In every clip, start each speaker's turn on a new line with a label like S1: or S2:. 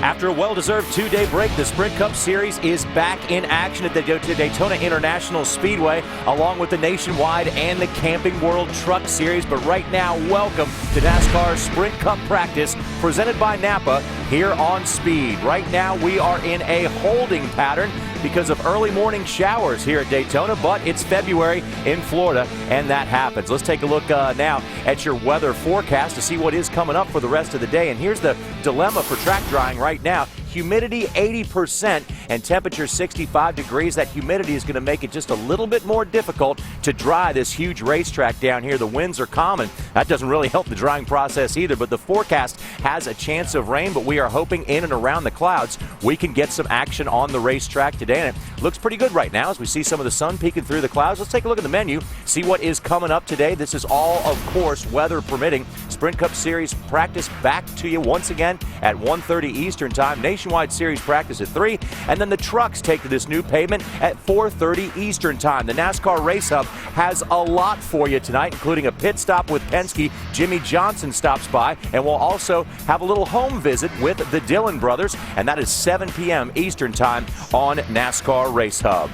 S1: After a well-deserved two-day break, the Sprint Cup Series is back in action at the Daytona International Speedway, along with the Nationwide and the Camping World Truck Series. But right now, welcome to NASCAR's Sprint Cup practice, presented by Napa here on Speed. Right now, we are in a holding pattern because of early morning showers here at Daytona, but it's February in Florida, and that happens. Let's take a look now at your weather forecast to see what is coming up for the rest of the day. And here's the dilemma for track drying right now. Humidity 80% and temperature 65 degrees. That humidity is going to make it just a little bit more difficult to dry this huge racetrack down here. The winds are common. That doesn't really help the drying process either, but the forecast has a chance of rain, but we are hoping in and around the clouds we can get some action on the racetrack today, and it looks pretty good right now as we see some of the sun peeking through the clouds. Let's take a look at the menu, see what is coming up today. This is all, of course, weather permitting. Sprint Cup Series practice back to you once again at 1:30 Eastern Time. Nationwide Series practice at 3, and then the trucks take to this new pavement at 4:30 Eastern Time. The NASCAR Race Hub has a lot for you tonight, including a pit stop with Penske. Jimmy Johnson stops by, and we'll also have a little home visit with the Dillon brothers, and that is 7 p.m. Eastern Time on NASCAR Race Hub.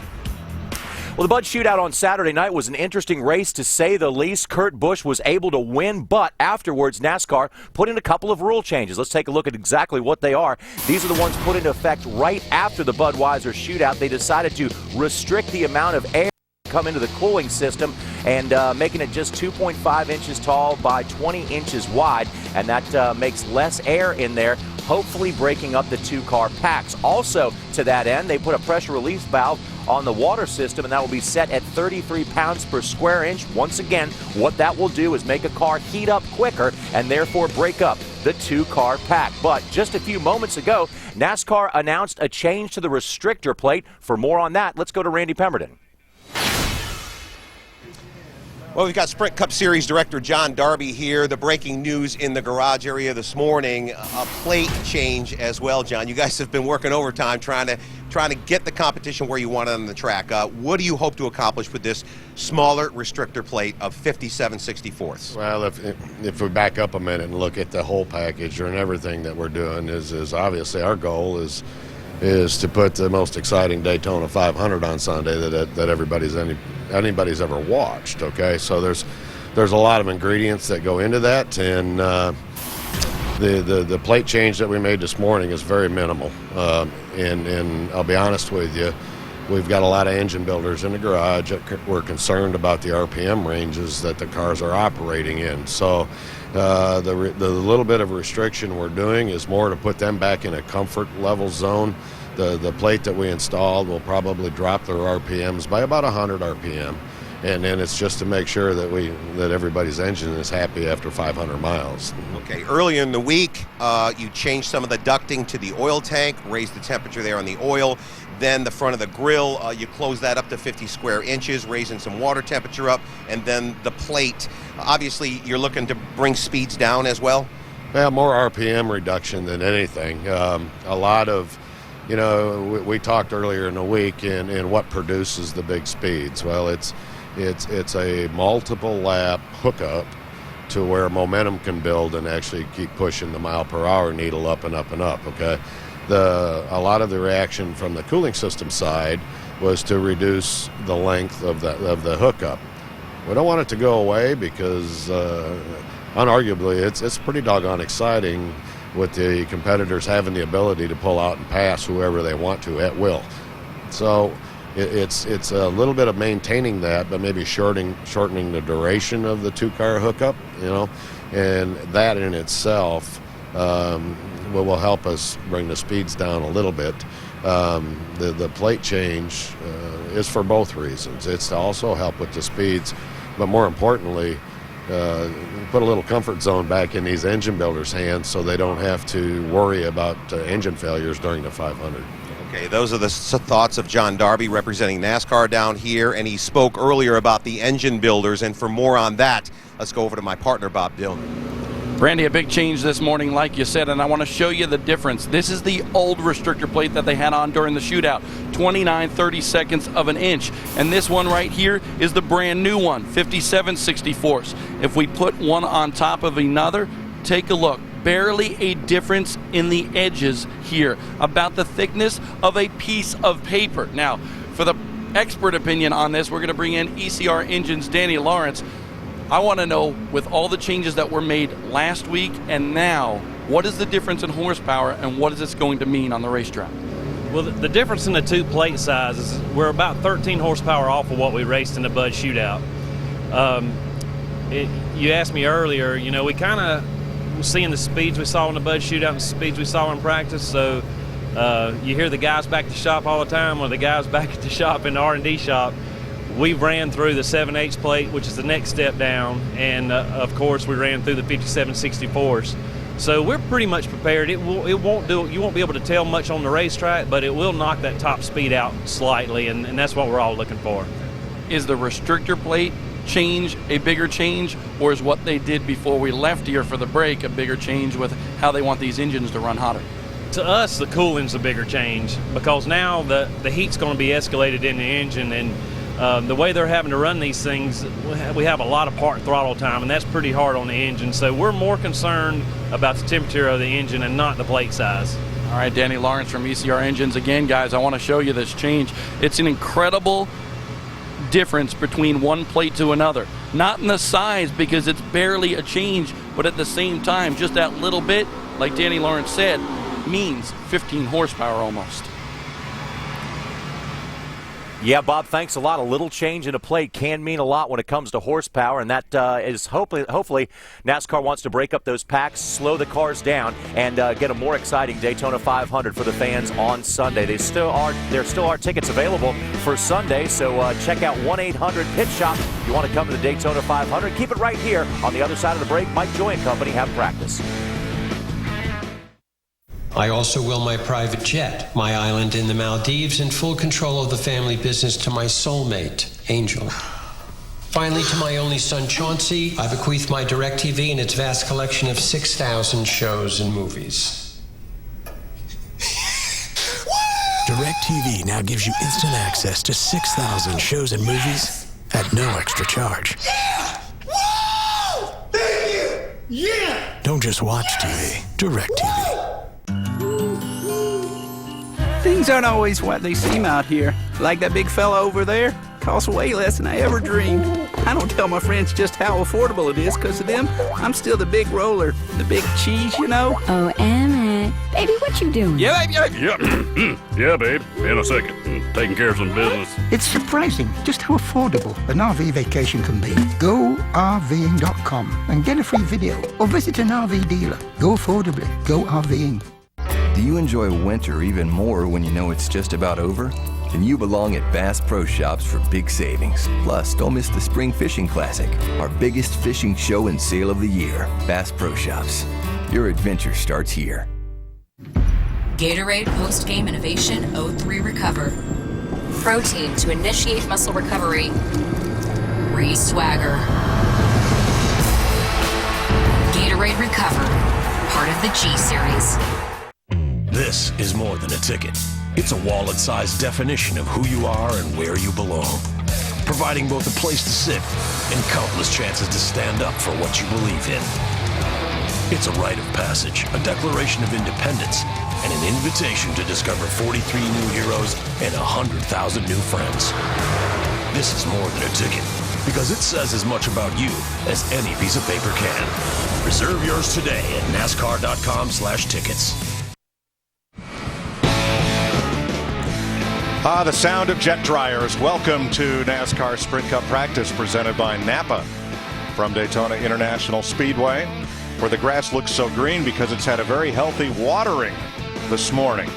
S1: Well, the Bud Shootout on Saturday night was an interesting race, to say the least. Kurt Busch was able to win, but afterwards NASCAR put in a couple of rule changes. Let's take a look at exactly what they are. These are the ones put into effect right after the Budweiser Shootout. They decided to restrict the amount of air come into the cooling system, and making it just 2.5 inches tall by 20 inches wide, and that makes less air in there, hopefully breaking up the two-car packs. Also, to that end, they put a pressure release valve on the water system, and that will be set at 33 pounds per square inch. Once again, what that will do is make a car heat up quicker and therefore break up the two-car pack. But just a few moments ago, NASCAR announced a change to the restrictor plate. For more on that, let's go to Randy Pemberton.
S2: Well, we've got Sprint Cup Series Director John Darby here. The breaking news in the garage area this morning, a plate change as well, John. You guys have been working overtime trying to get the competition where you want it on the track. What do you hope to accomplish with this smaller restrictor plate of 57/64?
S3: Well, if we back up a minute and look at the whole package and everything that we're doing, is obviously our goal is to put the most exciting Daytona 500 on Sunday that anybody's ever watched. Okay, so there's a lot of ingredients that go into that, and the plate change that we made this morning is very minimal. And I'll be honest with you, we've got a lot of engine builders in the garage that we're concerned about the RPM ranges that the cars are operating in. So the little bit of restriction we're doing is more to put them back in a comfort level zone. The plate that we installed will probably drop their RPMs by about 100 RPM, and then it's just to make sure that everybody's engine is happy after 500 miles.
S2: Okay, earlier in the week, you changed some of the ducting to the oil tank, raised the temperature there on the oil. Then the front of the grill, you close that up to 50 square inches, raising some water temperature up, and then the plate. Obviously, you're looking to bring speeds down as well?
S3: Well, more RPM reduction than anything. A lot of, we talked earlier in the week in what produces the big speeds. Well, it's a multiple lap hookup to where momentum can build and actually keep pushing the mile per hour needle up and up and up, okay? A lot of the reaction from the cooling system side was to reduce the length of the hookup. We don't want it to go away because unarguably it's pretty doggone exciting with the competitors having the ability to pull out and pass whoever they want to at will. So it's a little bit of maintaining that, but maybe shortening the duration of the two-car hookup, and that in itself will help us bring the speeds down a little bit. The plate change is for both reasons. It's to also help with the speeds, but more importantly, put a little comfort zone back in these engine builders' hands so they don't have to worry about engine failures during the 500.
S2: Okay, those are the thoughts of John Darby representing NASCAR down here, and he spoke earlier about the engine builders, and for more on that, let's go over to my partner, Bob Dillon.
S4: Randy, a big change this morning, like you said, and I want to show you the difference. This is the old restrictor plate that they had on during the shootout, 29/32 of an inch. And this one right here is the brand new one, 57/64. If we put one on top of another, take a look. barely a difference in the edges here, about the thickness of a piece of paper. Now, for the expert opinion on this, we're going to bring in ECR Engines' Danny Lawrence. I want to know, with all the changes that were made last week and now, what is the difference in horsepower and what is this going to mean on the racetrack?
S5: Well, the difference in the two plate sizes, we're about 13 horsepower off of what we raced in the Bud Shootout. You asked me earlier, you know, we kind of seeing the speeds we saw in the Bud Shootout and the speeds we saw in practice. So you hear the guys back at the shop all the time, or the guys back at the shop in the R&D shop. We ran through the 7/8 plate, which is the next step down, and of course we ran through the 5764s. So we're pretty much prepared. You won't be able to tell much on the racetrack, but it will knock that top speed out slightly, and that's what we're all looking for.
S4: Is the restrictor plate change a bigger change, or is what they did before we left here for the break a bigger change with how they want these engines to run hotter?
S5: To us, the cooling's a bigger change, because now the heat's going to be escalated in the engine, and the way they're having to run these things, we have a lot of part throttle time, and that's pretty hard on the engine. So we're more concerned about the temperature of the engine and not the plate size.
S4: All right, Danny Lawrence from ECR Engines. Again, guys, I want to show you this change. It's an incredible difference between one plate to another. Not in the size, because it's barely a change, but at the same time, just that little bit, like Danny Lawrence said, means 15 horsepower almost.
S1: Yeah, Bob, thanks a lot. A little change in a plate can mean a lot when it comes to horsepower, and that is hopefully NASCAR wants to break up those packs, slow the cars down, and get a more exciting Daytona 500 for the fans on Sunday. There still are tickets available for Sunday, so check out 1-800-PIT-SHOP if you want to come to the Daytona 500. Keep it right here on the other side of the break. Mike Joy and company have practice.
S6: I also will my private jet, my island in the Maldives, and full control of the family business to my soulmate, Angel. Finally, to my only son, Chauncey, I bequeath my DirecTV and its vast collection of 6,000 shows and movies.
S7: DirecTV now gives you instant access to 6,000 shows and movies at no extra charge.
S8: Yeah! Whoa! Thank you! Yeah!
S7: Don't just watch TV, DirecTV.
S9: Things aren't always what they seem out here. Like that big fella over there, costs way less than I ever dreamed. I don't tell my friends just how affordable it is, because of them, I'm still the big roller, the big cheese, you know?
S10: Oh, Emmett. Baby, what you doing?
S9: Yeah, baby.
S11: Yeah, babe. In a second. Taking care of some business.
S12: It's surprising just how affordable an RV vacation can be. Go RVing.com and get a free video, or visit an RV dealer. Go affordably. Go RVing.
S13: Do you enjoy winter even more when you know it's just about over? Then you belong at Bass Pro Shops for big savings. Plus, don't miss the Spring Fishing Classic, our biggest fishing show and sale of the year. Bass Pro Shops. Your adventure starts here.
S14: Gatorade Post-Game Innovation O3 Recover. Protein to initiate muscle recovery. Re-Swagger. Gatorade Recover. Part of the G Series.
S15: This is more than a ticket. It's a wallet-sized definition of who you are and where you belong, providing both a place to sit and countless chances to stand up for what you believe in. It's a rite of passage, a declaration of independence, and an invitation to discover 43 new heroes and 100,000 new friends. This is more than a ticket, because it says as much about you as any piece of paper can. Reserve yours today at NASCAR.com/tickets.
S16: The sound of jet dryers. Welcome to NASCAR Sprint Cup practice presented by Napa from Daytona International Speedway, where the grass looks so green because it's had a very healthy watering this morning.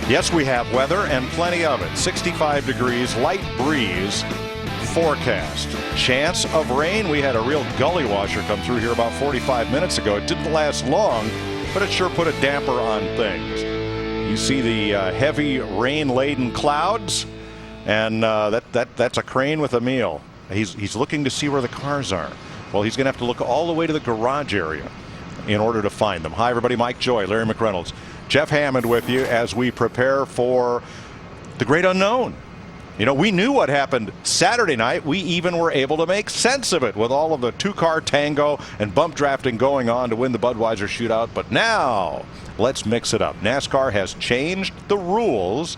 S16: Yes, we have weather and plenty of it. 65 degrees, light breeze forecast. Chance of rain. We had a real gully washer come through here about 45 minutes ago. It didn't last long, but it sure put a damper on things. You see the heavy rain-laden clouds, and that's a crane with a meal. He's looking to see where the cars are. Well, he's going to have to look all the way to the garage area in order to find them. Hi, everybody. Mike Joy, Larry McReynolds, Jeff Hammond with you as we prepare for the great unknown. You know, we knew what happened Saturday night. We even were able to make sense of it with all of the two-car tango and bump drafting going on to win the Budweiser shootout. But now, let's mix it up. NASCAR has changed the rules.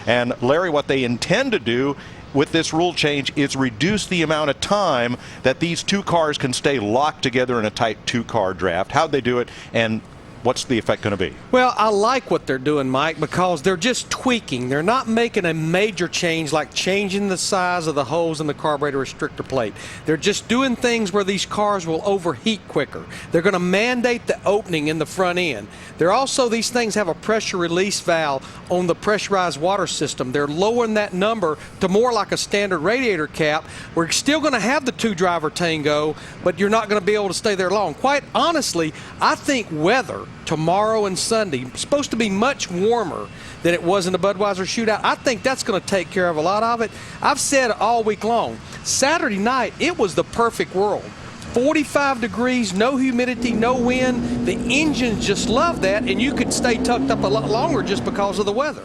S16: And, Larry, what they intend to do with this rule change is reduce the amount of time that these two cars can stay locked together in a tight two-car draft. How'd they do it, and what's the effect going to be?
S17: Well, I like what they're doing, Mike, because they're just tweaking. They're not making a major change like changing the size of the hose in the carburetor restrictor plate. They're just doing things where these cars will overheat quicker. They're going to mandate the opening in the front end. They're also, these things have a pressure release valve on the pressurized water system. They're lowering that number to more like a standard radiator cap. We're still going to have the two-driver tango, but you're not going to be able to stay there long. Quite honestly, I think weather tomorrow and Sunday supposed to be much warmer than it was in the Budweiser shootout. I think that's going to take care of a lot of it. I've said all week long, Saturday night, it was the perfect world. 45 degrees, no humidity, no wind. The engines just love that, and you could stay tucked up a lot longer just because of the weather.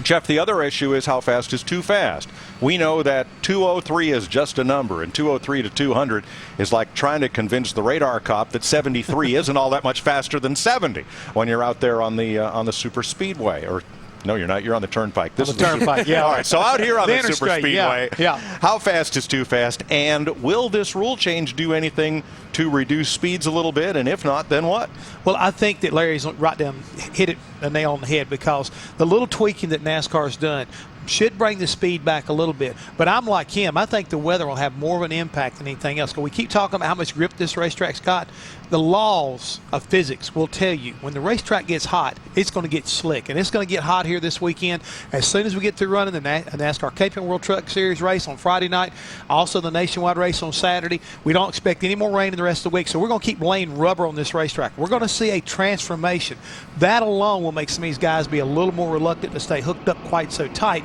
S16: Jeff, the other issue is how fast is too fast. We know that 203 is just a number, and 203 to 200 is like trying to convince the radar cop that 73 isn't all that much faster than 70 when you're out there on the super speedway. Or no, you're not. You're on the turnpike. This
S18: is the turnpike. Yeah.
S16: All right. So out here on the super
S18: interstate,
S16: speedway,
S18: yeah.
S16: How fast is too fast? And will this rule change do anything to reduce speeds a little bit? And if not, then what?
S18: Well, I think that Larry's right down hit it a nail on the head, because the little tweaking that NASCAR's done should bring the speed back a little bit. But I'm like him. I think the weather will have more of an impact than anything else. Because we keep talking about how much grip this racetrack's got. The laws of physics will tell you when the racetrack gets hot, it's going to get slick. And it's going to get hot here this weekend. As soon as we get through running the NASCAR Camping World Truck Series race on Friday night, also the nationwide race on Saturday, we don't expect any more rain in the rest of the week. So we're going to keep laying rubber on this racetrack. We're going to see a transformation. That alone will make some of these guys be a little more reluctant to stay hooked up quite so tight.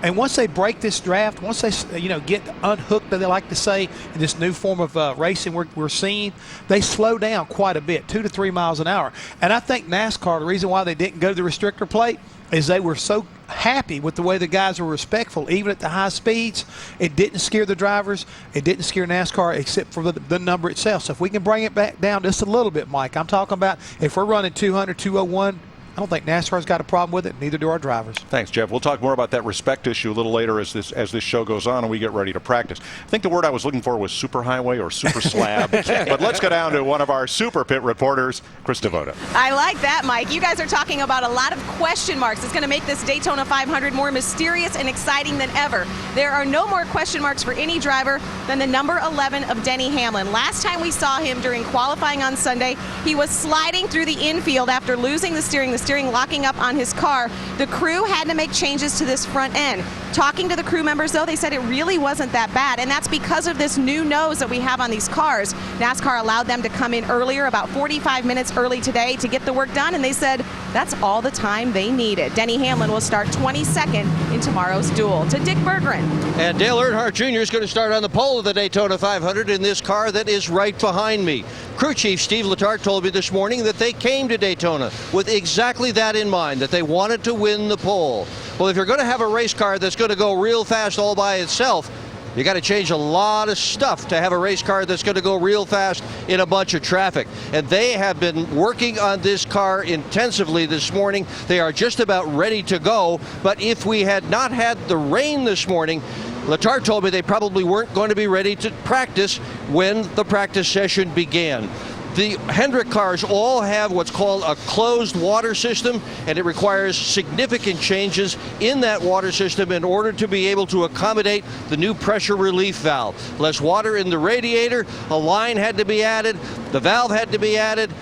S18: And once they break this draft, once they get unhooked, they like to say, in this new form of racing we're seeing, they slow down quite a bit, 2 to 3 miles an hour. And I think NASCAR, the reason why they didn't go to the restrictor plate is they were so happy with the way the guys were respectful, even at the high speeds. It didn't scare the drivers. It didn't scare NASCAR except for the number itself. So if we can bring it back down just a little bit, Mike, I'm talking about if we're running 200, 201, I don't think NASCAR's got a problem with it. Neither do our drivers.
S16: Thanks, Jeff. We'll talk more about that respect issue a little later as this show goes on and we get ready to practice. I think the word I was looking for was superhighway or super slab. But let's go down to one of our super pit reporters, Chris Devoto.
S19: I like that, Mike. You guys are talking about a lot of question marks. It's going to make this Daytona 500 more mysterious and exciting than ever. There are no more question marks for any driver than the number 11 of Denny Hamlin. Last time we saw him during qualifying on Sunday, he was sliding through the infield after losing the steering locking up on his car. The crew had to make changes to this front end. Talking to the crew members, though, they said it really wasn't that bad, and that's because of this new nose that we have on these cars. NASCAR allowed them to come in earlier, about 45 minutes early today, to get the work done, and they said that's all the time they needed. Denny Hamlin will start 22nd in tomorrow's duel. To Dick Berggren.
S20: And Dale Earnhardt Jr. is going to start on the pole of the Daytona 500 in this car that is right behind me. Crew chief Steve Letarte told me this morning that they came to Daytona with exactly that in mind, that they wanted to win the pole. Well, if you're going to have a race car that's going to go real fast all by itself, you got to change a lot of stuff to have a race car that's going to go real fast in a bunch of traffic. And they have been working on this car intensively this morning. They are just about ready to go. But if we had not had the rain this morning, Letarte told me they probably weren't going to be ready to practice when the practice session began. The Hendrick cars all have what's called a closed water system, and it requires significant changes in that water system in order to be able to accommodate the new pressure relief valve. Less water in the radiator, a line had to be added, the valve had to be added,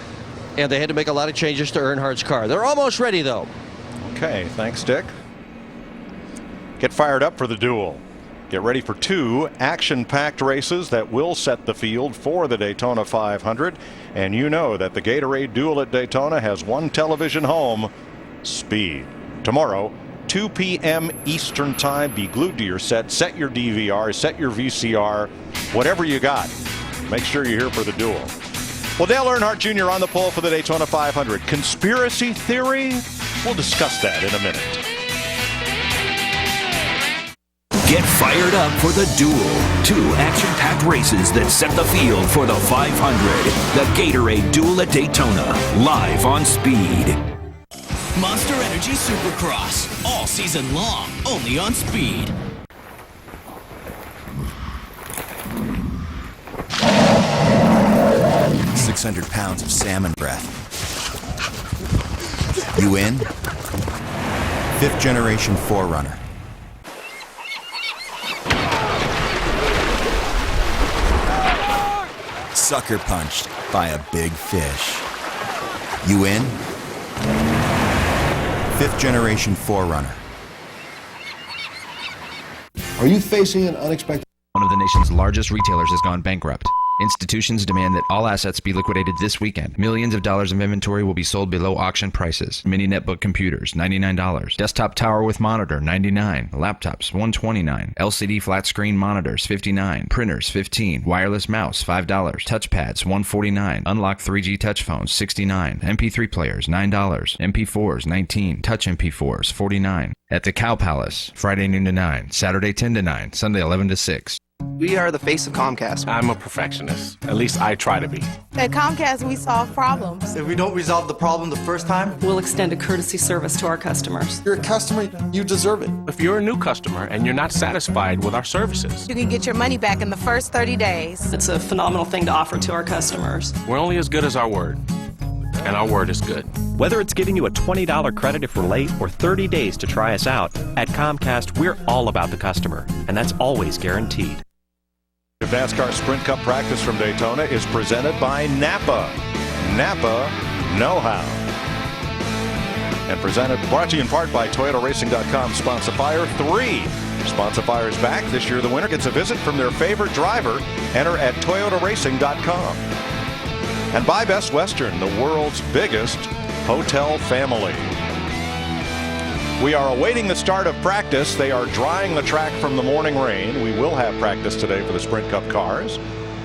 S20: and they had to make a lot of changes to Earnhardt's car. They're almost ready, though.
S16: Okay, thanks, Dick. Get fired up for the duel. Get ready for 2 action-packed races that will set the field for the Daytona 500. And you know that the Gatorade Duel at Daytona has one television home: speed. Tomorrow, 2 p.m. Eastern Time. Be glued to your set your DVR, set your VCR, whatever you got. Make sure you're here for the duel. Well, Dale Earnhardt Jr. on the pole for the Daytona 500. Conspiracy theory? We'll discuss that in a minute.
S21: Get fired up for the Duel. 2 action-packed races that set the field for the 500. The Gatorade Duel at Daytona, live on Speed.
S22: Monster Energy Supercross, all season long, only on Speed.
S23: $600 pounds of salmon breath. You in? 5th generation 4Runner. Sucker punched by a big fish. You in? 5th generation 4Runner.
S24: Are you facing an unexpected...
S25: One of the nation's largest retailers has gone bankrupt. Institutions demand that all assets be liquidated this weekend. Millions of dollars of inventory will be sold below auction prices. Mini netbook computers, $99. Desktop tower with monitor, $99. Laptops, $129. LCD flat screen monitors, $59. Printers, $15. Wireless mouse, $5. Touchpads, $149. Unlocked 3G touch phones, $69. MP3 players, $9. MP4s, $19. Touch MP4s, $49. At the Cow Palace, Friday noon to 9, Saturday 10 to 9, Sunday 11 to 6.
S26: We are the face of Comcast.
S27: I'm a perfectionist. At least I try to be.
S28: At Comcast, we solve problems.
S26: If we don't resolve the problem the first time,
S29: we'll extend a courtesy service to our customers.
S26: You're a customer, you deserve it.
S27: If you're a new customer and you're not satisfied with our services,
S28: you can get your money back in the first 30 days.
S29: It's a phenomenal thing to offer to our customers.
S27: We're only as good as our word, and our word is good.
S30: Whether it's giving you a $20 credit if we're late or 30 days to try us out, at Comcast, we're all about the customer, and that's always guaranteed.
S16: The NASCAR Sprint Cup practice from Daytona is presented by Napa. Napa know-how. And brought to you in part by ToyotaRacing.com Sponsorifier 3. Sponsorifiers back. This year the winner gets a visit from their favorite driver. Enter at ToyotaRacing.com. And by Best Western, the world's biggest hotel family. We are awaiting the start of practice. They are drying the track from the morning rain. We will have practice today for the Sprint Cup cars.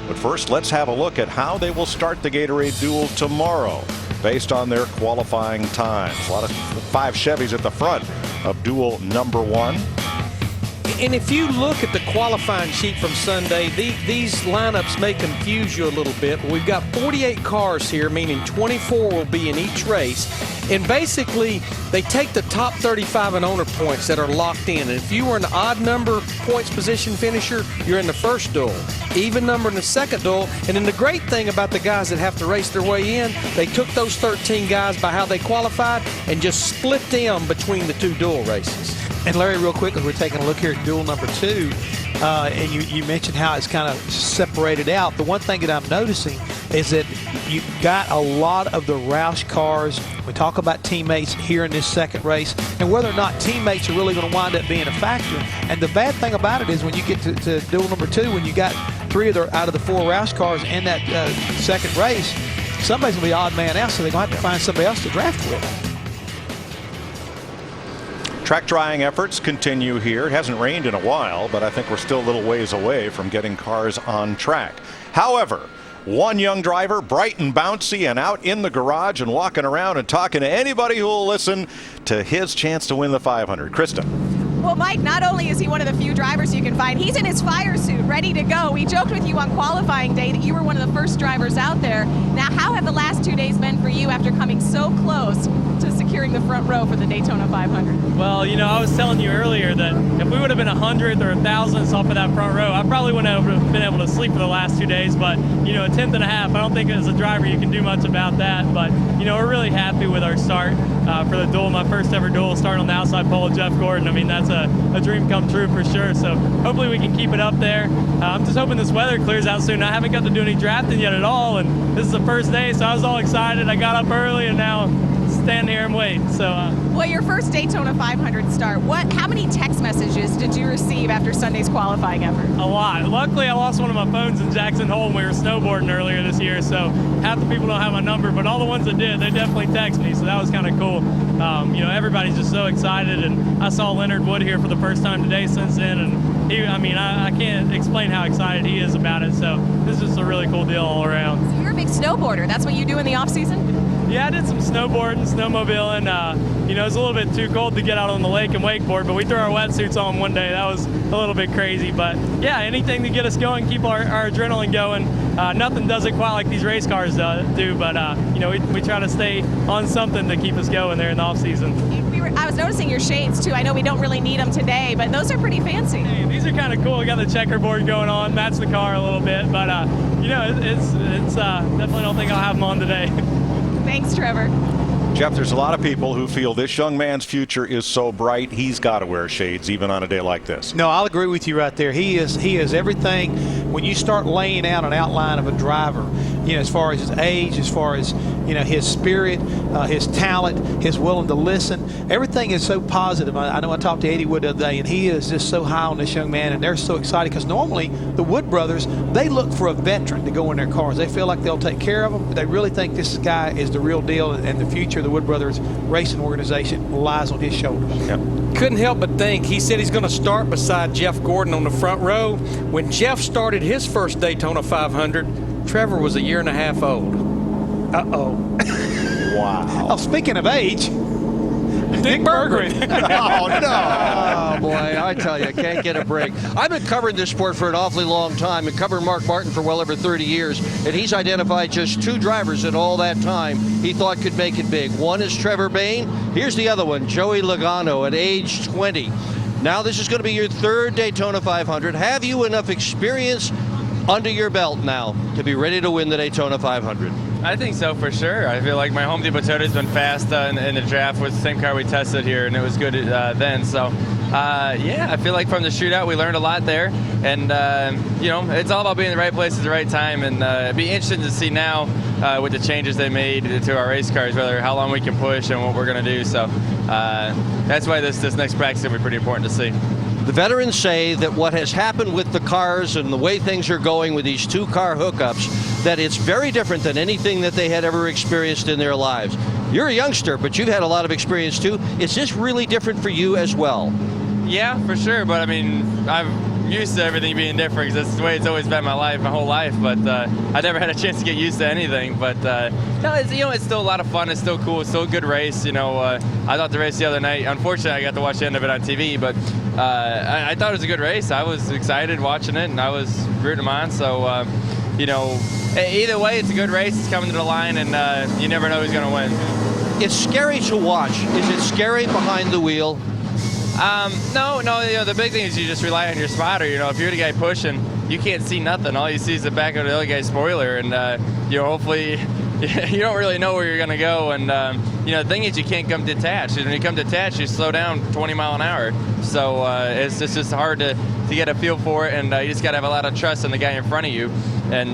S16: But first, let's have a look at how they will start the Gatorade Duel tomorrow based on their qualifying times. A lot of 5 Chevys at the front of Duel number 1.
S17: And if you look at the qualifying sheet from Sunday, these lineups may confuse you a little bit. We've got 48 cars here, meaning 24 will be in each race. And basically, they take the top 35 and owner points that are locked in. And if you were an odd number points position finisher, you're in the first duel. Even number in the second duel. And then the great thing about the guys that have to race their way in, they took those 13 guys by how they qualified and just split them between the 2 duel races.
S18: And Larry, real quickly, we're taking a look here at duel number 2, and you mentioned how it's kind of separated out. The one thing that I'm noticing is that you've got a lot of the Roush cars. We talk about teammates here in this second race, and whether or not teammates are really going to wind up being a factor. And the bad thing about it is when you get to duel number 2, when you got 3 out of the 4 Roush cars in that second race, somebody's going to be odd man out, so they're going to have to find somebody else to draft with.
S16: Track drying efforts continue here. It hasn't rained in a while, but I think we're still a little ways away from getting cars on track. However, one young driver, bright and bouncy and out in the garage and walking around and talking to anybody who will listen to his chance to win the 500. Krista.
S19: Well, Mike, not only is he one of the few drivers you can find, he's in his fire suit, ready to go. We joked with you on qualifying day that you were one of the first drivers out there. Now, how have the last 2 days been for you after coming so close to securing the front row for the Daytona 500?
S5: Well, you know, I was telling you earlier that if we would have been 100th or 1,000th off of that front row, I probably wouldn't have been able to sleep for the last 2 days. But, you know, a 10th and a half, I don't think as a driver you can do much about that. But, you know, we're really happy with our start for the duel. My first ever duel starting on the outside pole with Jeff Gordon. I mean, that's a dream come true for sure. So hopefully we can keep it up there. I'm just hoping this weather clears out soon. I haven't got to do any drafting yet at all, and this is the first day, so I was all excited. I got up early, and now stand here and wait. So
S19: well, your first Daytona 500 start, how many text messages did you receive after Sunday's qualifying effort?
S5: A lot. Luckily, I lost one of my phones in Jackson Hole when we were snowboarding earlier this year, so half the people don't have my number, but all the ones that did, they definitely text me, so that was kind of cool. You know, everybody's just so excited, and I saw Leonard Wood here for the first time today since then, and I can't explain how excited he is about it, so this is just a really cool deal all around.
S19: So you're a big snowboarder. That's what you do in the off season?
S1: Yeah, I did some snowboarding, snowmobiling. You know, it's a little bit too cold to get out on the lake and wakeboard, but we threw our wetsuits on one day. That was a little bit crazy. But yeah, anything to get us going, keep our adrenaline going. Nothing does it quite like these race cars do, but you know, we try to stay on something to keep us going there in the off season.
S19: I was noticing your shades too. I know we don't really need them today, but those are pretty fancy.
S1: Hey, these are kind of cool. We got the checkerboard going on, match the car a little bit, but you know, it's definitely don't think I'll have them on today.
S19: Thanks, Trevor.
S16: Jeff, there's a lot of people who feel this young man's future is so bright, he's got to wear shades even on a day like this.
S18: No, I'll agree with you right there. He is everything. When you start laying out an outline of a driver, you know, as far as his age, as far as, you know, his spirit, his talent, his willing to listen, everything is so positive. I know I talked to Eddie Wood the other day, and he is just so high on this young man, and they're so excited because normally the Wood brothers, they look for a veteran to go in their cars. They feel like they'll take care of them, but they really think this guy is the real deal, and the future of the Wood brothers racing organization lies on his shoulders.
S16: Yep.
S17: Couldn't help but think he said he's going to start beside Jeff Gordon on the front row. When Jeff started his first Daytona 500, Trevor was 1.5 years old.
S16: Wow.
S18: Oh, speaking of age, Dick Berggren.
S16: Oh, no.
S20: Oh, boy, I tell you, I can't get a break. I've been covering this sport for an awfully long time and covering Mark Martin for well over 30 years, and he's identified just 2 drivers in all that time he thought could make it big. One is Trevor Bayne. Here's the other one, Joey Logano at age 20. Now this is going to be your 3rd Daytona 500. Have you enough experience under your belt now to be ready to win the Daytona 500?
S2: I think so, for sure. I feel like my Home Depot Toyota's been fast in the draft with the same car we tested here, and it was good then. So, yeah, I feel like from the shootout we learned a lot there. And, you know, it's all about being in the right place at the right time. And it'd be interesting to see now with the changes they made to our race cars, whether how long we can push and what we're going to do. So that's why this next practice is going to be pretty important to see.
S20: The veterans say that what has happened with the cars and the way things are going with these 2-car hookups, that it's very different than anything that they had ever experienced in their lives. You're a youngster, but you've had a lot of experience too. Is this really different for you as well?
S2: Yeah, for sure. But I mean, I'm used to everything being different because that's the way it's always been my whole life. But I never had a chance to get used to anything. But no, it's, you know, it's still a lot of fun. It's still cool. It's still a good race. You know, I thought the race the other night. Unfortunately, I got to watch the end of it on TV. But I thought it was a good race. I was excited watching it, and I was rooting them on. So, you know, either way, it's a good race. It's coming to the line, and you never know who's going to win.
S20: It's scary to watch. Is it scary behind the wheel?
S2: No, you know, the big thing is you just rely on your spotter. You know, if you're the guy pushing, you can't see nothing. All you see is the back of the other guy's spoiler, and you know, hopefully you don't really know where you're going to go. And you know, the thing is you can't come detached. When you come detached, you slow down 20 mile an hour. So it's just hard to get a feel for it, and you just got to have a lot of trust in the guy in front of you. And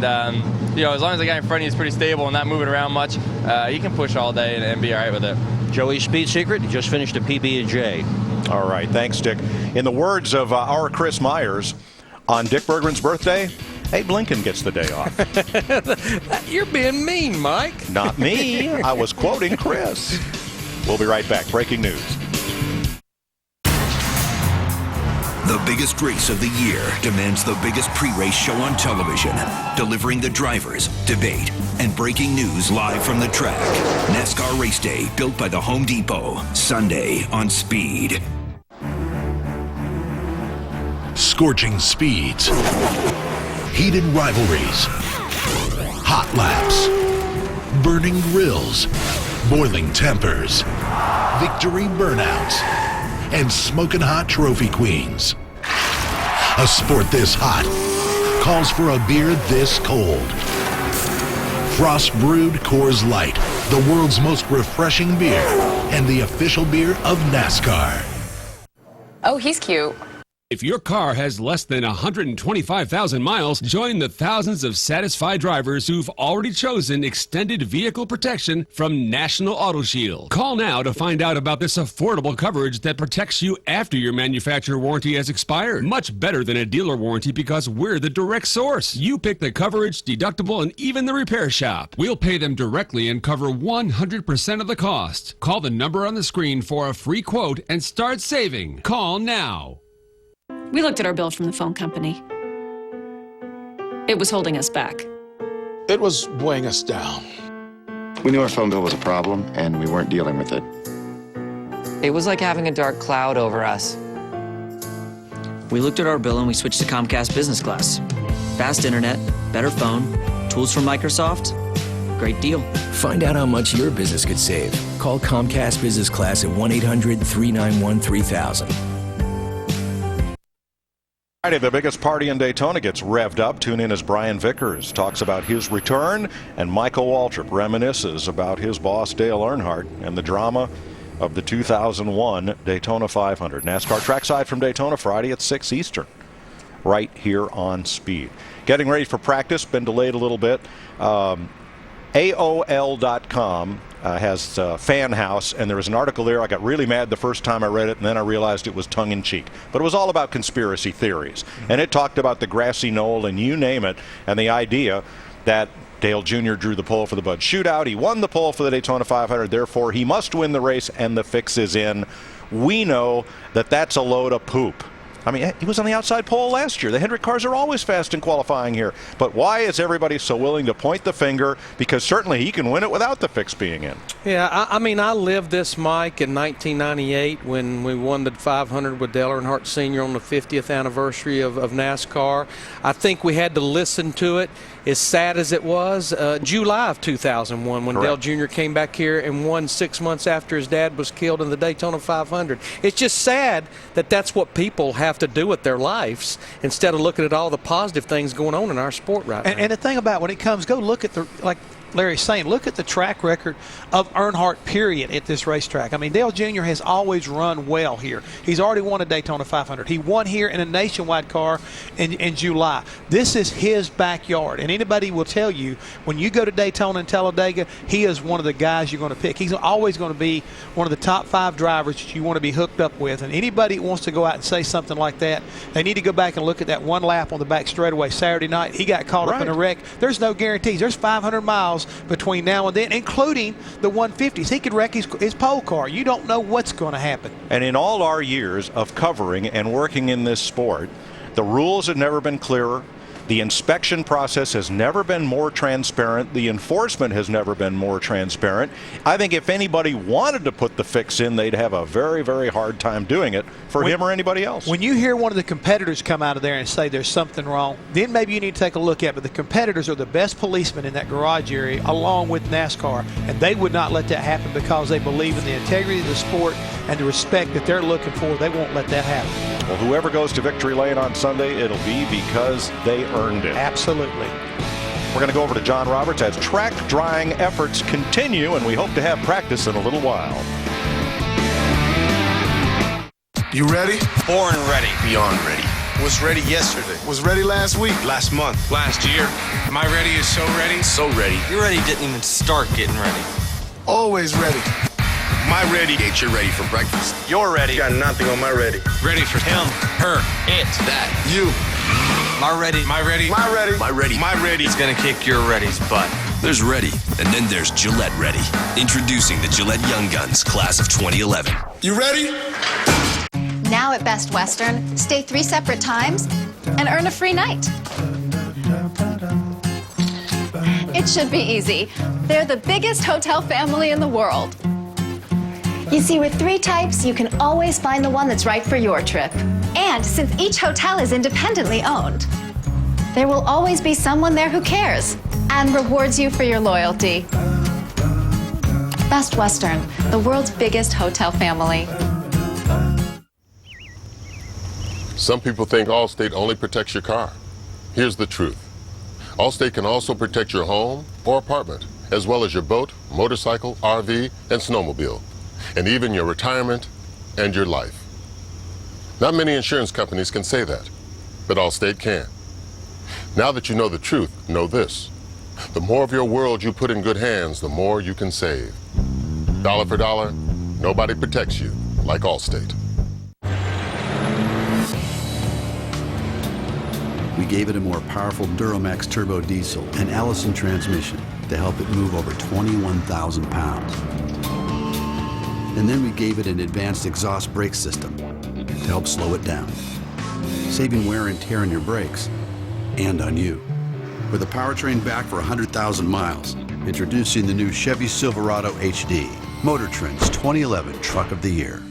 S2: you know, as long as the guy in front of you is pretty stable and not moving around much, you can push all day and be all right with it.
S20: Joey's speed secret, he just finished a PB&J.
S16: All right, thanks, Dick. In the words of our Chris Myers, on Dick Berggren's birthday, Abe Lincoln gets the day off.
S17: You're being mean, Mike.
S16: Not me. I was quoting Chris. We'll be right back. Breaking news.
S21: The biggest race of the year demands the biggest pre-race show on television, delivering the drivers, debate, and breaking news live from the track. NASCAR Race Day, built by the Home Depot, Sunday on Speed.
S3: Scorching speeds, heated rivalries, hot laps, burning grills, boiling tempers, victory burnouts, and smoking hot trophy queens. A sport this hot calls for a beer this cold. Frost Brewed Coors Light, the world's most refreshing beer and the official beer of NASCAR.
S4: Oh, he's cute.
S6: If your car has less than 125,000 miles, join the thousands of satisfied drivers who've already chosen extended vehicle protection from National Auto Shield. Call now to find out about this affordable coverage that protects you after your manufacturer warranty has expired. Much better than a dealer warranty because we're the direct source. You pick the coverage, deductible, and even the repair shop. We'll pay them directly and cover 100% of the cost. Call the number on the screen for a free quote and start saving. Call now.
S29: We looked at our bill from the phone company. It was holding us back.
S7: It was weighing us down. We knew our phone bill was a problem, and we weren't dealing with it.
S8: It was like having a dark cloud over us.
S9: We looked at our bill and we switched to Comcast Business Class. Fast internet, better phone, tools from Microsoft. Great deal.
S10: Find out how much your business could save. Call Comcast Business Class at 1-800-391-3000.
S16: Friday, the biggest party in Daytona gets revved up. Tune in as Brian Vickers talks about his return, and Michael Waltrip reminisces about his boss Dale Earnhardt and the drama of the 2001 Daytona 500. NASCAR Trackside from Daytona Friday at 6 Eastern, right here on Speed. Getting ready for practice, been delayed a little bit. AOL.com has Fan House, and there was an article there. I got really mad the first time I read it, and then I realized it was tongue-in-cheek. But it was all about conspiracy theories. And it talked about the grassy knoll and you name it, and the idea that Dale Jr. drew the pole for the Bud Shootout. He won the pole for the Daytona 500. Therefore, he must win the race, and the fix is in. We know that that's a load of poop. I mean, he was on the outside pole last year. The Hendrick cars are always fast in qualifying here. But why is everybody so willing to point the finger? Because certainly he can win it without the fix being in.
S17: Yeah, I mean, I lived this, Mike, in 1998 when we won the 500 with Dale Earnhardt Sr. on the 50th anniversary of NASCAR. I think we had to listen to it. As sad as it was, July of 2001 when
S16: Correct.
S17: Dale Jr. came back here and won 6 months after his dad was killed in the Daytona 500. It's just sad that that's what people have to do with their lives instead of looking at all the positive things going on in our sport right now.
S18: And the thing about when it comes, go look at like Larry's saying, look at the track record of Earnhardt, period, at this racetrack. I mean, Dale Jr. has always run well here. He's already won a Daytona 500. He won here in a nationwide car in July. This is his backyard. And anybody will tell you, when you go to Daytona and Talladega, he is one of the guys you're going to pick. He's always going to be one of the top 5 drivers that you want to be hooked up with. And anybody that wants to go out and say something like that, they need to go back and look at that one lap on the back straightaway Saturday night. He got caught up in a wreck. There's no guarantees. There's 500 miles between now and then, including the 150s. He could wreck his pole car. You don't know what's going to happen.
S16: And in all our years of covering and working in this sport, the rules have never been clearer. The inspection process has never been more transparent. The enforcement has never been more transparent. I think if anybody wanted to put the fix in, they'd have a very, very hard time doing it for him or anybody else.
S18: When you hear one of the competitors come out of there and say there's something wrong, then maybe you need to take a look at it. But the competitors are the best policemen in that garage area, along with NASCAR, and they would not let that happen because they believe in the integrity of the sport and the respect that they're looking for. They won't let that happen.
S16: Well, whoever goes to Victory Lane on Sunday, it'll be because they earned it.
S18: Absolutely.
S16: We're going to go over to John Roberts as track drying efforts continue, and we hope to have practice in a little while.
S24: You ready?
S27: Born ready.
S24: Beyond ready.
S27: Was ready yesterday.
S24: Was ready last week.
S27: Last month. Last year. My ready is so ready.
S24: So ready.
S27: Your ready didn't even start getting ready.
S24: Always ready.
S27: My ready gets you ready for breakfast. You're ready.
S24: Got nothing on my ready.
S27: Ready for him, her, it, that.
S24: You.
S27: My ready. My ready.
S24: My ready.
S21: My ready.
S27: My ready is going to kick your ready's butt.
S21: There's Ready, and then there's Gillette Ready. Introducing the Gillette Young Guns, class of 2011.
S24: You ready?
S11: Now at Best Western, stay 3 separate times and earn a free night. It should be easy. They're the biggest hotel family in the world. You see, with 3 types, you can always find the one that's right for your trip. And since each hotel is independently owned, there will always be someone there who cares and rewards you for your loyalty. Best Western, the world's biggest hotel family.
S12: Some people think Allstate only protects your car. Here's the truth. Allstate can also protect your home or apartment, as well as your boat, motorcycle, RV, and snowmobile, and even your retirement and your life. Not many insurance companies can say that, but Allstate can. Now that you know the truth, know this. The more of your world you put in good hands, the more you can save. Dollar for dollar, nobody protects you like Allstate.
S24: We gave it a more powerful Duramax turbo diesel and Allison transmission to help it move over 21,000 pounds. And then we gave it an advanced exhaust brake system to help slow it down, saving wear and tear on your brakes and on you. With a powertrain back for 100,000 miles, Introducing the new Chevy Silverado HD, Motor Trend's 2011 Truck of the Year.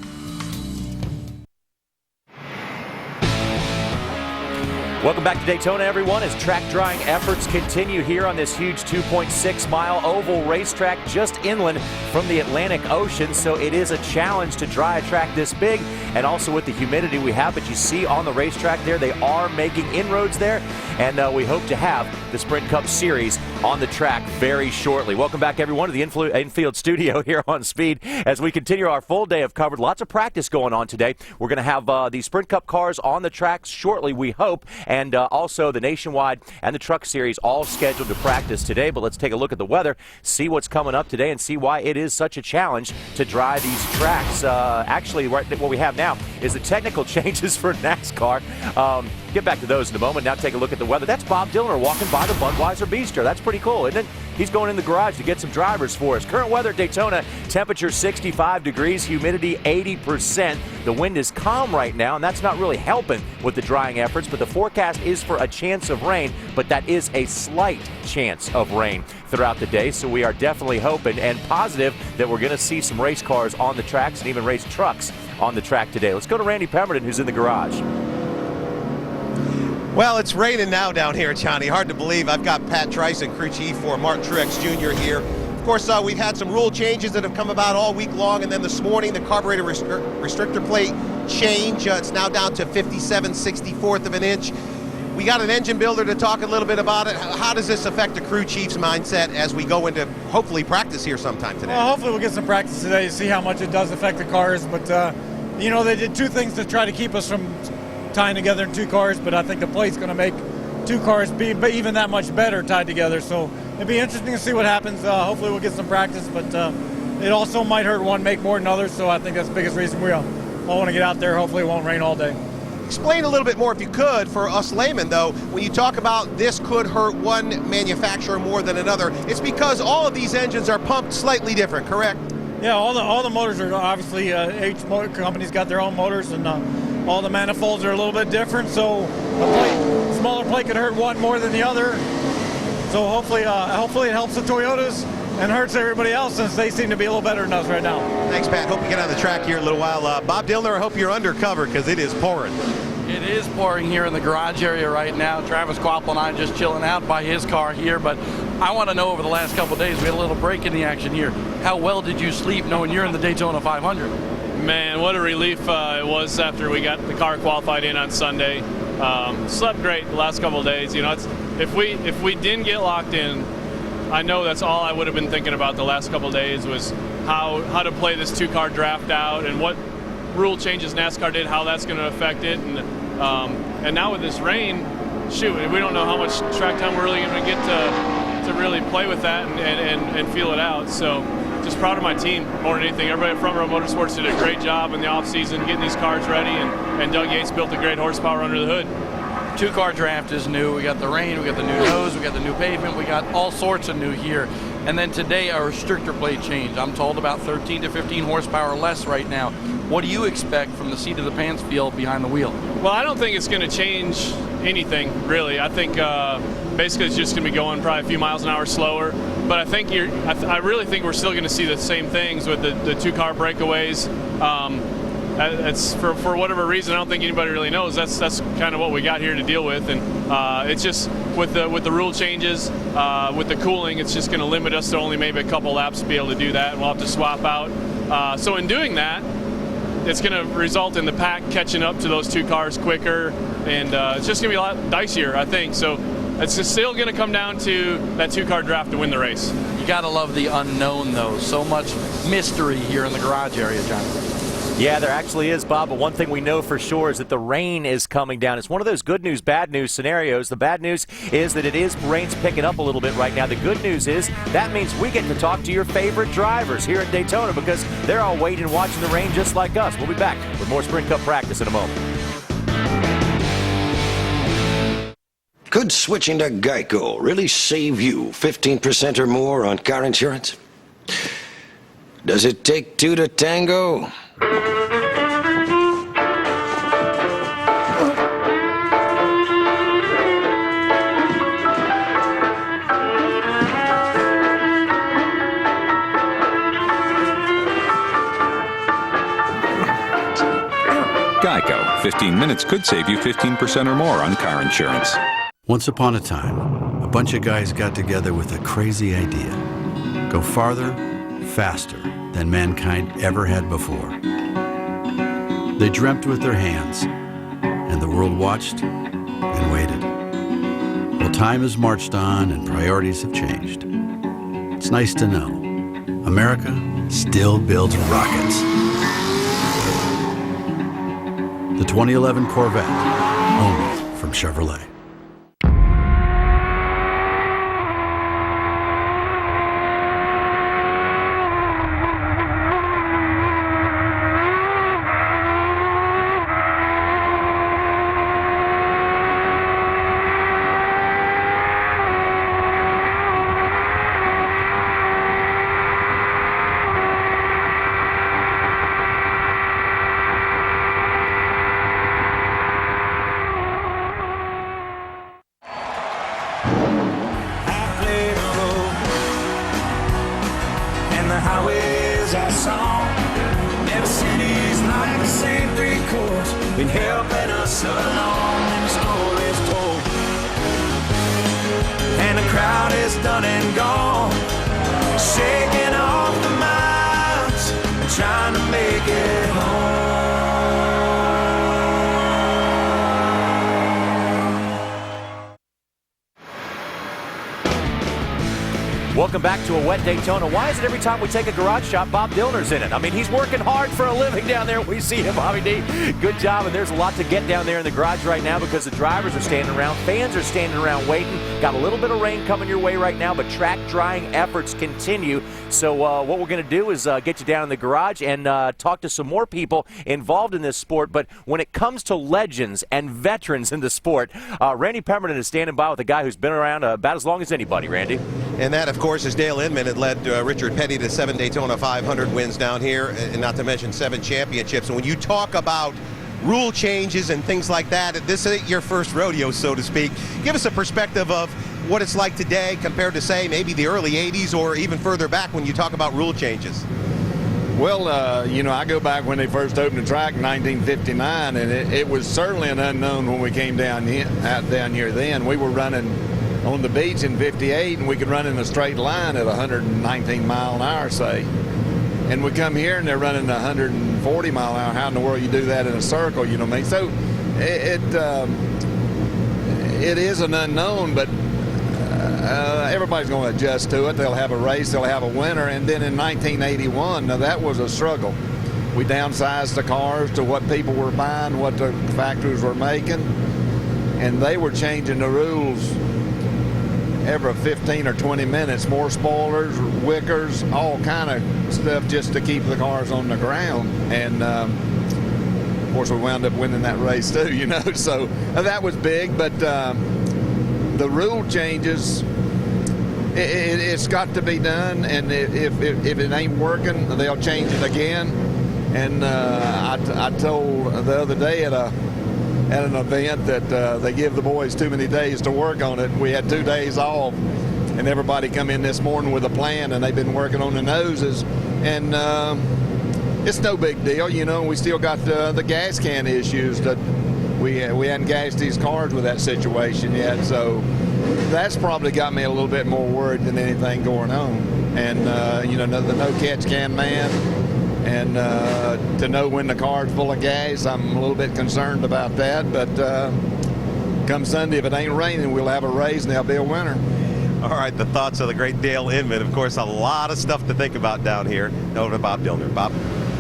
S5: Welcome back to Daytona, everyone, as track drying efforts continue here on this huge 2.6-mile oval racetrack just inland from the Atlantic Ocean. So it is a challenge to dry a track this big, and also with the humidity we have. But you see on the racetrack there, they are making inroads there, and we hope to have the Sprint Cup Series on the track very shortly. Welcome back, everyone, to the infield studio here on Speed as we continue our full day of coverage. Lots of practice going on today. We're going to have the Sprint Cup cars on the tracks shortly, we hope, and also the Nationwide and the Truck Series all scheduled to practice today. But let's take a look at the weather, see what's coming up today, and see why it is such a challenge to dry these tracks. Actually, what we have now is the technical changes for NASCAR. Get back to those in a moment. Now take a look at the weather. That's Bob Dillner walking by the Budweiser Bistro. That's pretty cool, isn't it? He's going in the garage to get some drivers for us. Current weather at Daytona, temperature 65 degrees, humidity 80%. The wind is calm right now, and that's not really helping with the drying efforts, but the forecast is for a chance of rain, but that is a slight chance of rain throughout the day. So we are definitely hoping and positive that we're going to see some race cars on the tracks and even race trucks on the track today. Let's go to Randy Pemberton, who's in the garage.
S13: Well, it's raining now down here, Johnny. Hard to believe. I've got Pat Trice and crew chief for Martin Truex Jr. here. Of course, we've had some rule changes that have come about all week long, and then this morning the carburetor restrictor plate change. It's now down to 57/64 of an inch. We got an engine builder to talk a little bit about it. How does this affect the crew chief's mindset as we go into, hopefully, practice here sometime today?
S14: Well, hopefully we'll get some practice today to see how much it does affect the cars. But, you know, they did two things to try to keep us from tying together in two cars, but I think the plate's going to make two cars be even that much better tied together. So it'd be interesting to see what happens. Hopefully we'll get some practice, but it also might hurt one make more than others. So I think that's the biggest reason we all want to get out there. Hopefully it won't rain all day.
S13: Explain a little bit more, if you could, for us laymen, though, when you talk about this could hurt one manufacturer more than another, it's because all of these engines are pumped slightly different, correct?
S14: Yeah, all the motors are obviously, each motor company's got their own motors, and all the manifolds are a little bit different, so a smaller plate could hurt one more than the other. So hopefully it helps the Toyotas and hurts everybody else, since they seem to be a little better than us right now.
S13: Thanks, Pat. Hope you get on the track here in a little while. Bob Dillner, I hope you're undercover, because it is pouring.
S15: It is pouring here in the garage area right now. Travis Quapple and I just chilling out by his car here, but I want to know, over the last couple of days, we had a little break in the action here. How well did you sleep knowing you're in the Daytona 500?
S1: Man, what a relief it was after we got the car qualified in on Sunday. Slept great the last couple of days. You know, if we didn't get locked in, I know that's all I would have been thinking about the last couple of days, was how to play this two-car draft out and what rule changes NASCAR did, how that's going to affect it. And now with this rain, shoot, we don't know how much track time we're really going to get to really play with that and feel it out. So just proud of my team more than anything. Everybody at Front Row Motorsports did a great job in the offseason getting these cars ready, and Doug Yates built a great horsepower under the hood.
S15: Two-car draft is new. We got the rain, we got the new nose, we got the new pavement, we got all sorts of new here. And then today, a restrictor plate change. I'm told about 13 to 15 horsepower less right now. What do you expect from the seat of the pants feel behind the wheel?
S1: Well, I don't think it's going to change anything, really. I think basically it's just going to be going probably a few miles an hour slower. But I think I really think we're still going to see the same things with the two-car breakaways. It's for whatever reason, I don't think anybody really knows. That's kind of what we got here to deal with, and it's just with the rule changes, with the cooling, it's just going to limit us to only maybe a couple laps to be able to do that, and we'll have to swap out. So in doing that, it's going to result in the pack catching up to those two cars quicker, and it's just going to be a lot dicier, I think. So it's still going to come down to that two-car draft to win the race.
S15: You got to love the unknown, though. So much mystery here in the garage area, John.
S5: Yeah, there actually is, Bob, but one thing we know for sure is that the rain is coming down. It's one of those good news, bad news scenarios. The bad news is that rain's picking up a little bit right now. The good news is that means we get to talk to your favorite drivers here at Daytona, because they're all waiting and watching the rain just like us. We'll be back with more Sprint Cup practice in a moment.
S22: Could switching to Geico really save you 15% or more on car insurance? Does it take two to tango?
S2: 15 minutes could save you 15% or more on car insurance.
S24: Once upon a time, a bunch of guys got together with a crazy idea. Go farther, faster than mankind ever had before. They dreamt with their hands, and the world watched and waited. Well, time has marched on and priorities have changed. It's nice to know America still builds rockets. The 2011 Corvette, only from Chevrolet.
S3: Been helping us along, and the story's told. And the crowd is done and gone, shaking off the miles and trying to make it home.
S5: Welcome back to a wet Daytona. Why is it every time we take a garage shot, Bob Dillner's in it? I mean, he's working hard for a living down there. We see him, Bobby D. Good job, and there's a lot to get down there in the garage right now because the drivers are standing around, fans are standing around waiting. Got a little bit of rain coming your way right now, but track drying efforts continue. So what we're going to do is get you down in the garage and talk to some more people involved in this sport. But when it comes to legends and veterans in the sport, Randy Pemberton is standing by with a guy who's been around about as long as anybody, Randy.
S13: And that, of course, is Dale Inman. It led Richard Petty to 7 Daytona 500 wins down here, and not to mention 7 championships. And when you talk about rule changes and things like that, this ain't your first rodeo, so to speak. Give us a perspective of what it's like today compared to, say, maybe the early 80s or even further back when you talk about rule changes.
S4: Well, you know, I go back when they first opened the track in 1959, and it was certainly an unknown when we came down here then. We were running on the beach in 58, and we could run in a straight line at 119 mile an hour, say. And we come here and they're running 140 mile an hour. How in the world you do that in a circle, you know what I mean? So it is an unknown, but everybody's going to adjust to it. They'll have a race, they'll have a winner. And then in 1981, now that was a struggle. We downsized the cars to what people were buying, what the factories were making, and they were changing the rules every 15 or 20 minutes, more spoilers, wickers, all kind of stuff just to keep the cars on the ground. And of course we wound up winning that race too, you know, so that was big. But the rule changes, it's got to be done, and if it ain't working, they'll change it again. And I told the other day at an event that they give the boys too many days to work on it. We had 2 days off, and everybody come in this morning with a plan, and they've been working on the noses. And it's no big deal, you know. We still got the gas can issues that we hadn't gassed these cars with that situation yet. So that's probably got me a little bit more worried than anything going on. And you know, the no catch can man. And to know when the car's full of gas, I'm a little bit concerned about that. But come Sunday, if it ain't raining, we'll have a race and there'll be a winner.
S13: All right, the thoughts of the great Dale Inman. Of course, a lot of stuff to think about down here. Over to Bob Dillner. Bob?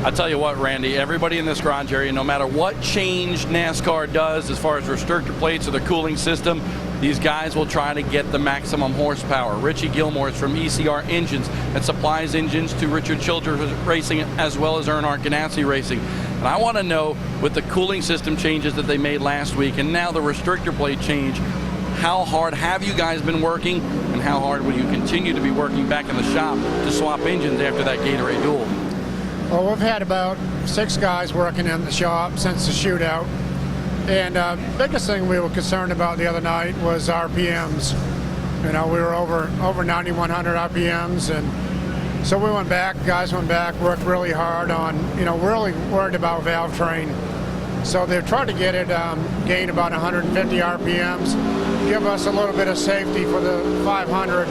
S15: I tell you what, Randy, everybody in this garage area, no matter what change NASCAR does as far as restrictor plates or the cooling system, these guys will try to get the maximum horsepower. Richie Gilmore is from ECR Engines that supplies engines to Richard Childress Racing as well as Earnhardt Ganassi Racing. And I want to know, with the cooling system changes that they made last week and now the restrictor plate change, how hard have you guys been working, and how hard will you continue to be working back in the shop to swap engines after that Gatorade duel?
S19: Well, we've had about 6 guys working in the shop since the shootout. And biggest thing we were concerned about the other night was RPMs. You know, we were over 9,100 RPMs, and so we went back, guys went back, worked really hard on, you know, really worried about valve train. So they've tried to get it gain about 150 RPMs, give us a little bit of safety for the 500.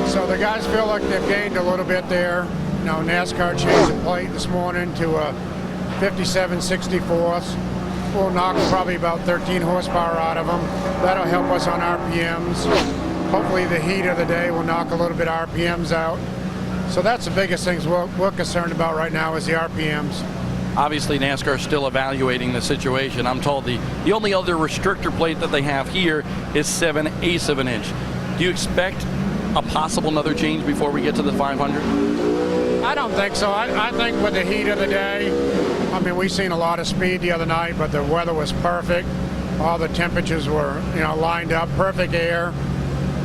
S19: So the guys feel like they've gained a little bit there. You know, NASCAR changed the plate this morning to a 57/64. We'll knock probably about 13 horsepower out of them. That'll help us on RPMs. Hopefully the heat of the day will knock a little bit of RPMs out. So that's the biggest things we're concerned about right now is the RPMs.
S15: Obviously, NASCAR is still evaluating the situation. I'm told the only other restrictor plate that they have here is 7/8 of an inch. Do you expect a possible another change before we get to the 500?
S19: I don't think so. I think with the heat of the day, I mean, we've seen a lot of speed the other night, but the weather was perfect. All the temperatures were, you know, lined up, perfect air.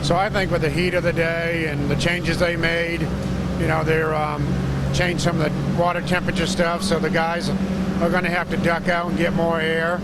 S19: So I think with the heat of the day and the changes they made, you know, they're changed some of the water temperature stuff, so the guys are going to have to duck out and get more air.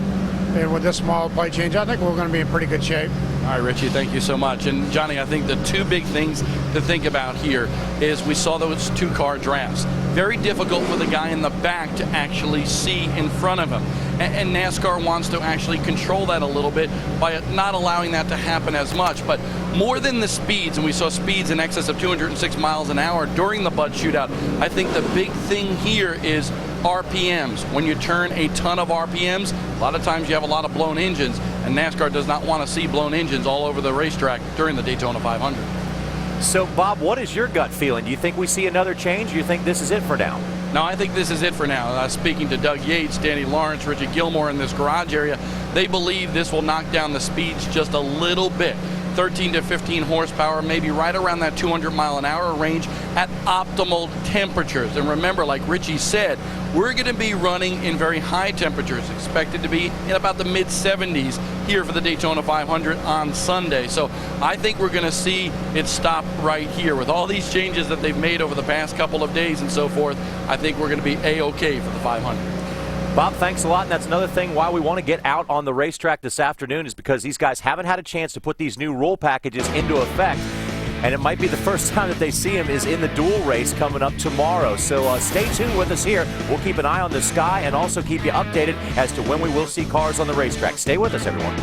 S19: And with this small plate change, I think we're going to be in pretty good shape.
S15: All right, Richie, thank you so much. And Johnny, I think the two big things to think about here is we saw those two-car drafts. Very difficult for the guy in the back to actually see in front of him. And NASCAR wants to actually control that a little bit by not allowing that to happen as much. But more than the speeds, and we saw speeds in excess of 206 miles an hour during the Bud Shootout, I think the big thing here is RPMs. When you turn a ton of RPMs, a lot of times you have a lot of blown engines, and NASCAR does not want to see blown engines all over the racetrack during the Daytona 500.
S5: So, Bob, what is your gut feeling? Do you think we see another change, or do you think this is it for now?
S15: No, I think this is it for now. Speaking to Doug Yates, Danny Lawrence, Richard Gilmore in this garage area, they believe this will knock down the speeds just a little bit. 13 to 15 horsepower, maybe right around that 200 mile an hour range at optimal temperatures. And remember, like Richie said, we're going to be running in very high temperatures, expected to be in about the mid 70s here for the Daytona 500 on Sunday. So I think we're going to see it stop right here. With all these changes that they've made over the past couple of days and so forth, I think we're going to be A-OK for the 500.
S5: Bob, thanks a lot. And that's another thing why we want to get out on the racetrack this afternoon is because these guys haven't had a chance to put these new rule packages into effect. And it might be the first time that they see him is in the dual race coming up tomorrow. So stay tuned with us here. We'll keep an eye on the sky and also keep you updated as to when we will see cars on the racetrack. Stay with us, everyone.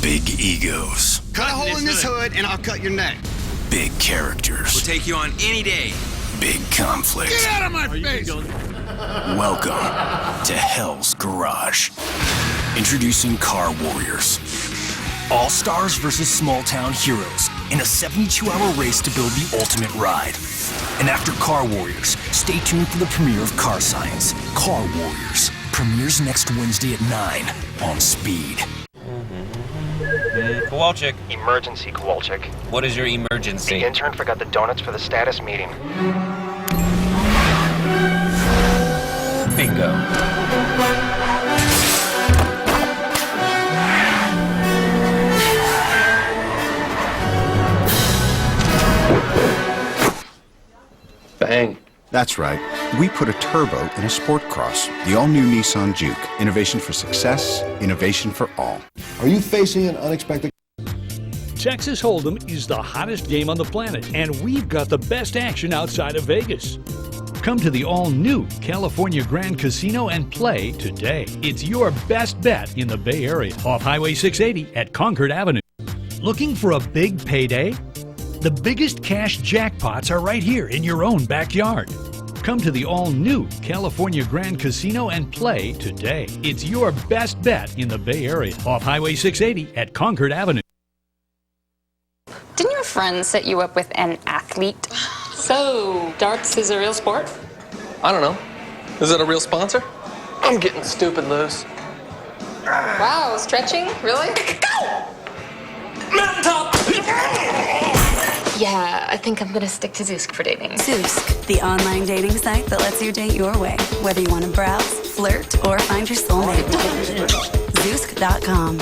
S21: Big egos.
S6: Cut a hole in this hood and I'll cut your neck.
S21: Big characters.
S6: We'll take you on any day.
S21: Big conflict.
S6: Get out of my face!
S21: Welcome to Hell's Garage. Introducing Car Warriors. All-stars versus small-town heroes in a 72-hour race to build the ultimate ride. And after Car Warriors, stay tuned for the premiere of Car Science. Car Warriors premieres next Wednesday at 9 on Speed.
S7: Kowalczyk.
S8: Emergency, Kowalczyk.
S7: What is your emergency?
S8: The intern forgot the donuts for the status meeting.
S7: Bingo.
S8: Bang.
S20: That's right. We put a turbo in a sport cross. The all-new Nissan Juke. Innovation for success, innovation for all.
S23: Are you facing an unexpected...
S25: Texas Hold'em is the hottest game on the planet, and we've got the best action outside of Vegas. Come to the all-new California Grand Casino and play today. It's your best bet in the Bay Area, off Highway 680 at Concord Avenue. Looking for a big payday? The biggest cash jackpots are right here in your own backyard. Come to the all-new California Grand Casino and play today. It's your best bet in the Bay Area, off Highway 680 at Concord Avenue.
S26: Didn't your friend set you up with an athlete? So, darts is a real sport?
S28: I don't know. Is it a real sponsor? I'm getting stupid loose.
S26: Wow, stretching? Really? Go! Mountaintop! Yeah, I think I'm gonna stick to Zoosk for dating.
S29: Zoosk, the online dating site that lets you date your way, whether you want to browse, flirt, or find your soulmate. Zoosk.com.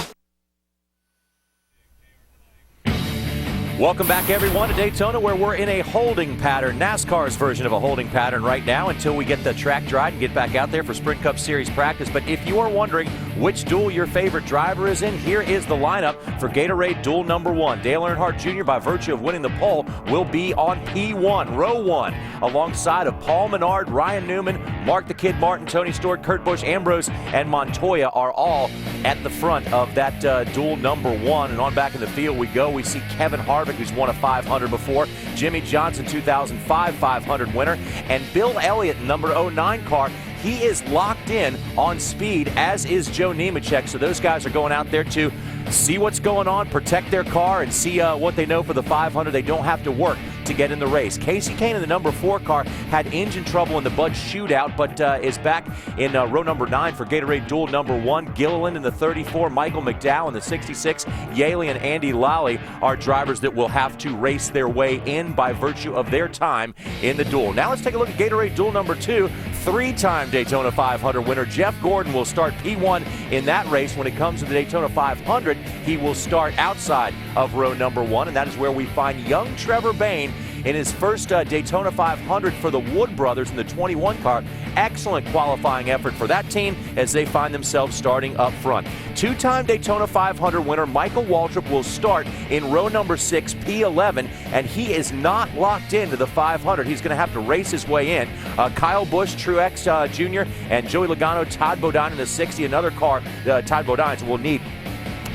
S5: Welcome back, everyone, to Daytona, where we're in a holding pattern, NASCAR's version of a holding pattern right now until we get the track dry and get back out there for Sprint Cup Series practice. But if you are wondering which duel your favorite driver is in. Here is the lineup for Gatorade Duel number 1. Dale Earnhardt Jr., by virtue of winning the pole, will be on P1, row 1, alongside of Paul Menard, Ryan Newman, Mark the Kid Martin, Tony Stewart, Kurt Busch, Ambrose, and Montoya are all at the front of that duel number 1. And on back in the field we go. We see Kevin Harvick, who's won a 500 before, Jimmy Johnson, 2005 500 winner, and Bill Elliott, number 09 car. He is locked in on speed, as is Joe Nemechek. So those guys are going out there to see what's going on, protect their car, and see what they know for the 500. They don't have to work to get in the race. Casey Kane in the number 4 car had engine trouble in the Bud shootout, but is back in row number 9 for Gatorade Duel number 1. Gilliland in the 34, Michael McDowell in the 66, Yaley and Andy Lally are drivers that will have to race their way in by virtue of their time in the duel. Now let's take a look at Gatorade Duel number 2. 3-time Daytona 500 winner Jeff Gordon will start P1 in that race. When it comes to the Daytona 500, he will start outside of row number 1, and that is where we find young Trevor Bayne in his first Daytona 500 for the Wood brothers in the 21 car. Excellent qualifying effort for that team as they find themselves starting up front. 2-time Daytona 500 winner Michael Waltrip will start in row number 6, P11, and he is not locked into the 500. He's going to have to race his way in. Kyle Busch, Truex Jr., and Joey Logano, Todd Bodine in the 60, another car Todd Bodine will need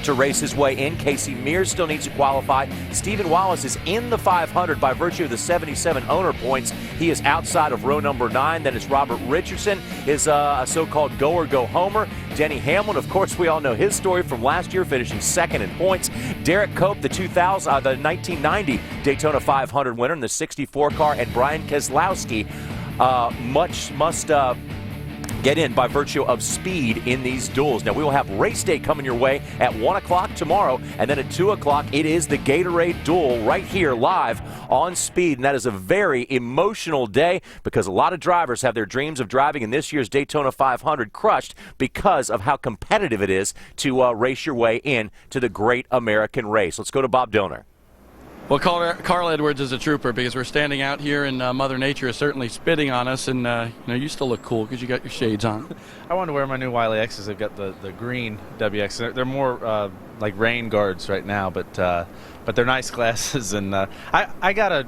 S5: to race his way in. Casey Mears still needs to qualify. Stephen Wallace is in the 500 by virtue of the 77 owner points. He is outside of row number 9. Then it's Robert Richardson, is a so-called go or go homer. Denny Hamlin, of course, we all know his story from last year, finishing second in points. Derek Cope, the 1990 Daytona 500 winner in the 64 car, and Brian Keselowski must get in by virtue of speed in these duels. Now, we will have race day coming your way at 1 o'clock tomorrow, and then at 2 o'clock, it is the Gatorade Duel right here live on Speed, and that is a very emotional day because a lot of drivers have their dreams of driving in this year's Daytona 500 crushed because of how competitive it is to race your way in to the great American race. Let's go to Bob Dillner.
S15: Well, Carl Edwards is a trooper because we're standing out here and Mother Nature is certainly spitting on us. And you still look cool because you got your shades on.
S7: I wanted to wear my new Wiley X's. They've got the green WX. They're more like rain guards right now, but they're nice glasses. And I gotta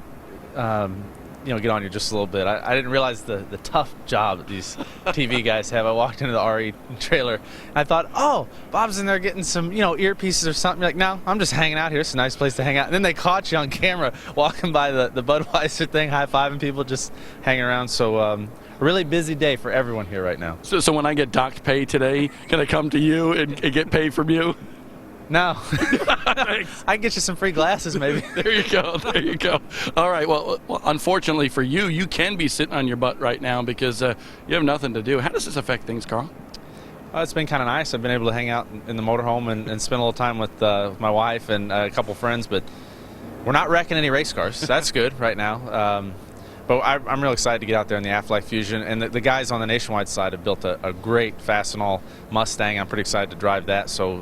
S7: get on you just a little bit. I didn't realize the tough job that these TV guys have. I walked into the RE trailer, and I thought, oh, Bob's in there getting some, earpieces or something. You're like, no, I'm just hanging out here. It's a nice place to hang out. And then they caught you on camera walking by the Budweiser thing, high-fiving people, just hanging around. So a really busy day for everyone here right now.
S15: So when I get docked pay today, can I come to you and get paid from you?
S7: No. I can get you some free glasses, maybe.
S15: There you go. All right. Well, unfortunately for you, you can be sitting on your butt right now because you have nothing to do. How does this affect things, Carl?
S7: It's been kind of nice. I've been able to hang out in the motorhome and spend a little time with my wife and a couple friends, but we're not wrecking any race cars. That's good right now. But I'm real excited to get out there in the Afterlife Fusion. And the guys on the Nationwide side have built a great Fastenal Mustang. I'm pretty excited to drive that. So,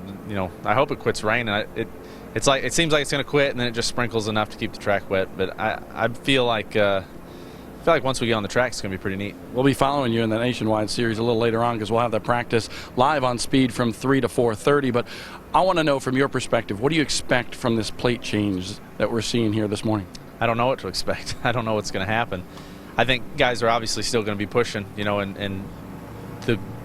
S7: I hope it quits raining. It seems like it's going to quit, and then it just sprinkles enough to keep the track wet. But I feel like once we get on the track, it's going to be pretty neat.
S15: We'll be following you in the Nationwide Series a little later on because we'll have that practice live on Speed from 3 to 4:30. But I want to know from your perspective, what do you expect from this plate change that we're seeing here this morning?
S7: I don't know what to expect. I don't know what's going to happen. I think guys are obviously still going to be pushing, and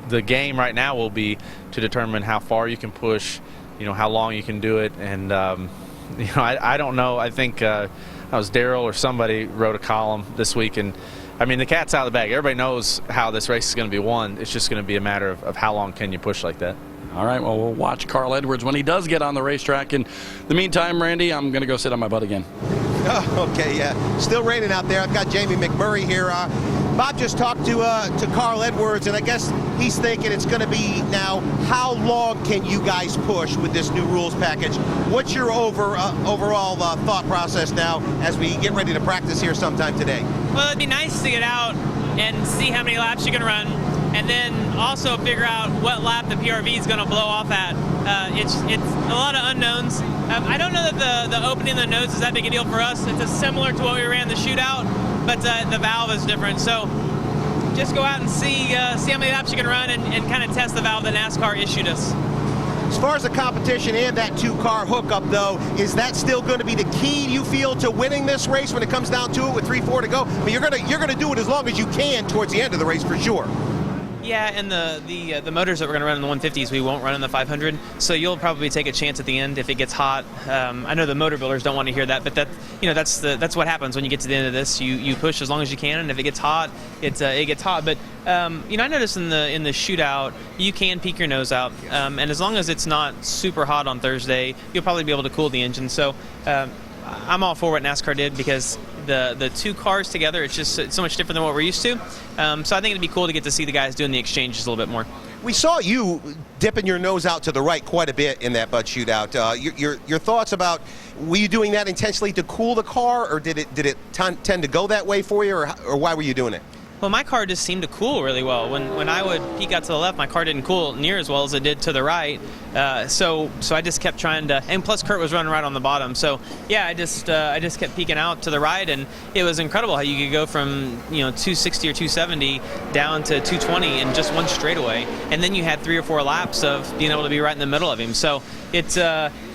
S7: the game right now will be to determine how far you can push, how long you can do it. And, I don't know. I think that was Daryl or somebody wrote a column this week. And, the cat's out of the bag. Everybody knows how this race is going to be won. It's just going to be a matter of how long can you push like that.
S15: All right, well, we'll watch Carl Edwards when he does get on the racetrack. In the meantime, Randy, I'm going to go sit on my butt again.
S13: Oh, okay, yeah. Still raining out there. I've got Jamie McMurray here. Bob just talked to Carl Edwards, and I guess he's thinking it's going to be now, how long can you guys push with this new rules package? What's your overall thought process now as we get ready to practice here sometime today?
S9: Well, it'd be nice to get out and see how many laps you can run, and then also figure out what lap the PRV is going to blow off at. It's a lot of unknowns. I don't know that the opening of the nose is that big a deal for us. It's similar to what we ran the shootout, but the valve is different. So just go out and see how many laps you can run and kind of test the valve that NASCAR issued us.
S13: As far as the competition and that two-car hookup, though, is that still going to be the key, you feel, to winning this race when it comes down to it with 3-4 to go? I mean, you're gonna do it as long as you can towards the end of the race for sure.
S9: Yeah, and the motors that we're going to run in the 150s, we won't run in the 500. So you'll probably take a chance at the end if it gets hot. I know the motor builders don't want to hear that, but that's what happens when you get to the end of this. You push as long as you can, and if it gets hot, it gets hot. But I noticed in the shootout, you can peek your nose out, and as long as it's not super hot on Thursday, you'll probably be able to cool the engine. So I'm all for what NASCAR did because the two cars together, it's so much different than what we're used to. So I think it'd be cool to get to see the guys doing the exchanges a little bit more.
S13: We saw you dipping your nose out to the right quite a bit in that Bud shootout. Your thoughts about, were you doing that intentionally to cool the car, or did it tend to go that way for you, or why were you doing it?
S9: Well, my car just seemed to cool really well. When I would peek out to the left, my car didn't cool near as well as it did to the right. So I just kept trying to, and plus Kurt was running right on the bottom. So yeah, I just kept peeking out to the right, and it was incredible how you could go from 260 or 270 down to 220 in just one straightaway, and then you had 3 or 4 laps of being able to be right in the middle of him. So it's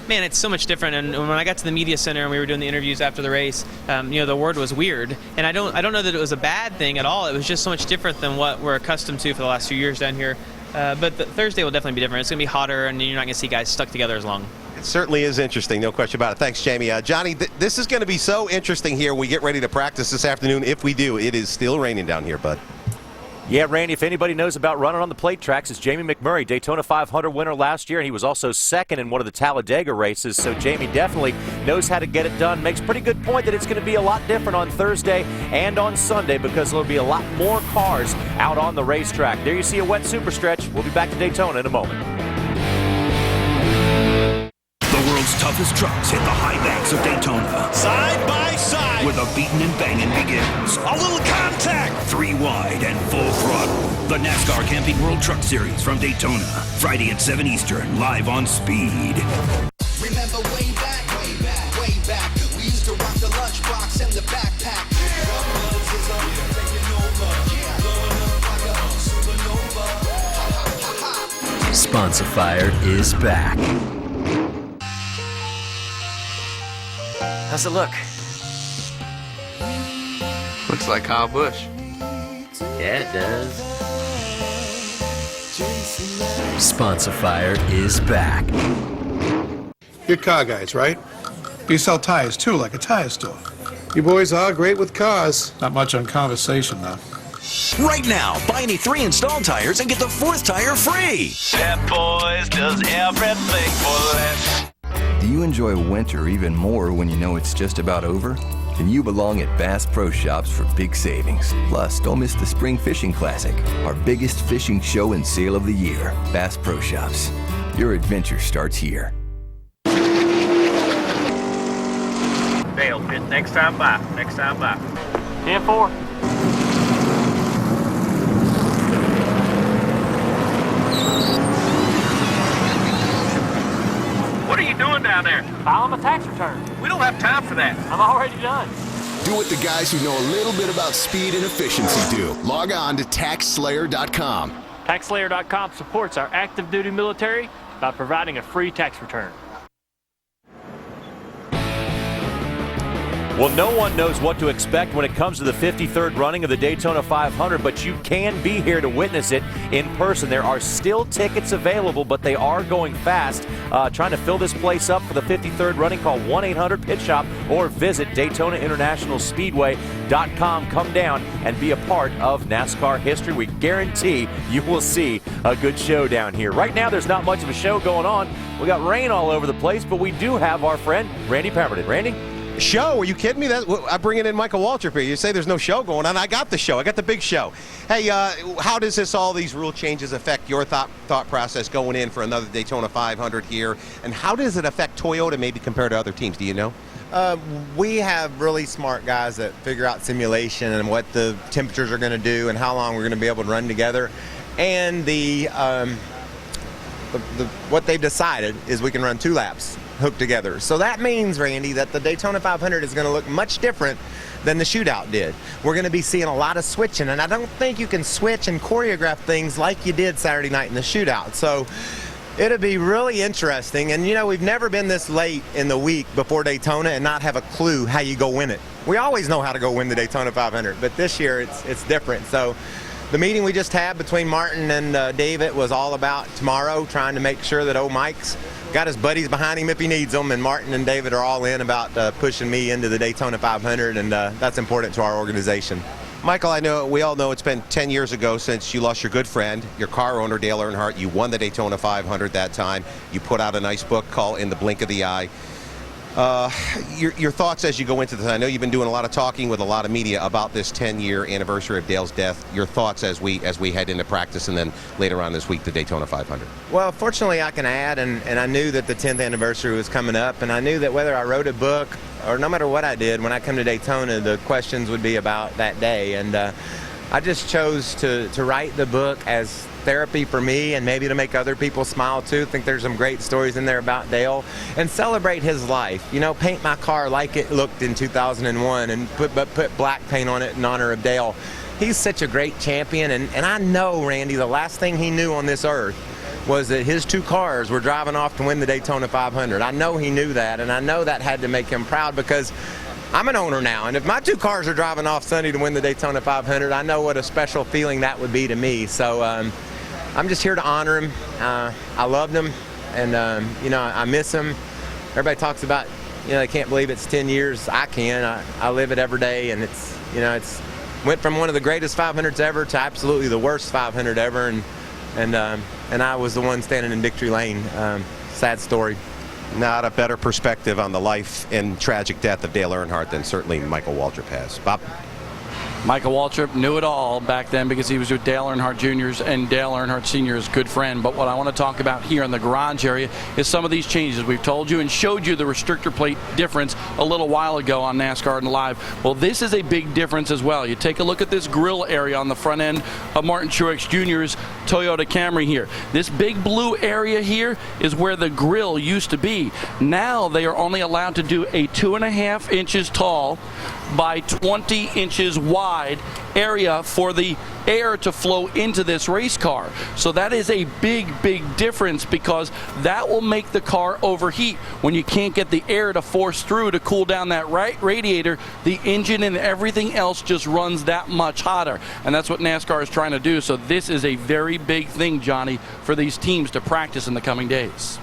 S9: man, it's so much different. And when I got to the media center and we were doing the interviews after the race, the word was weird, and I don't know that it was a bad thing at all. It was just so much different than what we're accustomed to for the last few years down here. But Thursday will definitely be different. It's going to be hotter, and you're not going to see guys stuck together as long.
S13: It certainly is interesting, no question about it. Thanks, Jamie. Johnny, this is going to be so interesting here when we get ready to practice this afternoon. If we do, it is still raining down here, bud.
S5: Yeah, Randy, if anybody knows about running on the plate tracks, it's Jamie McMurray, Daytona 500 winner last year, and he was also second in one of the Talladega races. So Jamie definitely knows how to get it done. Makes a pretty good point that it's going to be a lot different on Thursday and on Sunday because there'll be a lot more cars out on the racetrack. There you see a wet super stretch. We'll be back to Daytona in a moment.
S21: The world's toughest trucks hit the high banks of Daytona.
S3: Side by side.
S21: Where the beating and banging begins.
S3: A little contact.
S21: 3 wide and full throttle. The NASCAR Camping World Truck Series from Daytona. Friday at 7 Eastern, live on Speed.
S3: Remember way back. We used to rock the lunchbox and the backpack.
S1: Sponsifier is back.
S5: How's it look?
S10: Looks like Kyle Busch.
S1: Yeah, it does. Sponsifier is back.
S23: You're car guys, right? You sell tires, too, like a tire store. You boys are great with cars. Not much on conversation, though.
S21: Right now, buy any 3 installed tires and get the 4th tire free.
S3: Pep Boys does everything for less.
S11: Do you enjoy winter even more when you know it's just about over? Then you belong at Bass Pro Shops for big savings. Plus, don't miss the Spring Fishing Classic, our biggest fishing show and sale of the year. Bass Pro Shops. Your adventure starts here.
S12: Dale, next time by. 10-4. What are you doing down there?
S9: Filing my tax return.
S12: We don't have time for that.
S9: I'm already done.
S14: Do what the guys who know a little bit about speed and efficiency do. Log on to TaxSlayer.com.
S9: TaxSlayer.com supports our active duty military by providing a free tax return.
S5: Well, no one knows what to expect when it comes to the 53rd running of the Daytona 500, but you can be here to witness it in person. There are still tickets available, but they are going fast. Trying to fill this place up for the 53rd running, call 1-800-PIT-SHOP or visit DaytonaInternationalSpeedway.com. Come down and be a part of NASCAR history. We guarantee you will see a good show down here. Right now, there's not much of a show going on. We got rain all over the place, but we do have our friend Randy Pemberton. Randy?
S13: Show? Are you kidding me? I'm bringing in Michael Waltrip here. You say there's no show going on. I got the show. I got the big show. Hey, how does all these rule changes affect your thought process going in for another Daytona 500 here? And how does it affect Toyota maybe compared to other teams? Do you know?
S16: We have really smart guys that figure out simulation and what the temperatures are going to do and how long we're going to be able to run together. And what they've decided is we can run 2 laps hooked together. So that means, Randy, that the Daytona 500 is going to look much different than the shootout did. We're going to be seeing a lot of switching, and I don't think you can switch and choreograph things like you did Saturday night in the shootout. So it'll be really interesting. And, you know, we've never been this late in the week before Daytona and not have a clue how you go win it. We always know how to go win the Daytona 500, but this year it's different. So the meeting we just had between Martin and David was all about tomorrow, trying to make sure that old Mike's got his buddies behind him if he needs them, and Martin and David are all in about pushing me into the Daytona 500, and that's important to our organization.
S13: Michael, we all know it's been 10 years ago since you lost your good friend, your car owner, Dale Earnhardt. You won the Daytona 500 that time. You put out a nice book called In the Blink of the Eye. Your thoughts as you go into this. I know you've been doing a lot of talking with a lot of media about this 10-year anniversary of Dale's death. Your thoughts as we head into practice and then later on this week the Daytona 500.
S16: Well, fortunately I can add, and I knew that the 10th anniversary was coming up, and I knew that whether I wrote a book or no matter what I did, when I come to Daytona, the questions would be about that day. And I just chose to write the book as therapy for me and maybe to make other people smile too. I think there's some great stories in there about Dale and celebrate his life. You know, paint my car like it looked in 2001 and put black paint on it in honor of Dale. He's such a great champion, and I know, Randy, the last thing he knew on this earth was that his two cars were driving off to win the Daytona 500. I know he knew that, and I know that had to make him proud because I'm an owner now, and if my two cars are driving off Sunday to win the Daytona 500, I know what a special feeling that would be to me. So I'm just here to honor him. I loved him, and you know, I miss him. Everybody talks about, you know, they can't believe it's 10 years. I can. I live it every day, and it's, you know, it's went from one of the greatest 500s ever to absolutely the worst 500 ever, and I was the one standing in victory lane. Sad story.
S13: Not a better perspective on the life and tragic death of Dale Earnhardt than certainly Michael Waltrip has. Bob?
S15: Michael Waltrip knew it all back then because he was with Dale Earnhardt Jr.'s and Dale Earnhardt Sr.'s good friend. But what I want to talk about here in the garage area is some of these changes. We've told you and showed you the restrictor plate difference a little while ago on NASCAR and Live. Well, this is a big difference as well. You take a look at this grill area on the front end of Martin Truex Jr.'s Toyota Camry here. This big blue area here is where the grill used to be. Now they are only allowed to do a 2.5 inches tall by 20 inches wide area for the air to flow into this race car. So that is a big difference because that will make the car overheat. When you can't get the air to force through to cool down that radiator, the engine and everything else just runs that much hotter. And that's what NASCAR is trying to do. So this is a very big thing, Johnny, for these teams to practice in the coming days.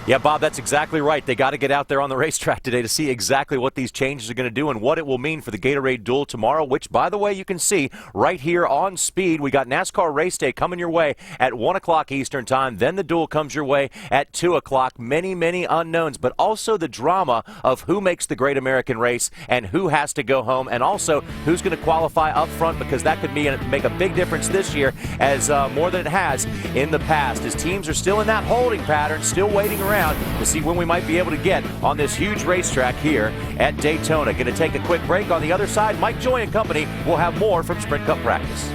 S5: Yeah, Bob, that's exactly right. They got to get out there on the racetrack today to see exactly what these changes are going to do and what it will mean for the Gatorade Duel tomorrow, which, by the way, you can see right here on Speed. We got NASCAR Race Day coming your way at 1 o'clock Eastern Time. Then the Duel comes your way at 2 o'clock. Many unknowns, but also the drama of who makes the Great American Race and who has to go home, and also who's going to qualify up front, because that could make a big difference this year as more than it has in the past, as teams are still in that holding pattern, still waiting around to see when we might be able to get on this huge racetrack here at Daytona. Going to take a quick break. On the other side, Mike Joy and company will have more from Sprint Cup practice.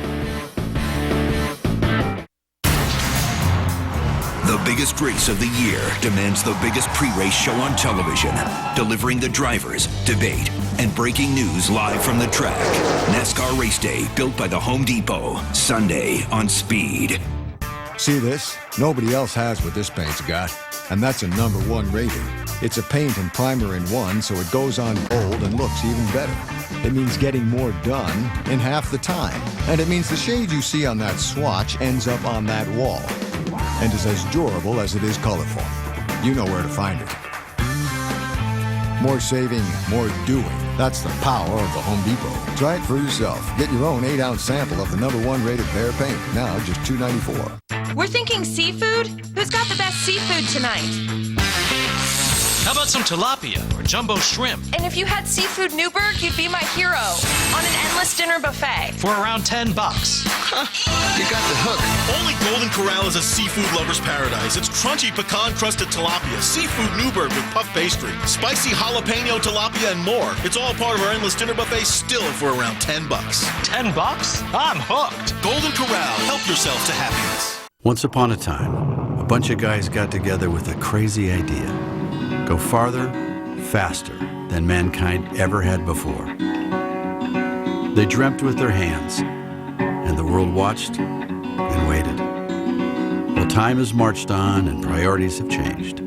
S21: The biggest race of the year demands the biggest pre-race show on television, delivering the drivers, debate, and breaking news live from the track. NASCAR Race Day, built by the Home Depot, Sunday on Speed.
S2: See this? Nobody else has what this paint's got, and that's a #1 rating. It's a paint and primer in one, so it goes on gold and looks even better. It means getting more done in half the time, and it means the shade you see on that swatch ends up on that wall, and is as durable as it is colorful. You know where to find it. More saving, more doing. That's the power of the Home Depot. Try it for yourself. Get your own 8-ounce sample of the #1 rated Behr paint. Now just $2.94.
S4: We're thinking seafood? Who's got the best seafood tonight?
S6: How about some tilapia or jumbo shrimp?
S4: And if you had seafood Newberg, you'd be my hero on an endless dinner buffet.
S6: For around $10.
S10: You got the hook.
S17: Only Golden Corral is a seafood lover's paradise. It's crunchy pecan-crusted tilapia, seafood Newberg with puff pastry, spicy jalapeno tilapia, and more. It's all part of our endless dinner buffet, still for around $10.
S6: $10? I'm hooked.
S17: Golden Corral. Help yourself to happiness.
S18: Once upon a time, a bunch of guys got together with a crazy idea.
S8: go farther, faster than mankind ever had before. They dreamt with their hands, and the world watched and waited. Well, time has marched on and priorities have changed.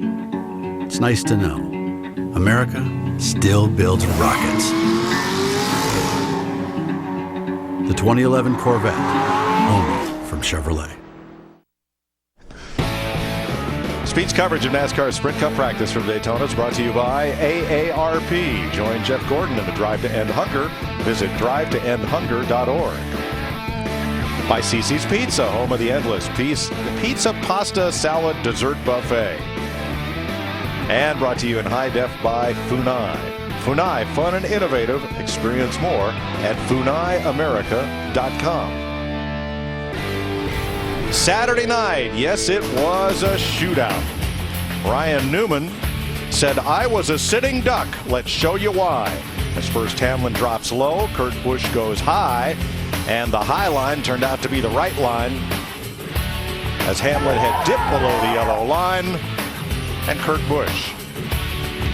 S8: It's nice to know America still builds rockets. The 2011 Corvette, only from Chevrolet.
S18: Speed's coverage of NASCAR's Sprint Cup practice from Daytona is brought to you by AARP. Join Jeff Gordon in the Drive to End Hunger. Visit drivetoendhunger.org. By CiCi's Pizza, home of the endless pizza, pasta, salad, dessert buffet. And brought to you in high def by Funai. Funai, fun and innovative. Experience more at FunaiAmerica.com. Saturday night, yes, it was a shootout. Ryan Newman said, "I was a sitting duck. Let's show you why." As first Hamlin drops low, Kurt Busch goes high, and the high line turned out to be the right line as Hamlin had dipped below the yellow line, and Kurt Busch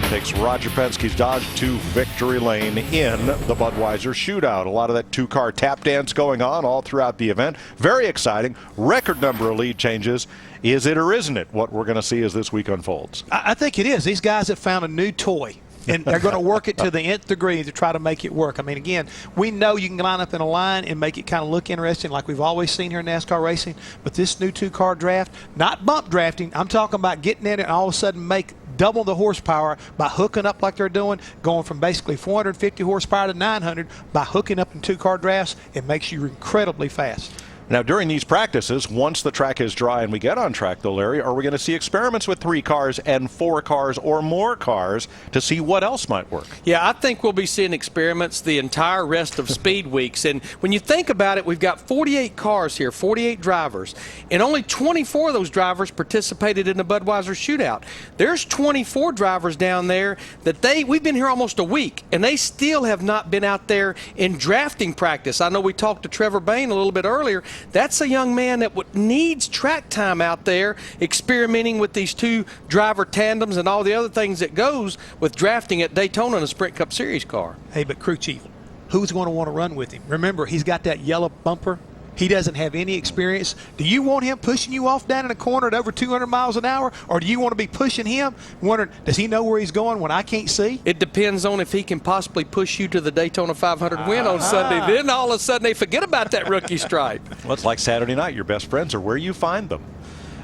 S18: takes Roger Penske's Dodge to victory lane in the Budweiser shootout. A lot of that two-car tap dance going on all throughout the event. Very exciting. Record number of lead changes. Is it or isn't it what we're going to see as this week unfolds?
S19: I think it is. These guys have found a new toy. And they're going to work it to the nth degree to try to make it work. I mean, again, we know you can line up in a line and make it kind of look interesting like we've always seen here in NASCAR racing. But this new two-car draft, not bump drafting, I'm talking about getting in it and all of a sudden make double the horsepower by hooking up like they're doing, going from basically 450 horsepower to 900 by hooking up in two-car drafts. It makes you incredibly fast.
S18: Now, during these practices, once the track is dry and we get on track, though, Larry, are we going to see experiments with 3 cars and 4 cars or more cars to see what else might work?
S20: Yeah, I think we'll be seeing experiments the entire rest of speed weeks. And when you think about it, we've got 48 cars here, 48 drivers, and only 24 of those drivers participated in the Budweiser shootout. There's 24 drivers down there that we've been here almost a week, and they still have not been out there in drafting practice. I know we talked to Trevor Bain a little bit earlier. That's a young man that needs track time out there experimenting with these 2 driver tandems and all the other things that goes with drafting at Daytona in a Sprint Cup Series car.
S19: Hey, but crew chief, who's going to want to run with him? Remember, he's got that yellow bumper. He doesn't have any experience. Do you want him pushing you off down in a corner at over 200 miles an hour, or do you want to be pushing him, wondering, does he know where he's going when I can't see?
S20: It depends on if he can possibly push you to the Daytona 500 win on Sunday. Then all of a sudden they forget about that rookie stripe.
S18: Well, it's like Saturday night. Your best friends are where you find them.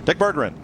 S18: Dick Berggren.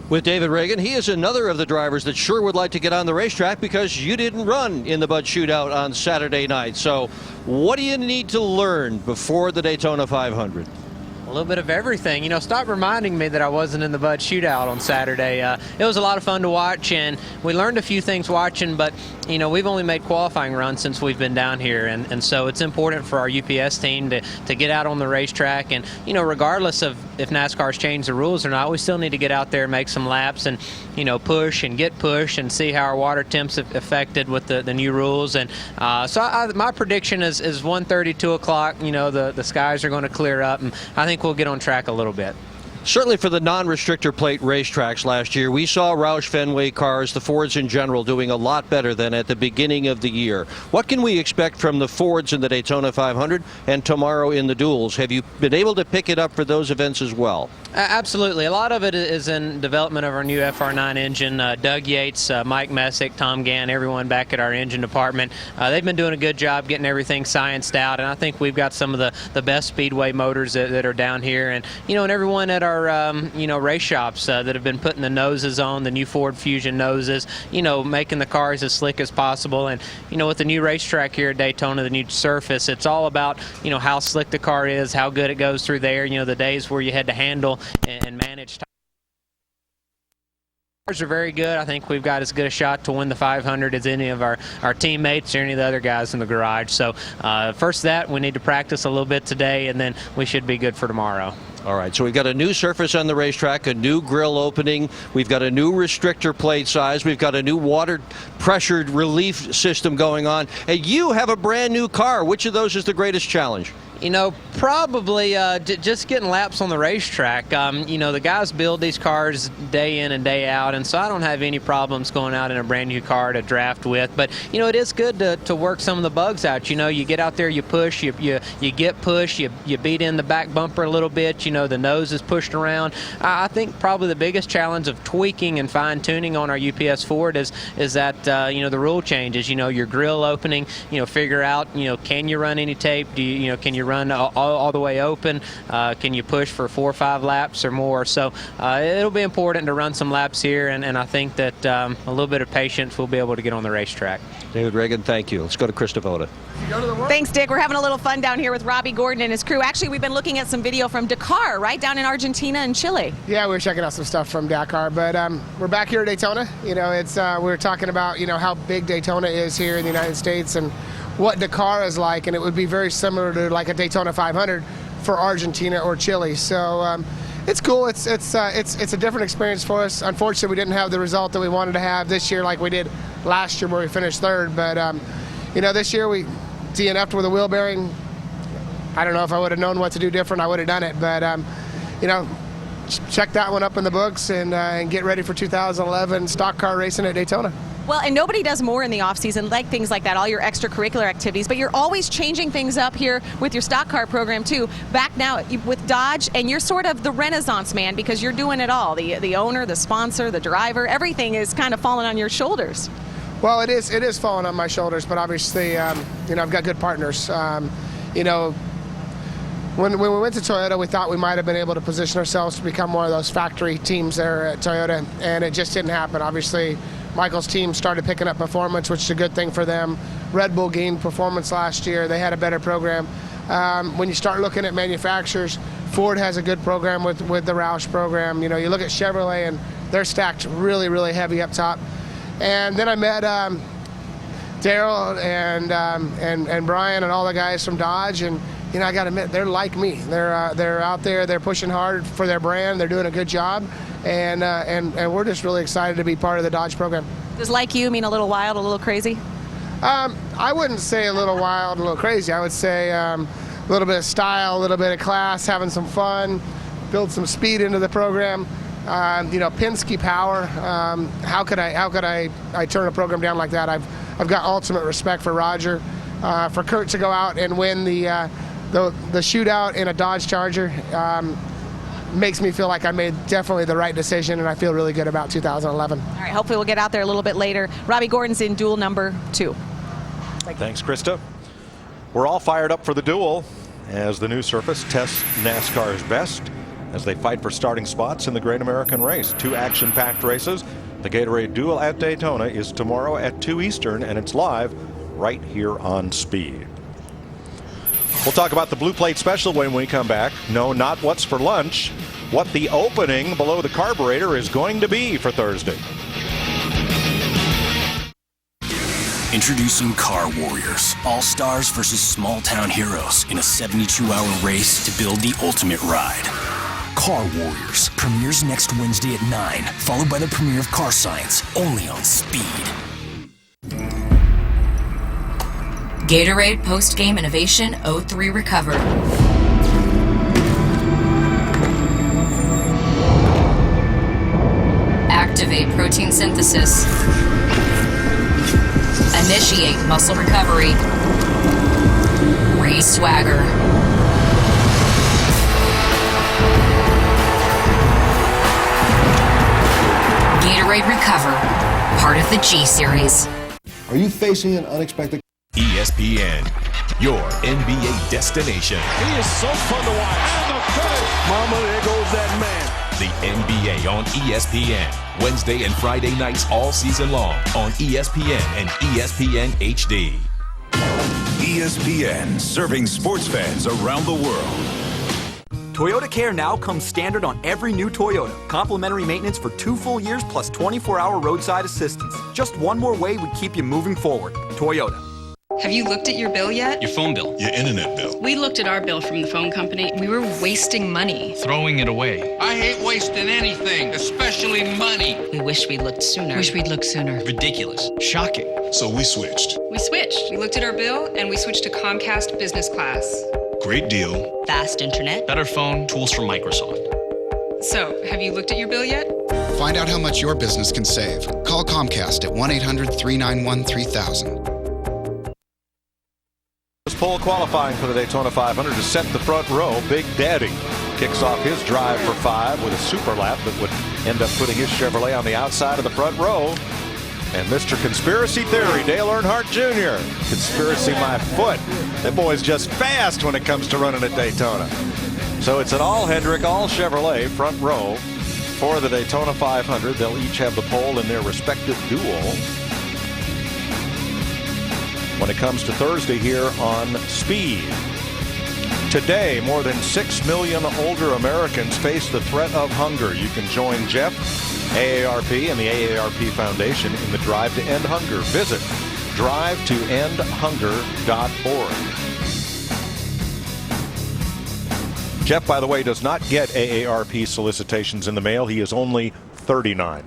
S22: With David Reagan, he is another of the drivers that sure would like to get on the racetrack because you didn't run in the Bud Shootout on Saturday night. So what do you need to learn before the Daytona 500?
S24: A little bit of everything. You know, stop reminding me that I wasn't in the Bud Shootout on Saturday. It was a lot of fun to watch, and we learned a few things watching, but, you know, we've only made qualifying runs since we've been down here, and so it's important for our UPS team to get out on the racetrack, and, you know, regardless of if NASCAR's changed the rules or not, we still need to get out there and make some laps and, you know, push and get push and see how our water temps have affected with the new rules. And so my prediction is 1:30, 2 o'clock, you know, the skies are going to clear up, and I think we'll get on track a little bit.
S22: Certainly for the non-restrictor plate racetracks last year, we saw Roush Fenway cars, the Fords in general, doing a lot better than at the beginning of the year. What can we expect from the Fords in the Daytona 500 and tomorrow in the duels? Have you been able to pick it up for those events as well?
S24: Absolutely. A lot of it is in development of our new FR9 engine. Doug Yates, Mike Messick, Tom Gann, everyone back at our engine department, they've been doing a good job getting everything scienced out, and I think we've got some of the best speedway motors that are down here. And, you know, and everyone at our you know, race shops that have been putting the noses on, the new Ford Fusion noses, you know, making the cars as slick as possible. And, you know, with the new racetrack here at Daytona, the new surface, it's all about, you know, how slick the car is, how good it goes through there, you know, the days where you had to handle and manage time. Cars are very good. I think we've got as good a shot to win the 500 as any of our teammates or any of the other guys in the garage. So first that, we need to practice a little bit today, and then we should be good for tomorrow.
S22: All right, so we've got a new surface on the racetrack, a new grill opening, we've got a new restrictor plate size, we've got a new water pressured relief system going on, and you have a brand new car. Which of those is the greatest challenge?
S24: Probably just getting laps on the racetrack. The guys build these cars day in and day out, and so I don't have any problems going out in a brand new car to draft with. But, it is good to work some of the bugs out. You get out there, you push, you get pushed, you beat in the back bumper a little bit, the nose is pushed around. I think probably the biggest challenge of tweaking and fine-tuning on our UPS Ford is that, the rule changes. Your grill opening, figure out, can you run any tape? Can you run all the way open? Can you push for 4 or 5 laps or more? So it'll be important to run some laps here, and I think that a little bit of patience we'll be able to get on the racetrack.
S22: David Reagan, thank you. Let's go to Chris Devoda.
S1: Thanks, Dick. We're having a little fun down here with Robbie Gordon and his crew. Actually, we've been looking at some video from Dakar, right down in Argentina and Chile.
S3: Yeah, we were checking out some stuff from Dakar, but we're back here at Daytona. It's we were talking about how big Daytona is here in the United States and what Dakar is like, and it would be very similar to like a Daytona 500 for Argentina or Chile. So it's cool. It's a different experience for us. Unfortunately, we didn't have the result that we wanted to have this year like we did last year where we finished third. But this year we DNF'd with a wheel bearing. I don't know if I would have known what to do different. I would have done it. But check that one up in the books and get ready for 2011 stock car racing at Daytona.
S1: Well, and nobody does more in the off-season, like things like that, all your extracurricular activities, but you're always changing things up here with your stock car program, too. Back now with Dodge, and you're sort of the Renaissance man because you're doing it all. The owner, the sponsor, the driver, everything is kind of falling on your shoulders.
S3: Well, it is falling on my shoulders, but obviously, I've got good partners. When we went to Toyota, we thought we might have been able to position ourselves to become one of those factory teams there at Toyota, and it just didn't happen. Obviously, Michael's team started picking up performance, which is a good thing for them. Red Bull gained performance last year. They had a better program. When you start looking at manufacturers, Ford has a good program with the Roush program. You look at Chevrolet, and they're stacked really, really heavy up top. And then I met Daryl and Brian and all the guys from Dodge, and I got to admit, they're like me. They're out there, they're pushing hard for their brand, they're doing a good job, and we're just really excited to be part of the Dodge program.
S1: Does like you mean a little wild, a little crazy?
S3: I wouldn't say a little wild, a little crazy. I would say a little bit of style, a little bit of class, having some fun, build some speed into the program. Penske power. How could I turn a program down like that? I've got ultimate respect for Roger. For Kurt to go out and win the shootout in a Dodge Charger makes me feel like I made definitely the right decision, and I feel really good about 2011.
S1: All right, hopefully we'll get out there a little bit later. Robbie Gordon's in duel number 2.
S18: Thanks, Krista. We're all fired up for the duel as the new surface tests NASCAR's best as they fight for starting spots in the Great American Race. 2 action-packed races. The Gatorade Duel at Daytona is tomorrow at 2 Eastern, and it's live right here on Speed. We'll talk about the Blue Plate Special when we come back. No, not what's for lunch. What the opening below the carburetor is going to be for Thursday.
S21: Introducing Car Warriors, all-stars versus small-town heroes in a 72-hour race to build the ultimate ride. Car Warriors premieres next Wednesday at 9, followed by the premiere of Car Science, only on Speed.
S7: Gatorade Post-Game Innovation O3 Recover. Activate protein synthesis. Initiate muscle recovery. Raise swagger. Gatorade Recover, part of the G Series.
S23: Are you facing an unexpected...
S25: ESPN, your NBA destination.
S26: He is so fun to watch. And the finish.
S25: Mama, there goes that man. The NBA on ESPN, Wednesday and Friday nights all season long on ESPN and ESPN HD.
S21: ESPN, serving sports fans around the world.
S27: Toyota Care now comes standard on every new Toyota. Complimentary maintenance for 2 full years plus 24-hour roadside assistance. Just one more way we keep you moving forward. Toyota.
S28: Have you looked at your bill yet?
S6: Your phone bill.
S25: Your internet bill.
S28: We looked at our bill from the phone company. We were wasting money.
S6: Throwing it away.
S29: I hate wasting anything, especially money.
S28: We wish we'd looked sooner.
S6: Ridiculous. Shocking.
S25: So we switched.
S28: We looked at our bill and we switched to Comcast Business Class.
S2: Great deal.
S28: Fast internet.
S25: Better phone, tools from Microsoft.
S28: So, have you looked at your bill yet?
S5: Find out how much your business can save. Call Comcast at 1-800-391-3000.
S18: Pole qualifying for the Daytona 500 to set the front row. Big Daddy kicks off his drive for 5 with a super lap that would end up putting his Chevrolet on the outside of the front row. And Mr. Conspiracy Theory, Dale Earnhardt Jr. Conspiracy my foot. That boy's just fast when it comes to running at Daytona. So it's an all Hendrick, all Chevrolet front row for the Daytona 500. They'll each have the pole in their respective duel. When it comes to Thursday here on Speed. Today, more than 6 million older Americans face the threat of hunger. You can join Jeff, AARP, and the AARP Foundation in the Drive to End Hunger. Visit drivetoendhunger.org. Jeff, by the way, does not get AARP solicitations in the mail. He is only 39.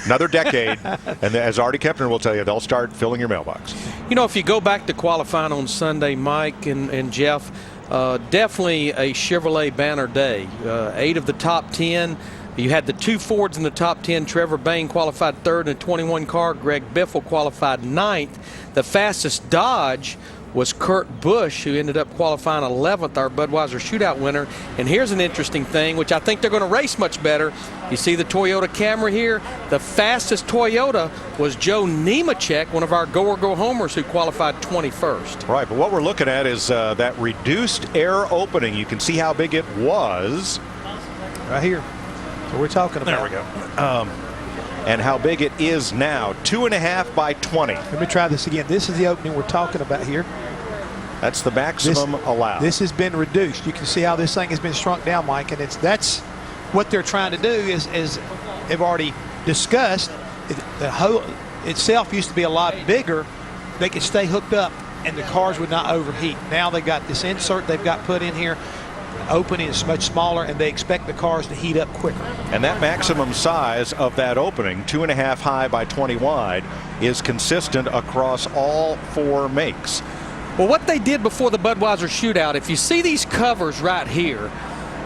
S18: Another decade, and as Artie Kempner will tell you, they'll start filling your mailbox.
S20: You know, if you go back to qualifying on Sunday, Mike and Jeff, definitely a Chevrolet banner day. 8 of the top 10. You had the 2 Fords in the top 10. Trevor Bayne qualified 3rd in a 21 car. Greg Biffle qualified 9th. The fastest Dodge was Kurt Busch, who ended up qualifying 11th, our Budweiser Shootout winner. And here's an interesting thing, which I think they're going to race much better. You see the Toyota Camry here. The fastest Toyota was Joe Nemechek, one of our Go Homers, who qualified 21st.
S18: Right, but what we're looking at is that reduced air opening. You can see how big it was.
S19: Right here. So we're talking about.
S18: There we go. And how big it is now. 2.5 by 20.
S19: Let me try this again. This is the opening we're talking about here.
S18: That's the maximum allowed.
S19: This has been reduced. You can see how this thing has been shrunk down, Mike, and that's what they're trying to do is they've already discussed. The hole itself used to be a lot bigger. They could stay hooked up and the cars would not overheat. Now they got this insert they've got put in here. Opening is much smaller, and they expect the cars to heat up quicker.
S18: And that maximum size of that opening, 2.5 high by 20 wide, is consistent across all 4 makes.
S20: Well, what they did before the Budweiser Shootout, if you see these covers right here,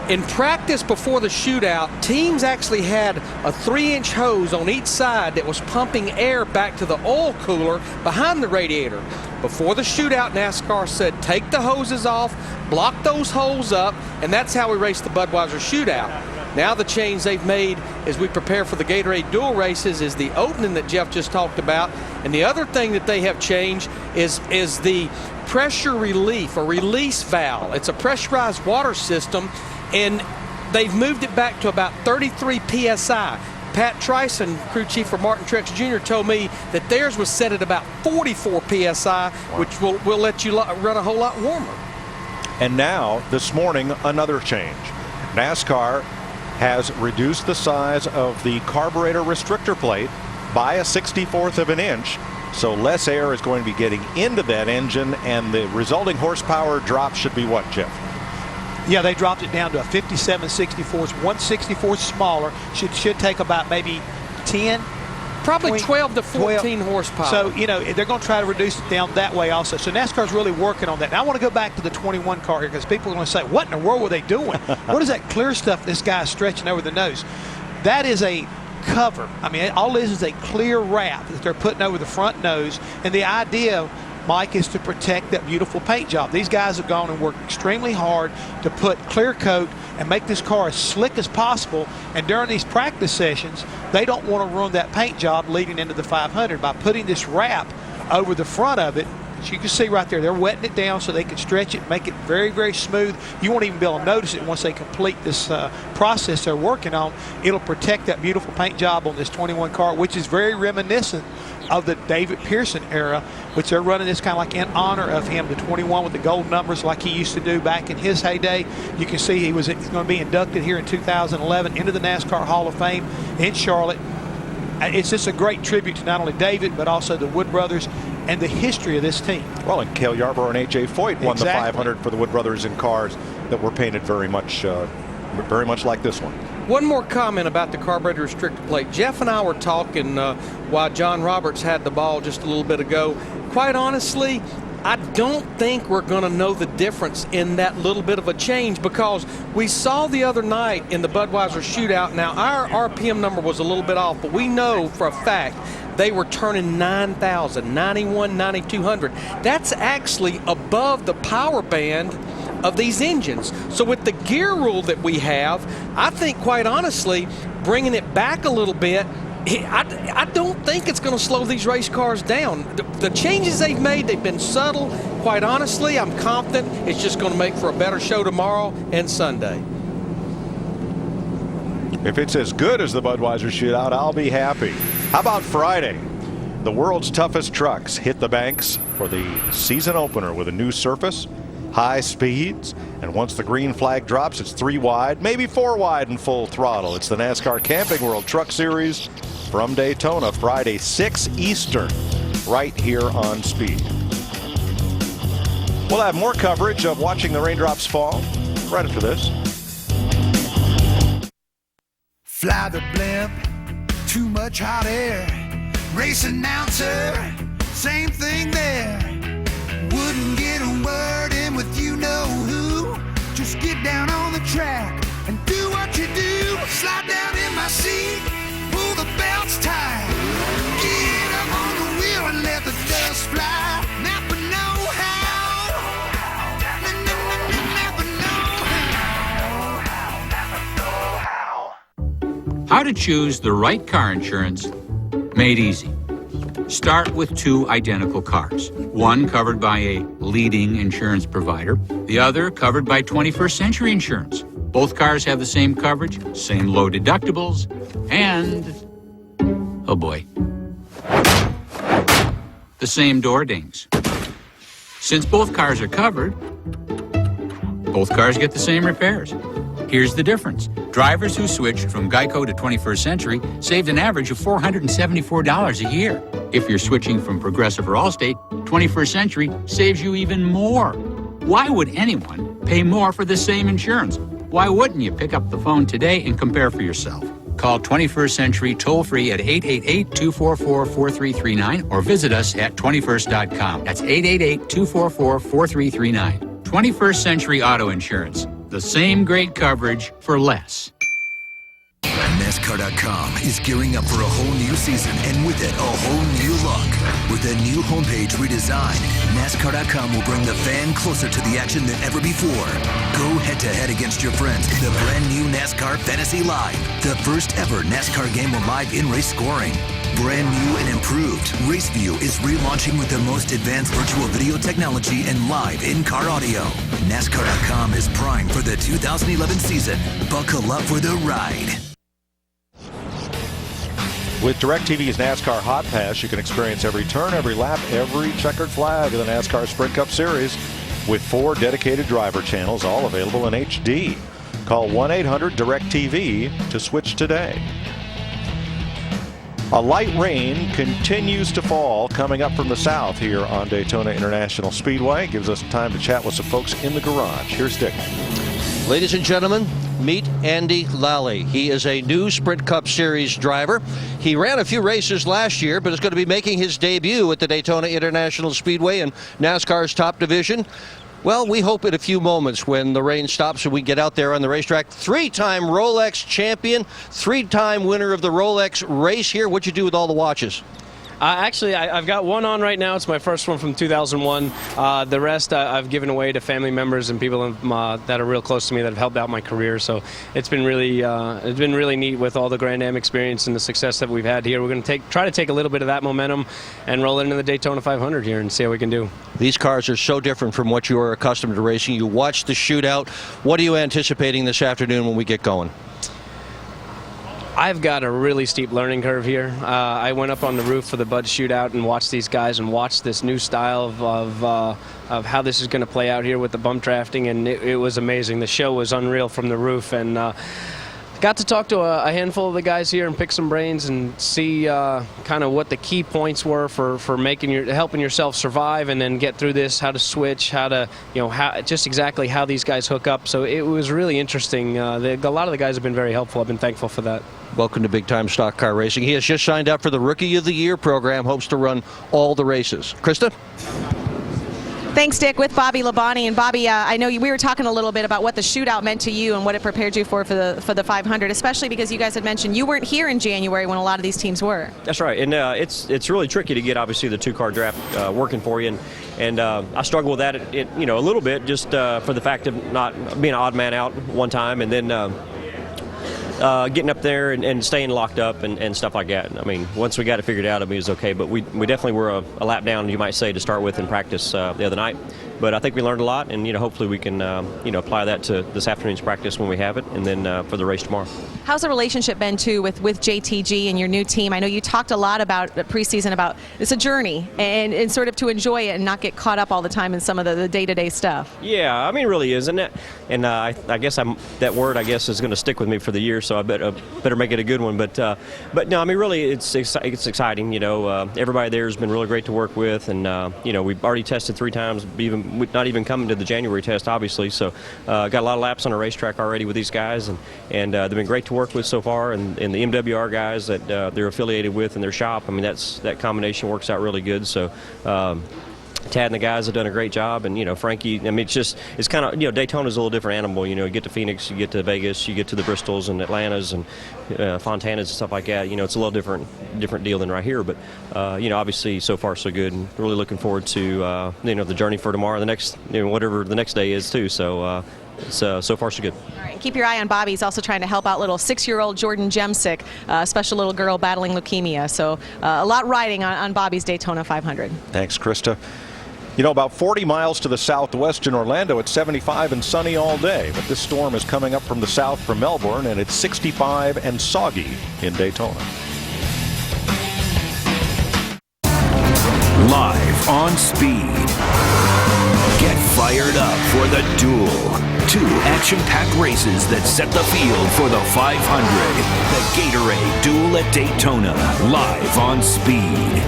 S20: in practice before the shootout, teams actually had a 3-inch hose on each side that was pumping air back to the oil cooler behind the radiator. Before the shootout, NASCAR said, take the hoses off, block those holes up, and that's how we raced the Budweiser Shootout. Now the change they've made as we prepare for the Gatorade Dual Races is the opening that Jeff just talked about. And the other thing that they have changed is the pressure relief or release valve. It's a pressurized water system, and they've moved it back to about 33 PSI. Pat Trison, crew chief for Martin Truex Jr., told me that theirs was set at about 44 PSI, which will let you run a whole lot warmer.
S18: And now, this morning, another change. NASCAR has reduced the size of the carburetor restrictor plate by a 64th of an inch, so less air is going to be getting into that engine, and the resulting horsepower drop should be what, Jeff?
S19: Yeah, they dropped it down to a 57/64. 1/64 smaller. Should take about maybe 10.
S20: Probably 12 to 14 horsepower.
S19: So, you know, they're going to try to reduce it down that way also. So NASCAR's really working on that. Now I want to go back to the 21 car here because people are going to say, what in the world were they doing? What is that clear stuff this guy's stretching over the nose? That is a cover. I mean, all it is a clear wrap that they're putting over the front nose. And the idea, Mike, is to protect that beautiful paint job. These guys have gone and worked extremely hard to put clear coat and make this car as slick as possible. And during these practice sessions, they don't want to ruin that paint job leading into the 500 by putting this wrap over the front of it. As you can see right there, they're wetting it down so they can stretch it, make it very, very smooth. You won't even be able to notice it once they complete this process they're working on. It'll protect that beautiful paint job on this 21 car, which is very reminiscent of the David Pearson era, which they're running this kind of like in honor of him, the 21 with the gold numbers like he used to do back in his heyday. You can see he's going to be inducted here in 2011 into the NASCAR Hall of Fame in Charlotte. It's just a great tribute to not only David, but also the Wood brothers and the history of this team.
S18: Well, and Cale Yarborough and A.J. Foyt won the 500 for the Wood brothers in cars that were painted very much like this one.
S20: One more comment about the carburetor restrictor plate. Jeff and I were talking while John Roberts had the ball just a little bit ago. Quite honestly, I don't think we're going to know the difference in that little bit of a change, because we saw the other night in the Budweiser shootout. Now, our RPM number was a little bit off, but we know for a fact they were turning 9,000, 91, 9,200. That's actually above the power band of these engines. So with the gear rule that we have, I think, quite honestly, bringing it back a little bit, I don't think it's going to slow these race cars down. The changes they've made, they've been subtle. Quite honestly, I'm confident it's just going to make for a better show tomorrow and Sunday.
S18: If it's as good as the Budweiser shootout, I'll be happy. How about Friday? The world's toughest trucks hit the banks for the season opener with a new surface, high speeds, and once the green flag drops, it's 3 wide, maybe 4 wide and full throttle. It's the NASCAR Camping World Truck Series from Daytona, Friday, 6 Eastern, right here on Speed. We'll have more coverage of watching the raindrops fall right after this.
S2: Fly the blimp, too much hot air. Race announcer, same thing there. Wouldn't get a word in with you-know-who. Just get down on the track and do what you do. Slide down in my seat, pull the belts tight. Get up on the wheel and let the dust fly. Never know how. Never know how.
S4: How to choose the right car insurance made easy. Start with 2 identical cars. One covered by a leading insurance provider, the other covered by 21st Century Insurance. Both cars have the same coverage, same low deductibles, and, oh boy, the same door dings. Since both cars are covered, both cars get the same repairs. Here's the difference. Drivers who switched from Geico to 21st Century saved an average of $474 a year. If you're switching from Progressive or Allstate, 21st Century saves you even more. Why would anyone pay more for the same insurance? Why wouldn't you pick up the phone today and compare for yourself? Call 21st Century toll-free at 888-244-4339 or visit us at 21st.com. That's 888-244-4339. 21st Century Auto Insurance. The same great coverage for less.
S21: NASCAR.com is gearing up for a whole new season, and with it, a whole new look. With a new homepage redesign, NASCAR.com will bring the fan closer to the action than ever before. Go head-to-head against your friends in the brand new NASCAR Fantasy Live, the first ever NASCAR game with live in-race scoring. Brand new and improved, RaceView is relaunching with the most advanced virtual video technology and live in-car audio. NASCAR.com is primed for the 2011 season. Buckle up for the ride.
S18: With DirecTV's NASCAR Hot Pass, you can experience every turn, every lap, every checkered flag of the NASCAR Sprint Cup Series with 4 dedicated driver channels, all available in HD. Call 1-800-DIRECTV to switch today. A light rain continues to fall coming up from the south here on Daytona International Speedway. Gives us time to chat with some folks in the garage. Here's Dick.
S22: Ladies and gentlemen, meet Andy Lally. He is a new Sprint Cup Series driver. He ran a few races last year, but is going to be making his debut at the Daytona International Speedway in NASCAR's top division. Well, we hope in a few moments when the rain stops and we get out there on the racetrack. 3-time Rolex champion, 3-time winner of the Rolex race here. What'd you do with all the watches?
S9: Actually, I've got one on right now. It's my first one from 2001. The rest I've given away to family members and people that are real close to me that have helped out my career. So it's been really neat with all the Grand Am experience and the success that we've had here. We're going to try to take a little bit of that momentum and roll it into the Daytona 500 here and see how we can do.
S22: These cars are so different from what you are accustomed to racing. You watched the shootout. What are you anticipating this afternoon when we get going?
S9: I've got a really steep learning curve here. I went up on the roof for the Bud shootout and watched these guys and watched this new style of how this is going to play out here with the bump drafting, and it was amazing. The show was unreal from the roof, and got to talk to a handful of the guys here and pick some brains and see kind of what the key points were for helping yourself survive and then get through this, how to switch, how to, just exactly how these guys hook up. So it was really interesting. A lot of the guys have been very helpful. I've been thankful for that.
S22: Welcome to Big Time Stock Car Racing. He has just signed up for the Rookie of the Year program, hopes to run all the races. Krista?
S1: Thanks, Dick. With Bobby Labonte. And Bobby, I know we were talking a little bit about what the shootout meant to you and what it prepared you for the 500, especially because you guys had mentioned you weren't here in January when a lot of these teams were.
S8: That's right, and it's really tricky to get obviously the 2-car draft working for you, and I struggled with that a little bit just for the fact of not being an odd man out one time, and then getting up there and staying locked up and stuff like that. I mean, once we got it figured out, it was okay, but we definitely were a lap down, you might say, to start with in practice the other night. But I think we learned a lot, and hopefully we can apply that to this afternoon's practice when we have it, and then for the race tomorrow.
S1: How's the relationship been too with JTG and your new team? I know you talked a lot about preseason about it's a journey and sort of to enjoy it and not get caught up all the time in some of the day-to-day stuff.
S8: Yeah, I mean, it really is, isn't it? And I guess that word is going to stick with me for the year, so I better make it a good one. But no, I mean, really, it's exciting. Everybody there has been really great to work with, and we've already tested 3 times, not even coming to the January test, obviously. So got a lot of laps on a racetrack already with these guys, and they've been great to work with so far. And the MWR guys that they're affiliated with in their shop, I mean, that combination works out really good. So. Tad and the guys have done a great job, and Frankie. I mean, it's kind of Daytona's a little different animal. You get to Phoenix, you get to Vegas, you get to the Bristols and Atlantas and Fontanas and stuff like that. It's a little different deal than right here. But obviously so far so good, and really looking forward to the journey for tomorrow, the next whatever the next day is too. So. So far, so good.
S1: All right, keep your eye on Bobby. He's also trying to help out little 6-year-old Jordan Jemsick, a special little girl battling leukemia. So a lot riding on Bobby's Daytona 500.
S18: Thanks, Krista. About 40 miles to the southwest in Orlando, it's 75 and sunny all day. But this storm is coming up from the south from Melbourne, and it's 65 and soggy in Daytona.
S21: Live on Speed. Get fired up for the duel. 2 action-packed races that set the field for the 500. The Gatorade Duel at Daytona. Live on Speed.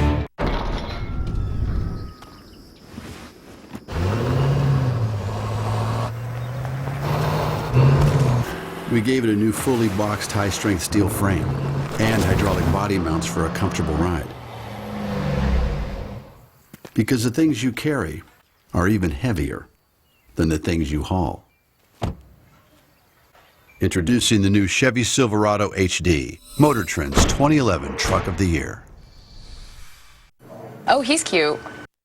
S10: We gave it a new fully boxed high-strength steel frame and hydraulic body mounts for a comfortable ride. Because the things you carry are even heavier than the things you haul. Introducing the new Chevy Silverado HD, Motor Trend's 2011 Truck of the Year.
S28: Oh, he's cute.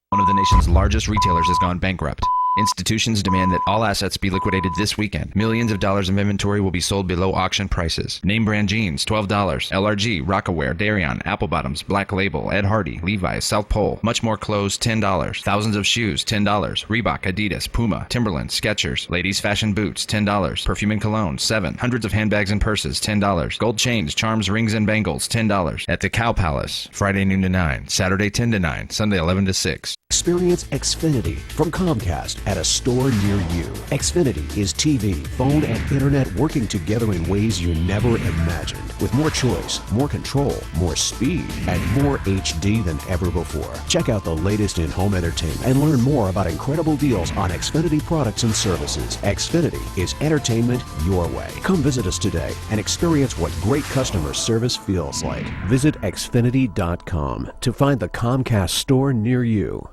S11: One of the nation's largest retailers has gone bankrupt. Institutions demand that all assets be liquidated this weekend. Millions of dollars of inventory will be sold below auction prices. Name brand jeans, $12. LRG, Rockaware, Darion, Apple Bottoms, Black Label, Ed Hardy, Levi's, South Pole. Much more clothes, $10. Thousands of shoes, $10. Reebok, Adidas, Puma, Timberland, Skechers. Ladies fashion boots, $10. Perfume and cologne, $7. Hundreds of handbags and purses, $10. Gold chains, charms, rings, and bangles, $10. At the Cow Palace, Friday noon to 9, Saturday 10 to 9, Sunday 11 to 6.
S12: Experience Xfinity from Comcast at a store near you. Xfinity is TV, phone, and internet working together in ways you never imagined. With more choice, more control, more speed, and more HD than ever before. Check out the latest in home entertainment and learn more about incredible deals on Xfinity products and services. Xfinity is entertainment your way. Come visit us today and experience what great customer service feels like. Visit Xfinity.com to find the Comcast store near you.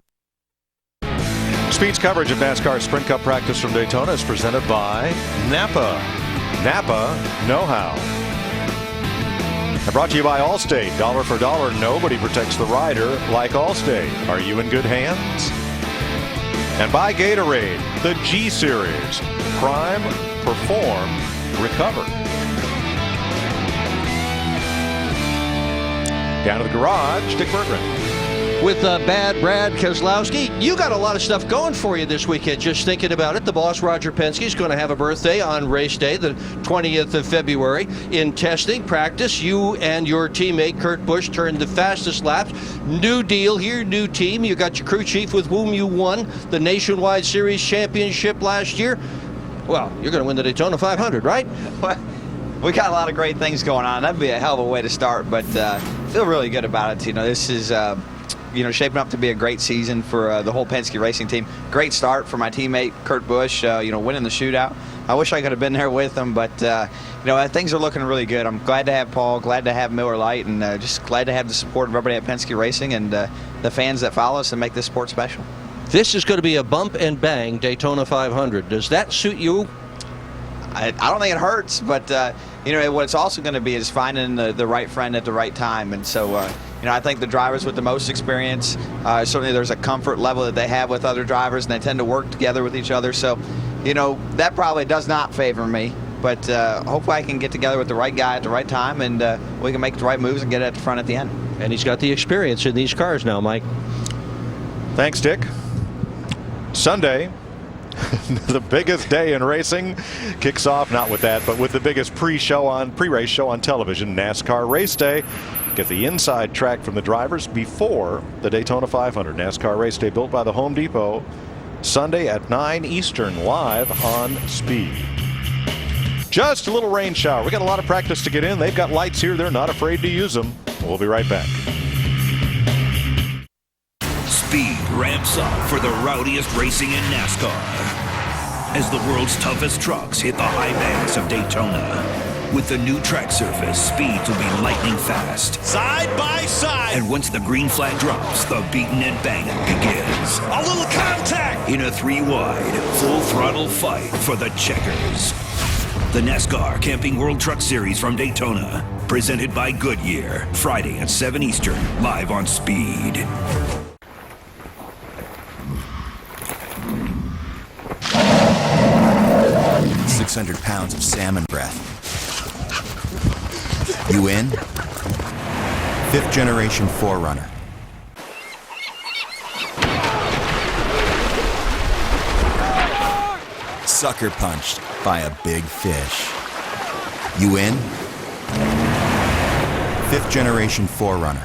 S18: Speed's coverage of NASCAR Sprint Cup practice from Daytona is presented by Napa. Napa know-how. And brought to you by Allstate. Dollar for dollar, nobody protects the rider like Allstate. Are you in good hands? And by Gatorade, the G Series. Prime, perform, recover. Down to the garage, Dick Berggren.
S22: With Bad Brad Keselowski, you got a lot of stuff going for you this weekend. Just thinking about it, the boss, Roger Penske, is going to have a birthday on race day, the 20th of February. In testing, practice, you and your teammate, Kurt Busch, turned the fastest laps. New deal here, new team. You got your crew chief with whom you won the Nationwide Series Championship last year. Well, you're going to win the Daytona 500, right?
S13: Well, we got a lot of great things going on. That'd be a hell of a way to start, but feel really good about it. This is... shaping up to be a great season for the whole Penske racing team. Great start for my teammate Kurt Busch, winning the shootout. I wish I could have been there with him, but things are looking really good. I'm glad to have Paul, glad to have Miller Lite, and just glad to have the support of everybody at Penske Racing and the fans that follow us and make this sport special.
S22: This is going to be a bump and bang Daytona 500. Does that suit you?
S13: I don't think it hurts, but what it's also going to be is finding the right friend at the right time. And so, I think the drivers with the most experience, certainly there's a comfort level that they have with other drivers, and they tend to work together with each other. So, that probably does not favor me. But hopefully I can get together with the right guy at the right time, and we can make the right moves and get it at the front at the end.
S22: And he's got the experience in these cars now, Mike.
S18: Thanks, Dick. Sunday, the biggest day in racing, kicks off not with that, but with the biggest pre-race show on television, NASCAR Race Day. Get the inside track from the drivers before the Daytona 500. NASCAR Race Day, built by the Home Depot, Sunday at 9 Eastern, live on Speed. Just a little rain shower. We got a lot of practice to get in. They've got lights here. They're not afraid to use them. We'll be right back.
S21: Speed ramps up for the rowdiest racing in NASCAR as the world's toughest trucks hit the high banks of Daytona. With the new track surface, speeds will be lightning fast.
S3: Side by side.
S21: And once the green flag drops, the beating and banging begins.
S3: A little contact.
S21: In a 3-wide, full throttle fight for the checkers. The NASCAR Camping World Truck Series from Daytona, presented by Goodyear. Friday at 7 Eastern, live on Speed.
S7: £600 of salmon breath. You in? 5th generation 4Runner. Sucker punched by a big fish. You in? 5th generation 4Runner.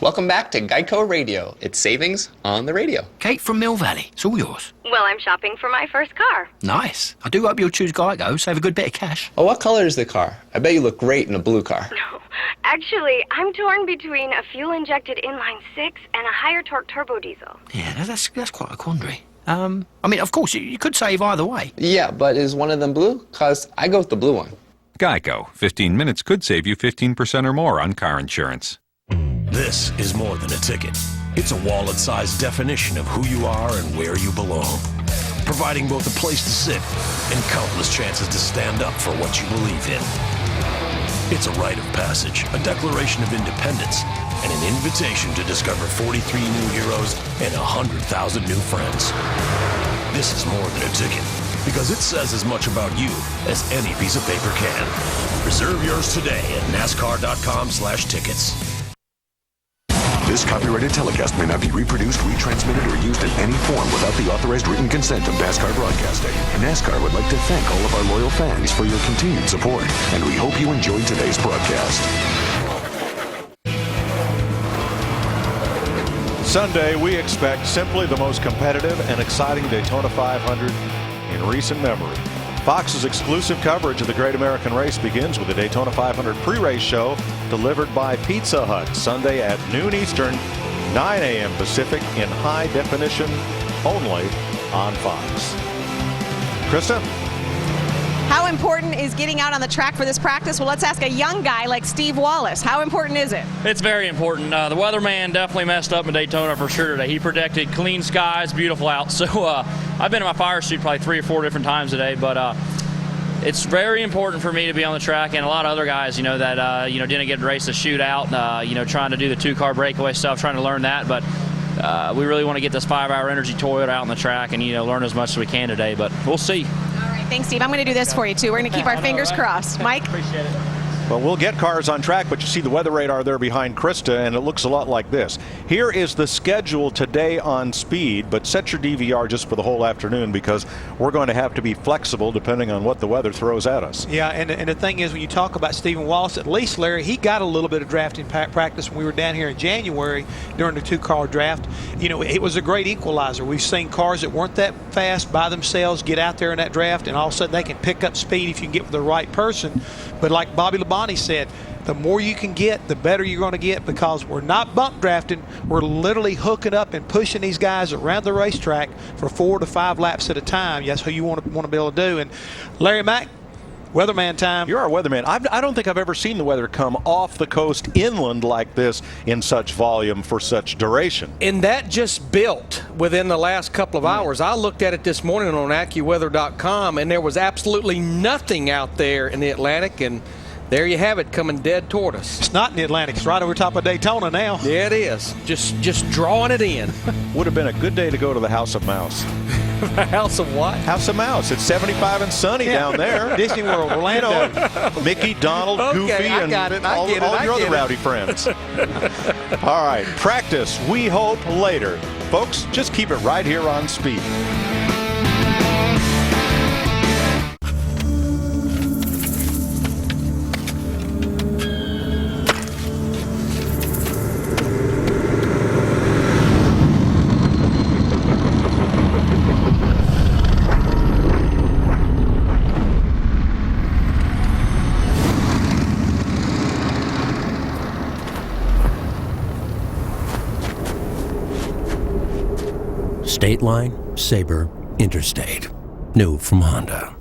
S14: Welcome back to Geico Radio. It's savings on the radio.
S15: Kate from Mill Valley. It's all yours.
S16: Well, I'm shopping for my first car.
S15: Nice. I do hope you'll choose Geico. Save a good bit of cash.
S14: Oh, what color is the car? I bet you look great in a blue car.
S16: No. Actually, I'm torn between a fuel-injected inline-6 and a higher torque turbo diesel.
S15: Yeah, that's quite a quandary. I mean, of course, you could save either way.
S14: Yeah, but is one of them blue? Because I go with the blue one.
S17: Geico. 15 minutes could save you 15% or more on car insurance.
S23: This is more than a ticket. It's a wallet-sized definition of who you are and where you belong, providing both a place to sit and countless chances to stand up for what you believe in. It's a rite of passage, a declaration of independence, and an invitation to discover 43 new heroes and 100,000 new friends. This is more than a ticket, because it says as much about you as any piece of paper can. Reserve yours today at NASCAR.com/tickets.
S24: This copyrighted telecast may not be reproduced, retransmitted, or used in any form without the authorized written consent of NASCAR Broadcasting. NASCAR would like to thank all of our loyal fans for your continued support, and we hope you enjoyed today's broadcast.
S18: Sunday, we expect simply the most competitive and exciting Daytona 500 in recent memory. Fox's exclusive coverage of the Great American Race begins with the Daytona 500 pre-race show delivered by Pizza Hut Sunday at noon Eastern, 9 a.m. Pacific in high definition only on Fox. Krista?
S1: How important is getting out on the track for this practice? Well, let's ask a young guy like Steve Wallace. How important is it?
S26: It's very important. The weatherman definitely messed up in Daytona for sure today. He predicted clean skies, beautiful out. So I've been in my fire suit probably 3 or 4 different times today, but it's very important for me to be on the track, and a lot of other guys, that didn't get to race the shootout, trying to do the 2-car breakaway stuff, trying to learn that, but we really want to get this 5-hour Energy Toyota out on the track and learn as much as we can today, but we'll see.
S1: Thanks, Steve. I'm going to do this for you, too. We're going to keep our fingers crossed. Mike?
S26: Appreciate it.
S18: Well, we'll get cars on track, but you see the weather radar there behind Krista, and it looks a lot like this. Here is the schedule today on Speed, but set your DVR just for the whole afternoon because we're going to have to be flexible depending on what the weather throws at us.
S19: Yeah, and the thing is, when you talk about Stephen Wallace, at least, Larry, he got a little bit of drafting practice when we were down here in January during the 2-car draft. It was a great equalizer. We've seen cars that weren't that fast by themselves get out there in that draft, and all of a sudden they can pick up speed if you can get with the right person. But like Bobby Labonte said, the more you can get, the better you're going to get, because we're not bump drafting. We're literally hooking up and pushing these guys around the racetrack for 4 to 5 laps at a time. That's who you want to be able to do. And Larry Mack, Weatherman time.
S18: You're our weatherman. I don't think I've ever seen the weather come off the coast inland like this in such volume for such duration.
S2: And that just built within the last couple of hours. I looked at it this morning on AccuWeather.com, and there was absolutely nothing out there in the Atlantic, and there you have it, coming dead toward us.
S19: It's not in the Atlantic. It's right over top of Daytona now.
S2: Yeah, it is. Just drawing it in.
S18: Would have been a good day to go to the House of Mouse.
S2: The House of what?
S18: House of Mouse. It's 75 and sunny down there.
S19: Disney World, Orlando.
S18: You know, Mickey, Donald, Goofy, and all your other rowdy friends. All right, practice, we hope, later. Folks, just keep it right here on Speed.
S4: State Line, Sabre, Interstate. New from Honda.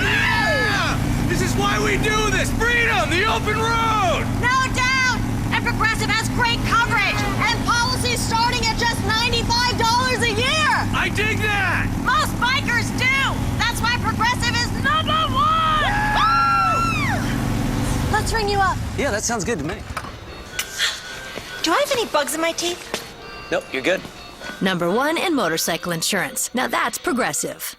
S3: Yeah! This is why we do this! Freedom! The open road!
S5: No doubt! And Progressive has great coverage and policies starting at just $95 a year!
S3: I dig that!
S5: Most bikers do! That's why Progressive is #1! Let's ring you up.
S6: Yeah, that sounds good to me.
S5: Do I have any bugs in my teeth?
S6: Nope, you're good.
S9: #1 in motorcycle insurance. Now that's Progressive.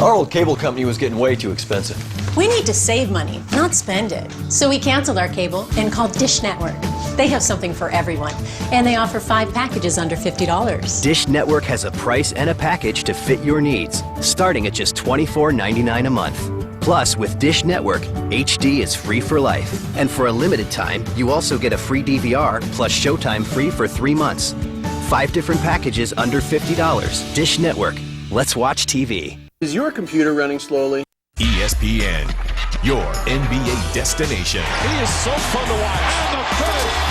S6: Our old cable company was getting way too expensive.
S20: We need to save money, not spend it. So we canceled our cable and called Dish Network. They have something for everyone, and they offer 5 packages under $50.
S25: Dish Network has a price and a package to fit your needs, starting at just $24.99 a month. Plus, with Dish Network, HD is free for life. And for a limited time, you also get a free DVR plus Showtime free for 3 months. 5 different packages under $50. Dish Network. Let's watch TV.
S27: Is your computer running slowly?
S29: ESPN, your NBA destination.
S3: He is so fun to watch.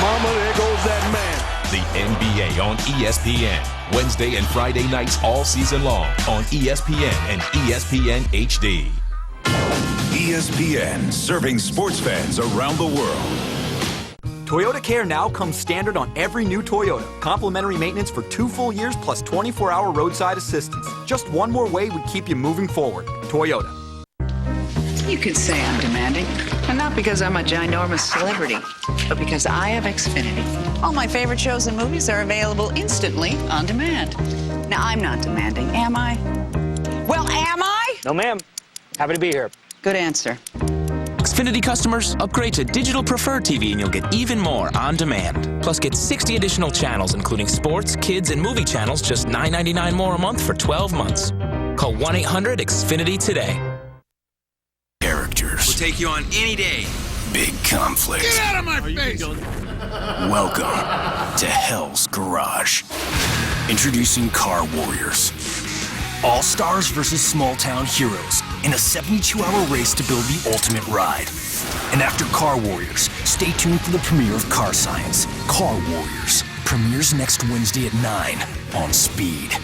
S27: Mama, there goes that man.
S29: The NBA on ESPN. Wednesday and Friday nights all season long on ESPN and ESPN HD. ESPN, serving sports fans around the world.
S30: Toyota Care now comes standard on every new Toyota. Complimentary maintenance for 2 full years plus 24-hour roadside assistance. Just one more way we keep you moving forward. Toyota.
S31: You could say I'm demanding, and not because I'm a ginormous celebrity, but because I have Xfinity. All my favorite shows and movies are available instantly on demand. Now, I'm not demanding, am I? Well, am I?
S6: No, ma'am. Happy to be here.
S31: Good answer.
S32: Xfinity customers, upgrade to Digital Preferred TV and you'll get even more on demand. Plus, get 60 additional channels, including sports, kids, and movie channels, just $9.99 more a month for 12 months. Call 1-800-XFINITY today.
S21: Characters.
S6: We'll take you on any day.
S21: Big conflict.
S3: Get out of my face!
S21: Welcome to Hell's Garage. Introducing Car Warriors. All-stars versus small-town heroes in a 72-hour race to build the ultimate ride. And after Car Warriors, stay tuned for the premiere of Car Science. Car Warriors premieres next Wednesday at 9 on Speed.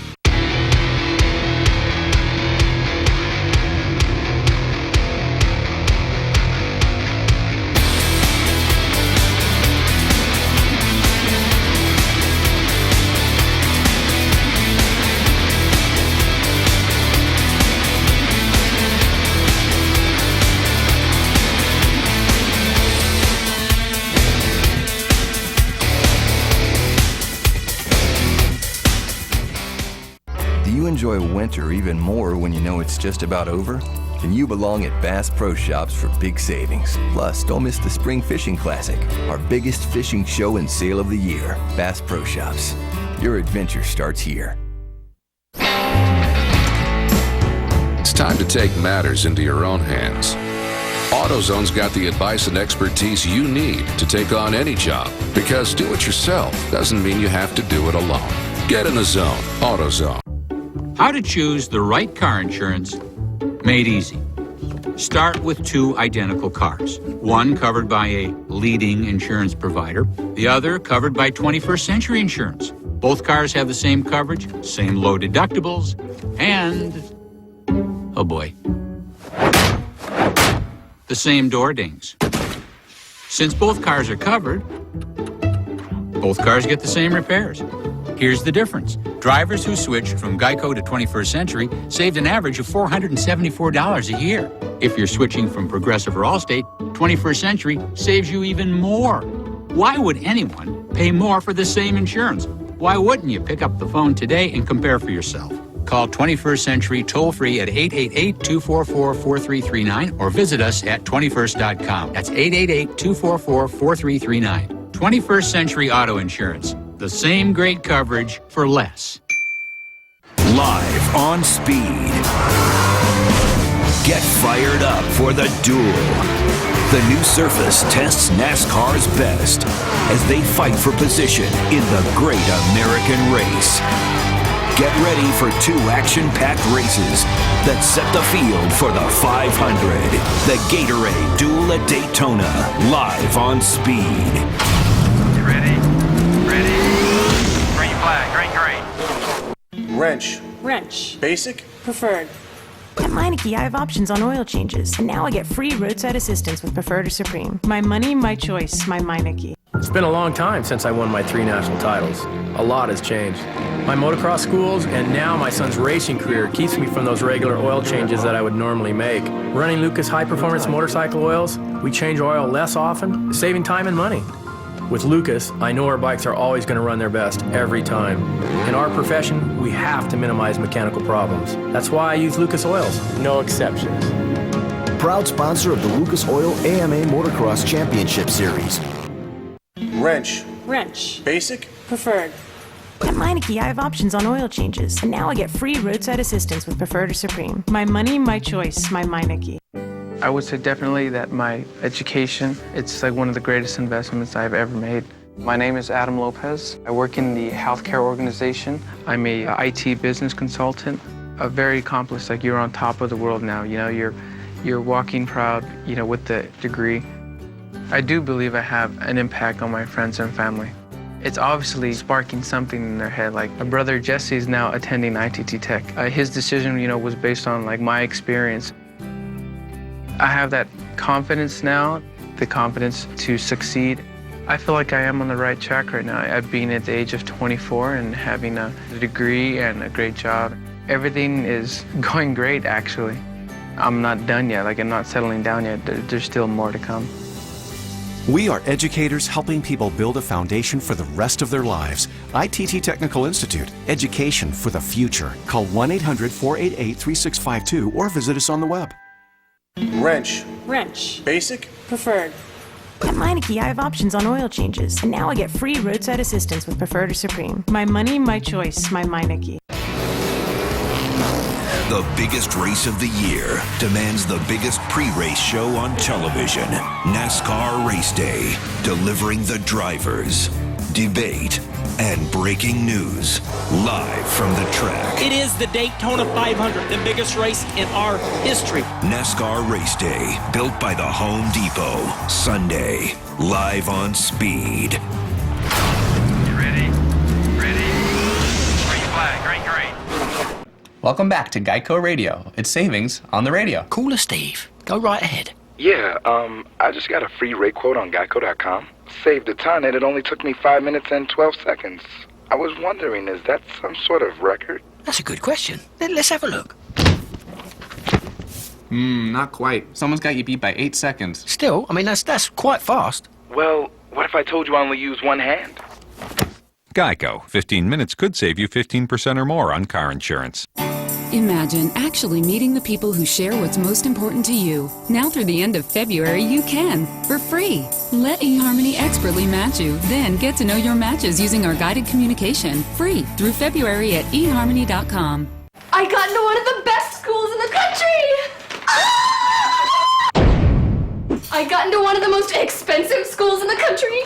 S33: Enjoy winter even more when you know it's just about over? Then you belong at Bass Pro Shops for big savings. Plus, don't miss the Spring Fishing Classic, our biggest fishing show and sale of the year. Bass Pro Shops. Your adventure starts here.
S34: It's time to take matters into your own hands. AutoZone's got the advice and expertise you need to take on any job, because do it yourself doesn't mean you have to do it alone. Get in the zone. AutoZone.
S35: How to choose the right car insurance made easy. Start with 2 identical cars. One covered by a leading insurance provider, the other covered by 21st Century Insurance. Both cars have the same coverage, same low deductibles, and, oh boy, The same door dings. Since both cars are covered, both cars get the same repairs. Here's the difference. Drivers who switched from Geico to 21st Century saved an average of $474 a year. If you're switching from Progressive or Allstate, 21st Century saves you even more. Why would anyone pay more for the same insurance? Why wouldn't you pick up the phone today and compare for yourself? Call 21st Century toll-free at 888-244-4339 or visit us at 21st.com. That's 888-244-4339. 21st Century Auto Insurance. The same great coverage for less.
S21: Live on Speed. Get fired up for the duel. The new surface tests NASCAR's best as they fight for position in the Great American Race. Get ready for 2 action-packed races that set the field for the 500. The Gatorade Duel at Daytona, live on Speed.
S1: You ready? Ready? Green flag, green, green.
S27: Wrench.
S7: Wrench.
S27: Basic.
S7: Preferred.
S8: At Meineke, I have options on oil changes, and now I get free roadside assistance with Preferred or Supreme. My money, my choice, my Meineke.
S10: It's been a long time since I won my 3 national titles. A lot has changed. My motocross schools and now my son's racing career keeps me from those regular oil changes that I would normally make. Running Lucas High Performance Motorcycle Oils, we change oil less often, saving time and money. With Lucas, I know our bikes are always going to run their best every time. In our profession, we have to minimize mechanical problems. That's why I use Lucas Oils. No exceptions.
S11: Proud sponsor of the Lucas Oil AMA Motocross Championship Series.
S27: Wrench.
S7: Wrench.
S27: Basic.
S7: Preferred.
S8: At Meineke, I have options on oil changes, and now I get free roadside assistance with Preferred or Supreme. My money, my choice, my Meineke.
S12: I would say definitely that my education, it's like one of the greatest investments I've ever made. My name is Adam Lopez. I work in the healthcare organization. I'm a IT business consultant. Very accomplished, like you're on top of the world now. You know, you're walking proud, you know, with the degree. I do believe I have an impact on my friends and family. It's obviously sparking something in their head. Like my brother Jesse is now attending ITT Tech. His decision, you know, was based on like my experience. I have that confidence now, the confidence to succeed. I feel like I am on the right track right now. I've been at the age of 24 and having a degree and a great job. Everything is going great, actually. I'm not done yet, like I'm not settling down yet. There's still more to come.
S13: We are educators helping people build a foundation for the rest of their lives. ITT Technical Institute, education for the future. Call 1-800-488-3652 or visit us on the web.
S27: Wrench.
S7: Wrench.
S27: Basic.
S7: Preferred.
S8: At Meineke, I have options on oil changes, and now I get free roadside assistance with Preferred or Supreme. My money, my choice, my Meineke.
S21: The biggest race of the year demands the biggest pre-race show on television. NASCAR Race Day, delivering the drivers, debate, and breaking news live from the track.
S14: It is the Daytona 500, the biggest race in our history.
S21: NASCAR Race Day, built by the Home Depot. Sunday, live on Speed.
S1: You ready? Ready? Green flag, green, green.
S15: Welcome back to Geico Radio. It's savings on the radio.
S16: Call us, Steve. Go right ahead.
S17: Yeah, I just got a free rate quote on Geico.com. Saved a ton, and it only took me 5 minutes and 12 seconds. I was wondering, is that some sort of record?
S16: That's a good question. Let's have a look.
S15: Not quite. Someone's got you beat by 8 seconds.
S16: Still, I mean, that's quite fast.
S17: Well, what if I told you I only use one hand?
S22: Geico. 15 minutes could save you 15% or more on car insurance.
S23: Imagine actually meeting the people who share what's most important to you. Now through the end of February, you can, for free. Let eHarmony expertly match you, then get to know your matches using our guided communication, free through February at eHarmony.com.
S24: I got into one of the best schools in the country! I got into one of the most expensive schools in the country!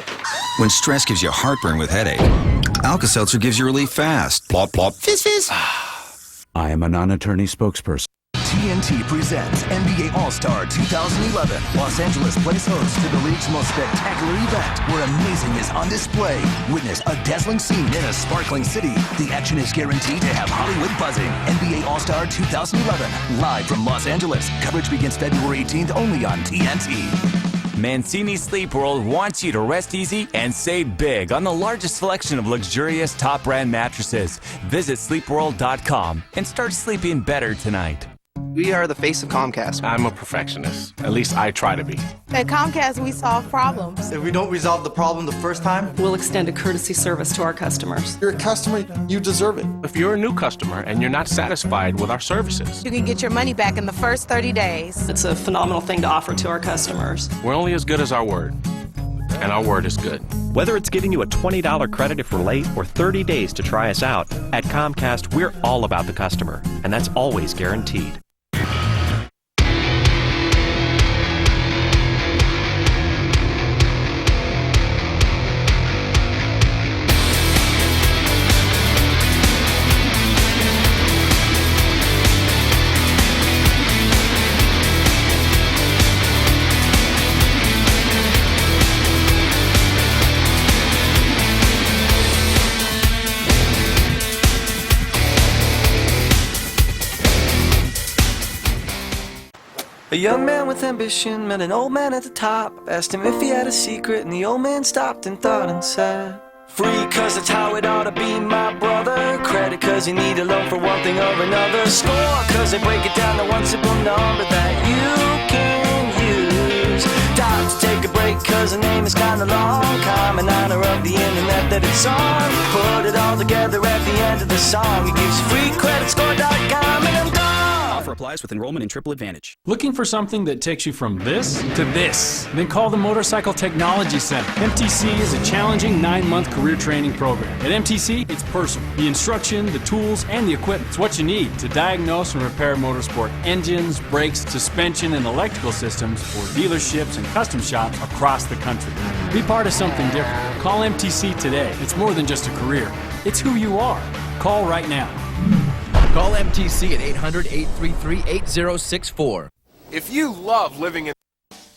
S28: When stress gives you heartburn with headache, Alka-Seltzer gives you relief fast. Plop, plop. Fizz, fizz.
S36: I am a non-attorney spokesperson.
S11: TNT presents NBA All-Star 2011. Los Angeles plays host to the league's most spectacular event, where amazing is on display. Witness a dazzling scene in a sparkling city. The action is guaranteed to have Hollywood buzzing. NBA All-Star 2011, live from Los Angeles. Coverage begins February 18th only on TNT.
S2: Mancini Sleep World wants you to rest easy and save big on the largest selection of luxurious top brand mattresses. Visit sleepworld.com and start sleeping better tonight.
S4: We are the face of Comcast.
S27: I'm a perfectionist. At least I try to be.
S5: At Comcast, we solve problems.
S4: If we don't resolve the problem the first time,
S6: we'll extend a courtesy service to our customers.
S27: You're a customer, you deserve it. If you're a new customer and you're not satisfied with our services,
S5: you can get your money back in the first 30 days.
S6: It's a phenomenal thing to offer to our customers.
S27: We're only as good as our word. And our word is good.
S7: Whether it's giving you a $20 credit if we're late or 30 days to try us out, at Comcast, we're all about the customer. And that's always guaranteed.
S9: A young man with ambition met an old man at the top. Asked him if he had a secret, and the old man stopped and thought and said, free cause that's how it ought to be, my brother. Credit cause you need a loan for one thing or another. Score cause they break it down to one simple number that you can use. Time to take a break cause the name is kinda long. Come in honor of the internet that it's on. Put it all together at the end of the song. It gives you free creditscore.com, and I'm done.
S18: Offer applies with enrollment in Triple Advantage.
S19: Looking for something that takes you from this to this? Then call the Motorcycle Technology Center. MTC is a challenging 9-month career training program. At MTC, it's personal. The instruction, the tools, and the equipment. It's what you need to diagnose and repair motorsport engines, brakes, suspension, and electrical systems for dealerships and custom shops across the country. Be part of something different. Call MTC today. It's more than just a career. It's who you are. Call right now.
S20: Call MTC at 800-833-8064.
S27: If you love living in...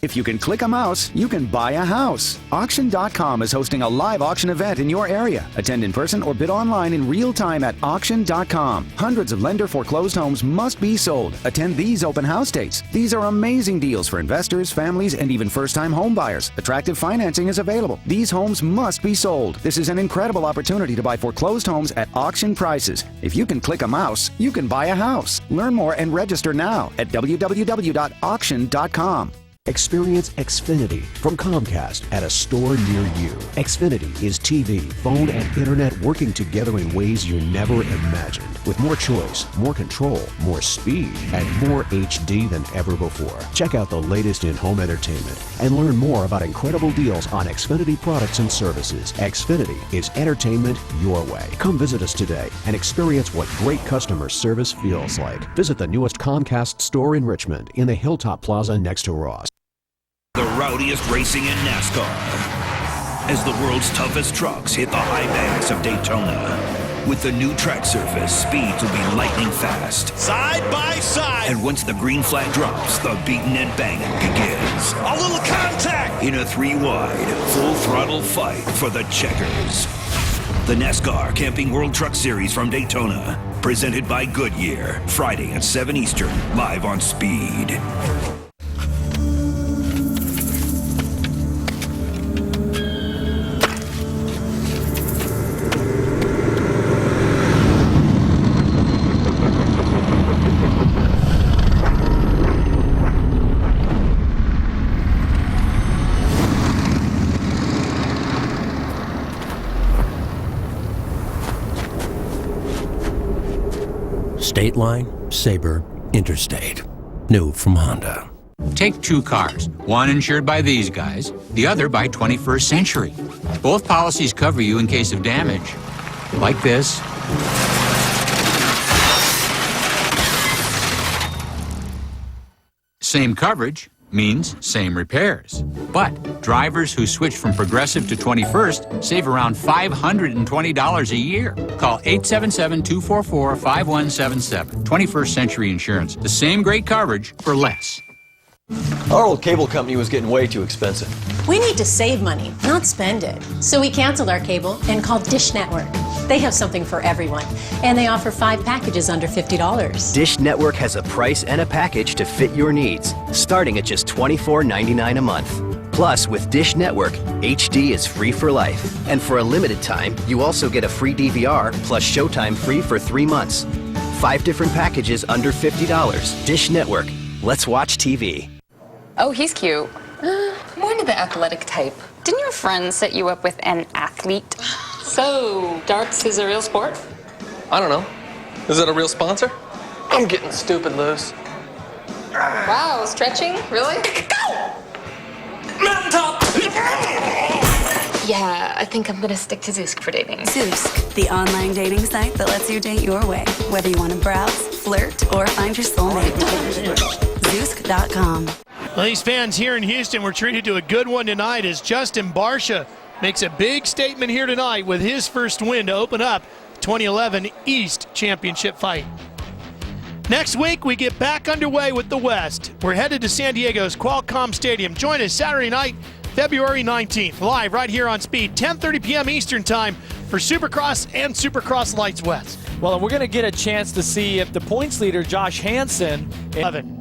S25: If you can click a mouse, you can buy a house. Auction.com is hosting a live auction event in your area. Attend in person or bid online in real time at Auction.com. Hundreds of lender foreclosed homes must be sold. Attend these open house dates. These are amazing deals for investors, families, and even first-time home buyers. Attractive financing is available. These homes must be sold. This is an incredible opportunity to buy foreclosed homes at auction prices. If you can click a mouse, you can buy a house. Learn more and register now at www.auction.com.
S26: Experience Xfinity from Comcast at a store near you. Xfinity is TV, phone, and internet working together in ways you never imagined. With more choice, more control, more speed, and more HD than ever before. Check out the latest in home entertainment and learn more about incredible deals on Xfinity products and services. Xfinity is entertainment your way. Come visit us today and experience what great customer service feels like. Visit the newest Comcast store in Richmond in the Hilltop Plaza next to Ross.
S21: The rowdiest racing in NASCAR as the world's toughest trucks hit the high banks of Daytona. With the new track surface, speeds will be lightning fast.
S3: Side by side.
S21: And once the green flag drops, the beating and banging begins.
S3: A little contact.
S21: In a 3-wide, full throttle fight for the checkers. The NASCAR Camping World Truck Series from Daytona, presented by Goodyear. Friday at 7 Eastern, live on Speed.
S29: State Line, Sabre, Interstate. New from Honda.
S35: Take two cars, one insured by these guys, the other by 21st Century. Both policies cover you in case of damage, like this. Same coverage, means same repairs. But drivers who switch from Progressive to 21st save around $520 a year. Call 877-244-5177. 21st Century Insurance. The same great coverage for less.
S1: Our old cable company was getting way too expensive.
S8: We need to save money, not spend it. So we canceled our cable and called Dish Network. They have something for everyone, and they offer 5 packages under $50.
S10: Dish Network has a price and a package to fit your needs, starting at just $24.99 a month. Plus, with Dish Network, HD is free for life. And for a limited time, you also get a free DVR plus Showtime free for 3 months. 5 different packages under $50. Dish Network. Let's watch TV.
S24: Oh, he's cute. More into the athletic type. Didn't your friend set you up with an athlete? So, darts is a real sport?
S1: I don't know. Is it a real sponsor? I'm getting stupid loose.
S24: Wow, stretching? Really? Go! Mountain top! Yeah, I think I'm gonna stick to Zoosk for dating.
S12: Zoosk, the online dating site that lets you date your way, whether you want to browse, flirt, or find your soulmate. Zoosk.com.
S13: Well, these fans here in Houston were treated to a good one tonight as Justin Barcia makes a big statement here tonight with his first win to open up the 2011 East Championship fight. Next week, we get back underway with the West. We're headed to San Diego's Qualcomm Stadium. Join us Saturday night, February 19th, live right here on Speed, 10:30 p.m. Eastern Time for Supercross and Supercross Lights West.
S14: Well, and we're going to get a chance to see if the points leader, Josh Hansen,
S13: 11.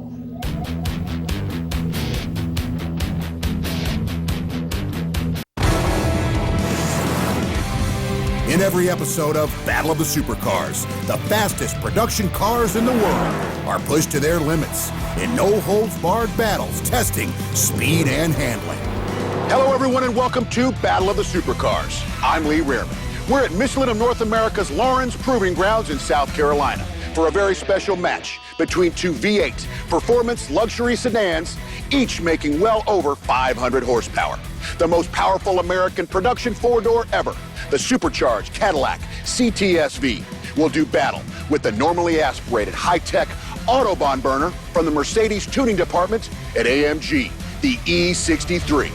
S15: In every episode of Battle of the Supercars, the fastest production cars in the world are pushed to their limits in no-holds-barred battles testing speed and handling.
S16: Hello, everyone, and welcome to Battle of the Supercars. I'm Lee Rearman. We're at Michelin of North America's Lawrence Proving Grounds in South Carolina for a very special match between 2 V8 performance luxury sedans, each making well over 500 horsepower. The most powerful American production 4-door ever, the supercharged Cadillac CTS-V, will do battle with the normally aspirated high-tech Autobahn burner from the Mercedes tuning department at AMG, the E63.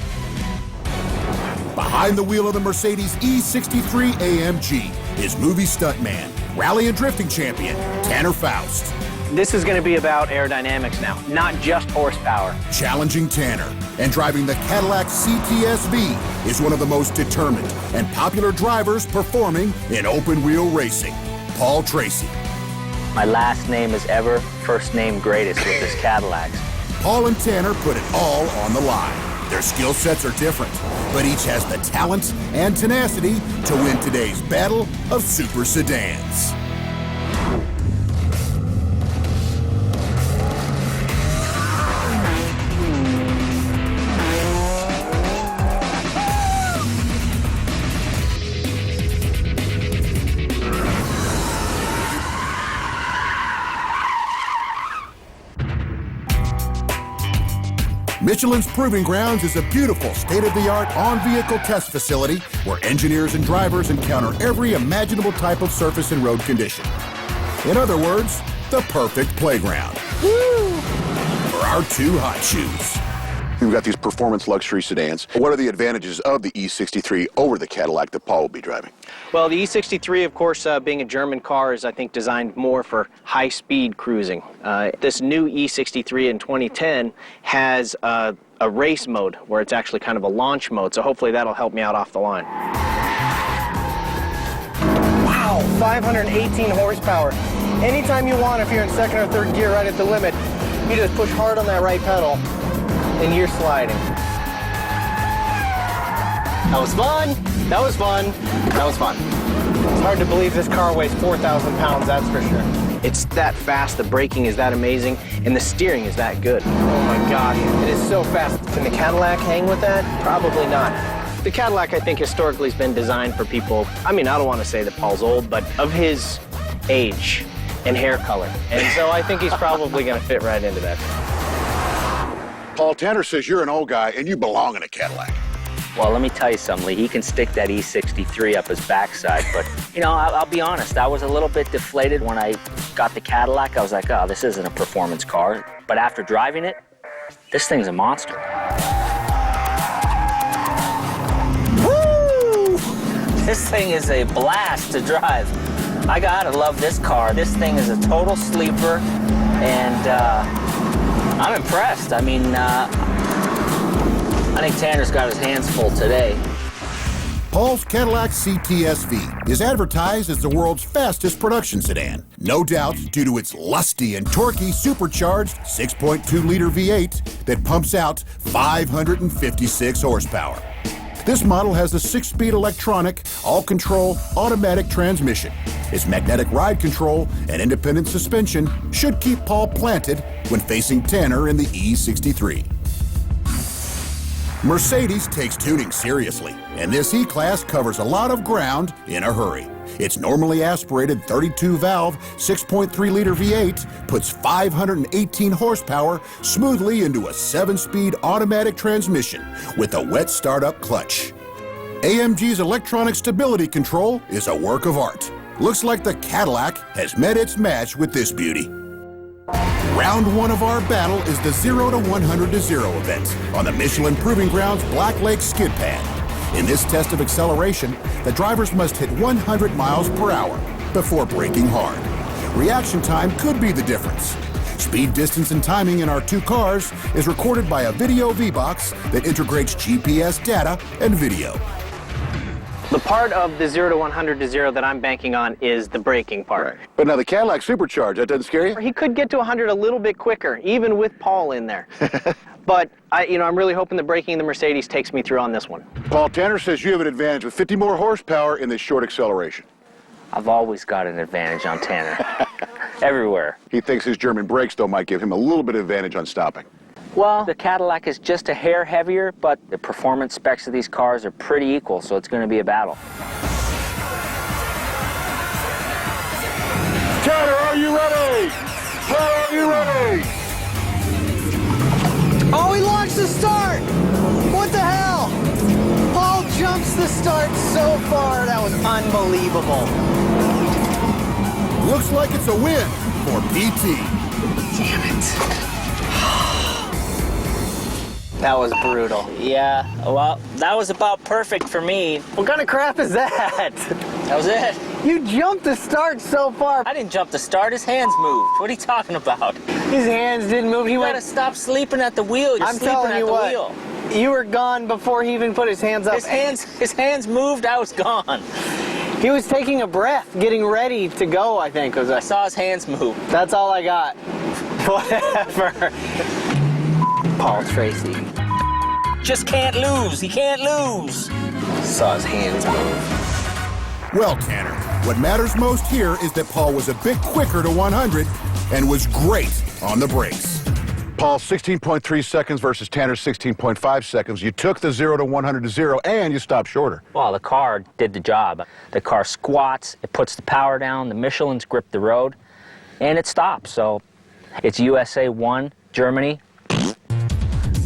S15: Behind the wheel of the Mercedes E63 AMG is movie stuntman, rally and drifting champion, Tanner Faust.
S17: This is going to be about aerodynamics now, not just horsepower.
S15: Challenging Tanner and driving the Cadillac CTS-V is one of the most determined and popular drivers performing in open-wheel racing, Paul Tracy.
S22: My last name is ever first name greatest with this Cadillac.
S15: Paul and Tanner put it all on the line. Their skill sets are different, but each has the talent and tenacity to win today's battle of super sedans. Michelin's Proving Grounds is a beautiful state-of-the-art on-vehicle test facility where engineers and drivers encounter every imaginable type of surface and road condition. In other words, the perfect playground. Woo! For our 2 hot shoes.
S16: We've got these performance luxury sedans. What are the advantages of the E63 over the Cadillac that Paul will be driving?
S17: Well, the E63, of course, being a German car, is, I think, designed more for high-speed cruising. This new E63 in 2010 has a race mode where it's actually kind of a launch mode, so hopefully that'll help me out off the line. Wow, 518 horsepower. Anytime you want, if you're in second or third gear right at the limit, you just push hard on that right pedal, and you're sliding. That was fun. That was fun. That was fun. It's hard to believe this car weighs 4,000 pounds, that's for sure. It's that fast, the braking is that amazing, and the steering is that good. Oh my God, it is so fast. Can the Cadillac hang with that? Probably not. The Cadillac, I think, historically has been designed for people, I mean, I don't want to say that Paul's old, but of his age and hair color. And so I think he's probably going to fit right into that.
S16: Paul, Tanner says you're an old guy and you belong in a Cadillac.
S22: Well, let me tell you something, Lee. He can stick that E63 up his backside, but, you know, I'll be honest. I was a little bit deflated when I got the Cadillac. I was like, oh, this isn't a performance car. But after driving it, This thing's a monster.
S17: Woo! This thing is a blast to drive. I gotta love this car. This thing is a total sleeper, and I'm impressed. I mean, I think Tanner's got his hands full today.
S15: Paul's Cadillac CTS-V is advertised as the world's fastest production sedan. No doubt due to its lusty and torquey supercharged 6.2-liter V8 that pumps out 556 horsepower. This model has a 6-speed electronic, all-control, automatic transmission. Its magnetic ride control and independent suspension should keep Paul planted when facing Tanner in the E63. Mercedes takes tuning seriously, and this E-Class covers a lot of ground in a hurry. Its normally aspirated 32-valve, 6.3-liter V8 puts 518 horsepower smoothly into a 7-speed automatic transmission with a wet startup clutch. AMG's electronic stability control is a work of art. Looks like the Cadillac has met its match with this beauty. Round 1 of our battle is the 0 to 100 to 0 event on the Michelin Proving Grounds Black Lake skid pad. In this test of acceleration, the drivers must hit 100 miles per hour before braking hard. Reaction time could be the difference. Speed, distance, and timing in our 2 cars is recorded by a video V-Box that integrates GPS data and video.
S17: The part of the 0 to 100 to 0 that I'm banking on is the braking part.
S16: Right. But now the Cadillac Supercharged, that doesn't scare you?
S17: He could get to 100 a little bit quicker, even with Paul in there. But I'm really hoping the braking in the Mercedes takes me through on this one.
S16: Paul, Tanner says you have an advantage with 50 more horsepower in this short acceleration.
S22: I've always got an advantage on Tanner. Everywhere.
S16: He thinks his German brakes, though, might give him a little bit of advantage on stopping.
S22: Well, the Cadillac is just a hair heavier, but the performance specs of these cars are pretty equal, so it's going to be a battle.
S16: Tanner, are you ready? Tanner, are you ready?
S2: Oh, he launched the start! What the hell? Paul jumps the start so far. That was unbelievable.
S15: Looks like it's a win for PT.
S2: Damn it.
S17: That was brutal.
S22: Yeah, well, that was about perfect for me.
S17: What kind of crap is that?
S22: That was it.
S17: You jumped the start so far.
S22: I didn't jump the start. His hands moved. What are you talking about?
S17: His hands didn't move.
S22: You gotta stop sleeping at the wheel. You're
S17: I'm
S22: sleeping
S17: telling
S22: at
S17: you
S22: the
S17: what,
S22: wheel.
S17: You were gone before he even put his hands up.
S22: His hands moved. I was gone.
S17: He was taking a breath, getting ready to go, I think.
S22: I saw his hands move.
S17: That's all I got. Whatever. Paul Tracy.
S22: Just can't lose. He can't lose.
S17: Saw his hands move.
S15: Well, Tanner, what matters most here is that Paul was a bit quicker to 100 and was great on the brakes.
S16: Paul, 16.3 seconds versus Tanner's 16.5 seconds. You took the 0 to 100 to 0, and you stopped shorter.
S22: Well, the car did the job. The car squats, it puts the power down, the Michelin's grip the road, and it stops. So it's USA 1, Germany.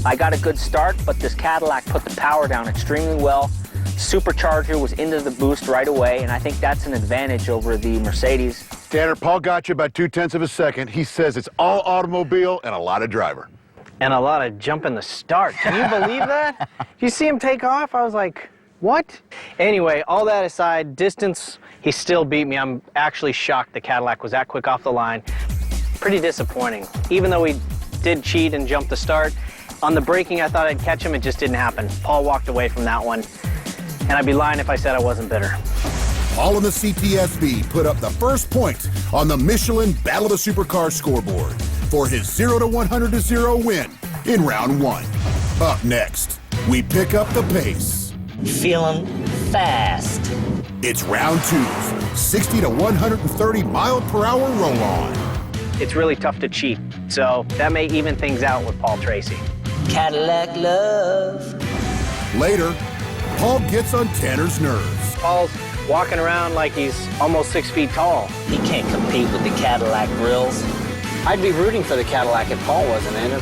S22: I got a good start, but this Cadillac put the power down extremely well. Supercharger was into the boost right away, and I think that's an advantage over the Mercedes.
S16: Tanner, Paul got you about 0.2 of a second. He says it's all automobile and a lot of driver.
S17: And a lot of jump in the start. Can you believe that? You see him take off? I was like, what? Anyway, all that aside, distance, he still beat me. I'm actually shocked the Cadillac was that quick off the line. Pretty disappointing. Even though we did cheat and jump the start, on the braking, I thought I'd catch him. It just didn't happen. Paul walked away from that one, and I'd be lying if I said I wasn't bitter.
S15: Paul and the CTS-V put up the first point on the Michelin Battle of the Supercars scoreboard for his 0 to 100 to 0 win in round 1. Up next, we pick up the pace.
S22: Feeling fast.
S15: It's round 2's 60 to 130 mile per hour roll-on.
S17: It's really tough to cheat, so that may even things out with Paul Tracy.
S22: Cadillac love.
S15: Later, Paul gets on Tanner's nerves.
S17: Paul's walking around like he's almost 6 feet tall.
S22: He can't compete with the Cadillac grills.
S17: I'd be rooting for the Cadillac if Paul wasn't in it.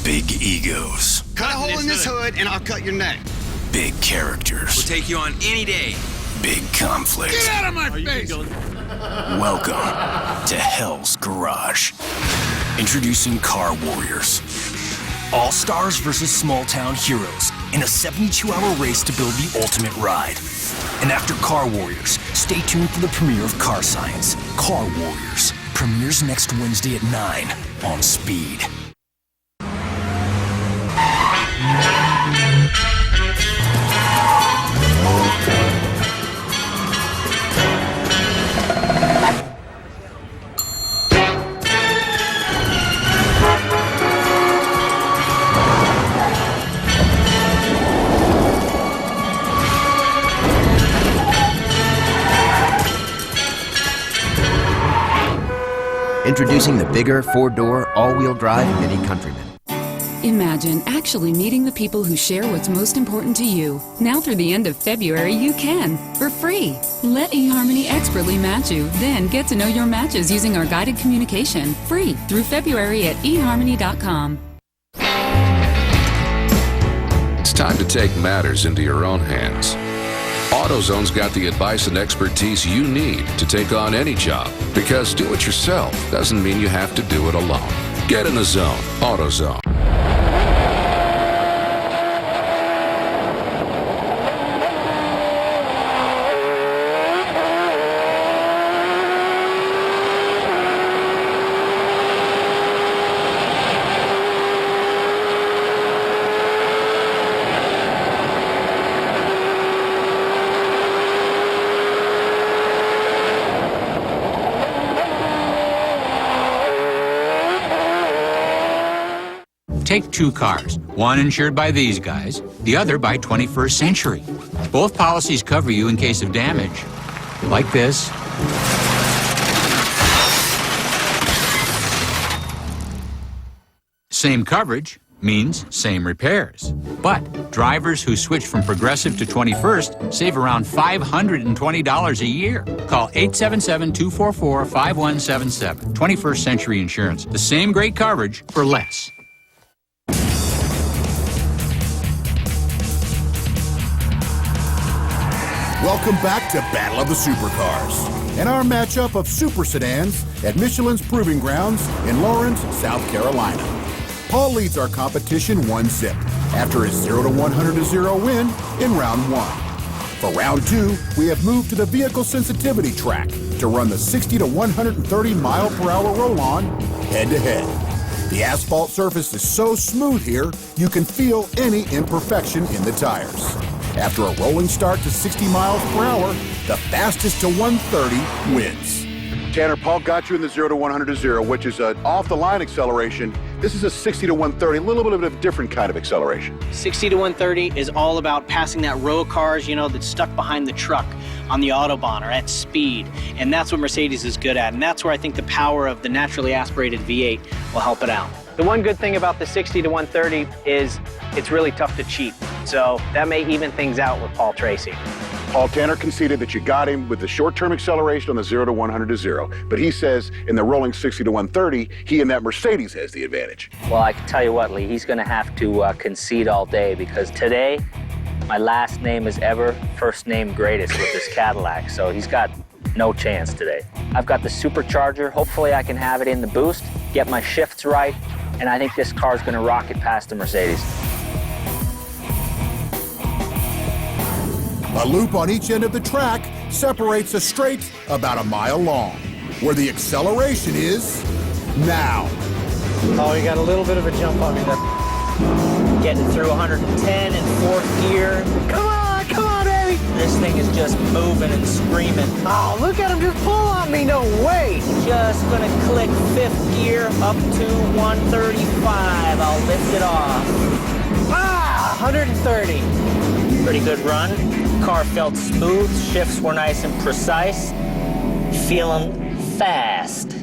S21: Big egos.
S2: Cut a hole in this hood and I'll cut your neck.
S21: Big characters.
S20: We'll take you on any day.
S21: big conflict.
S3: Get out of my face!
S21: Welcome to Hell's Garage. Introducing Car Warriors. All-stars versus small-town heroes in a 72-hour race to build the ultimate ride. And after Car Warriors, stay tuned for the premiere of Car Science. Car Warriors premieres next Wednesday at 9 on Speed.
S10: Introducing the bigger, four-door, all-wheel drive Mini Countryman.
S4: Imagine actually meeting the people who share what's most important to you. Now through the end of February, you can, for free. Let eHarmony expertly match you, then get to know your matches using our guided communication, free through February at eHarmony.com.
S5: It's time to take matters into your own hands. AutoZone's got the advice and expertise you need to take on any job, because do it yourself doesn't mean you have to do it alone. Get in the zone. AutoZone.
S35: Take two cars, one insured by these guys, the other by 21st Century. Both policies cover you in case of damage, like this. Same coverage means same repairs. But drivers who switch from Progressive to 21st save around $520 a year. Call 877-244-5177. 21st Century Insurance. The same great coverage for less.
S15: Welcome back to Battle of the Supercars and our matchup of super sedans at Michelin's Proving Grounds in Lawrence, South Carolina. Paul leads our competition 1-0 after his 0-100-0 win in round 1. For round 2, we have moved to the vehicle sensitivity track to run the 60 to 130 mile per hour roll-on head-to-head. The asphalt surface is so smooth here, you can feel any imperfection in the tires. After a rolling start to 60 miles per hour, the fastest to 130 wins.
S16: Tanner, Paul got you in the 0 to 100-0, which is an off-the-line acceleration. This is a 60 to 130, a little bit of a different kind of acceleration.
S17: 60 to 130 is all about passing that row of cars, that's stuck behind the truck on the Autobahn or at speed. And that's what Mercedes is good at. And that's where I think the power of the naturally aspirated V8 will help it out. The one good thing about the 60 to 130 is it's really tough to cheat. So that may even things out with Paul Tracy.
S16: Paul, Tanner conceded that you got him with the short-term acceleration on the 0 to 100-0. But he says in the rolling 60 to 130, he and that Mercedes has the advantage.
S22: Well, I can tell you what, Lee, he's going to have to concede all day, because today, my last name is ever first name greatest with this Cadillac. So he's got no chance today. I've got the supercharger. Hopefully I can have it in the boost, get my shifts right, and I think this car's going to rocket past the Mercedes.
S15: A loop on each end of the track separates a straight about a mile long, where the acceleration is now.
S17: Oh, you got a little bit of a jump on me there. Getting through 110 in fourth gear.
S2: Come on, baby!
S17: This thing is just moving and screaming.
S2: Oh, look at him just pull on me, no way!
S17: Just gonna click fifth gear up to 135. I'll lift it off.
S2: 130.
S17: Pretty good run. Car felt smooth, shifts were nice and precise. Feeling fast.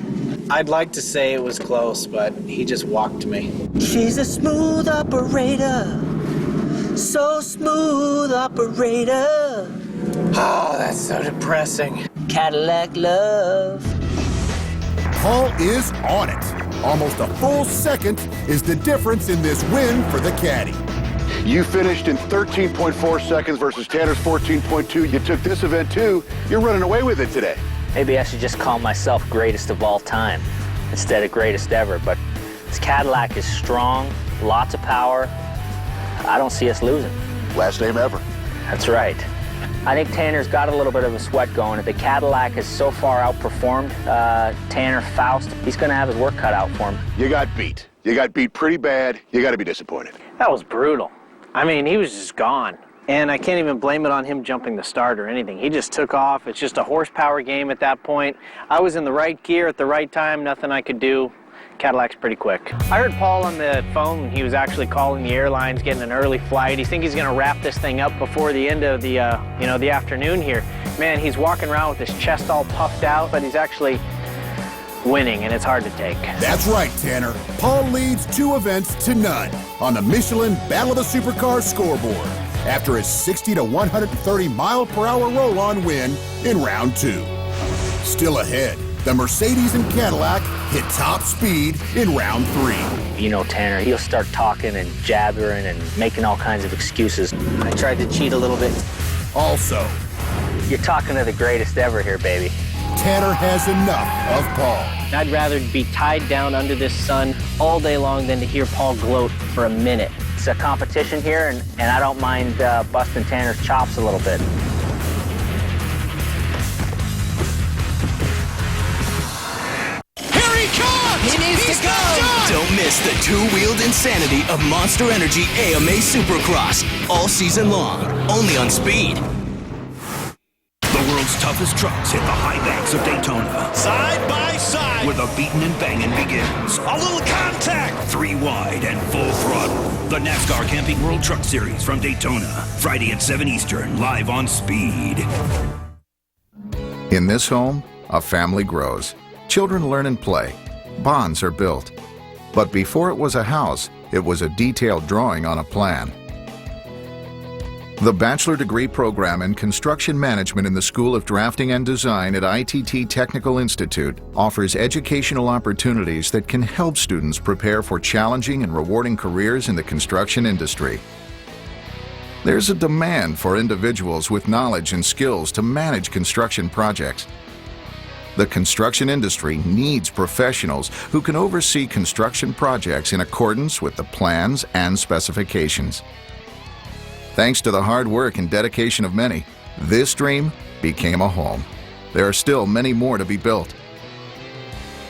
S17: I'd like to say it was close, but he just walked me. She's a smooth operator. So smooth operator. Oh, that's so depressing. Cadillac love.
S15: Paul is on it. Almost a full second is the difference in this win for the Caddy.
S16: You finished in 13.4 seconds versus Tanner's 14.2. You took this event too. You're running away with it today.
S22: Maybe I should just call myself greatest of all time instead of greatest ever, but this Cadillac is strong, lots of power. I don't see us losing.
S16: Last name ever.
S22: That's right. I think Tanner's got a little bit of a sweat going. The Cadillac has so far outperformed Tanner Faust. He's going to have his work cut out for him.
S16: You got beat. You got beat pretty bad. You got to be disappointed.
S17: That was brutal. I mean, he was just gone. And I can't even blame it on him jumping the start or anything. He just took off. It's just a horsepower game at that point. I was in the right gear at the right time, nothing I could do. Cadillac's pretty quick. I heard Paul on the phone. He was actually calling the airlines, getting an early flight. He thinks he's going to wrap this thing up before the end of the, the afternoon here. Man, he's walking around with his chest all puffed out, but he's actually winning, and it's hard to take.
S15: That's right, Tanner. Paul leads 2 events to none on the Michelin Battle of the Supercars scoreboard after his 60 to 130 mile-per-hour roll-on win in round 2. Still ahead, the Mercedes and Cadillac hit top speed in round 3.
S22: You know Tanner, he'll start talking and jabbering and making all kinds of excuses.
S17: I tried to cheat a little bit.
S15: Also,
S22: you're talking to the greatest ever here, baby.
S15: Tanner has enough of Paul.
S17: I'd rather be tied down under this sun all day long than to hear Paul gloat for a minute.
S22: It's a competition here, and I don't mind busting Tanner's chops a little bit.
S3: He needs to go!
S21: Don't miss the two-wheeled insanity of Monster Energy AMA Supercross all season long, only on Speed. The world's toughest trucks hit the high banks of Daytona.
S3: Side by side!
S21: Where the beating and banging begins.
S3: A little contact!
S21: 3 wide and full throttle. The NASCAR Camping World Truck Series from Daytona. Friday at 7 Eastern, live on Speed.
S6: In this home, a family grows. Children learn and play. Bonds are built. But before it was a house, it was a detailed drawing on a plan. The bachelor degree program in construction management in the School of Drafting and Design at ITT Technical Institute offers educational opportunities that can help students prepare for challenging and rewarding careers in the construction industry. There's a demand for individuals with knowledge and skills to manage construction projects. The construction industry needs professionals who can oversee construction projects in accordance with the plans and specifications. Thanks to the hard work and dedication of many, this dream became a home. There are still many more to be built.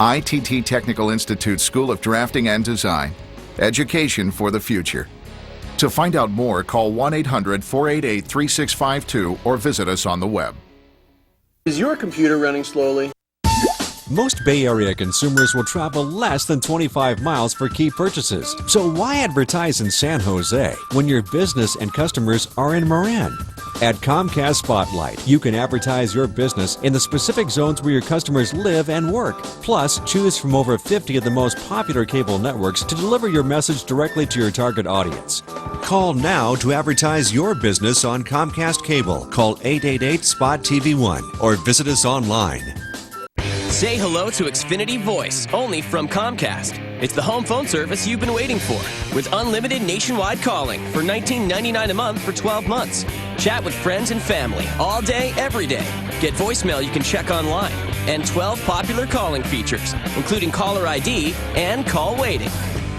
S6: ITT Technical Institute School of Drafting and Design. Education for the future. To find out more, call 1-800-488-3652 or visit us on the web.
S7: Is your computer running slowly?
S9: Most Bay Area consumers will travel less than 25 miles for key purchases. So why advertise in San Jose when your business and customers are in Marin? At Comcast Spotlight, you can advertise your business in the specific zones where your customers live and work. Plus, choose from over 50 of the most popular cable networks to deliver your message directly to your target audience. Call now to advertise your business on Comcast Cable. Call 888-SPOT-TV1 or visit us online.
S11: Say hello to Xfinity Voice, only from Comcast. It's the home phone service you've been waiting for, with unlimited nationwide calling for $19.99 a month for 12 months. Chat with friends and family all day, every day. Get voicemail you can check online, and 12 popular calling features, including caller ID and call waiting.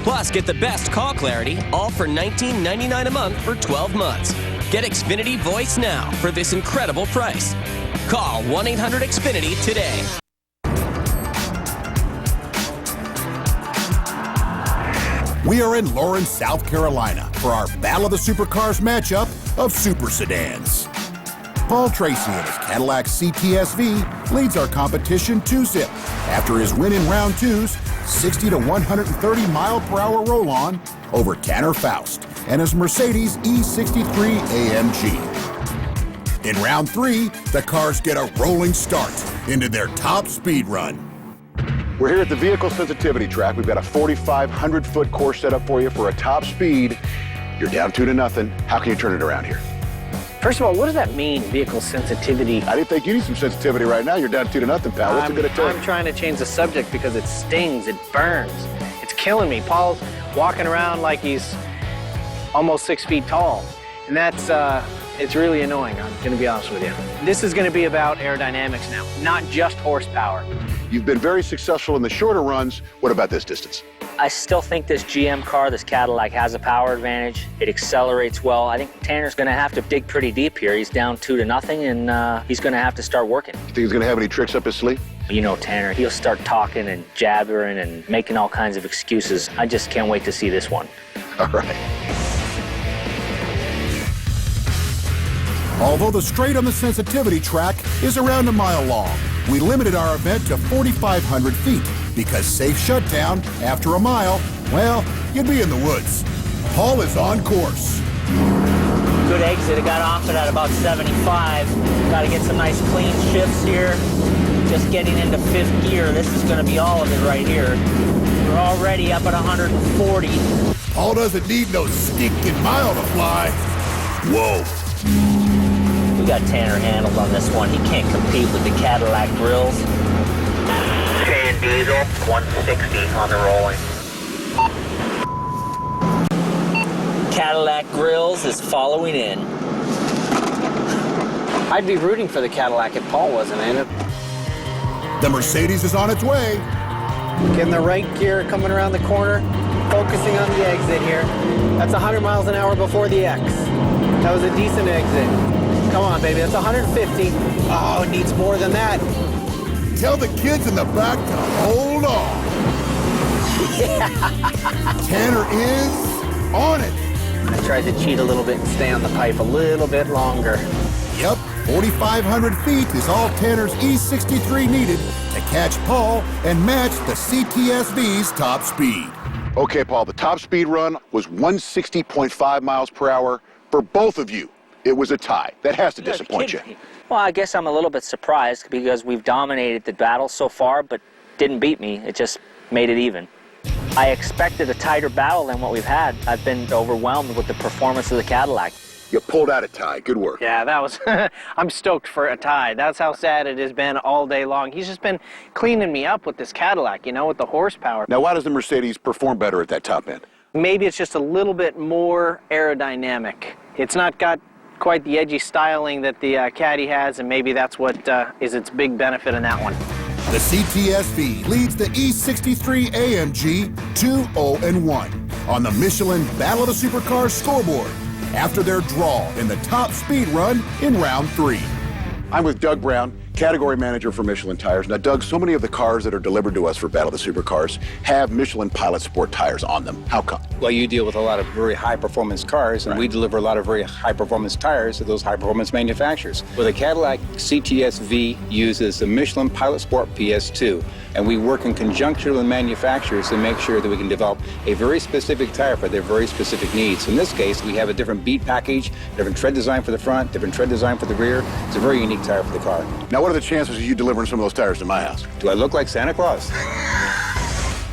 S11: Plus, get the best call clarity, all for $19.99 a month for 12 months. Get Xfinity Voice now for this incredible price. Call 1-800-XFINITY today.
S15: We are in Lawrence, South Carolina for our Battle of the Supercars matchup of super sedans. Paul Tracy and his Cadillac CTS-V leads our competition 2-zip after his win in round 2's 60 to 130 mile-per-hour roll-on over Tanner Faust and his Mercedes E63 AMG. In round 3, the cars get a rolling start into their top speed run.
S16: We're here at the vehicle sensitivity track. We've got a 4,500-foot course set up for you for a top speed. You're down 2-0. How can you turn it around here?
S17: First of all, what does that mean, vehicle sensitivity?
S16: I didn't think you need some sensitivity right now. You're down 2-0, pal. What's it gonna take?
S17: I'm trying to change the subject because it stings, it burns. It's killing me. Paul's walking around like he's almost 6 feet tall. And that's, it's really annoying, I'm gonna be honest with you. This is gonna be about aerodynamics now, not just horsepower.
S16: You've been very successful in the shorter runs. What about this distance?
S22: I still think this GM car, this Cadillac, has a power advantage. It accelerates well. I think Tanner's going to have to dig pretty deep here. He's down 2-0, and he's going to have to start working.
S16: You think he's going to have any tricks up his sleeve?
S22: You know Tanner, he'll start talking and jabbering and making all kinds of excuses. I just can't wait to see this one.
S16: All right.
S15: Although the straight on the sensitivity track is around a mile long, we limited our event to 4,500 feet because safe shutdown after a mile, well, you'd be in the woods. Paul is on course.
S22: Good exit. It got off it at about 75. Got to get some nice clean shifts here. Just getting into 5th gear. This is going to be all of it right here. We're already up at 140.
S15: Paul doesn't need no stinking mile to fly. Whoa.
S22: We got Tanner handled on this one. He can't compete with the Cadillac grills. Shan Diesel, 160 on the rolling. Cadillac grills is following in.
S17: I'd be rooting for the Cadillac if Paul wasn't in it.
S15: The Mercedes is on its way.
S17: Getting the right gear, coming around the corner, focusing on the exit here. That's 100 miles an hour before the X. That was a decent exit. Come on, baby, that's 150. Oh, it needs more than that.
S15: Tell the kids in the back to hold on. Tanner is on it.
S17: I tried to cheat a little bit and stay on the pipe a little bit longer.
S15: Yep, 4,500 feet is all Tanner's E63 needed to catch Paul and match the CTSV's top speed.
S16: Okay, Paul, the top speed run was 160.5 miles per hour for both of you. It was a tie. That has to disappoint you.
S22: Well, I guess I'm a little bit surprised because we've dominated the battle so far, but didn't beat me. It just made it even. I expected a tighter battle than what we've had. I've been overwhelmed with the performance of the Cadillac.
S16: You pulled out a tie. Good work.
S17: Yeah, that was, I'm stoked for a tie. That's how sad it has been all day long. He's just been cleaning me up with this Cadillac, you know, with the horsepower.
S16: Now, why does the Mercedes perform better at that top end?
S17: Maybe it's just a little bit more aerodynamic. It's not got quite the edgy styling that the Caddy has, and maybe that's what is its big benefit in that one.
S15: The CTSV leads the E63 AMG 2-0-1 on the Michelin Battle of the Supercars scoreboard after their draw in the top speed run in round 3.
S16: I'm with Doug Brown, category manager for Michelin Tires. Now, Doug, so many of the cars that are delivered to us for Battle of the Supercars have Michelin Pilot Sport tires on them. How come?
S1: Well, you deal with a lot of very high-performance cars, and we deliver a lot of very high-performance tires to those high-performance manufacturers. Well, the Cadillac CTSV uses the Michelin Pilot Sport PS2, and we work in conjunction with manufacturers to make sure that we can develop a very specific tire for their very specific needs. In this case, we have a different bead package, different tread design for the front, different tread design for the rear. It's a very unique tire for the car.
S16: Now, what are the chances of you delivering some of those tires to my house?
S1: Do I look like Santa Claus?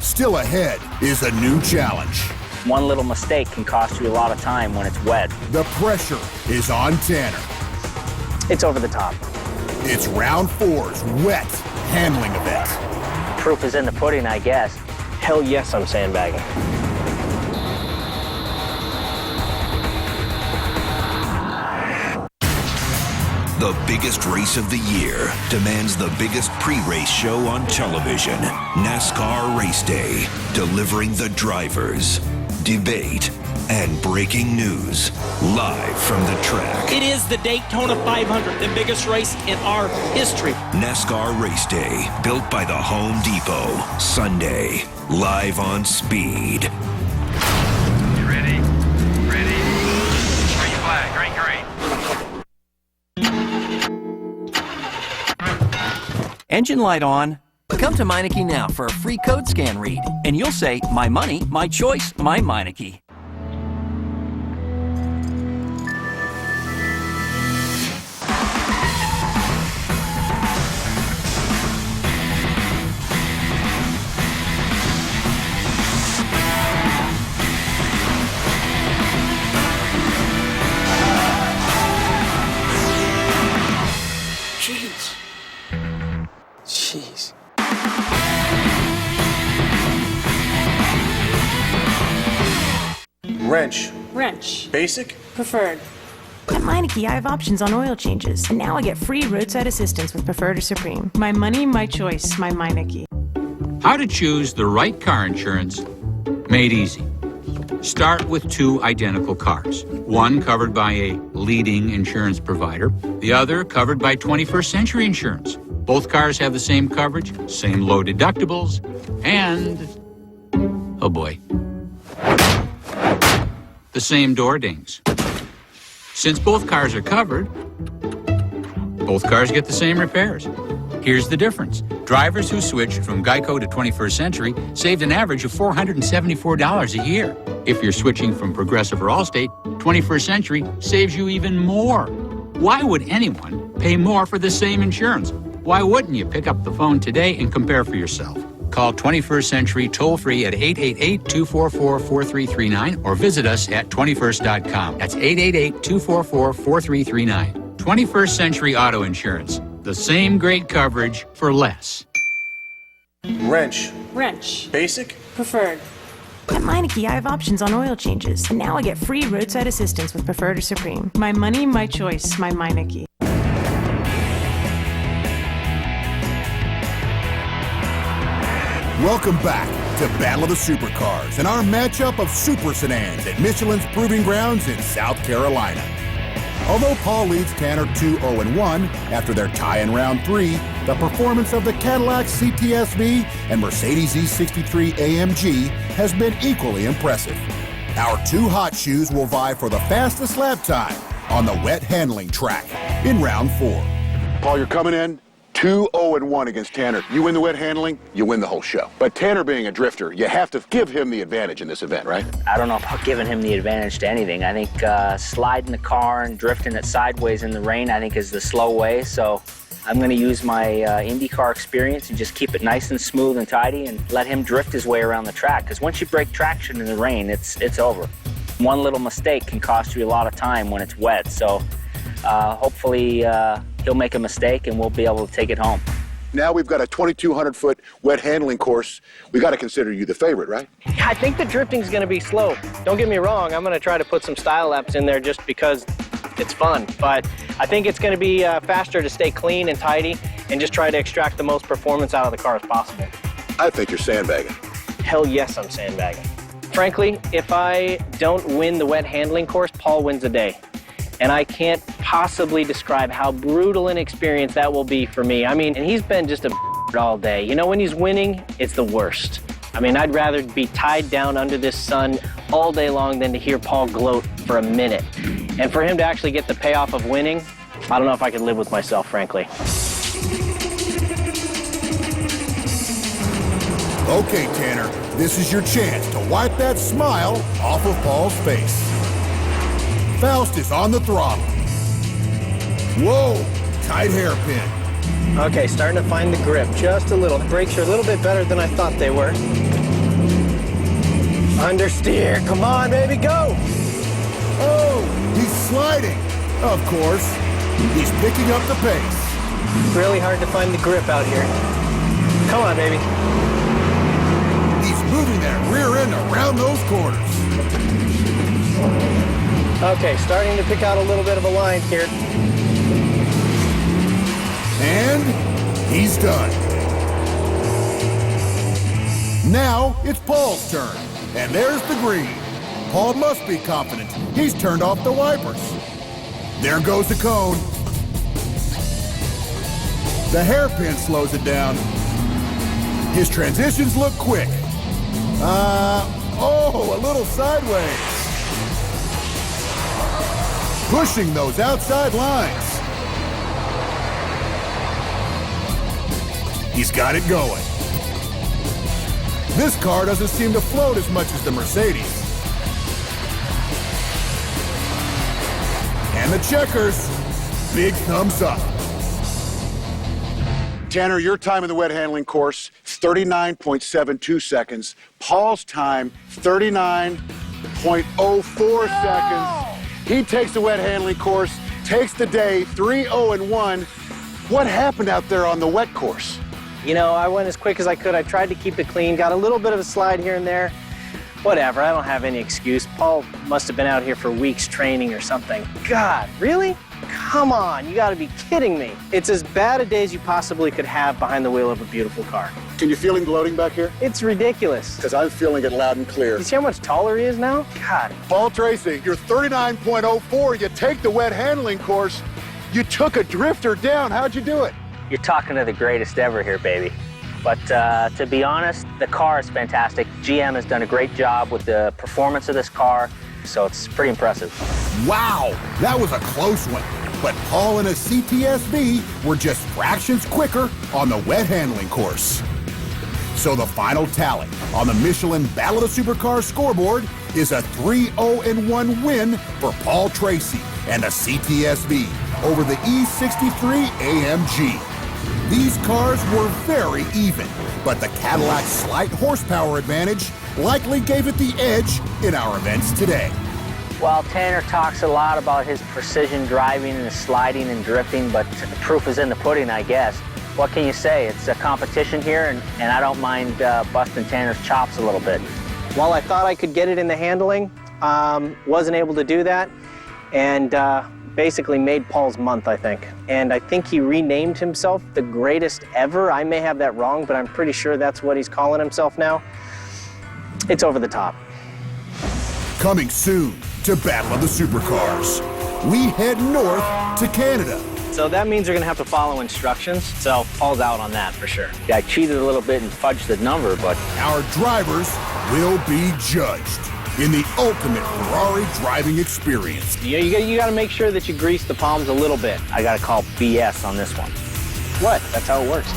S15: Still ahead is a new challenge.
S22: One little mistake can cost you a lot of time when it's wet.
S15: The pressure is on Tanner.
S22: It's over the top.
S15: It's round 4's wet handling event.
S22: Proof is in the pudding, I guess.
S17: Hell yes, I'm sandbagging.
S21: The biggest race of the year demands the biggest pre-race show on television. NASCAR Race Day, delivering the drivers, debate, and breaking news live from the track.
S8: It is the Daytona 500, the biggest race in our history.
S21: NASCAR Race Day, built by the Home Depot. Sunday, live on Speed.
S3: Ready? Ready? Green flag, green.
S20: Engine light on. Come to Meineke now for a free code scan read, and you'll say, my money, my choice, my Meineke.
S8: Jeez.
S7: Wrench.
S12: Wrench.
S7: Basic?
S12: Preferred. At Meineke, I have options on oil changes, and now I get free roadside assistance with Preferred or Supreme. My money, my choice, my Meineke.
S35: How to choose the right car insurance made easy. Start with 2 identical cars. One covered by a leading insurance provider, the other covered by 21st Century Insurance. Both cars have the same coverage, same low deductibles, and, oh boy, the same door dings. Since both cars are covered, both cars get the same repairs. Here's the difference. Drivers who switched from Geico to 21st Century saved an average of $474 a year. If you're switching from Progressive or Allstate, 21st Century saves you even more. Why would anyone pay more for the same insurance? Why wouldn't you pick up the phone today and compare for yourself? Call 21st Century toll-free at 888-244-4339 or visit us at 21st.com. That's 888-244-4339. 21st Century Auto Insurance. The same great coverage for less.
S7: Wrench.
S12: Wrench.
S7: Basic?
S12: Preferred. At Meineke, I have options on oil changes, and now I get free roadside assistance with Preferred or Supreme. My money, my choice, my Meineke.
S15: Welcome back to Battle of the Supercars and our matchup of super sedans at Michelin's Proving Grounds in South Carolina. Although Paul leads Tanner 2-0-1 after their tie in round 3, the performance of the Cadillac CTS-V and Mercedes E63 AMG has been equally impressive. Our 2 hot shoes will vie for the fastest lap time on the wet handling track in round 4.
S16: Paul, you're coming in 2-0-1 against Tanner. You win the wet handling, you win the whole show. But Tanner being a drifter, you have to give him the advantage in this event, right?
S22: I don't know about giving him the advantage to anything. I think sliding the car and drifting it sideways in the rain, I think, is the slow way. So I'm going to use my IndyCar experience and just keep it nice and smooth and tidy and let him drift his way around the track. Because once you break traction in the rain, it's over. One little mistake can cost you a lot of time when it's wet. So hopefully he'll make a mistake and we'll be able to take it home.
S16: Now we've got a 2,200-foot wet handling course. We got to consider you the favorite, right?
S17: I think the drifting's going to be slow. Don't get me wrong, I'm going to try to put some style laps in there just because it's fun. But I think it's going to be faster to stay clean and tidy and just try to extract the most performance out of the car as possible.
S16: I think you're sandbagging.
S17: Hell yes, I'm sandbagging. Frankly, if I don't win the wet handling course, Paul wins the day. And I can't possibly describe how brutal an experience that will be for me. I mean, and he's been just a all day. You know, when he's winning, it's the worst. I mean, I'd rather be tied down under this sun all day long than to hear Paul gloat for a minute. And for him to actually get the payoff of winning, I don't know if I could live with myself, frankly.
S15: Okay, Tanner, this is your chance to wipe that smile off of Paul's face. Faust is on the throttle. Whoa, tight hairpin.
S17: Okay, starting to find the grip just a little. The brakes are a little bit better than I thought they were. Understeer, come on, baby, go!
S15: Oh, he's sliding. Of course, he's picking up the pace.
S17: Really hard to find the grip out here. Come on, baby.
S15: He's moving that rear end around those corners.
S17: Okay, starting to pick out a little bit of a line here.
S15: And he's done. Now it's Paul's turn, and there's the green. Paul must be confident. He's turned off the wipers. There goes the cone. The hairpin slows it down. His transitions look quick. Oh, a little sideways. Pushing those outside lines. He's got it going. This car doesn't seem to float as much as the Mercedes. And the checkers, big thumbs up.
S16: Tanner, your time in the wet handling course, 39.72 seconds. Paul's time, 39.04 seconds. He takes the wet handling course, takes the day, 3-0-1. What happened out there on the wet course?
S17: You know, I went as quick as I could. I tried to keep it clean, got a little bit of a slide here and there. Whatever, I don't have any excuse. Paul must have been out here for weeks training or something. God, really? Come on, you gotta be kidding me. It's as bad a day as you possibly could have behind the wheel of a beautiful car.
S16: Can you feel him gloating back here?
S17: It's ridiculous.
S16: Because I'm feeling it loud and clear.
S17: You see how much taller he is now? God.
S16: Paul Tracy, you're 39.04. You take the wet handling course. You took a drifter down. How'd you do it?
S22: You're talking to the greatest ever here, baby. But to be honest, the car is fantastic. GM has done a great job with the performance of this car, so it's pretty impressive.
S15: Wow, that was a close one. But Paul and his CTS-V were just fractions quicker on the wet handling course. So the final tally on the Michelin Battle of the Supercars scoreboard is a 3-0-1 win for Paul Tracy and the CTS-V over the E63 AMG. These cars were very even, but the Cadillac's slight horsepower advantage likely gave it the edge in our events today.
S22: Well, Tanner talks a lot about his precision driving and his sliding and drifting, but the proof is in the pudding, I guess. What can you say? It's a competition here, and I don't mind busting Tanner's chops a little bit.
S17: While I thought I could get it in the handling, wasn't able to do that, and basically made Paul's month, I think. And I think he renamed himself the greatest ever. I may have that wrong, but I'm pretty sure that's what he's calling himself now. It's over the top.
S15: Coming soon to Battle of the Supercars, we head north to Canada.
S17: So that means you're gonna have to follow instructions, so Paul's out on that for sure.
S22: Yeah, I cheated a little bit and fudged the number, but...
S15: Our drivers will be judged in the ultimate Ferrari driving experience.
S17: Yeah, you gotta make sure that you grease the palms a little bit.
S22: I gotta call BS on this one.
S17: What? That's how it works.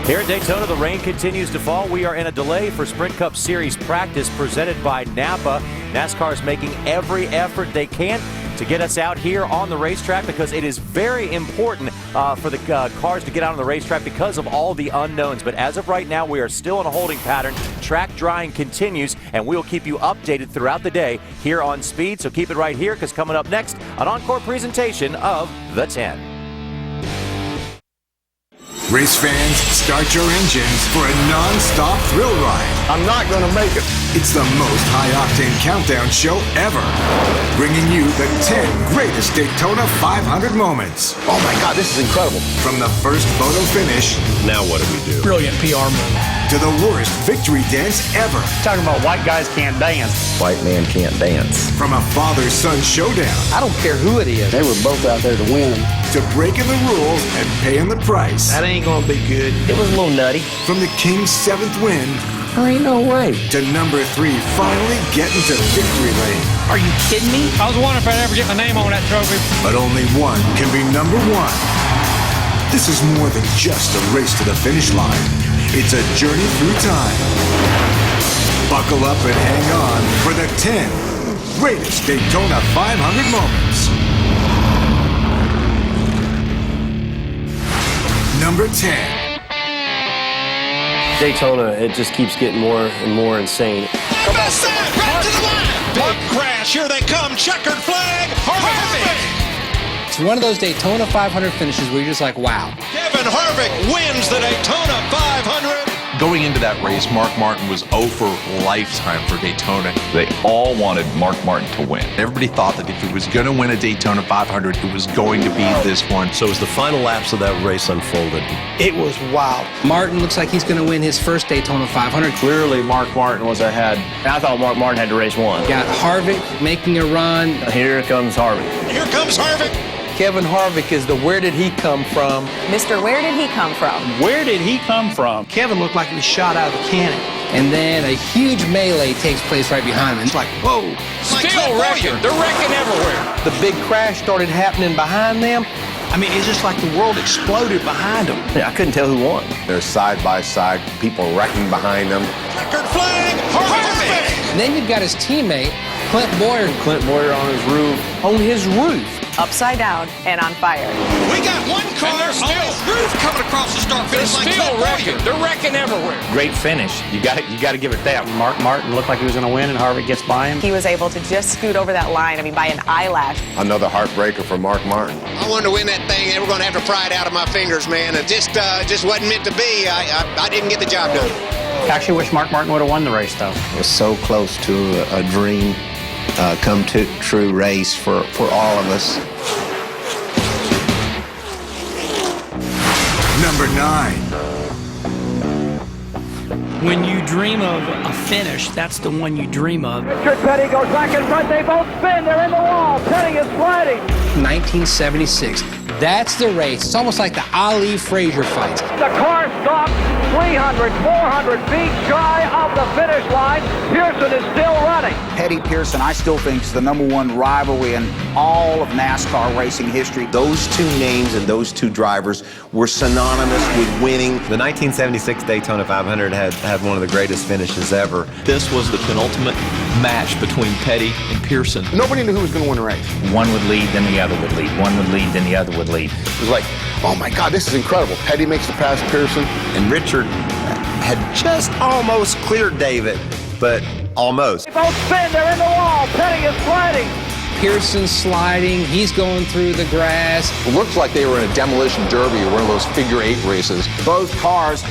S14: Here at Daytona, the rain continues to fall. We are in a delay for Sprint Cup Series practice presented by Napa. NASCAR is making every effort they can to get us out here on the racetrack because it is very important for the cars to get out on the racetrack because of all the unknowns. But as of right now, we are still in a holding pattern. Track drying continues, and we'll keep you updated throughout the day here on Speed. So keep it right here because coming up next, an encore presentation of The 10.
S18: Race fans, start your engines for a non-stop thrill ride.
S16: I'm not going to make it.
S18: It's the most high-octane countdown show ever, bringing you the 10 greatest Daytona 500 moments.
S7: Oh my God, this is incredible.
S18: From the first photo finish.
S7: Now what do we do?
S8: Brilliant PR move.
S18: To the worst victory dance ever.
S17: Talking about white guys can't dance.
S19: White man can't dance.
S18: From a father-son showdown.
S19: I don't care who it is. They were both out there to win.
S18: To breaking the rules and paying the price.
S8: That ain't gonna be good.
S22: It was a little nutty.
S18: From the King's 7th win.
S19: There ain't no way.
S18: To number 3 finally getting to victory lane.
S8: Are you kidding me? I was wondering if I'd ever get my name on that trophy.
S18: But only one can be number 1. This is more than just a race to the finish line. It's a journey through time. Buckle up and hang on for the 10 greatest Daytona 500 moments. Number 10.
S23: Daytona, it just keeps getting more and more insane.
S3: Best side, back to the line. Park crash, here they come, checkered flag, Harvick.
S2: It's one of those Daytona 500 finishes where you're just like, wow.
S3: Kevin Harvick wins the Daytona 500.
S24: Going into that race, Mark Martin was 0 for lifetime for Daytona.
S25: They all wanted Mark Martin to win.
S24: Everybody thought that if he was going to win a Daytona 500, it was going to be this one.
S23: So as the final laps of that race unfolded,
S2: It was wild. Martin looks like he's going to win his first Daytona 500.
S24: Clearly, Mark Martin was ahead.
S23: I thought Mark Martin had to race one.
S2: Got Harvick making a run.
S23: Here comes Harvick.
S3: Here comes Harvick.
S19: Kevin Harvick is the where did he come from?
S26: Mr. Where did he come from?
S19: Where did he come from?
S2: Kevin looked like he was shot out of a cannon. And then a huge melee takes place right behind him. It's like, whoa.
S3: Still wrecking. They're wrecking everywhere.
S19: The big crash started happening behind them.
S2: I mean, it's just like the world exploded behind them.
S23: Yeah, I couldn't tell who won.
S7: They're side by side, people wrecking behind them.
S3: Checkered flag, Harvick.
S2: And then you've got his teammate, Clint Boyer.
S23: Clint Boyer on his roof.
S19: On his roof.
S26: upside down and on fire.
S3: We got one car on this roof coming across the start finish line.
S19: Still wrecking. They're wrecking everywhere.
S14: Great finish. You got to give it that.
S19: Mark Martin looked like he was going to win, and Harvick gets by him.
S26: He was able to just scoot over that line, by an eyelash.
S7: Another heartbreaker for Mark Martin.
S4: I wanted to win that thing, and we're going to have to pry it out of my fingers, man. It just wasn't meant to be. I didn't get the job done.
S19: I actually wish Mark Martin would have won the race, though.
S5: It was so close to a dream come to true race for all of us.
S18: Number 9.
S6: When you dream of a finish, that's the one you dream of.
S9: Richard Petty goes back in front. They both spin. They're in the wall. Petty is sliding.
S19: 1976. That's the race. It's almost like the Ali Frazier fights.
S9: The car stops 300, 400 feet shy of the finish line. Pearson is still running.
S10: Petty Pearson, I still think, is the #1 rivalry in all of NASCAR racing history.
S7: Those two names and those two drivers were synonymous with winning.
S11: The 1976 Daytona 500 had one of the greatest finishes ever.
S25: This was the penultimate match between Petty and Pearson.
S16: Nobody knew who was going to win the race.
S22: One would lead, then the other would lead. One would lead, then the other would lead.
S16: It was like, oh my God, this is incredible. Petty makes the pass Pearson.
S7: And Richard had just almost cleared David, but almost.
S9: They both spin. They're in the wall. Petty is sliding.
S19: Pearson's sliding. He's going through the grass.
S13: It looks like they were in a demolition derby or one of those figure 8 races.
S10: Both cars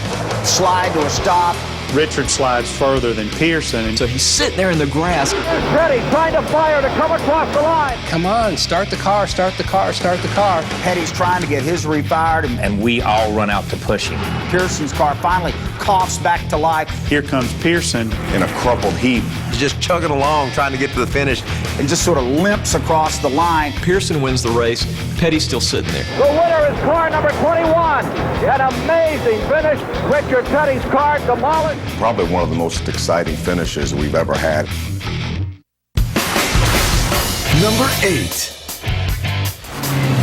S10: slide to a stop.
S19: Richard slides further than Pearson, and
S20: so he's sitting there in the grass.
S9: Petty trying to fire to come across the line.
S19: Come on, start the car, start the car, start the car.
S10: Petty's trying to get his refired,
S22: and we all run out to push him.
S10: Pearson's car finally coughs back to life.
S19: Here comes Pearson
S7: in a crumpled heap. He's just chugging along, trying to get to the finish,
S10: and just sort of limps across the line.
S25: Pearson wins the race. Petty's still sitting there.
S9: The winner is car number 21. An amazing finish. Richard Petty's car demolished.
S7: Probably one of the most exciting finishes we've ever had.
S18: Number 8.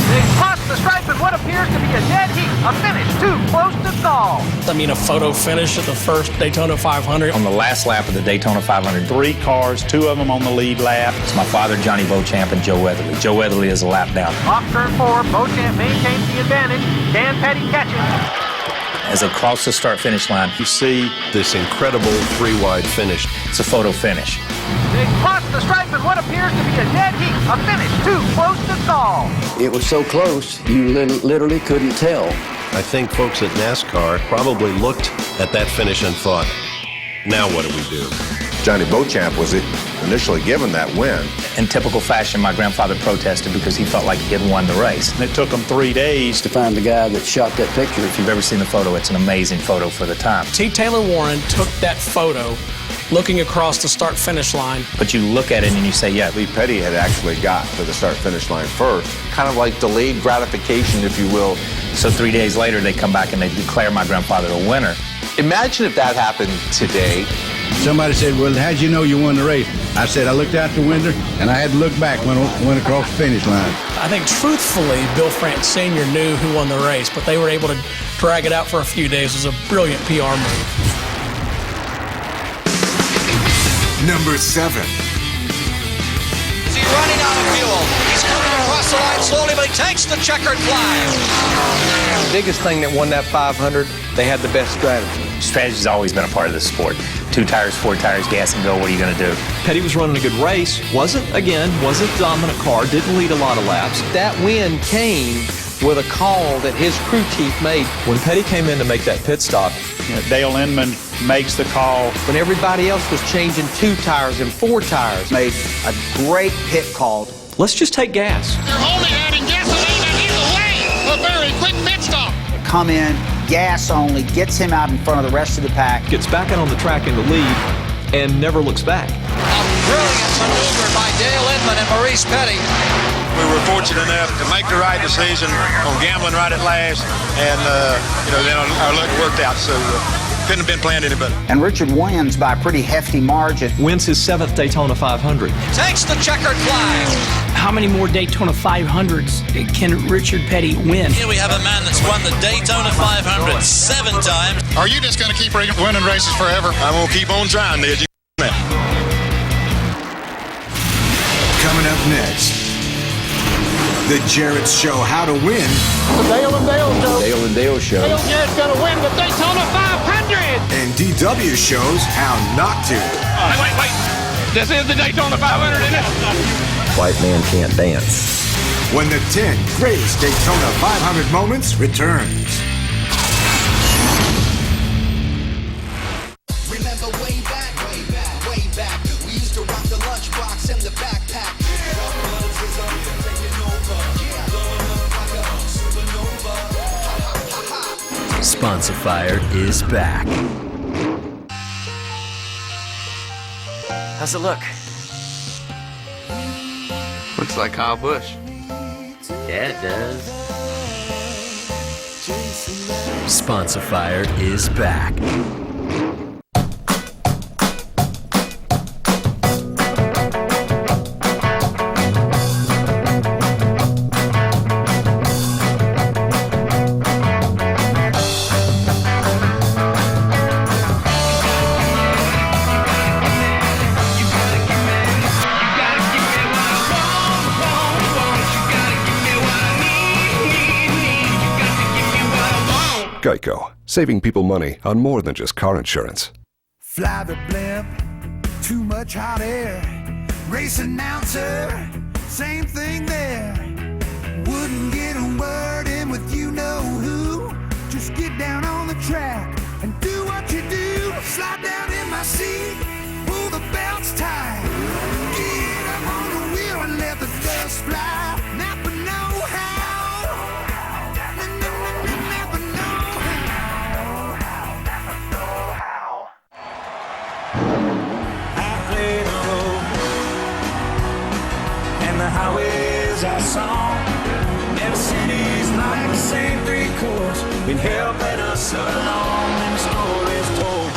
S9: They cross the stripe in what appears to be a dead heat. A finish too close to call.
S6: A photo finish at the first Daytona 500.
S22: On the last lap of the Daytona 500.
S19: 3 cars, 2 of them on the lead lap.
S22: It's my father, Johnny Beauchamp, and Joe Weatherly. Joe Weatherly is a lap down.
S9: Off turn 4, Beauchamp maintains the advantage. Can Petty catch him?
S22: As they cross the start-finish line,
S11: you see this incredible 3-wide finish.
S22: It's a photo finish.
S9: They cross the stripe in what appears to be a dead heat. A finish too close to call.
S5: It was so close, you literally couldn't tell.
S11: I think folks at NASCAR probably looked at that finish and thought, now what do we do?
S7: Johnny Beauchamp was initially given that win.
S22: In typical fashion, my grandfather protested because he felt like he had won the race.
S19: And it took them 3 days
S5: to find the guy that shot that picture.
S22: If you've ever seen the photo, it's an amazing photo for the time.
S6: T. Taylor Warren took that photo looking across the start-finish line.
S22: But you look at it and you say, yeah.
S7: Lee Petty had actually got to the start-finish line first.
S13: Kind of like delayed gratification, if you will.
S22: So 3 days later, they come back and they declare my grandfather a winner.
S13: Imagine if that happened today.
S27: Somebody said, well, how'd you know you won the race? I said, I looked out the window, and I had to look back when I went across the finish line.
S6: I think, truthfully, Bill France Sr. knew who won the race, but they were able to drag it out for a few days. It was a brilliant PR move.
S18: Number 7.
S3: Is he running out of fuel? He's coming across the line slowly, but he takes the checkered flag.
S19: The biggest thing that won that 500, they had the best strategy.
S22: Strategy's always been a part of this sport. 2 tires, 4 tires, gas and go. What are you going to do?
S25: Petty was running a good race. Wasn't dominant car. Didn't lead a lot of laps.
S19: That win came with a call that his crew chief made.
S25: When Petty came in to make that pit stop,
S19: Dale Inman makes the call. When everybody else was changing 2 tires and 4 tires.
S10: Made a great pit call.
S25: Let's just take gas.
S3: They're only adding gasoline and he's away. A very quick pit stop.
S10: Come in, gas only, gets him out in front of the rest of the pack.
S25: Gets back out on the track in the lead and never looks back.
S3: A brilliant maneuver by Dale Inman and Maurice Petty.
S28: We were fortunate enough to make the right decision on gambling right at last, and then our luck worked out. So couldn't have been planned any better.
S10: And Richard wins by a pretty hefty margin.
S25: Wins his 7th Daytona 500.
S3: Takes the checkered flag.
S6: How many more Daytona 500s can Richard Petty win?
S3: Here we have a man that's won the Daytona 500 7 times.
S28: Are you just going to keep winning races forever? I'm going to keep on trying, Ned.
S18: Coming up next. The Jarrett's show how to win.
S1: The Dale and Dale show.
S18: Dale and Dale show.
S1: Dale Jarrett's going to win the Daytona 500.
S18: And DW shows how not to.
S1: Wait. This is the Daytona 500, isn't it?
S5: White man can't dance.
S18: When the 10 greatest Daytona 500 moments returns.
S3: Remember way back, we used to rock the lunchbox and the backpack.
S2: Sponsifier is back.
S8: How's it look?
S12: Looks like Kyle Busch.
S8: Yeah, it does.
S2: Sponsifier is back.
S15: Geico, saving people money on more than just car insurance.
S17: Fly the blimp, too much hot air. Race announcer, same thing there. Wouldn't get a word in with you know who. Just get down on the track and do what you do. Slide down in my seat, pull the belts tight. Get up on the wheel and let the dust fly. Napa know how.
S21: The highways I saw, never cities like the same three chords, been helping us along, and the story is told,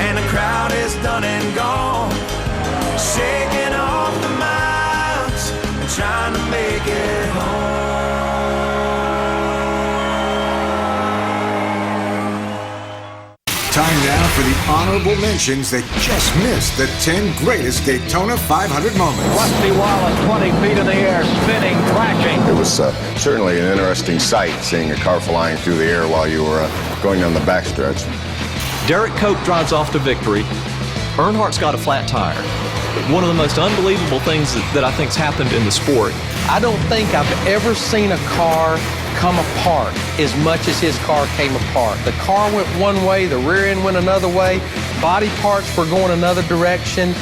S21: and the crowd is done and gone, shaking off the miles and trying to make it home.
S18: Time now for the honorable mentions that just missed the 10 greatest Daytona 500 moments.
S9: Rusty Wallace, 20 feet in the air, spinning, crashing.
S24: It was certainly an interesting sight, seeing a car flying through the air while you were going down the backstretch.
S25: Derek Cope drives off to victory. Earnhardt's got a flat tire. One of the most unbelievable things that I think's happened in the sport.
S19: I don't think I've ever seen a car come apart as much as his car came apart. The car went one way, the rear end went another way, body parts were going another direction.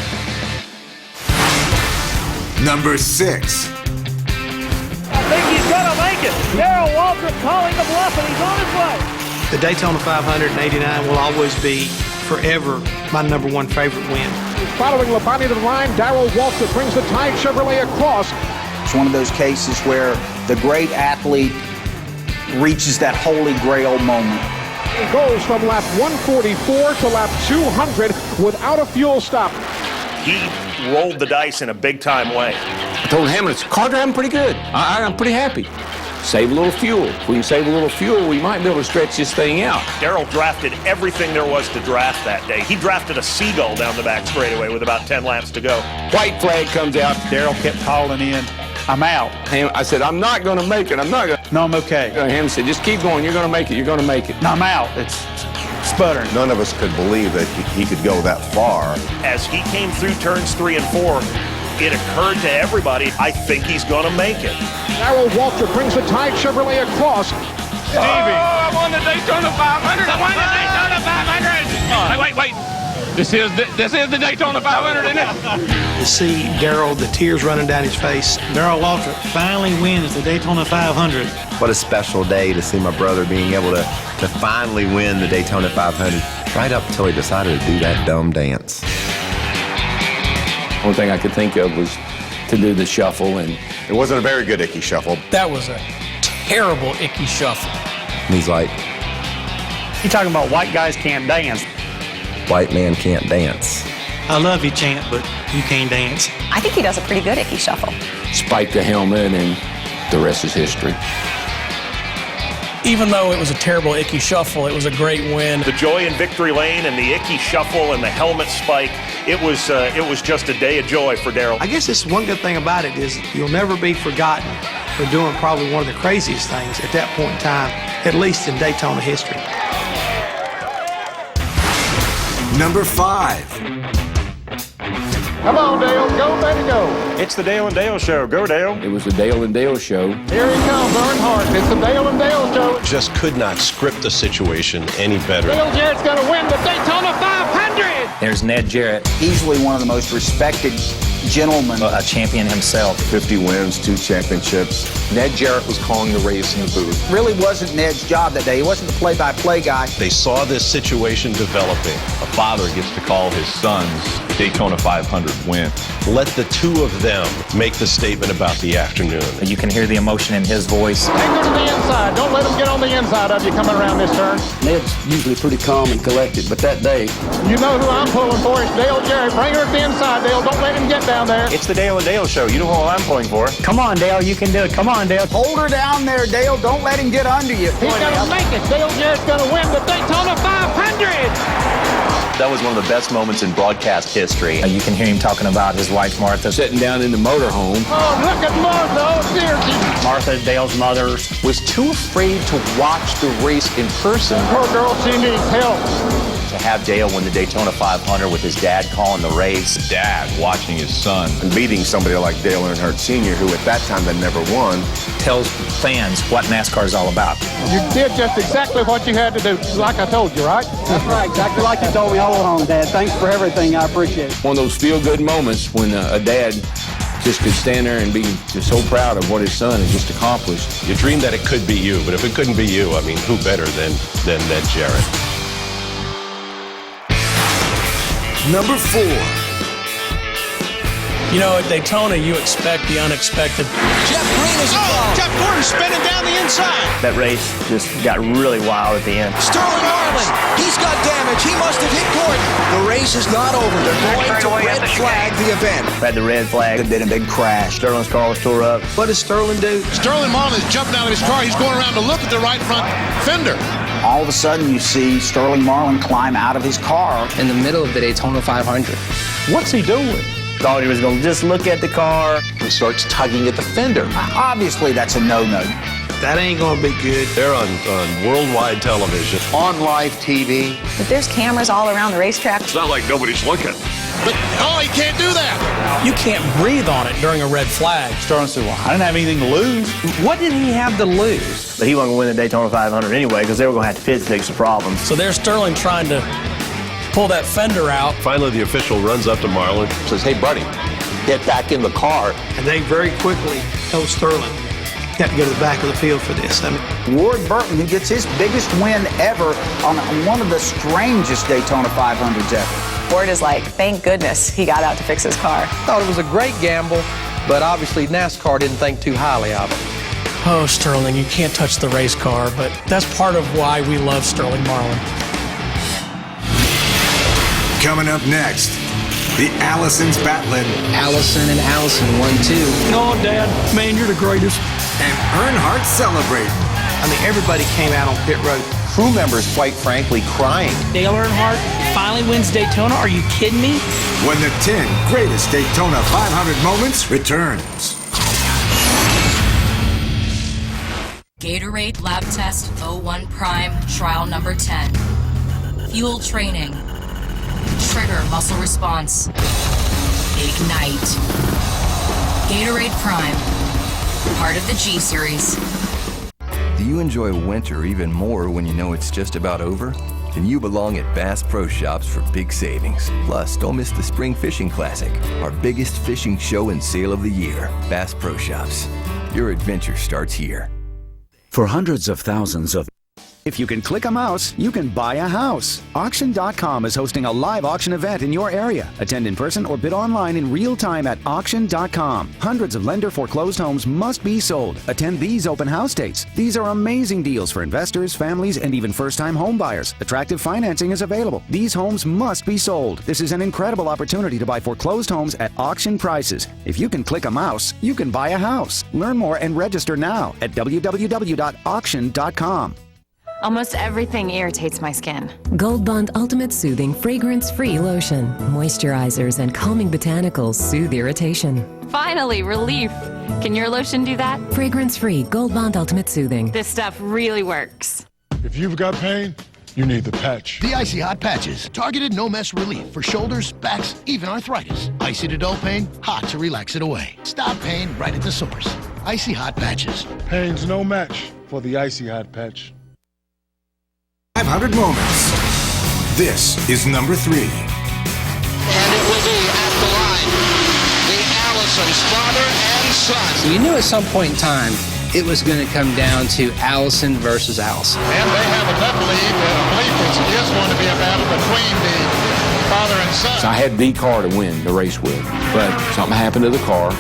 S18: Number 6.
S9: I think he's going to make it. Darrell Waltrip calling the bluff, and he's on his way.
S29: The Daytona 589 will always be forever my number one favorite win.
S9: Following Labonte to the line, Darrell Waltrip brings the Tide Chevrolet across.
S10: It's one of those cases where the great athlete reaches that holy grail moment.
S9: He goes from lap 144 to lap 200 without a fuel stop.
S30: He rolled the dice in a big-time way.
S31: I told him, it's car driving pretty good. I'm pretty happy. Save a little fuel. If we can save a little fuel, we might be able to stretch this thing out.
S30: Darrell drafted everything there was to draft that day. He drafted a seagull down the back straightaway with about 10 laps to go.
S31: White flag comes out.
S29: Darrell kept calling in, I'm out.
S31: I said, I'm not going to make it. I'm not going to.
S29: No, I'm okay.
S31: Ham said, just keep going. You're going to make it. You're going to make it.
S29: No, I'm out. It's sputtering.
S24: None of us could believe that he could go that far.
S30: As he came through turns 3 and 4, it occurred to everybody, I think he's going to make it.
S9: Darrell Waltrip brings the Tide Chevrolet across.
S30: Stevie.
S9: I won the Daytona 500. I won the Daytona 500. Wait. This is the Daytona 500, isn't it?
S29: To see Darrell, the tears running down his face. Darrell Waltrip finally wins the Daytona 500.
S5: What a special day to see my brother being able to finally win the Daytona 500 right up until he decided to do that dumb dance.
S31: One thing I could think of was to do the shuffle, and
S24: it wasn't a very good Icky shuffle.
S6: That was a terrible Icky shuffle.
S5: And he's like,
S29: You talking about white guys can't dance.
S5: white man can't dance.
S29: I love you, Champ, but you can't dance.
S26: I think he does a pretty good Icky shuffle.
S31: spike the helmet, and the rest is history.
S6: Even though it was a terrible Icky shuffle, it was a great win.
S30: The joy in victory lane and the Icky shuffle and the helmet spike, it was just a day of joy for Darrell.
S29: I guess this one good thing about it is you'll never be forgotten for doing probably one of the craziest things at that point in time, at least in Daytona history.
S18: Number 5.
S9: Come on, Dale. Go, baby, go.
S30: It's the Dale and Dale Show. Go, Dale.
S31: It was the Dale and Dale Show.
S9: Here he comes, Earnhardt. It's the Dale and Dale Show.
S4: Just could not script the situation any better.
S9: Dale Jarrett's going to win the Daytona 500.
S8: There's Ned Jarrett.
S10: Easily one of the most respected gentlemen.
S8: A champion himself.
S24: 50 wins, 2 championships.
S31: Ned Jarrett was calling the race in the booth.
S10: Really wasn't Ned's job that day. He wasn't the play-by-play guy.
S4: They saw this situation developing.
S1: A father gets to call his son's Daytona 500 win.
S4: Let the two of them make the statement about the afternoon.
S8: You can hear the emotion in his voice.
S9: Take her to the inside. Don't let him get on the inside of you coming around this turn.
S31: Ned's usually pretty calm and collected, but that day...
S9: You know who I'm pulling for. It's Dale Jarrett. Bring her to the inside, Dale. Don't let him get down there.
S30: It's the Dale and Dale Show. You know who I'm pulling for.
S8: Come on, Dale. You can do it. Come on, Dale.
S10: Hold her down there, Dale. Don't let him get under you.
S9: He's going to make it. Dale Jarrett's going to win the Daytona 500.
S25: That was one of the best moments in broadcast history.
S8: You can hear him talking about his wife, Martha.
S31: Sitting down in the motorhome.
S9: Oh, look at Martha. Oh, dear.
S8: Martha, Dale's mother,
S31: Was too afraid to watch the race in person.
S9: Poor girl, she needs help.
S25: To have Dale win the Daytona 500 with his dad calling the race.
S1: Dad watching his son.
S24: And beating somebody like Dale Earnhardt Sr., who at that time had never won.
S8: Tells fans what NASCAR is all about.
S9: You did just exactly what you had to do, like I told you, right?
S7: That's right, exactly like you told me all along, Dad. Thanks for everything. I appreciate it.
S31: One of those feel-good moments when a dad just could stand there and be just so proud of what his son had just accomplished.
S4: You dreamed that it could be you, but if it couldn't be you, I mean, who better than Ned Jarrett?
S18: Number 4.
S6: You know, at Daytona, you expect the unexpected.
S3: Jeff Green is involved. Jeff Gordon spinning down the inside.
S8: That race just got really wild at the end.
S3: Sterling Marlin, he's got damage. He must have hit Gordon. The race is not over. They're going to red flag the event.
S8: Had the red flag.
S10: They did a big crash.
S8: Sterling's car was tore up.
S29: What does Sterling do?
S9: Sterling Marlin is jumping out of his car. He's going around to look at the right front fender.
S10: All of a sudden, you see Sterling Marlin climb out of his car.
S8: In the middle of the Daytona 500.
S29: What's he doing?
S8: Thought he was going to just look at the car.
S31: He starts tugging at the fender.
S10: Obviously, that's a no-no.
S29: That ain't going to be good.
S4: They're on worldwide television.
S31: On live TV.
S26: But there's cameras all around the racetrack.
S4: It's not like nobody's looking.
S9: But, oh, he can't do that.
S6: You can't breathe on it during a red flag.
S8: Sterling said, well, I didn't have anything to lose.
S29: What did he have to lose?
S8: But he wasn't going to win the Daytona 500 anyway because they were going to have to pit to fix the problem.
S6: So there's Sterling trying to pull that fender out.
S4: Finally, the official runs up to Marlin.
S31: Says, hey, buddy, get back in the car.
S29: And they very quickly told Sterling, you got to go to the back of the field for this. I mean,
S10: Ward Burton, who gets his biggest win ever on one of the strangest Daytona 500s ever.
S26: Ward is like, thank goodness he got out to fix his car.
S19: Thought it was a great gamble, but obviously NASCAR didn't think too highly of it.
S6: Oh, Sterling, you can't touch the race car, but that's part of why we love Sterling Marlin.
S18: Coming up next, the Allisons battling.
S8: Allison and Allison 1-2.
S29: no, Dad, man, you're the greatest.
S18: And Earnhardt celebrating.
S29: I mean, everybody came out on pit road.
S31: Crew members, quite frankly, crying.
S11: Dale Earnhardt finally wins Daytona. Are you kidding me?
S18: When the 10 greatest Daytona 500 moments returns.
S13: Gatorade Lab Test 01 Prime Trial Number 10. Fuel training. Trigger muscle response. Ignite. Gatorade Prime. Part of the G Series.
S14: Do you enjoy winter even more when you know it's just about over? Then you belong at Bass Pro Shops for big savings. Plus, don't miss the Spring Fishing Classic, our biggest fishing show and sale of the year. Bass Pro Shops. Your adventure starts here.
S16: For hundreds of thousands of
S2: If you can click a mouse, you can buy a house. Auction.com is hosting a live auction event in your area. Attend in person or bid online in real time at Auction.com. Hundreds of lender foreclosed homes must be sold. Attend these open house dates. These are amazing deals for investors, families, and even first-time home buyers. Attractive financing is available. These homes must be sold. This is an incredible opportunity to buy foreclosed homes at auction prices. If you can click a mouse, you can buy a house. Learn more and register now at www.auction.com.
S12: Almost everything irritates my skin.
S15: Gold Bond Ultimate Soothing Fragrance-Free Lotion. Moisturizers and calming botanicals soothe irritation.
S12: Finally, relief. Can your lotion do that?
S15: Fragrance-free Gold Bond Ultimate Soothing.
S12: This stuff really works.
S16: If you've got pain, you need the patch.
S17: The Icy Hot Patches. Targeted no-mess relief for shoulders, backs, even arthritis. Icy to dull pain, hot to relax it away. Stop pain right at the source. Icy Hot Patches.
S16: Pain's no match for the Icy Hot Patch.
S18: 500 moments. This is number 3.
S3: And it will be at the line. The Allisons, father and son.
S20: So you knew at some point in time it was going to come down to Allison versus Allison.
S16: And they have enough lead that I believe it is going to be a battle between the father and son.
S31: So I had the car to win the race with, but something happened to the car.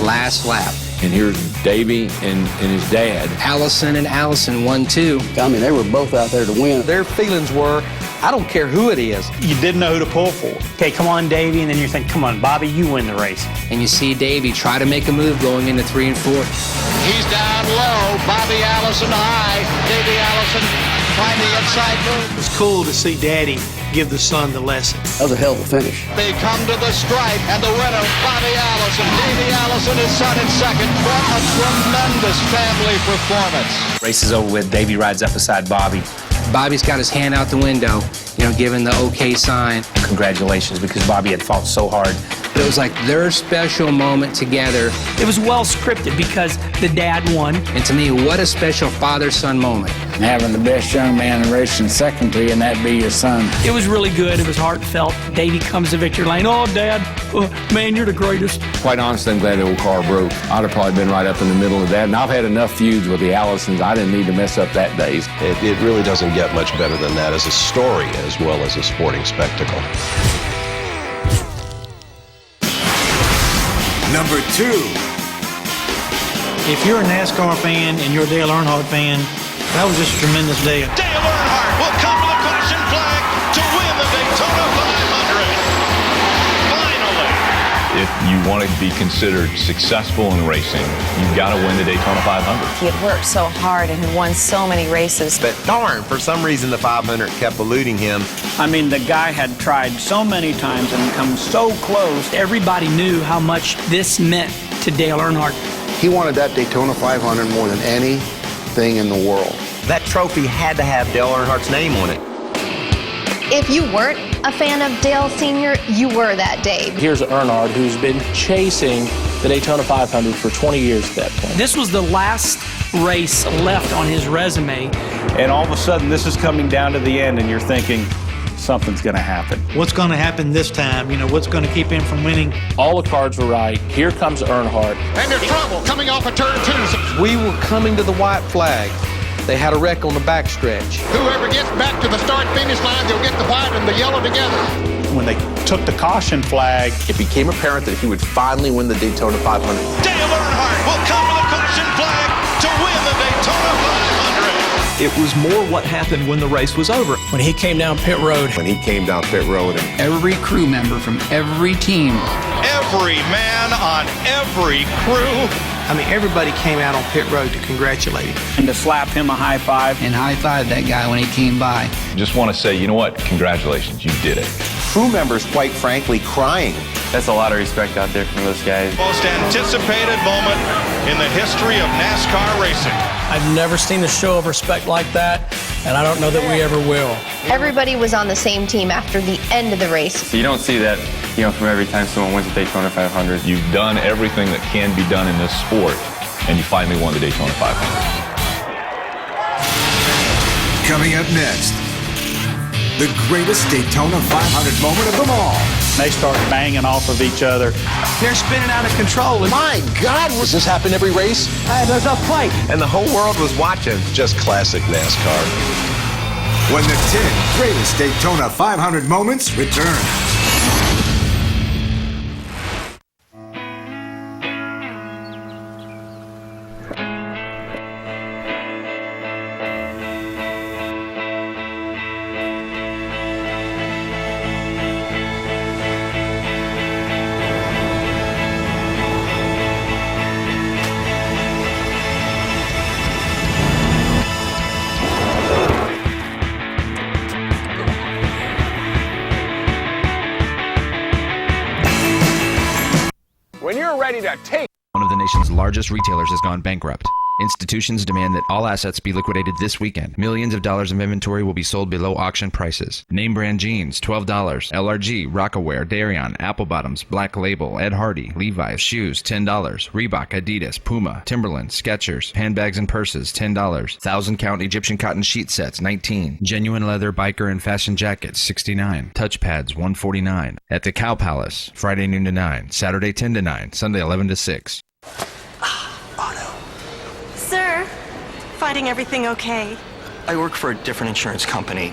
S20: Last lap.
S31: And here's Davey and his dad.
S20: Allison and Allison won too.
S7: I mean, they were both out there to win.
S19: Their feelings were, I don't care who it is.
S8: You didn't know who to pull for. Okay, come on, Davey, and then you're thinking, come on, Bobby, you win the race.
S20: And you see Davey try to make a move going into 3 and 4.
S3: He's down low. Bobby Allison high. Davey Allison trying the inside move.
S29: It's cool to see Daddy give the son the lesson.
S7: That was a hell of a finish.
S3: They come to the stripe, and the winner, Bobby Allison. Davey Allison is son in second. What a tremendous family performance.
S20: Race is over with. Davey rides up beside Bobby. Bobby's got his hand out the window, giving the okay sign. Congratulations, because Bobby had fought so hard. It was like their special moment together.
S11: It was well scripted because the dad won.
S20: And to me, what a special father-son moment.
S31: Having the best young man in racing second to you, and that be your son.
S11: It was really good. It was heartfelt. Davey comes to victory lane. Oh, Dad, man, you're the greatest.
S31: Quite honestly, I'm glad the old car broke. I'd have probably been right up in the middle of that. And I've had enough feuds with the Allisons. I didn't need to mess up that days.
S4: It really doesn't get much better than that as a story as well as a sporting spectacle.
S18: Number 2.
S29: If you're a NASCAR fan and you're a Dale Earnhardt fan, that was just a tremendous day.
S3: Dale Earnhardt will come to the caution flag to win the Daytona 500. Finally.
S1: If you want to be considered successful in racing, you've got to win the Daytona 500.
S26: He had worked so hard and had won so many races.
S5: But darn, for some reason the 500 kept eluding him.
S8: I mean, the guy had tried so many times and come so close.
S11: Everybody knew how much this meant to Dale Earnhardt.
S7: He wanted that Daytona 500 more than anything in the world.
S5: That trophy had to have Dale Earnhardt's name on it.
S21: If you weren't a fan of Dale Sr., you were that day.
S25: Here's Earnhardt, who's been chasing the Daytona 500 for 20 years at that point.
S11: This was the last race left on his resume.
S8: And all of a sudden, this is coming down to the end, and you're thinking, something's going to happen.
S29: What's going to happen this time? What's going to keep him from winning?
S25: All the cards were right. Here comes Earnhardt.
S16: And there's trouble coming off of turn 2.
S19: We were coming to the white flag. They had a wreck on the backstretch.
S16: Whoever gets back to the start-finish line, they'll get the white and the yellow together.
S8: When they took the caution flag,
S31: it became apparent that he would finally win the Daytona 500.
S3: Dale Earnhardt will come to the caution flag to win the Daytona 500.
S25: It was more what happened when the race was over.
S6: When he came down pit road.
S24: When he came down pit road. And
S20: every crew member from every team.
S3: Every man on every crew.
S29: I mean, everybody came out on pit road to congratulate him.
S8: And to slap him a high five.
S20: And high five that guy when he came by.
S1: Just want to say, you know what? Congratulations, you did it.
S5: Crew members, quite frankly, crying.
S8: That's a lot of respect out there from those guys.
S3: Most anticipated moment in the history of NASCAR racing.
S6: I've never seen a show of respect like that, and I don't know that we ever will.
S21: Everybody was on the same team after the end of the race.
S8: So you don't see that, from every time someone wins the Daytona 500.
S1: You've done everything that can be done in this sport, and you finally won the Daytona 500.
S18: Coming up next, the greatest Daytona 500 moment of them all.
S8: They start banging off of each other.
S29: They're spinning out of control.
S31: My God, does this happen every race?
S7: Hey, there's a fight.
S5: And the whole world was watching.
S4: Just classic NASCAR.
S18: when the 10 greatest Daytona 500 moments return.
S31: When you're ready to take...
S2: One of the nation's largest retailers has gone bankrupt. Institutions demand that all assets be liquidated this weekend. Millions of dollars of inventory will be sold below auction prices. Name brand jeans, $12. LRG, Rockaware, Darion, Apple Bottoms, Black Label, Ed Hardy, Levi's, shoes, $10. Reebok, Adidas, Puma, Timberland, Skechers, handbags and purses, $10. 1,000-count Egyptian cotton sheet sets, $19. Genuine leather biker and fashion jackets, $69. Touchpads, $149. At the Cow Palace, Friday noon to 9, Saturday 10 to 9, Sunday 11 to 6.
S9: Sir, finding everything okay?
S10: I work for a different insurance company.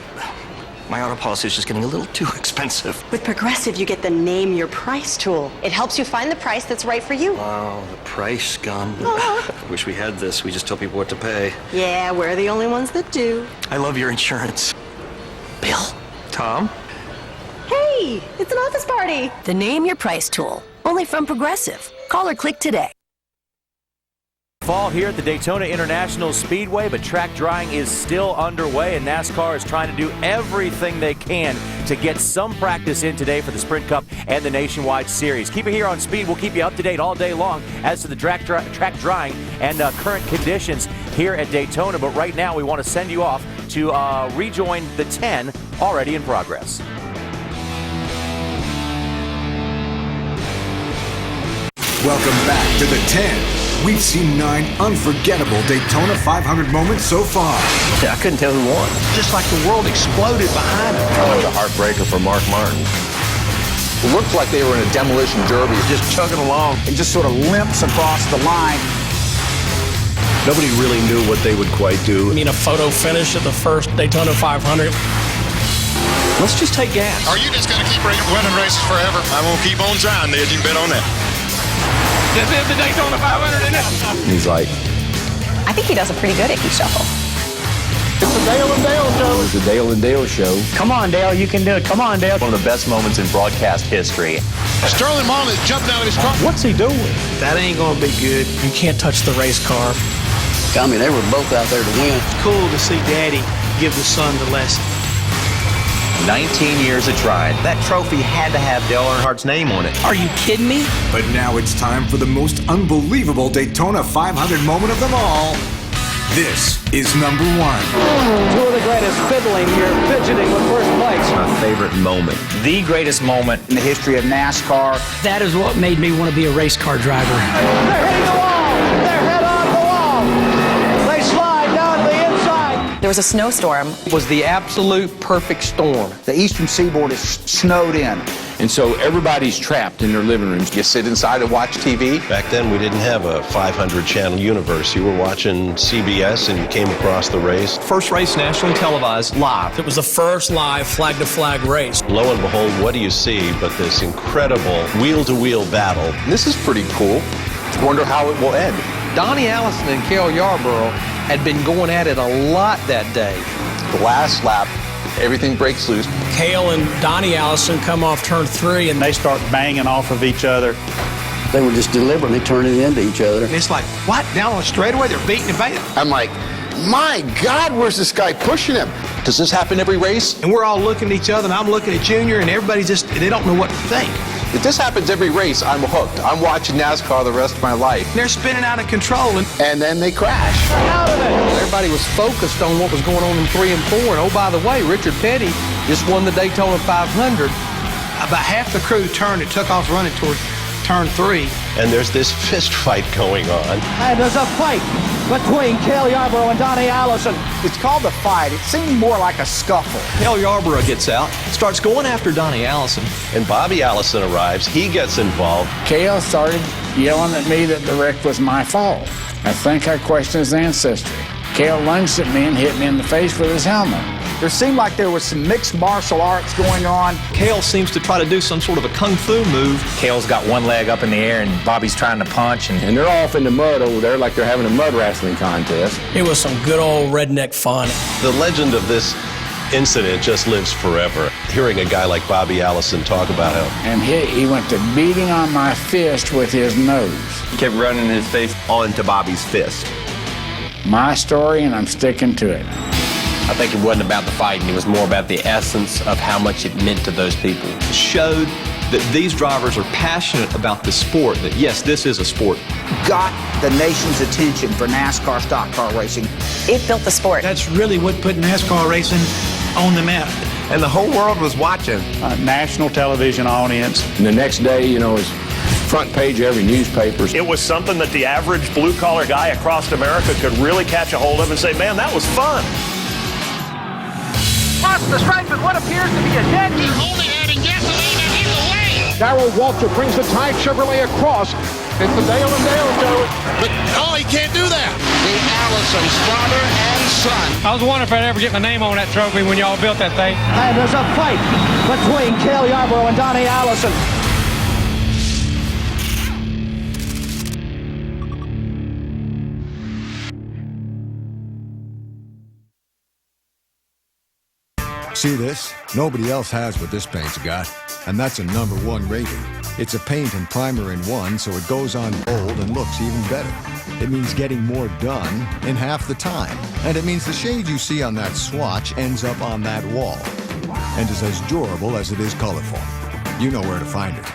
S10: My auto policy is just getting a little too expensive.
S9: With Progressive, you get the Name Your Price tool.
S21: It helps you find the price that's right for you.
S10: Wow, the price gun. Wish we had this. We just tell people what to pay.
S9: Yeah, we're the only ones that do.
S10: I love your insurance. Bill? Tom?
S21: Hey, it's an office party.
S13: The Name Your Price tool, only from Progressive. Call or click today.
S14: Fall here at the Daytona International Speedway, but track drying is still underway, and NASCAR is trying to do everything they can to get some practice in today for the Sprint Cup and the Nationwide Series. Keep it here on Speed. We'll keep you up to date all day long as to the track drying and current conditions here at Daytona. But right now, we want to send you off to rejoin the 10 already in progress.
S18: Welcome back to the 10. We've seen 9 unforgettable Daytona 500 moments so far.
S10: I couldn't tell who won.
S29: Just like the world exploded behind him.
S4: Probably the heartbreaker for Mark Martin.
S31: It looked like they were in a demolition derby, just chugging along and just sort of limps across the line.
S4: Nobody really knew what they would quite do.
S6: I mean, a photo finish at the first Daytona 500.
S25: Let's just take gas.
S16: Are you just going to keep winning races forever? I'm going to keep on trying, Ned. You can bet on that.
S31: This is the Daytona 500, isn't it?
S5: He's like,
S21: I think he does a pretty good icky shuffle.
S31: It's the Dale and Dale show. It's the Dale and Dale show.
S11: Come on, Dale, you can do it. Come on, Dale.
S1: One of the best moments in broadcast history.
S16: Sterling Marlin is jumping out of his car.
S31: What's he doing?
S29: That ain't going to be good.
S6: You can't touch the race car.
S10: I mean, they were both out there to win.
S29: It's cool to see Daddy give the son the lesson.
S2: 19 years of trying. That trophy had to have Dale Earnhardt's name on it.
S11: Are you kidding me?
S18: But now it's time for the most unbelievable Daytona 500 moment of them all. This is number 1.
S11: Two of the greatest fiddling here, fidgeting with first place.
S5: my favorite moment.
S10: The greatest moment in the history of NASCAR.
S11: That is what made me want to be a race car driver.
S31: They're hitting the wall. They're head on the wall. They slide down the inside.
S21: There was a snowstorm.
S19: It was the absolute perfect storm.
S10: The eastern seaboard is snowed in.
S31: And so everybody's trapped in their living rooms. You sit inside and watch TV.
S4: Back then, we didn't have a 500-channel universe. You were watching CBS and you came across the race.
S25: First race nationally televised live.
S6: It was the first live flag-to-flag race.
S4: Lo and behold, what do you see but this incredible wheel-to-wheel battle?
S31: This is pretty cool. Wonder how it will end.
S19: Donnie Allison and Cale Yarborough had been going at it a lot that day.
S31: The last lap, everything breaks loose.
S6: Cale and Donnie Allison come off turn 3 and
S8: They start banging off of each other.
S10: They were just deliberately turning into each other.
S29: And it's like, what? Down on the straightaway, they're beating and banging.
S16: I'm like, my God, where's this guy pushing him?
S31: Does this happen every race?
S29: And we're all looking at each other, and I'm looking at Junior, and everybody's just, they don't know what to think.
S31: If this happens every race, I'm hooked. I'm watching NASCAR the rest of my life.
S29: And they're spinning out of control.
S16: And then they crash.
S31: Out of it!
S19: Everybody was focused on what was going on in 3 and 4. And oh, by the way, Richard Petty just won the Daytona 500.
S29: About half the crew turned and took off running toward turn 3.
S4: And there's this fist fight going on.
S31: And there's a fight between Cale Yarborough and Donnie Allison. It's called a fight. It seemed more like a scuffle.
S25: Cale Yarborough gets out, starts going after Donnie Allison.
S4: And Bobby Allison arrives. He gets involved.
S15: Cale started yelling at me that the wreck was my fault. I think I questioned his ancestry. Cale lunged at me and hit me in the face with his helmet.
S3: There seemed like there was some mixed martial arts going on.
S25: Cale seems to try to do some sort of a kung fu move.
S12: Cale's got one leg up in the air and Bobby's trying to punch.
S31: And they're off in the mud over there like they're having a mud wrestling contest.
S6: It was some good old redneck fun.
S4: The legend of this incident just lives forever. Hearing a guy like Bobby Allison talk about him.
S15: And he went to beating on my fist with his nose.
S5: He kept running his face onto Bobby's fist.
S15: My story, and I'm sticking to it.
S17: I think it wasn't about the fighting. It was more about the essence of how much it meant to those people.
S25: It showed that these drivers are passionate about the sport, that yes, this is a sport.
S29: Got the nation's attention for NASCAR stock car racing.
S9: It built the sport.
S29: That's really what put NASCAR racing on the map.
S5: And the whole world was watching.
S8: National television audience.
S31: And the next day, you know, it's front page of every newspaper.
S20: It was something that the average blue-collar guy across America could really catch a hold of and say, man, that was fun.
S29: Across the stripe with what appears to be a dead heat.
S16: Only adding gasoline and he's away.
S31: Darrell Waltrip brings the Tide Chevrolet across. It's the Dale and Dale show.
S16: But, he can't do that. The Allisons, father and son.
S11: I was wondering if I'd ever get my name on that trophy when y'all built that thing.
S29: And there's a fight between Cale Yarborough and Donnie Allison.
S22: See this? Nobody else has what this paint's got, and that's a #1 rating. It's a paint and primer in one, so it goes on bold and looks even better. It means getting more done in half the time, and it means the shade you see on that swatch ends up on that wall, and is as durable as it is colorful. You know where to find it.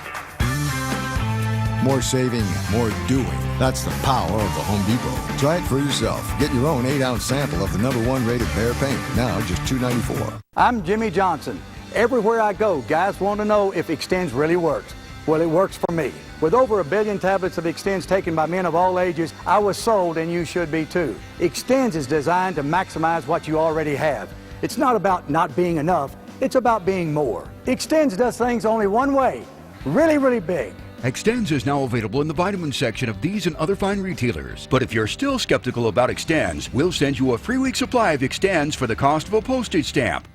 S22: More saving, more doing. That's the power of the Home Depot. Try it for yourself. Get your own 8-ounce sample of the #1 rated Behr paint. Now just $2.94.
S29: I'm Jimmy Johnson. Everywhere I go, guys want to know if Extends really works. Well, it works for me. With over 1 billion tablets of Extends taken by men of all ages, I was sold, and you should be too. Extends is designed to maximize what you already have. It's not about not being enough. It's about being more. Extends does things only one way. Really, really big.
S23: Extends is now available in the vitamin section of these and other fine retailers. But if you're still skeptical about Extends, we'll send you a free week supply of Extends for the cost of a postage stamp.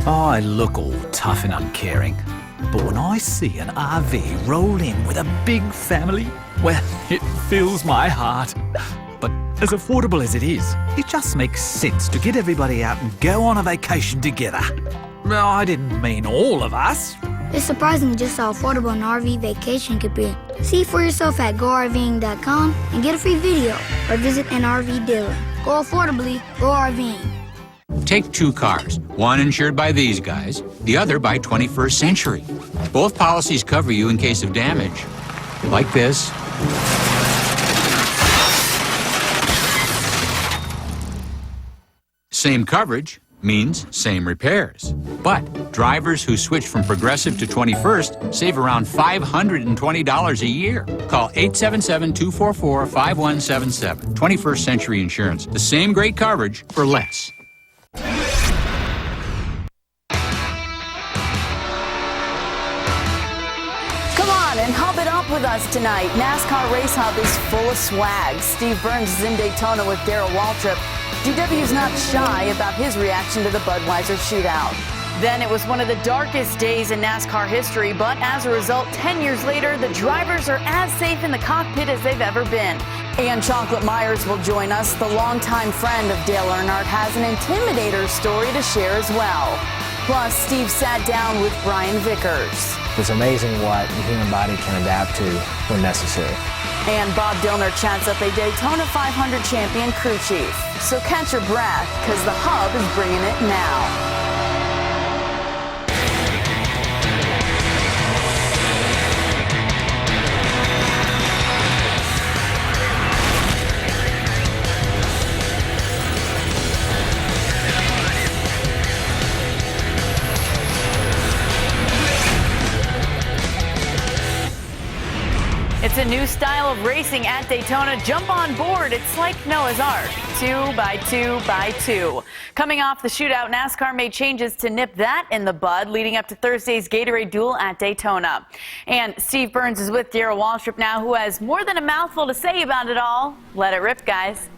S24: I look all tough and uncaring, but when I see an RV roll in with a big family, well, it fills my heart. But as affordable as it is, it just makes sense to get everybody out and go on a vacation together. I didn't mean all of us.
S26: It's surprising just how affordable an RV vacation could be. See for yourself at GoRVing.com and get a free video, or visit an RV dealer. Go affordably, go RVing.
S27: Take 2 cars, one insured by these guys, the other by 21st Century. Both policies cover you in case of damage, like this. Same coverage means same repairs. But drivers who switch from Progressive to 21st save around $520 a year. Call 877-244-5177. 21st Century Insurance. The same great coverage for less.
S28: Come on and hub it up with us tonight. NASCAR Race Hub is full of swag. Steve Burns is in Daytona with Darrell Waltrip. DW's not shy about his reaction to the Budweiser shootout. Then it was one of the darkest days in NASCAR history, but as a result, 10 years later, the drivers are as safe in the cockpit as they've ever been. And Chocolate Myers will join us. The longtime friend of Dale Earnhardt has an Intimidator story to share as well. Plus, Steve sat down with Brian Vickers.
S30: It's amazing what the human body can adapt to when necessary.
S28: And Bob Dillner chats up a Daytona 500 champion crew chief. So catch your breath, because the Hub is bringing it now. It's a new style of racing at Daytona. Jump on board. It's like Noah's Ark. 2 by 2 by 2. Coming off the shootout, NASCAR made changes to nip that in the bud, leading up to Thursday's Gatorade Duel at Daytona. And Steve Burns is with Darrell Waltrip now, who has more than a mouthful to say about it all. Let it rip, guys.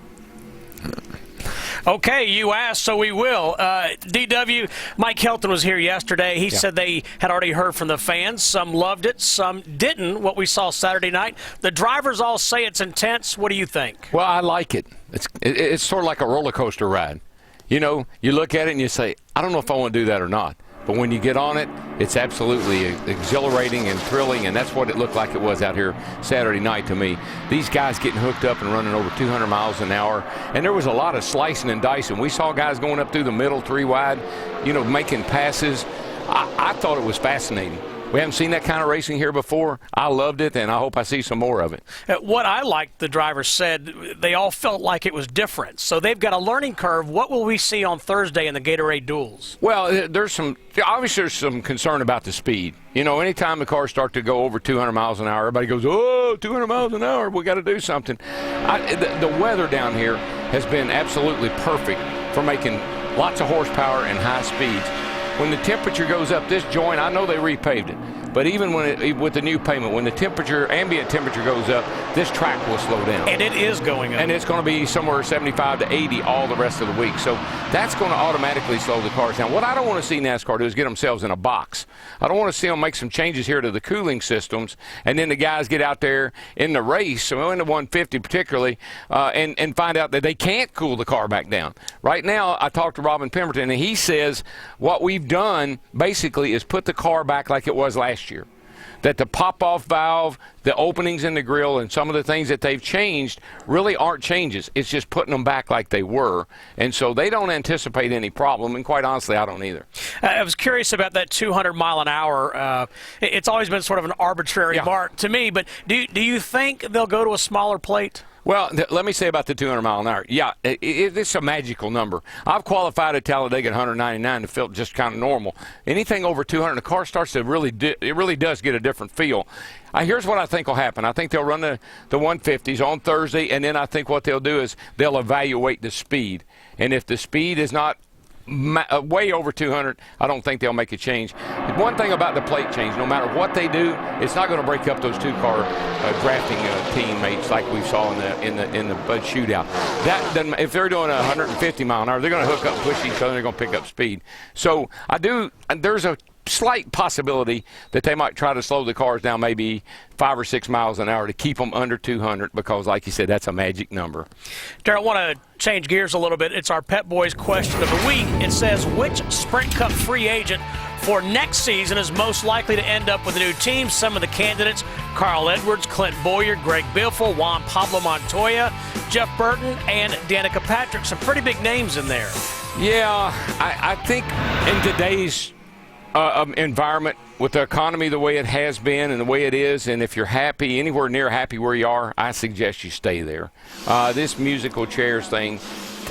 S1: Okay, you asked, so we will. DW, Mike Helton was here yesterday. He said they had already heard from the fans. Some loved it, some didn't, what we saw Saturday night. The drivers all say it's intense. What do you think?
S31: Well, I like it. It's sort of like a roller coaster ride. You know, you look at it and you say, I don't know if I want to do that or not. But when you get on it, it's absolutely exhilarating and thrilling, and that's what it looked like it was out here Saturday night to me. These guys getting hooked up and running over 200 miles an hour, and there was a lot of slicing and dicing. We saw guys going up through the middle, 3 wide, you know, making passes. I thought it was fascinating. We haven't seen that kind of racing here before. I loved it, and I hope I see some more of it.
S1: What I liked, the drivers said, they all felt like it was different. So they've got a learning curve. What will we see on Thursday in the Gatorade duels?
S31: Well, obviously there's some concern about the speed. You know, anytime the cars start to go over 200 miles an hour, everybody goes, oh, 200 miles an hour, we got to do something. The weather down here has been absolutely perfect for making lots of horsepower and high speeds. When the temperature goes up, this joint, I know they repaved it, but even with the new pavement, when the ambient temperature goes up, this track will slow down.
S1: And it is going up.
S31: And it's going to be somewhere 75 to 80 all the rest of the week. So that's going to automatically slow the cars down. What I don't want to see NASCAR do is get themselves in a box. I don't want to see them make some changes here to the cooling systems, and then the guys get out there in the race, so in the 150 particularly, and find out that they can't cool the car back down. Right now, I talked to Robin Pemberton, and he says what we've done basically is put the car back like it was last year. That the pop-off valve, the openings in the grill, and some of the things that they've changed really aren't changes. It's just putting them back like they were. And so they don't anticipate any problem, and quite honestly, I don't either.
S1: I was curious about that 200 mile an hour. It's always been sort of an arbitrary mark to me, but do you think they'll go to a smaller plate?
S31: Well, let me say about the 200 mile an hour. Yeah, it's a magical number. I've qualified at Talladega at 199 to feel just kind of normal. Anything over 200, the car starts to it really does get a different feel. Here's what I think will happen. I think they'll run the 150s on Thursday, and then I think what they'll do is they'll evaluate the speed. And if the speed is not way over 200, I don't think they'll make a change. One thing about the plate change, no matter what they do, it's not going to break up those two-car drafting teammates like we saw in the Bud shootout. That doesn't, if they're doing 150 mile an hour, they're going to hook up, push each other, and they're going to pick up speed. So there's a slight possibility that they might try to slow the cars down maybe 5 or 6 miles an hour to keep them under 200 because, like you said, that's a magic number.
S1: Darrell, I want to change gears a little bit. It's our Pep Boys question of the week. It says, which Sprint Cup free agent for next season is most likely to end up with a new team? Some of the candidates: Carl Edwards, Clint Boyer, Greg Biffle, Juan Pablo Montoya, Jeff Burton, and Danica Patrick. Some pretty big names in there.
S31: Yeah, I think in today's environment, with the economy the way it has been and the way it is, and if you're happy, anywhere near happy where you are, I suggest you stay there. This musical chairs thing,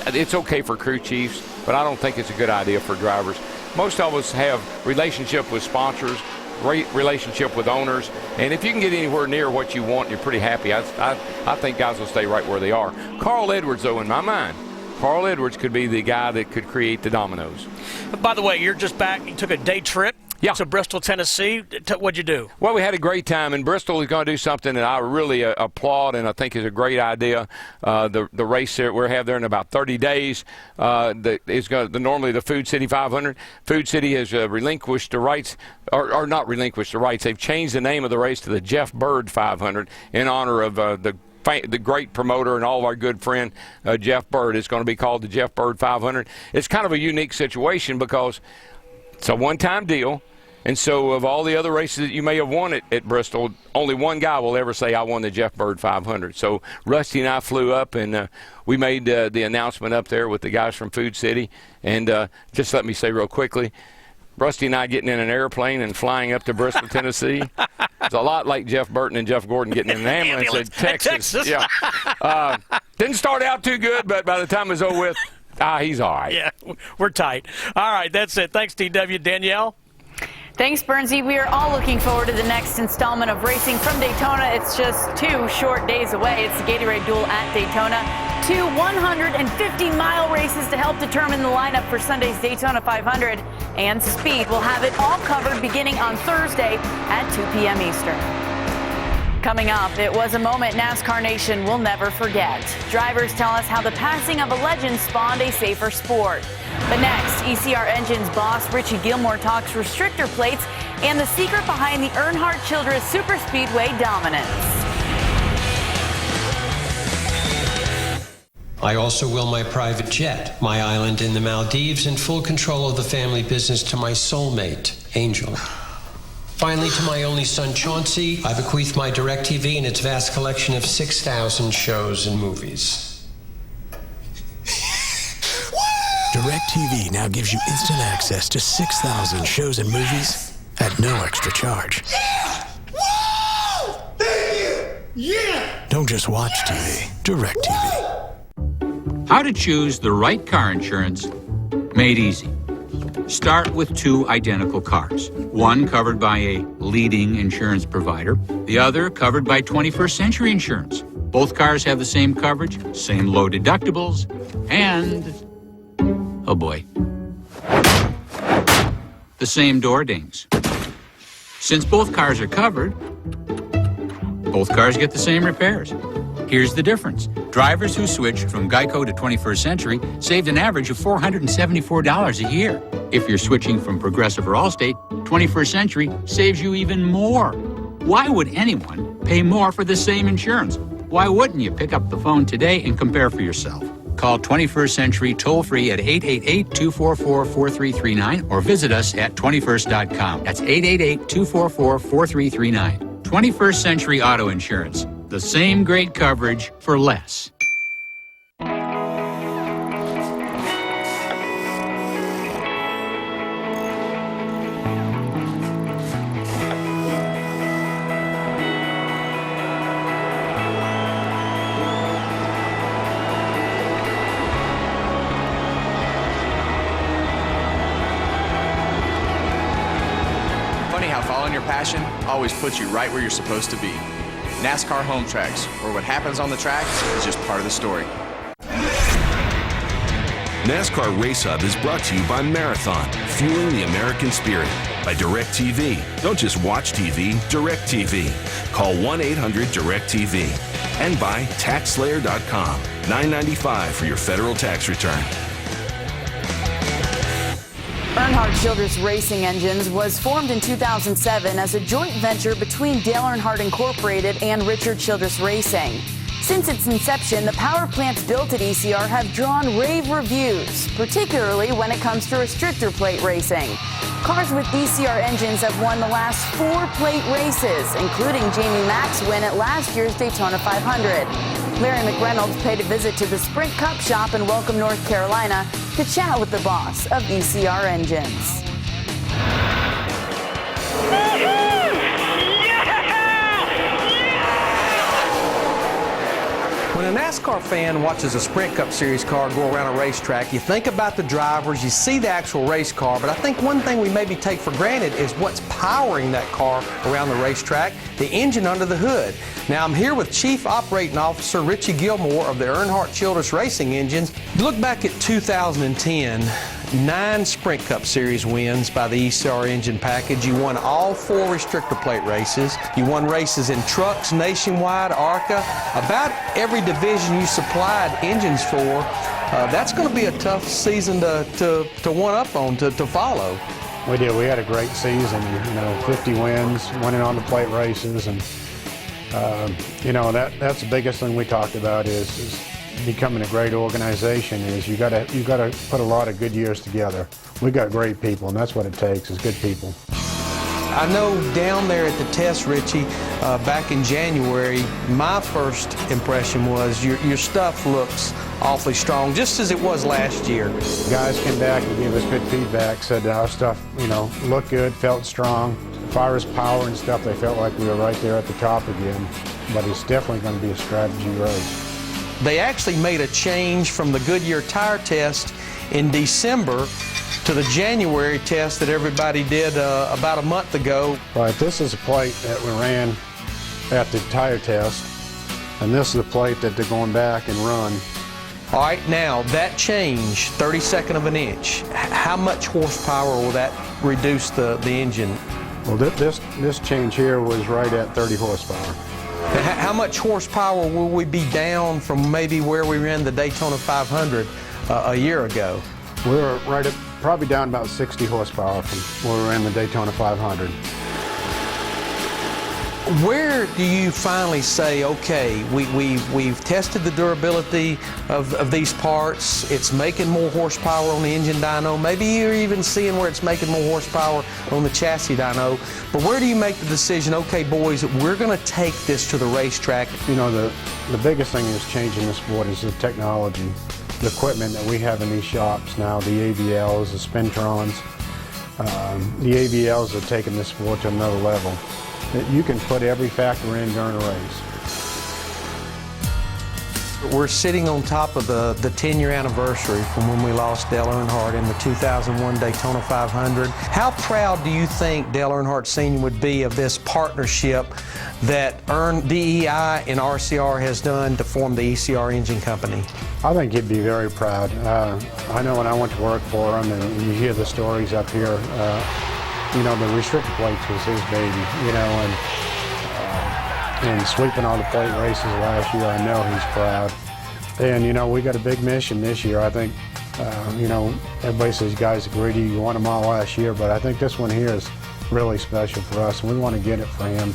S31: it's okay for crew chiefs, but I don't think it's a good idea for drivers. Most of us have relationship with sponsors, great relationship with owners, and if you can get anywhere near what you want, you're pretty happy. I think guys will stay right where they are. Carl Edwards, though, in my mind, Carl Edwards could be the guy that could create the dominoes.
S1: By the way, you're just back. You took a day trip to Bristol, Tennessee. What'd you do?
S31: Well, we had a great time, and Bristol is going to do something that I really applaud and I think is a great idea. The race that we have there in about 30 days is normally the Food City 500. Food City has relinquished the rights, or not relinquished the rights. They've changed the name of the race to the Jeff Bird 500 in honor of the great promoter and all of our good friend Jeff Bird. It's going to be called the Jeff Bird 500. It's kind of a unique situation because it's a one-time deal, and so of all the other races that you may have won at Bristol, only one guy will ever say, I won the Jeff Bird 500. So Rusty and I flew up, and we made the announcement up there with the guys from Food City. And just let me say real quickly, Rusty and I getting in an airplane and flying up to Bristol, Tennessee. It's a lot like Jeff Burton and Jeff Gordon getting in an ambulance in Texas. Yeah. Didn't start out too good, but by the time it was over with, he's all right.
S1: Yeah, we're tight. All right, that's it. Thanks, DW. Danielle?
S28: Thanks, Bernsey. We are all looking forward to the next installment of Racing from Daytona. It's just 2 short days away. It's the Gatorade Duel at Daytona. 2 150-mile races to help determine the lineup for Sunday's Daytona 500. And Speed will have it all covered beginning on Thursday at 2 p.m. Eastern. Coming up, it was a moment NASCAR Nation will never forget. Drivers tell us how the passing of a legend spawned a safer sport. But next, ECR Engine's boss Richie Gilmore talks restrictor plates and the secret behind the Earnhardt-Childress Superspeedway dominance.
S2: I also will my private jet, my island in the Maldives, and full control of the family business to my soulmate, Angel. Finally, to my only son, Chauncey, I bequeath my DirecTV and its vast collection of 6,000 shows and movies.
S3: DirecTV now gives you instant access to 6,000 shows and movies at no extra charge.
S6: Yeah! Whoa! Thank you! Yeah!
S3: Don't just watch TV, DirecTV.
S27: How to choose the right car insurance made easy. Start with 2 identical cars. One covered by a leading insurance provider, the other covered by 21st Century Insurance. Both cars have the same coverage, same low deductibles, and, oh boy, the same door dings. Since both cars are covered, both cars get the same repairs. Here's the difference. Drivers who switched from Geico to 21st Century saved an average of $474 a year. If you're switching from Progressive or Allstate, 21st Century saves you even more. Why would anyone pay more for the same insurance? Why wouldn't you pick up the phone today and compare for yourself? Call 21st Century toll-free at 888-244-4339 or visit us at 21st.com. That's 888-244-4339. 21st Century Auto Insurance. The same great coverage for less.
S7: Funny how following your passion always puts you right where you're supposed to be. NASCAR Home Tracks, where what happens on the track is just part of the story.
S10: NASCAR Race Hub is brought to you by Marathon, fueling the American spirit. By DirecTV. Don't just watch TV, DirecTV. Call 1-800-DirecTV. And by TaxSlayer.com. $9.95 for your federal tax return.
S28: Earnhardt-Childress Racing Engines was formed in 2007 as a joint venture between Dale Earnhardt Incorporated and Richard Childress Racing. Since its inception, the power plants built at ECR have drawn rave reviews, particularly when it comes to restrictor plate racing. Cars with ECR engines have won the last 4 plate races, including Jamie Mack's win at last year's Daytona 500. Larry McReynolds paid a visit to the Sprint Cup shop in Welcome, North Carolina to chat with the boss of ECR Engines.
S12: When a NASCAR fan watches a Sprint Cup Series car go around a racetrack, you think about the drivers, you see the actual race car, but I think one thing we maybe take for granted is what's powering that car around the racetrack, the engine under the hood. Now I'm here with Chief Operating Officer Richie Gilmore of the Earnhardt-Childress Racing Engines. Look back at 2010, 9 Sprint Cup Series wins by the ECR engine package. You won all 4 restrictor plate races. You won races in trucks nationwide, ARCA, about every division you supplied engines for. That's going to be a tough season to one up on, to follow.
S13: We did. We had a great season, 50 wins, winning on the plate races, and that's the biggest thing we talked about is becoming a great organization. Is you got to put a lot of good years together. We got great people, and that's what it takes, is good people.
S12: I know down there at the test, Richie, back in January, my first impression was your stuff looks awfully strong, just as it was last year.
S13: Guys came back and gave us good feedback, said our stuff, looked good, felt strong. As far as power and stuff, they felt like we were right there at the top again. But it's definitely going to be a strategy race.
S12: They actually made a change from the Goodyear tire test in December to the January test that everybody did about a month ago.
S13: Right, this is a plate that we ran at the tire test, and this is the plate that they're going back and run.
S12: All right, now that change, 32nd of an inch, how much horsepower will that reduce the engine?
S13: Well, this change here was right at 30 horsepower.
S12: How much horsepower will we be down from maybe where we ran the Daytona 500 a year ago?
S13: We're right at probably down about 60 horsepower from where we ran the Daytona 500.
S12: Where do you finally say, okay, we've tested the durability of these parts, it's making more horsepower on the engine dyno, maybe you're even seeing where it's making more horsepower on the chassis dyno, but where do you make the decision, okay boys, we're going to take this to the racetrack?
S13: You know, the biggest thing that's changing the sport is the technology, the equipment that we have in these shops now, the AVLs, the Spintrons. The AVLs have taken this sport to another level. You can put every factor in during a race.
S12: We're sitting on top of the 10-year anniversary from when we lost Dale Earnhardt in the 2001 Daytona 500. How proud do you think Dale Earnhardt Sr. would be of this partnership that DEI and RCR has done to form the ECR Engine Company?
S13: I think he'd be very proud. I know when I went to work for him, and you hear the stories up here, you know, the restrictor plates was his baby, you know, and sweeping all the plate races last year, I know he's proud. And, you know, we got a big mission this year. I think, you know, everybody says guys are greedy, you won them all last year, but I think this one here is really special for us, and we want to get it for him.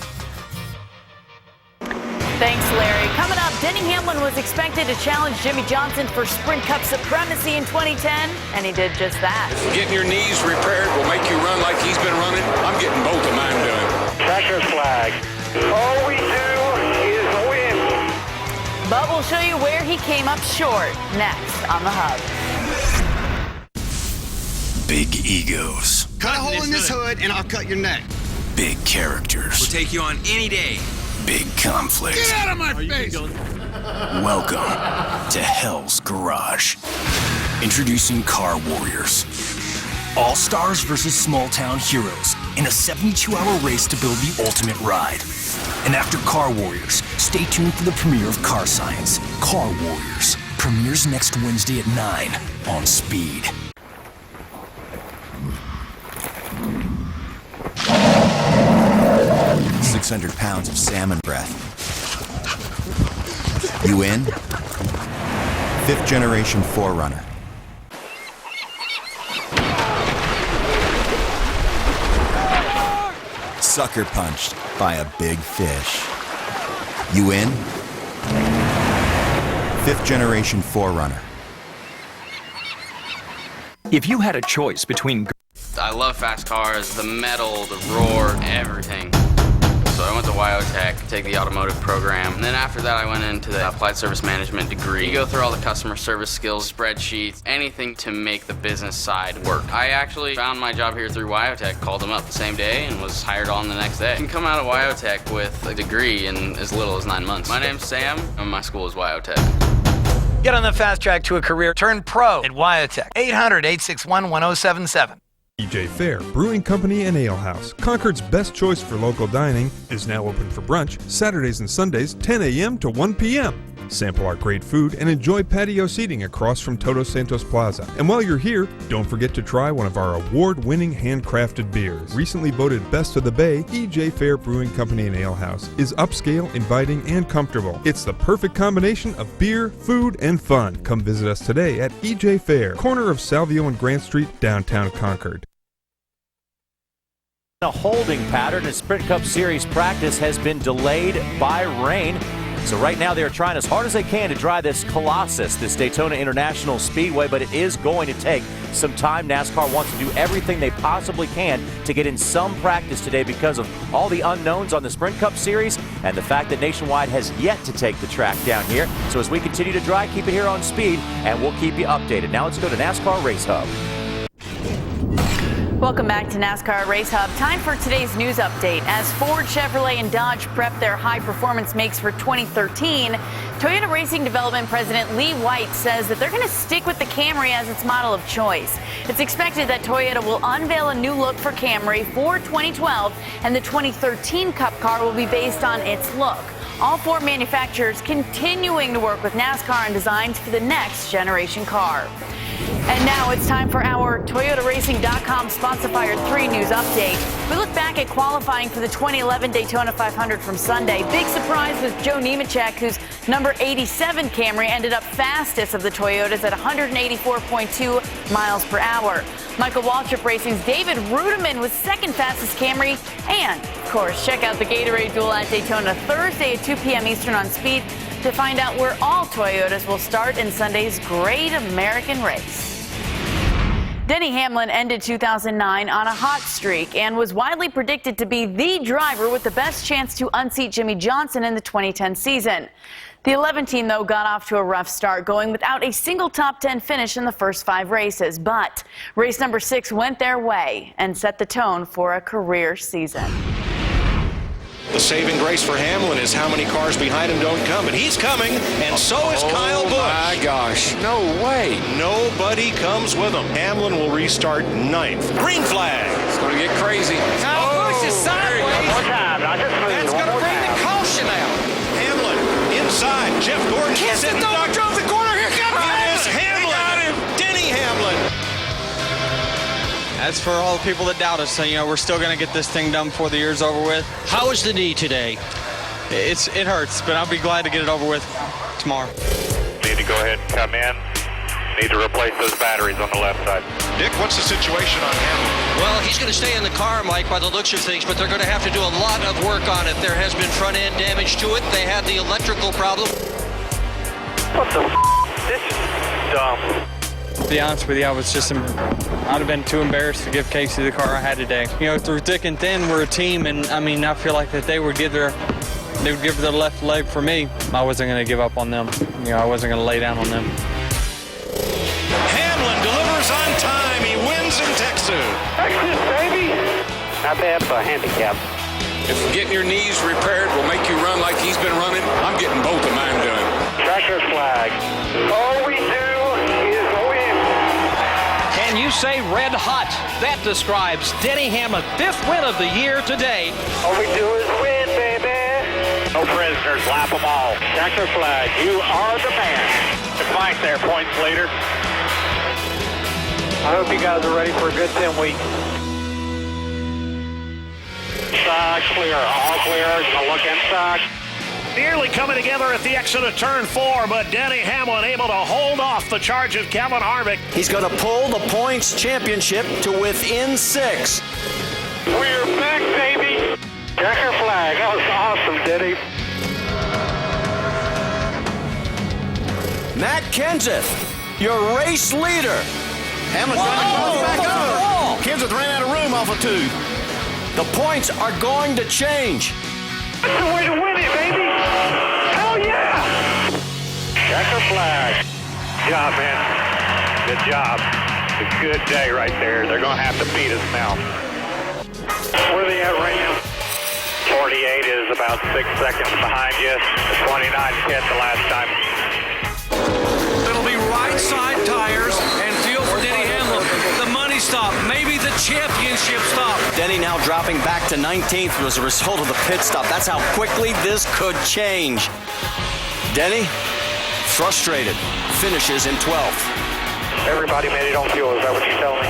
S28: Thanks, Larry. Coming up, Denny Hamlin was expected to challenge Jimmy Johnson for Sprint Cup supremacy in 2010, and he did just that.
S4: Getting your knees repaired will make you run like he's been running. I'm getting both of mine done.
S5: Checkered flag. All we do is win.
S28: But we'll show you where he came up short next on The Hub.
S8: Big egos.
S6: Cut a hole in this hood and I'll cut your neck.
S8: Big characters.
S6: We'll take you on any day.
S8: Big conflict.
S6: Get out of my face!
S8: Welcome to Hell's Garage. Introducing Car Warriors. All-stars versus small-town heroes in a 72-hour race to build the ultimate ride. And after Car Warriors, stay tuned for the premiere of Car Science. Car Warriors premieres next Wednesday at 9 on Speed.
S9: .600 pounds of salmon breath. You in? 5th generation 4Runner. Sucker punched by a big fish. You in? 5th generation 4Runner.
S24: If you had a choice between...
S14: I love fast cars, the metal, the roar, everything. So I went to Wyotech to take the automotive program. And then after that, I went into the applied service management degree. You go through all the customer service skills, spreadsheets, anything to make the business side work. I actually found my job here through Wyotech, called them up the same day, and was hired on the next day. You can come out of Wyotech with a degree in as little as 9 months. My name's Sam, and my school is Wyotech.
S15: Get on the fast track to a career. Turn pro at Wyotech. 800-861-1077.
S17: EJ Fair Brewing Company and Ale House, Concord's best choice for local dining, is now open for brunch Saturdays and Sundays 10 a.m. to 1 p.m. Sample our great food and enjoy patio seating across from Todos Santos Plaza. And while you're here, don't forget to try one of our award-winning handcrafted beers. Recently voted Best of the Bay, EJ Fair Brewing Company and Ale House is upscale, inviting, and comfortable. It's the perfect combination of beer, food, and fun. Come visit us today at EJ Fair, corner of Salvio and Grant Street, downtown Concord.
S18: A holding pattern as Sprint Cup Series practice has been delayed by rain. So right now they are trying as hard as they can to dry this Colossus, this Daytona International Speedway, but it is going to take some time. NASCAR wants to do everything they possibly can to get in some practice today because of all the unknowns on the Sprint Cup Series and the fact that Nationwide has yet to take the track down here. So as we continue to dry, keep it here on Speed, and we'll keep you updated. Now let's go to NASCAR Race Hub.
S28: Welcome back to NASCAR Race Hub. Time for today's news update. As Ford, Chevrolet, and Dodge prep their high-performance makes for 2013, Toyota Racing Development President Lee White says that they're going to stick with the Camry as its model of choice. It's expected that Toyota will unveil a new look for Camry for 2012, and the 2013 Cup car will be based on its look. All four manufacturers continuing to work with NASCAR on designs for the next generation car. And now it's time for our ToyotaRacing.com Sponsor 3 news update. We look back at qualifying for the 2011 Daytona 500 from Sunday. Big surprise was Joe Nemechek, whose number 87 Camry ended up fastest of the Toyotas at 184.2 miles per hour. Michael Waltrip Racing's David Rudiman was second fastest Camry. And, of course, check out the Gatorade Duel at Daytona Thursday at 2 p.m. Eastern on Speed to find out where all Toyotas will start in Sunday's Great American Race. Denny Hamlin ended 2009 on a hot streak and was widely predicted to be the driver with the best chance to unseat Jimmy Johnson in the 2010 season. The 11 team, though, got off to a rough start, going without a single top 10 finish in the first 5 races. But race number 6 went their way and set the tone for a career season.
S11: The saving grace for Hamlin is how many cars behind him don't come, but he's coming, and so is Kyle Busch.
S31: Oh, my gosh. No way.
S11: Nobody comes with him. Hamlin will restart 9th. Green flag.
S31: It's going to get crazy.
S11: Kyle Busch is sideways.
S5: One more time. Now just move.
S11: That's going to bring the caution out. Hamlin inside. Jeff Gordon.
S31: Drove the corner. Here comes
S11: It is Hamlin. Denny Hamlin.
S16: That's for all the people that doubt us. So, we're still going to get this thing done before the year's over with.
S19: How is the knee today?
S16: It hurts, but I'll be glad to get it over with tomorrow.
S5: Need to go ahead and come in. Need to replace those batteries on the left side.
S11: Dick, what's the situation on Hamlin?
S19: Well, he's going to stay in the car, Mike, by the looks of things, but they're going to have to do a lot of work on it. There has been front-end damage to it. They had the electrical problem.
S5: What the This is dumb.
S16: To be honest with you, I'd have been too embarrassed to give Casey the car I had today. Through thick and thin, we're a team, and I feel like that they would give their left leg for me. I wasn't going to give up on them. I wasn't going to lay down on them.
S11: Hamlin delivers on time. He wins in Texas.
S5: Texas, baby. Not bad for a handicap.
S31: If getting your knees repaired will make you run like he's been running, I'm getting both of mine done.
S5: Tracker flag. All we do is win.
S19: Can you say red hot? That describes Denny Hamlin, 5th win of the year today.
S5: All we do is win, baby. No prisoners, lap them all. Tracker flag, you are the man. It's Mike there, points leader. I hope you guys are ready for a good 10 weeks. Side clear, all clear. Gonna look inside.
S1: Nearly coming together at the exit of turn 4, but Denny Hamlin able to hold off the charge of Kevin Harvick.
S19: He's going to pull the points championship to within 6.
S5: We're back, baby. Checker flag. That was awesome, Denny.
S19: Matt Kenseth, your race leader.
S11: Hamlin trying to close back up. Kenseth ran out of room off of 2.
S19: The points are going to change.
S5: That's the way to win it, baby. Hell yeah. Checker flag. Good job, man. Good job. It's a good day right there. They're going to have to beat us now. Where are they at right now? 48 is about 6 seconds behind you. 29 hit the last time.
S19: It'll be right side tires and fuel for Denny Hamlin. The money stop, maybe the championship stop. Denny now dropping back to 19th as a result of the pit stop. That's how quickly this could change. Denny, frustrated, finishes in 12th.
S5: Everybody made it on fuel. Is that what you're telling me?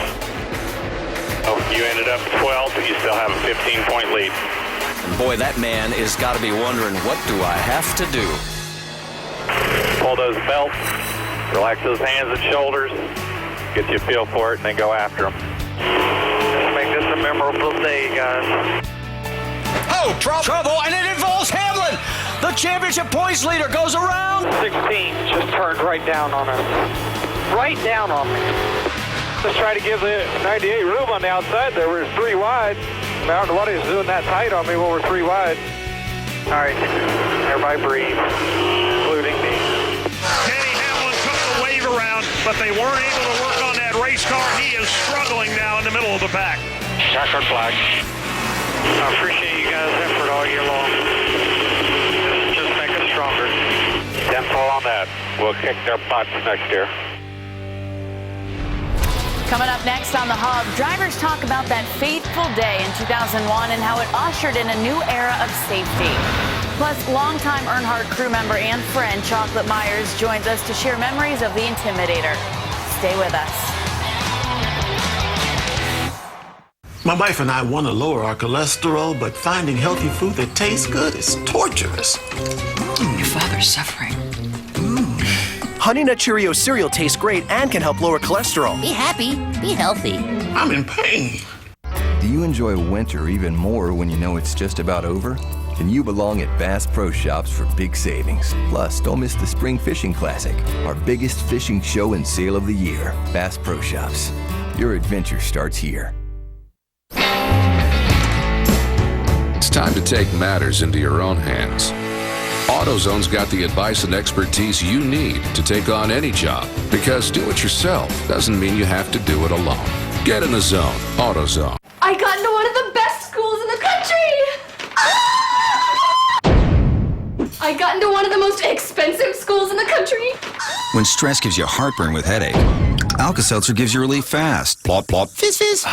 S5: Oh, you ended up 12th, but you still have a 15-point lead.
S19: And boy, that man has got to be wondering, what do I have to do?
S5: Pull those belts, relax those hands and shoulders, get you a feel for it, and then go after them. Let's make this a memorable day, guys.
S19: Oh, trouble, and it involves Hamlin. The championship points leader goes around.
S5: 16 just turned right down on us. Right down on me. Let's try to give the 98 room on the outside there. We're 3 wide. I don't know what he's doing that tight on me when we're 3 wide. All right, everybody breathe, including me.
S1: Denny Hamlin took the wave around, but they weren't able to work on that race car. He is struggling now in the middle of the pack.
S5: Checkered flag. I appreciate you guys' effort all year long. Just make us stronger. Tempo on that. We'll kick their butts next year.
S28: Coming up next on The Hub, drivers talk about that fateful day in 2001 and how it ushered in a new era of safety. Plus, longtime Earnhardt crew member and friend Chocolate Myers joins us to share memories of the Intimidator. Stay with us.
S2: My wife and I want to lower our cholesterol, but finding healthy food that tastes good is torturous.
S3: Your father's suffering.
S20: Honey Nut Cheerio cereal tastes great and can help lower cholesterol.
S3: Be happy. Be healthy.
S2: I'm in pain.
S9: Do you enjoy winter even more when you know it's just about over? Then you belong at Bass Pro Shops for big savings. Plus, don't miss the Spring Fishing Classic, our biggest fishing show and sale of the year. Bass Pro Shops. Your adventure starts here.
S10: It's time to take matters into your own hands. AutoZone's got the advice and expertise you need to take on any job, because do it yourself doesn't mean you have to do it alone. Get in the zone. AutoZone.
S21: I got into one of the best schools in the country! I got into one of the most expensive schools in the country.
S22: When stress gives you heartburn with headache, Alka-Seltzer gives you relief fast. Plop, plop. Fizz, fizz.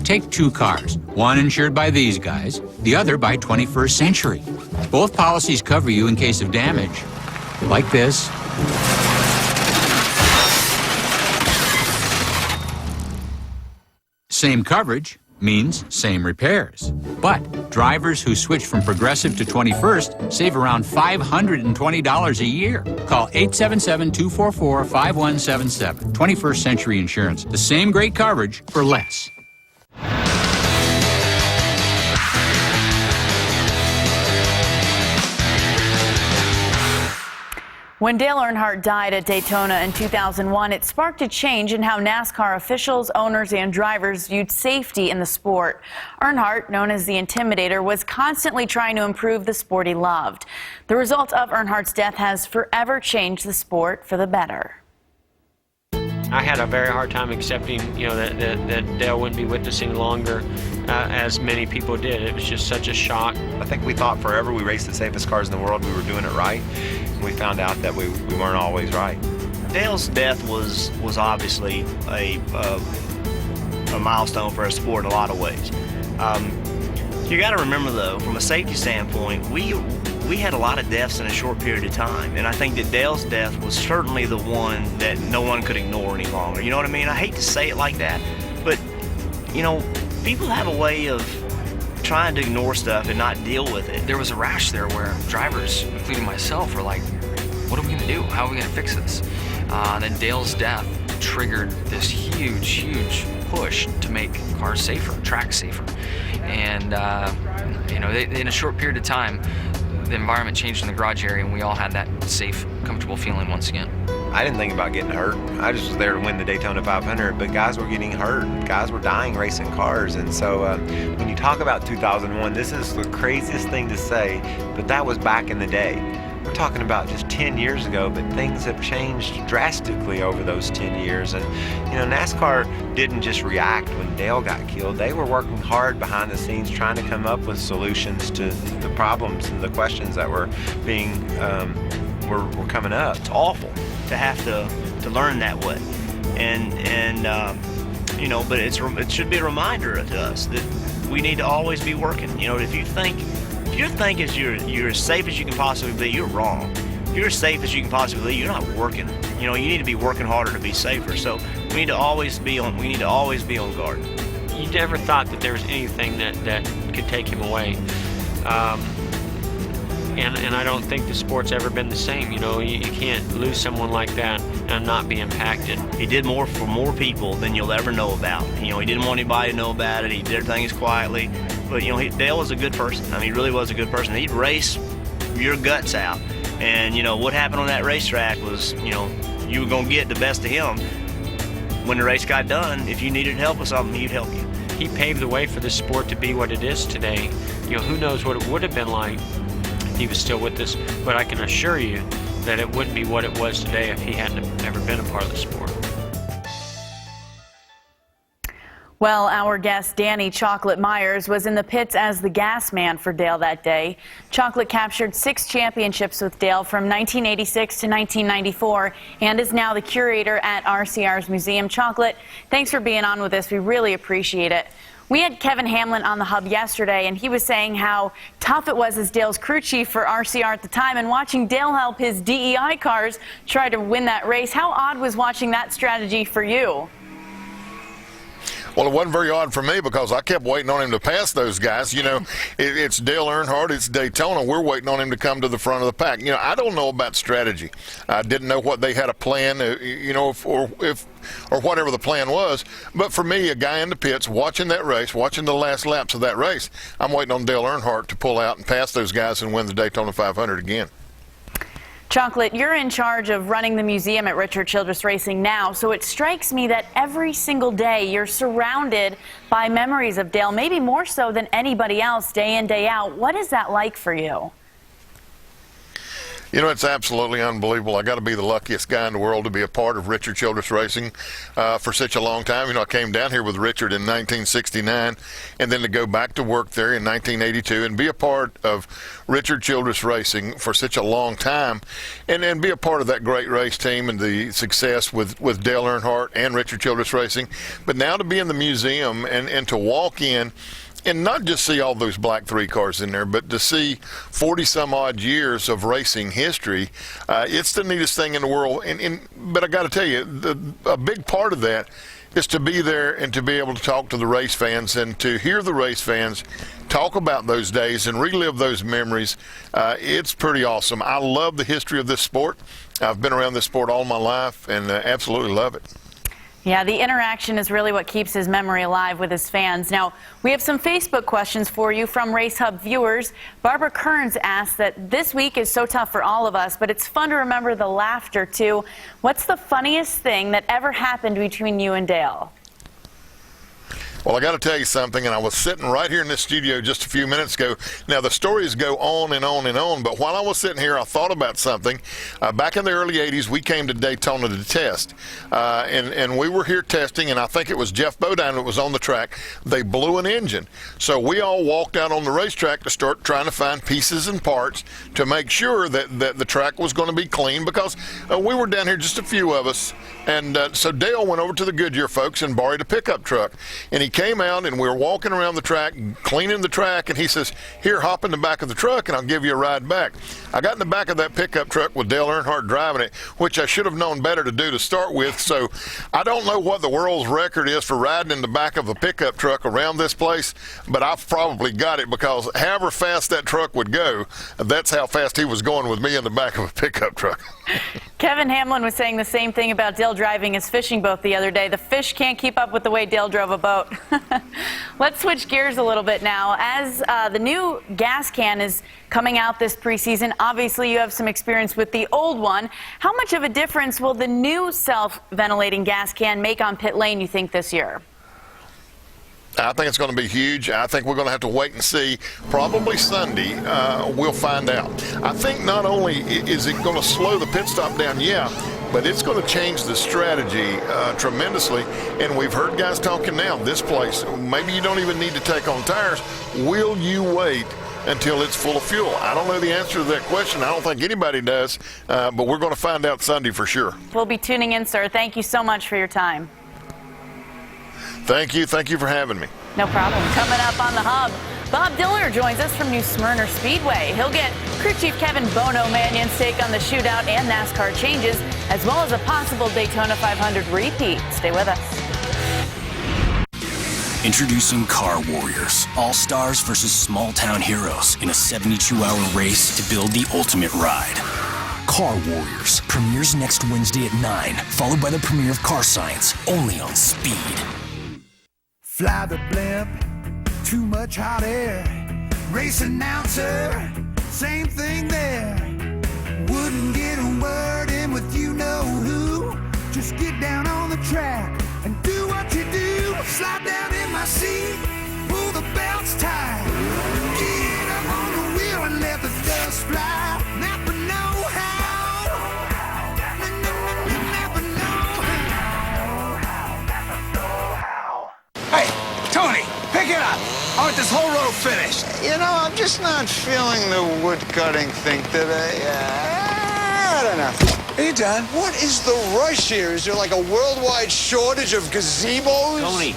S23: Take two cars, one insured by these guys, the other by 21st Century. Both policies cover you in case of damage, like this. Same coverage means same repairs. But drivers who switch from Progressive to 21st save around $520 a year. Call 877-244-5177. 21st Century Insurance. The same great coverage for less.
S28: When Dale Earnhardt died at Daytona in 2001, it sparked a change in how NASCAR officials, owners, and drivers viewed safety in the sport. Earnhardt, known as the Intimidator, was constantly trying to improve the sport he loved. The result of Earnhardt's death has forever changed the sport for the better.
S25: I had a very hard time accepting, that Dale wouldn't be with us any longer, as many people did. It was just such a shock.
S26: I think we thought forever we raced the safest cars in the world, we were doing it right. And we found out that we weren't always right.
S27: Dale's death was obviously a milestone for our sport in a lot of ways. You got to remember, though, from a safety standpoint, we had a lot of deaths in a short period of time, and I think that Dale's death was certainly the one that no one could ignore any longer. You know what I mean? I hate to say it like that, but, people have a way of trying to ignore stuff and not deal with it.
S29: There was a rash there where drivers, including myself, were like, what are we going to do? How are we going to fix this? Then Dale's death triggered this huge push to make cars safer, tracks safer. And, in a short period of time, the environment changed in the garage area, and we all had that safe, comfortable feeling once again.
S26: I didn't think about getting hurt. I just was there to win the Daytona 500, but guys were getting hurt. Guys were dying racing cars. And so when you talk about 2001, this is the craziest thing to say, but that was back in the day. We're talking about just 10 years ago, but things have changed drastically over those 10 years. And, NASCAR didn't just react when Dale got killed. They were working hard behind the scenes trying to come up with solutions to the problems and the questions that were being, were coming up.
S27: It's awful to have to learn that way. But it should be a reminder to us that we need to always be working. If you think you're as safe as you can possibly be, you're wrong. If you're as safe as you can possibly be, you're not working. You need to be working harder to be safer. So we need to always be on guard.
S25: You never thought that there was anything that could take him away. And I don't think the sport's ever been the same. You can't lose someone like that and not be impacted.
S27: He did more for more people than you'll ever know about. He didn't want anybody to know about it. He did things quietly. But, Dale was a good person. He really was a good person. He'd race your guts out. And, what happened on that racetrack was, you were going to get the best of him. When the race got done, if you needed help with something, he'd help you.
S25: He paved the way for the sport to be what it is today. Who knows what it would have been like if he was still with us. But I can assure you that it wouldn't be what it was today if he hadn't ever been a part of the sport.
S28: Well, our guest, Danny Chocolate Myers, was in the pits as the gas man for Dale that day. Chocolate captured 6 championships with Dale from 1986 to 1994 and is now the curator at RCR's museum. Chocolate, thanks for being on with us. We really appreciate it. We had Kevin Hamlin on the Hub yesterday, and he was saying how tough it was as Dale's crew chief for RCR at the time, and watching Dale help his DEI cars try to win that race. How odd was watching that strategy for you?
S4: Well, it wasn't very odd for me because I kept waiting on him to pass those guys. You know, it's Dale Earnhardt, it's Daytona. We're waiting on him to come to the front of the pack. You know, I don't know about strategy. I didn't know what they had a plan, you know, or whatever the plan was. But for me, a guy in the pits watching that race, watching the last laps of that race, I'm waiting on Dale Earnhardt to pull out and pass those guys and win the Daytona 500 again.
S28: Chocolate, you're in charge of running the museum at Richard Childress Racing now, so it strikes me that every single day you're surrounded by memories of Dale, maybe more so than anybody else, day in, day out. What is that like for you?
S4: You know, it's absolutely unbelievable. I got to be the luckiest guy in the world to be a part of Richard Childress Racing for such a long time. You know, I came down here with Richard in 1969, and then to go back to work there in 1982 and be a part of Richard Childress Racing for such a long time, and then be a part of that great race team and the success with Dale Earnhardt and Richard Childress Racing. But now to be in the museum and to walk in and not just see all those black 3 cars in there, but to see 40-some-odd years of racing history, it's the neatest thing in the world. But I got to tell you, a big part of that is to be there and to be able to talk to the race fans and to hear the race fans talk about those days and relive those memories. It's pretty awesome. I love the history of this sport. I've been around this sport all my life and absolutely love it.
S28: Yeah, the interaction is really what keeps his memory alive with his fans. Now, we have some Facebook questions for you from Race Hub viewers. Barbara Kearns asked that this week is so tough for all of us, but it's fun to remember the laughter, too. What's the funniest thing that ever happened between you and Dale?
S4: Well, I got to tell you something, and I was sitting right here in this studio just a few minutes ago. Now, the stories go on and on and on, but while I was sitting here, I thought about something. Back in the early 80s, we came to Daytona to test, and we were here testing, and I think it was Jeff Bodine that was on the track. They blew an engine, so we all walked out on the racetrack to start trying to find pieces and parts to make sure that the track was going to be clean, because we were down here, just a few of us, and so Dale went over to the Goodyear folks and borrowed a pickup truck, and he came out and we were walking around the track, cleaning the track, and he says, "Here, hop in the back of the truck and I'll give you a ride back." I got in the back of that pickup truck with Dale Earnhardt driving it, which I should have known better to do to start with. So I don't know what the world's record is for riding in the back of a pickup truck around this place, but I've probably got it, because however fast that truck would go, that's how fast he was going with me in the back of a pickup truck.
S28: Kevin Hamlin was saying the same thing about Dale driving his fishing boat the other day. The fish can't keep up with the way Dale drove a boat. Let's switch gears a little bit now. As the new gas can is coming out this preseason, obviously you have some experience with the old one. How much of a difference will the new self-ventilating gas can make on pit lane, you think, this year?
S4: I think it's going to be huge. I think we're going to have to wait and see. Probably Sunday, we'll find out. I think not only is it going to slow the pit stop down, yeah, but it's going to change the strategy tremendously. And we've heard guys talking now, this place, maybe you don't even need to take on tires. Will you wait until it's full of fuel? I don't know the answer to that question. I don't think anybody does, but we're going to find out Sunday for sure.
S28: We'll be tuning in, sir. Thank you so much for your time.
S4: Thank you. Thank you for having me.
S28: No problem. Coming up on the Hub, Bob Dillner joins us from New Smyrna Speedway. He'll get crew chief Kevin Bono Mannion's take on the shootout and NASCAR changes, as well as a possible Daytona 500 repeat. Stay with us.
S6: Introducing Car Warriors, all-stars versus small-town heroes in a 72-hour race to build the ultimate ride. Car Warriors premieres next Wednesday at 9, followed by the premiere of Car Science, only on Speed.
S7: Fly the blimp, too much hot air. Race announcer, same thing there. Wouldn't get a word in with you know who. Just get down on the track and do what you do. Slide down in my seat, pull the belts tight. Get up on the wheel and let the dust fly. Napa know how. Napa know how.
S8: Hey, Tony, pick it up. I want this whole row finished.
S12: You know, I'm just not feeling the wood cutting thing today. I don't know.
S8: Hey, John.
S12: What is the rush here? Is there like a worldwide shortage of gazebos?
S8: Tony,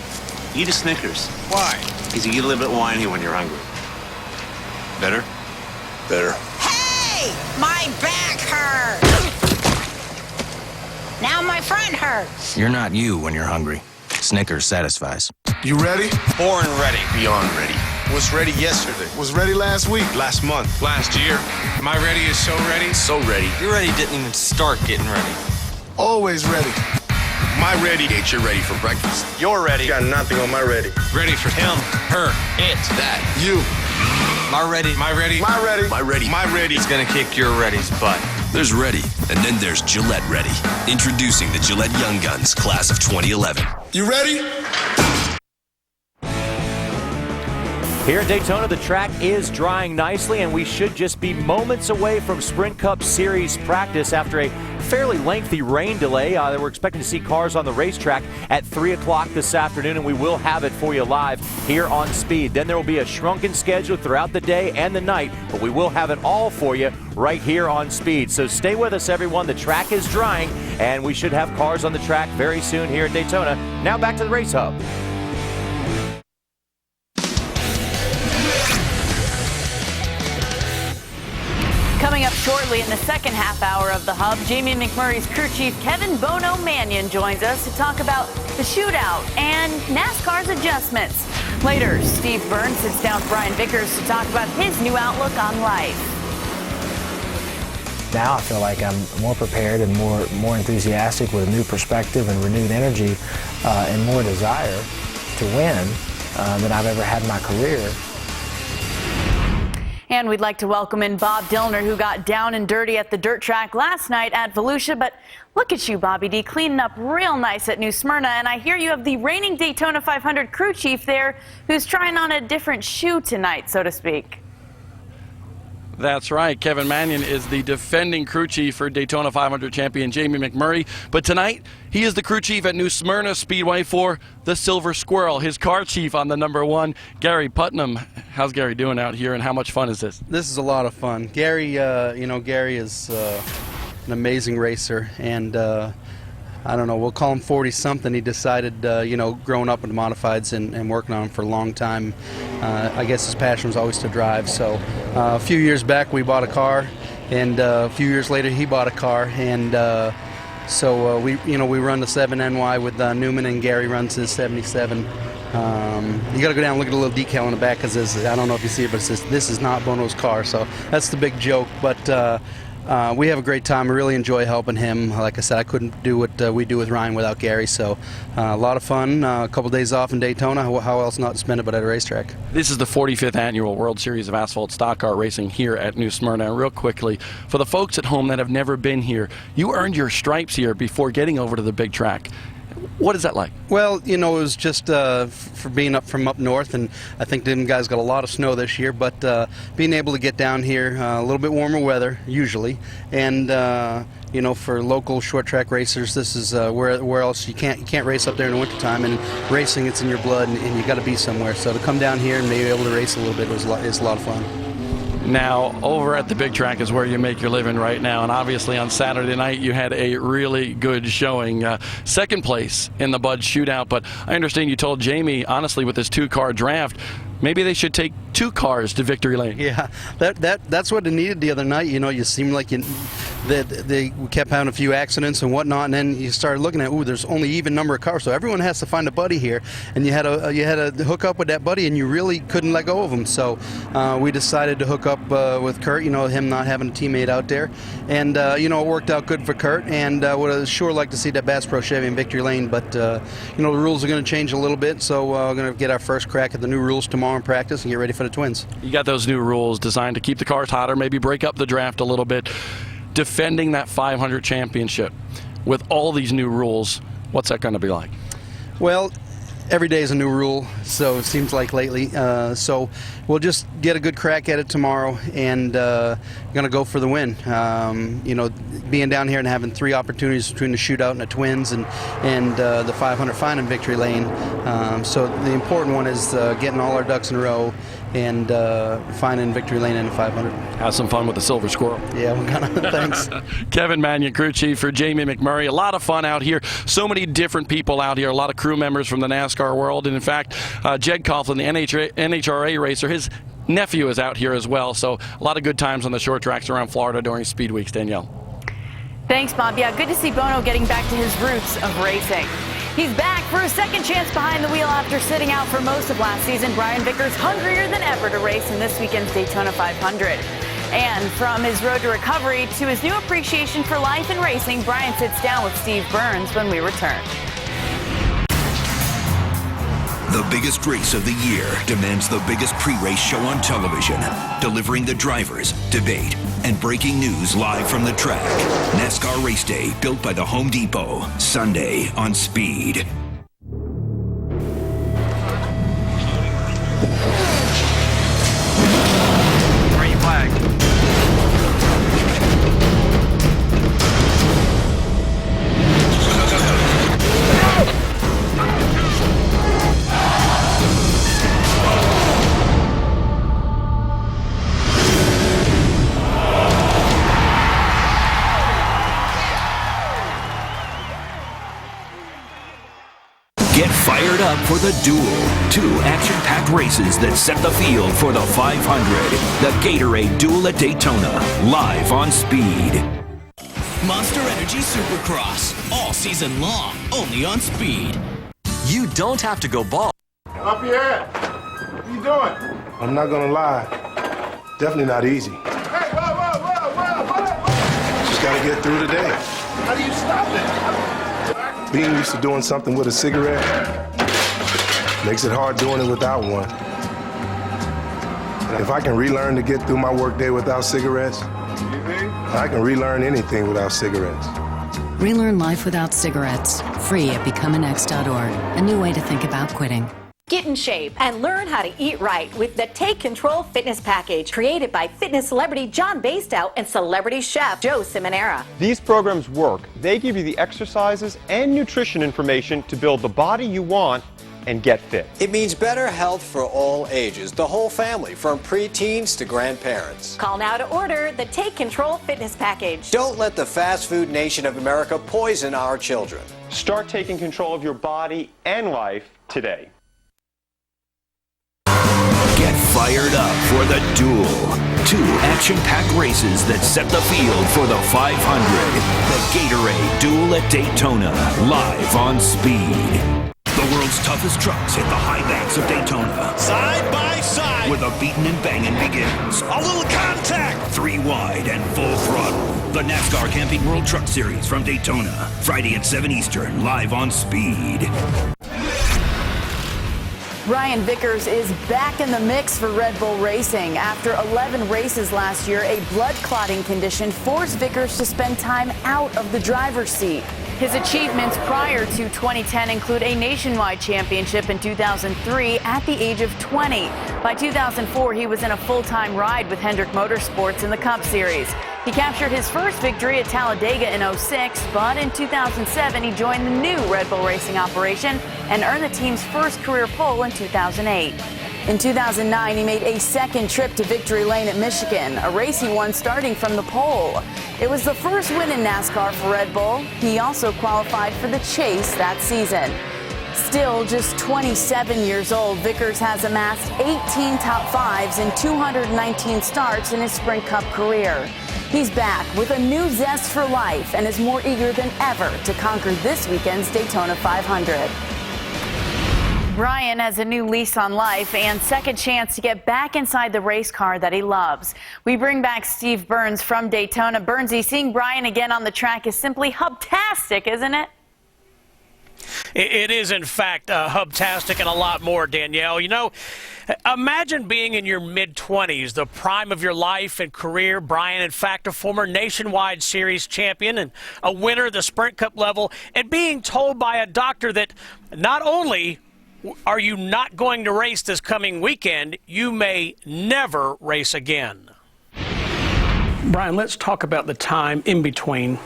S11: Eat a Snickers.
S8: Why?
S11: Because you get a little bit whiny when you're hungry.
S8: Better? Better.
S13: Hey! My back hurts! Now my front hurts.
S6: You're not you when you're hungry. Snickers satisfies.
S8: You ready?
S14: Born ready.
S8: Beyond ready.
S14: Was ready yesterday.
S8: Was ready last week.
S14: Last month.
S8: Last year.
S14: My ready is so ready.
S8: So ready.
S14: Your ready didn't even start getting ready.
S8: Always ready.
S14: My ready gets you ready for breakfast.
S8: You're ready.
S14: Got nothing on my ready. Ready for him, her, it, that.
S8: You.
S14: My ready. My ready.
S8: My ready.
S14: My ready. My ready is gonna kick your ready's butt.
S10: There's Ready, and then there's Gillette Ready. Introducing the Gillette Young Guns, class of 2011.
S8: You ready?
S15: Here at Daytona, the track is drying nicely, and we should just be moments away from Sprint Cup Series practice after a fairly lengthy rain delay. We're expecting to see cars on the racetrack at 3 o'clock this afternoon, and we will have it for you live here on Speed. Then there will be a shrunken schedule throughout the day and the night, but we will have it all for you right here on Speed. So stay with us, everyone. The track is drying, and we should have cars on the track very soon here at Daytona. Now back to the Race Hub.
S28: Coming up shortly in the second half hour of the Hub, Jamie McMurray's crew chief Kevin Bono Mannion joins us to talk about the shootout and NASCAR's adjustments. Later, Steve Burns sits down with Brian Vickers to talk about his new outlook on life.
S16: Now I feel like I'm more prepared and more enthusiastic with a new perspective and renewed energy and more desire to win than I've ever had in my career.
S28: And we'd like to welcome in Bob Dillner, who got down and dirty at the dirt track last night at Volusia. But look at you, Bobby D, cleaning up real nice at New Smyrna. And I hear you have the reigning Daytona 500 crew chief there who's trying on a different shoe tonight, so to speak.
S17: That's right. Kevin Mannion is the defending crew chief for Daytona 500 champion Jamie McMurray. But tonight, he is the crew chief at New Smyrna Speedway for the Silver Squirrel. His car chief on the number one, Gary Putnam. How's Gary doing out here, and how much fun is this?
S18: This is a lot of fun. Gary, Gary is an amazing racer, and I don't know, we'll call him 40-something. He decided, growing up with the modifieds and working on them for a long time, I guess his passion was always to drive. So a few years back we bought a car, and a few years later he bought a car, and so we run the 7NY with Newman, and Gary runs his 77. You got to go down and look at the little decal on the back, because I don't know if you see it, but it says, "This is not Bono's car." So that's the big joke. But we have a great time. I really enjoy helping him. Like I said, I couldn't do what we do with Ryan without Gary. So a lot of fun. A couple days off in Daytona. How else not to spend it but at a racetrack?
S17: This is the 45th annual World Series of Asphalt Stock Car Racing here at New Smyrna. Real quickly, for the folks at home that have never been here, you earned your stripes here before getting over to the big track. What is that like?
S18: Well, it was just for being from up north, and I think them guys got a lot of snow this year, but being able to get down here, a little bit warmer weather usually, and for local short track racers, this is where else you can't race up there in the wintertime, and racing, it's in your blood, and you got to be somewhere. So to come down here and be able to race a little bit is a lot of fun.
S17: Now, over at the big track is where you make your living right now, and obviously on Saturday night you had a really good showing. Second place in the Bud Shootout, but I understand you told Jamie, honestly, with this two-car draft, maybe they should take two cars to victory lane.
S18: Yeah, that's what they needed the other night. You seemed like they kept having a few accidents and whatnot, and then you started looking at, there's only even number of cars, so everyone has to find a buddy here, and you had to hook up with that buddy, and you really couldn't let go of him. So we decided to hook up with Kurt. Him not having a teammate out there, and it worked out good for Kurt. And would have sure liked to see that Bass Pro Chevy in victory lane, but the rules are going to change a little bit, so we're going to get our first crack at the new rules tomorrow in practice and get ready for the Twins.
S17: You got those new rules designed to keep the cars hotter, maybe break up the draft a little bit. Defending that 500 championship with all these new rules, what's that going to be like?
S18: Well, every day is a new rule, so it seems like lately. So we'll just get a good crack at it tomorrow, and going to go for the win. Being down here and having three opportunities between the shootout and the Twins and the 500 fine in victory lane. So the important one is getting all our ducks in a row and finding victory lane in the 500.
S17: Have some fun with the Silver Squirrel.
S18: Yeah, we're gonna. Thanks.
S25: Kevin Mannion, crew chief for Jamie McMurray. A lot of fun out here. So many different people out here. A lot of crew members from the NASCAR world. And in fact, Jed Coughlin, the NHRA racer, his nephew is out here as well. So a lot of good times on the short tracks around Florida during Speed Weeks. Danielle.
S28: Thanks, Bob. Yeah, good to see Bono getting back to his roots of racing. He's back for a second chance behind the wheel after sitting out for most of last season. Brian Vickers hungrier than ever to race in this weekend's Daytona 500. And from his road to recovery to his new appreciation for life and racing, Brian sits down with Steve Burns when we return.
S1: The biggest race of the year demands the biggest pre-race show on television, delivering the drivers, debate, and breaking news live from the track. NASCAR Race Day, built by the Home Depot, Sunday on Speed.
S25: Green flag.
S1: Get fired up for the Duel. 2 action-packed races that set the field for the 500. The Gatorade Duel at Daytona, live on Speed.
S6: Monster Energy Supercross, all season long, only on Speed.
S2: You don't have to go bald.
S3: Up your head. What are you doing?
S5: I'm not gonna lie. Definitely not easy.
S3: Hey, whoa.
S5: Just gotta get through the day.
S3: How do you stop it?
S5: Being used to doing something with a cigarette makes it hard doing it without one. If I can relearn to get through my workday without cigarettes, I can relearn anything without cigarettes.
S9: Relearn life without cigarettes. Free at becomeanext.org. A new way to think about quitting.
S19: Get in shape and learn how to eat right with the Take Control Fitness Package, created by fitness celebrity John Bastow and celebrity chef Joe Simonera.
S20: These programs work. They give you the exercises and nutrition information to build the body you want and get fit.
S21: It means better health for all ages, the whole family, from preteens to grandparents.
S19: Call now to order the Take Control Fitness Package.
S21: Don't let the fast food nation of America poison our children.
S20: Start taking control of your body and life today.
S1: Get fired up for the Duel. 2 action-packed races that set the field for the 500. The Gatorade Duel at Daytona, live on Speed. The world's toughest trucks hit the high banks of Daytona.
S24: Side by side.
S1: Where the beating and banging begins.
S24: A little contact.
S1: 3 wide and full throttle. The NASCAR Camping World Truck Series from Daytona. Friday at 7 Eastern, live on Speed.
S28: Brian Vickers is back in the mix for Red Bull Racing. After 11 races last year, a blood clotting condition forced Vickers to spend time out of the driver's seat. His achievements prior to 2010 include a nationwide championship in 2003 at the age of 20. By 2004, he was in a full-time ride with Hendrick Motorsports in the Cup Series. He captured his first victory at Talladega in 2006, but in 2007 he joined the new Red Bull Racing operation and earned the team's first career pole in 2008. In 2009, he made a second trip to Victory Lane at Michigan, a race he won starting from the pole. It was the first win in NASCAR for Red Bull. He also qualified for the Chase that season. Still just 27 years old, Vickers has amassed 18 top 5s and 219 starts in his Sprint Cup career. He's back with a new zest for life and is more eager than ever to conquer this weekend's Daytona 500. Brian has a new lease on life and second chance to get back inside the race car that he loves. We bring back Steve Burns from Daytona. Burnsy, seeing Brian again on the track is simply hubtastic, isn't it?
S30: It is, in fact, hubtastic and a lot more, Danielle. You know, imagine being in your mid-20s, the prime of your life and career. Brian, in fact, a former nationwide series champion and a winner of the Sprint Cup level, and being told by a doctor that not only are you not going to race this coming weekend, you may never race again.
S17: Brian, let's talk about the time in between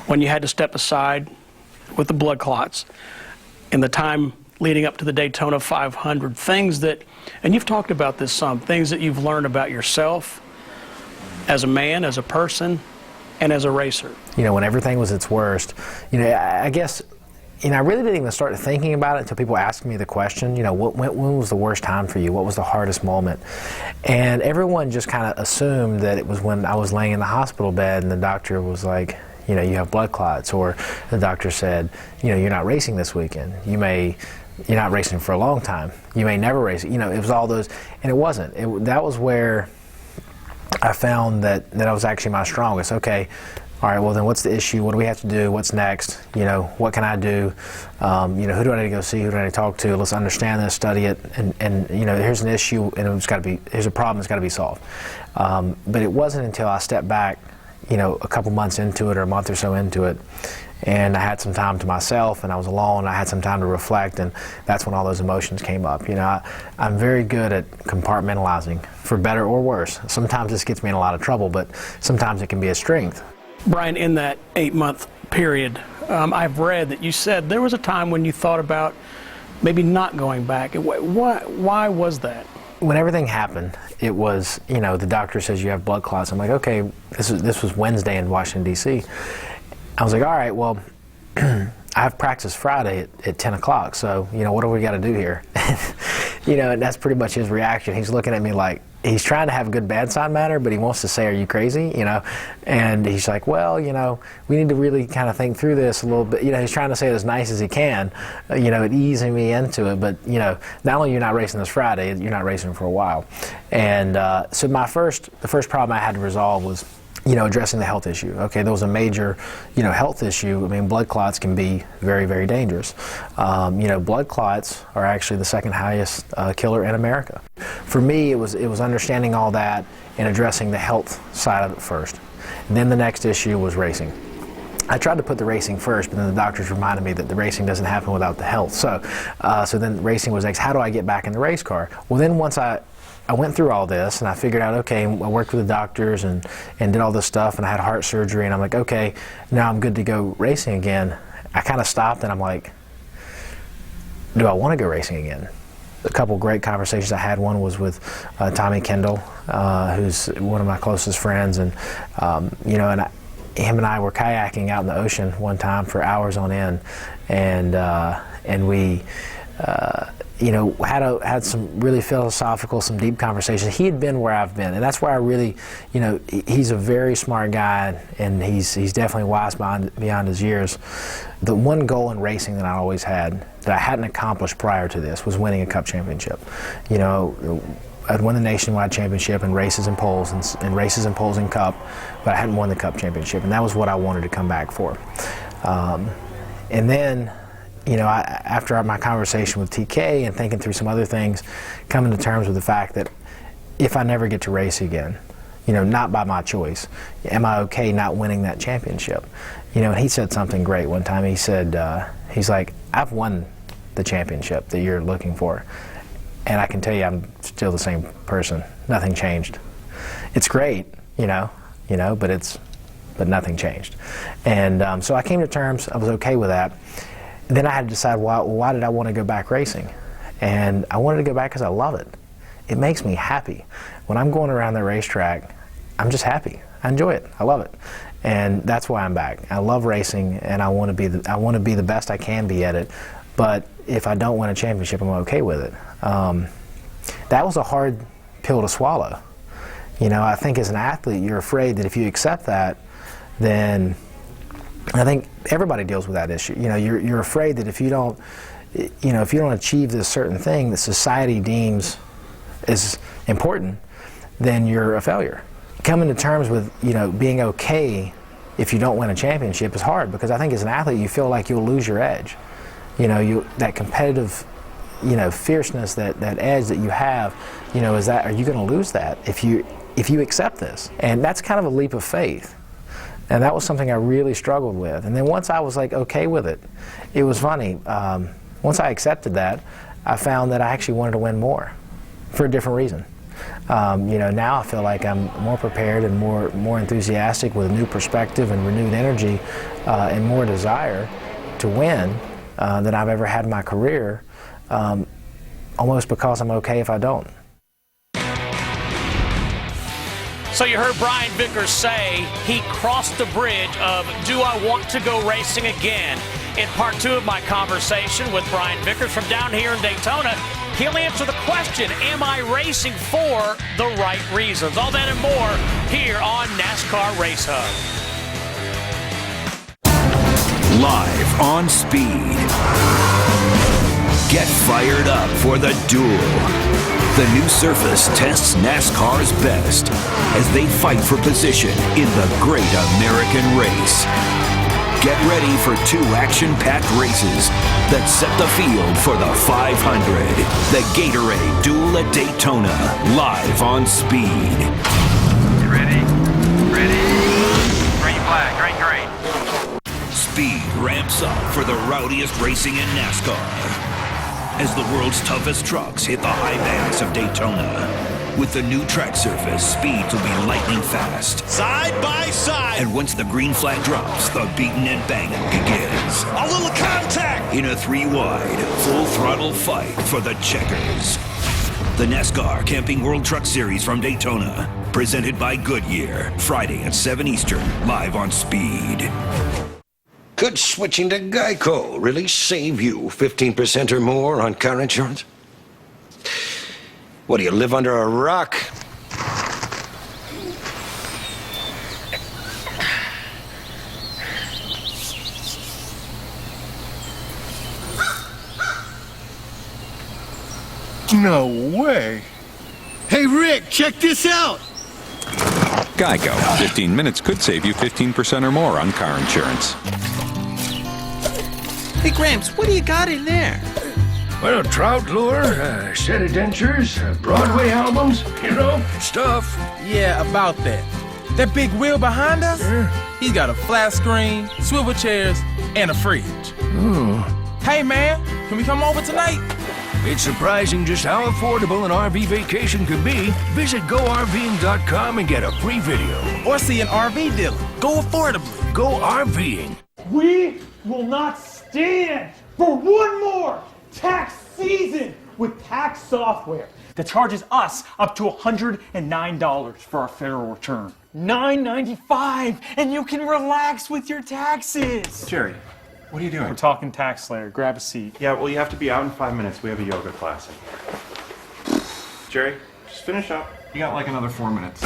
S17: when you had to step aside with the blood clots and the time
S30: leading up to the Daytona 500, things that, and you've talked about this some, things that you've learned about yourself as a man, as a person, and as a racer?
S16: You know, when everything was its worst, you know, I guess, you know, I really didn't even start thinking about it until people asked me the question, you know, when was the worst time for you? What was the hardest moment? And everyone just kind of assumed that it was when I was laying in the hospital bed and the doctor was like, you know, you have blood clots, or the doctor said, you know, you're not racing this weekend. You're not racing for a long time. You may never race. You know, it was all those, and it wasn't. That was where I found that I was actually my strongest. Okay, all right, well then what's the issue? What do we have to do? What's next? You know, what can I do? You know, who do I need to go see? Who do I need to talk to? Let's understand this, study it, and you know, here's an issue, and here's a problem that's got to be solved. But it wasn't until I stepped back, you know, a couple months into it or a month or so into it, and I had some time to myself, and I was alone, I had some time to reflect, and that's when all those emotions came up. You know, I'm very good at compartmentalizing, for better or worse. Sometimes this gets me in a lot of trouble, but sometimes it can be a strength.
S30: Brian, in that 8-month period, I've read that you said there was a time when you thought about maybe not going back. Why was that?
S16: When everything happened, it was, you know, the doctor says you have blood clots. I'm like, okay, this was Wednesday in Washington, D.C. I was like, all right, well, I have practice Friday at 10 o'clock, so, you know, what do we got to do here? You know, and that's pretty much his reaction. He's looking at me like, he's trying to have good bedside manner, but he wants to say, are you crazy? You know, and he's like, well, you know, we need to really kind of think through this a little bit. You know, he's trying to say it as nice as he can, you know, easing me into it. But, you know, not only you're not racing this Friday, you're not racing for a while. And so the first problem I had to resolve was, you know, addressing the health issue. Okay, there was a major, you know, health issue. I mean, blood clots can be very, very dangerous. You know, blood clots are actually the second highest killer in America. For me, it was understanding all that and addressing the health side of it first. And then the next issue was racing. I tried to put the racing first, but then the doctors reminded me that the racing doesn't happen without the health. So then racing was next. How do I get back in the race car? Well, then once I went through all this and I figured out, okay, I worked with the doctors and did all this stuff, and I had heart surgery, and I'm like, okay, now I'm good to go racing again. I kind of stopped and I'm like, do I want to go racing again? A couple great conversations I had. One was with Tommy Kendall, who's one of my closest friends, and you know, him and I were kayaking out in the ocean one time for hours on end, and we you know, had some really philosophical, some deep conversations. He had been where I've been, and that's where I really, you know, he's a very smart guy, and he's definitely wise beyond his years. The one goal in racing that I always had that I hadn't accomplished prior to this was winning a Cup championship. You know, I'd won the nationwide championship in races and poles and races and poles and Cup, but I hadn't won the Cup championship, and that was what I wanted to come back for. And then, you know, after my conversation with TK and thinking through some other things, coming to terms with the fact that if I never get to race again, you know, not by my choice, am I okay not winning that championship? You know, and he said something great one time. He said, he's like, I've won the championship that you're looking for, and I can tell you I'm still the same person. Nothing changed. It's great, you know, but nothing changed. And so I came to terms, I was okay with that. Then I had to decide why did I want to go back racing? And I wanted to go back because I love it. It makes me happy. When I'm going around the racetrack, I'm just happy. I enjoy it. I love it. And that's why I'm back. I love racing, and I want to be the best I can be at it. But if I don't win a championship, I'm okay with it. That was a hard pill to swallow. You know, I think as an athlete, you're afraid that if you accept that, then I think everybody deals with that issue. You know, you're afraid that if you don't achieve this certain thing that society deems is important, then you're a failure. Coming to terms with, you know, being okay if you don't win a championship is hard, because I think as an athlete you feel like you'll lose your edge. You know, that competitive, you know, fierceness, that edge that you have, you know, are you going to lose that if you accept this? And that's kind of a leap of faith. And that was something I really struggled with. And then once I was like okay with it, it was funny. Once I accepted that, I found that I actually wanted to win more for a different reason. You know, now I feel like I'm more prepared and more enthusiastic with a new perspective and renewed energy and more desire to win than I've ever had in my career. almost because I'm okay if I don't.
S30: So you heard Brian Vickers say he crossed the bridge of, do I want to go racing again? In part 2 of my conversation with Brian Vickers from down here in Daytona, he'll answer the question, am I racing for the right reasons? All that and more here on NASCAR Race Hub.
S1: Live on Speed. Get fired up for the duel. The new surface tests NASCAR's best as they fight for position in the Great American Race. Get ready for 2 action-packed races that set the field for the 500. The Gatorade Duel at Daytona, live on Speed.
S8: You ready? Ready? Green flag, green.
S1: Speed ramps up for the rowdiest racing in NASCAR as the world's toughest trucks hit the high banks of Daytona. With the new track surface, speeds will be lightning fast.
S24: Side by side.
S1: And once the green flag drops, the beating and banging begins.
S24: A little contact.
S1: In a 3-wide, full-throttle fight for the checkers. The NASCAR Camping World Truck Series from Daytona, presented by Goodyear. Friday at 7 Eastern, live on Speed.
S4: Could switching to Geico really save you 15% or more on car insurance? What, do you live under a rock?
S3: No way. Hey, Rick, check this out.
S7: Geico. 15 minutes could save you 15% or more on car insurance.
S8: Hey, Gramps, what do you got in there?
S11: Well, a trout lure, a set of dentures, Broadway albums, you know, stuff.
S12: Yeah, about that. That big wheel behind us? He's got a flat screen, swivel chairs, and a fridge.
S11: Ooh.
S12: Hey, man, can we come over tonight?
S11: It's surprising just how affordable an RV vacation can be. Visit GoRVing.com and get a free video.
S12: Or see an RV dealer. Go affordably.
S11: Go RVing.
S13: We will not stand for one more tax season with tax software that charges us up to $109 for our federal return. $9.95, and you can relax with your taxes.
S22: Jerry, what are you doing?
S13: We're talking tax layer. Grab a seat.
S22: Yeah, well, you have to be out in 5 minutes. We have a yoga class. Jerry, just finish up. You got like another 4 minutes.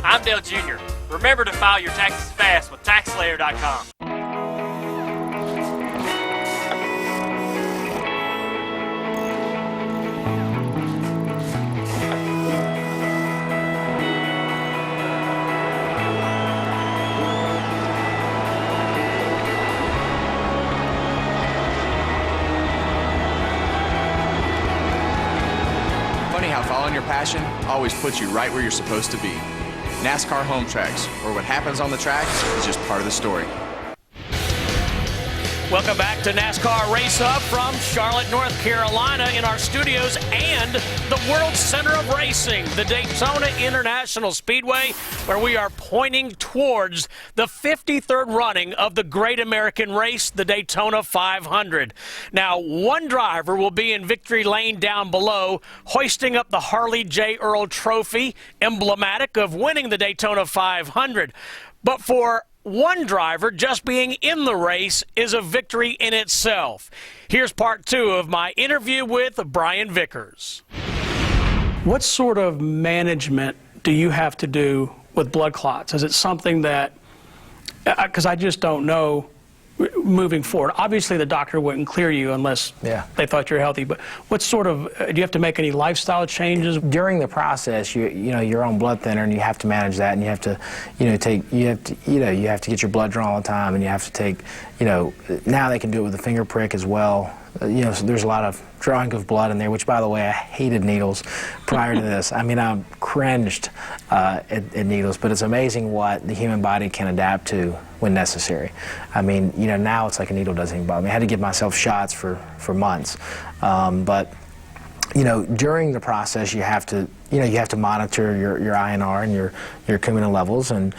S25: I'm Dale Jr. Remember to file your taxes fast with TaxSlayer.com.
S23: Funny how following your passion always puts you right where you're supposed to be. NASCAR home tracks, where what happens on the track is just part of the story.
S30: Welcome back to NASCAR Race Hub from Charlotte, North Carolina in our studios and the World Center of Racing, the Daytona International Speedway, where we are pointing towards the 53rd running of the Great American Race, the Daytona 500. Now, one driver will be in victory lane down below, hoisting up the Harley J. Earl Trophy, emblematic of winning the Daytona 500. But for one driver, just being in the race is a victory in itself. Here's part 2 of my interview with Brian Vickers.
S13: What sort of management do you have to do with blood clots? Is it something that, because I just don't know moving forward. Obviously, the doctor wouldn't clear you unless they thought you're healthy. But what sort of, do you have to make any lifestyle changes?
S16: During the process, you're on blood thinner, and you have to manage that, and you have to, you have to get your blood drawn all the time, and you have to take, now they can do it with a finger prick as well. So there's a lot of drawing of blood in there, which, by the way, I hated needles prior to this. I mean, I cringed at needles, but it's amazing what the human body can adapt to when necessary. I mean, now it's like a needle doesn't even bother me. I had to give myself shots for months, but during the process, you have to monitor your INR and your coumadin levels, and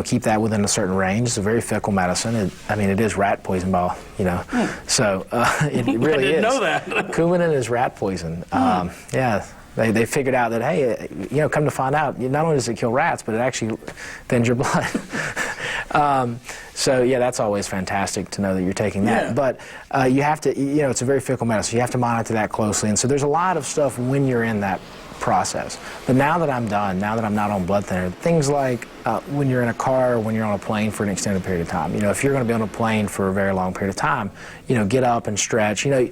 S16: keep that within a certain range. It's a very fickle medicine. It is rat poison ball, so it really is.
S13: I didn't know that.
S16: Coumadin is rat poison. Yeah. They figured out that, hey, come to find out, not only does it kill rats, but it actually thins your blood. So, yeah, that's always fantastic to know that you're taking that. Yeah. But you have to, it's a very fickle medicine. You have to monitor that closely. And so there's a lot of stuff when you're in that process. But now that I'm done, now that I'm not on blood thinner, things like when you're in a car or when you're on a plane for an extended period of time, if you're going to be on a plane for a very long period of time, get up and stretch. A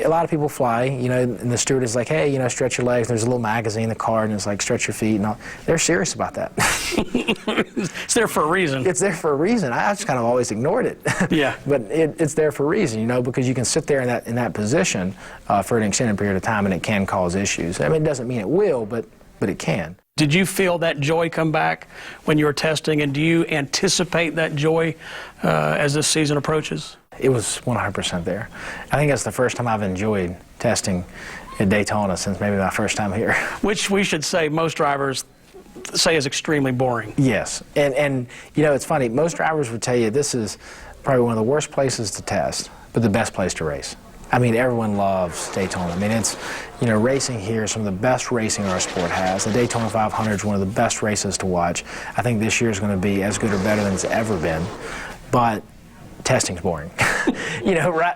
S16: lot of people fly, and the steward is like, hey, stretch your legs. There's a little magazine in the car, and it's like, stretch your feet and all. They're serious about that.
S13: It's there for a reason.
S16: It's there for a reason. I just kind of always ignored it.
S13: Yeah.
S16: But it's there for a reason, because you can sit there in that position for an extended period of time, and it can cause issues. It doesn't mean it will, but it can.
S13: Did you feel that joy come back when you were testing, and do you anticipate that joy as this season approaches?
S16: It was 100% there. I think that's the first time I've enjoyed testing at Daytona since maybe my first time here.
S13: Which we should say most drivers say is extremely boring.
S16: Yes, and it's funny, most drivers would tell you this is probably one of the worst places to test, but the best place to race. Everyone loves Daytona. It's, racing here is some of the best racing our sport has. The Daytona 500 is one of the best races to watch. I think this year is going to be as good or better than it's ever been, but testing's boring.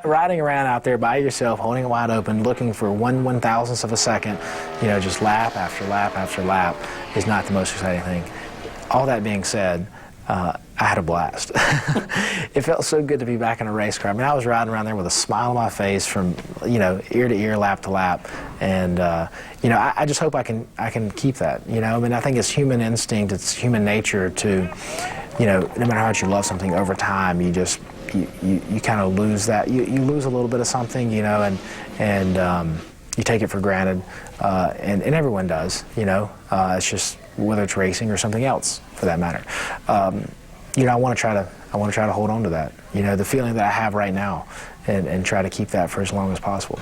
S16: Riding around out there by yourself, holding it wide open, looking for 1/1000th of a second, just lap after lap after lap is not the most exciting thing. All that being said, I had a blast. It felt so good to be back in a race car. I was riding around there with a smile on my face from, ear to ear, lap to lap, and I just hope I can keep that. I think it's human instinct, it's human nature to, no matter how much you love something, over time you just you kind of lose that. You lose a little bit of something, and you take it for granted, and everyone does. It's just whether it's racing or something else for that matter. I want to try to hold on to that. The feeling that I have right now, and try to keep that for as long as possible.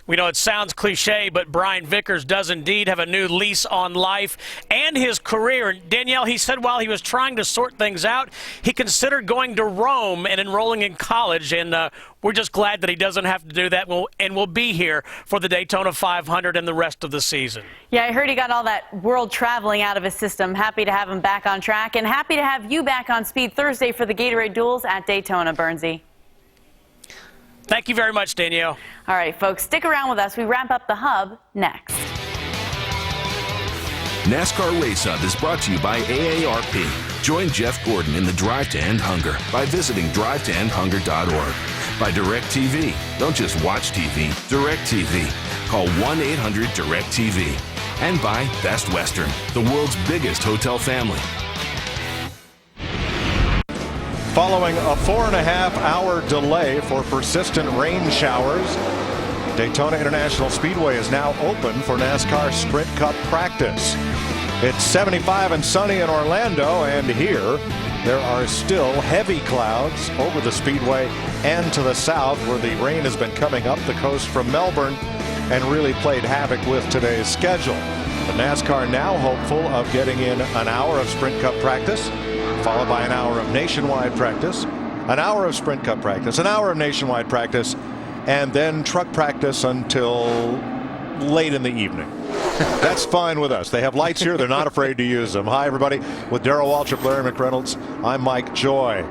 S30: We know it sounds cliche, but Brian Vickers does indeed have a new lease on life and his career. And Danielle, he said while he was trying to sort things out, he considered going to Rome and enrolling in college. And we're just glad that he doesn't have to do that and will be here for the Daytona 500 and the rest of the season.
S28: Yeah, I heard he got all that world traveling out of his system. Happy to have him back on track, and happy to have you back on speed Thursday for the Gatorade Duels at Daytona, Bernsey.
S30: Thank you very much, Danielle.
S28: All right, folks, stick around with us. We wrap up the Hub next.
S1: NASCAR Race Hub is brought to you by AARP. Join Jeff Gordon in the Drive to End Hunger by visiting drivetoendhunger.org. By DirecTV. Don't just watch TV, DirecTV. Call 1-800-DIRECTV. And by Best Western, the world's biggest hotel family.
S2: Following a 4.5-hour delay for persistent rain showers, Daytona International Speedway is now open for NASCAR Sprint Cup practice. It's 75 and sunny in Orlando, and here there are still heavy clouds over the speedway and to the south, where the rain has been coming up the coast from Melbourne and really played havoc with today's schedule. But NASCAR now hopeful of getting in an hour of Sprint Cup practice, followed by an hour of nationwide practice, an hour of Sprint Cup practice, an hour of nationwide practice, and then truck practice until late in the evening. That's fine with us. They have lights here. They're not afraid to use them. Hi, everybody. With Darrell Waltrip, Larry McReynolds, I'm Mike Joy.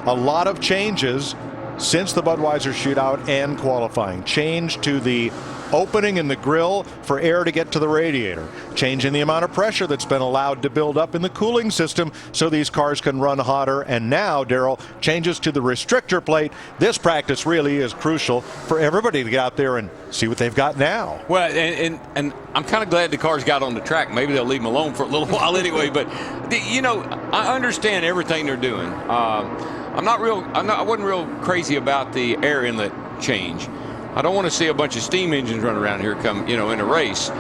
S2: A lot of changes since the Budweiser shootout and qualifying. Change to the opening in the grill for air to get to the radiator. Change in the amount of pressure that's been allowed to build up in the cooling system so these cars can run hotter. And now, Darrell, changes to the restrictor plate. This practice really is crucial for everybody to get out there and see what they've got now.
S5: Well, and I'm kind of glad the cars got on the track. Maybe they'll leave them alone for a little while anyway. But, I understand everything they're doing. I wasn't real crazy about the air inlet change. I don't want to see a bunch of steam engines running around here in a race.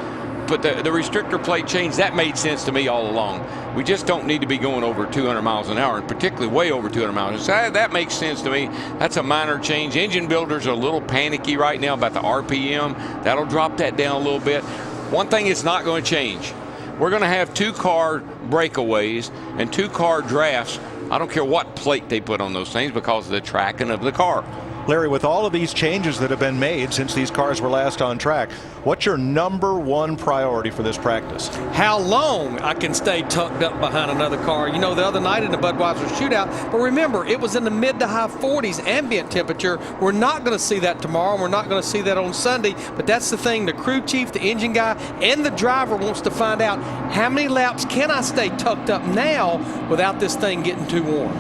S5: But the restrictor plate change, that made sense to me all along. We just don't need to be going over 200 miles an hour, and particularly way over 200 miles. So that makes sense to me. That's a minor change. Engine builders are a little panicky right now about the RPM. That'll drop that down a little bit. One thing it's not going to change. We're going to have 2-car breakaways and 2-car drafts. I don't care what plate they put on those things because of the tracking of the car.
S2: Larry, with all of these changes that have been made since these cars were last on track, what's your #1 priority for this practice?
S6: How long I can stay tucked up behind another car. You know, the other night in the Budweiser shootout, but remember, it was in the mid to high 40s ambient temperature. We're not going to see that tomorrow, and we're not going to see that on Sunday, but that's the thing. The crew chief, the engine guy, and the driver wants to find out how many laps can I stay tucked up now without this thing getting too warm.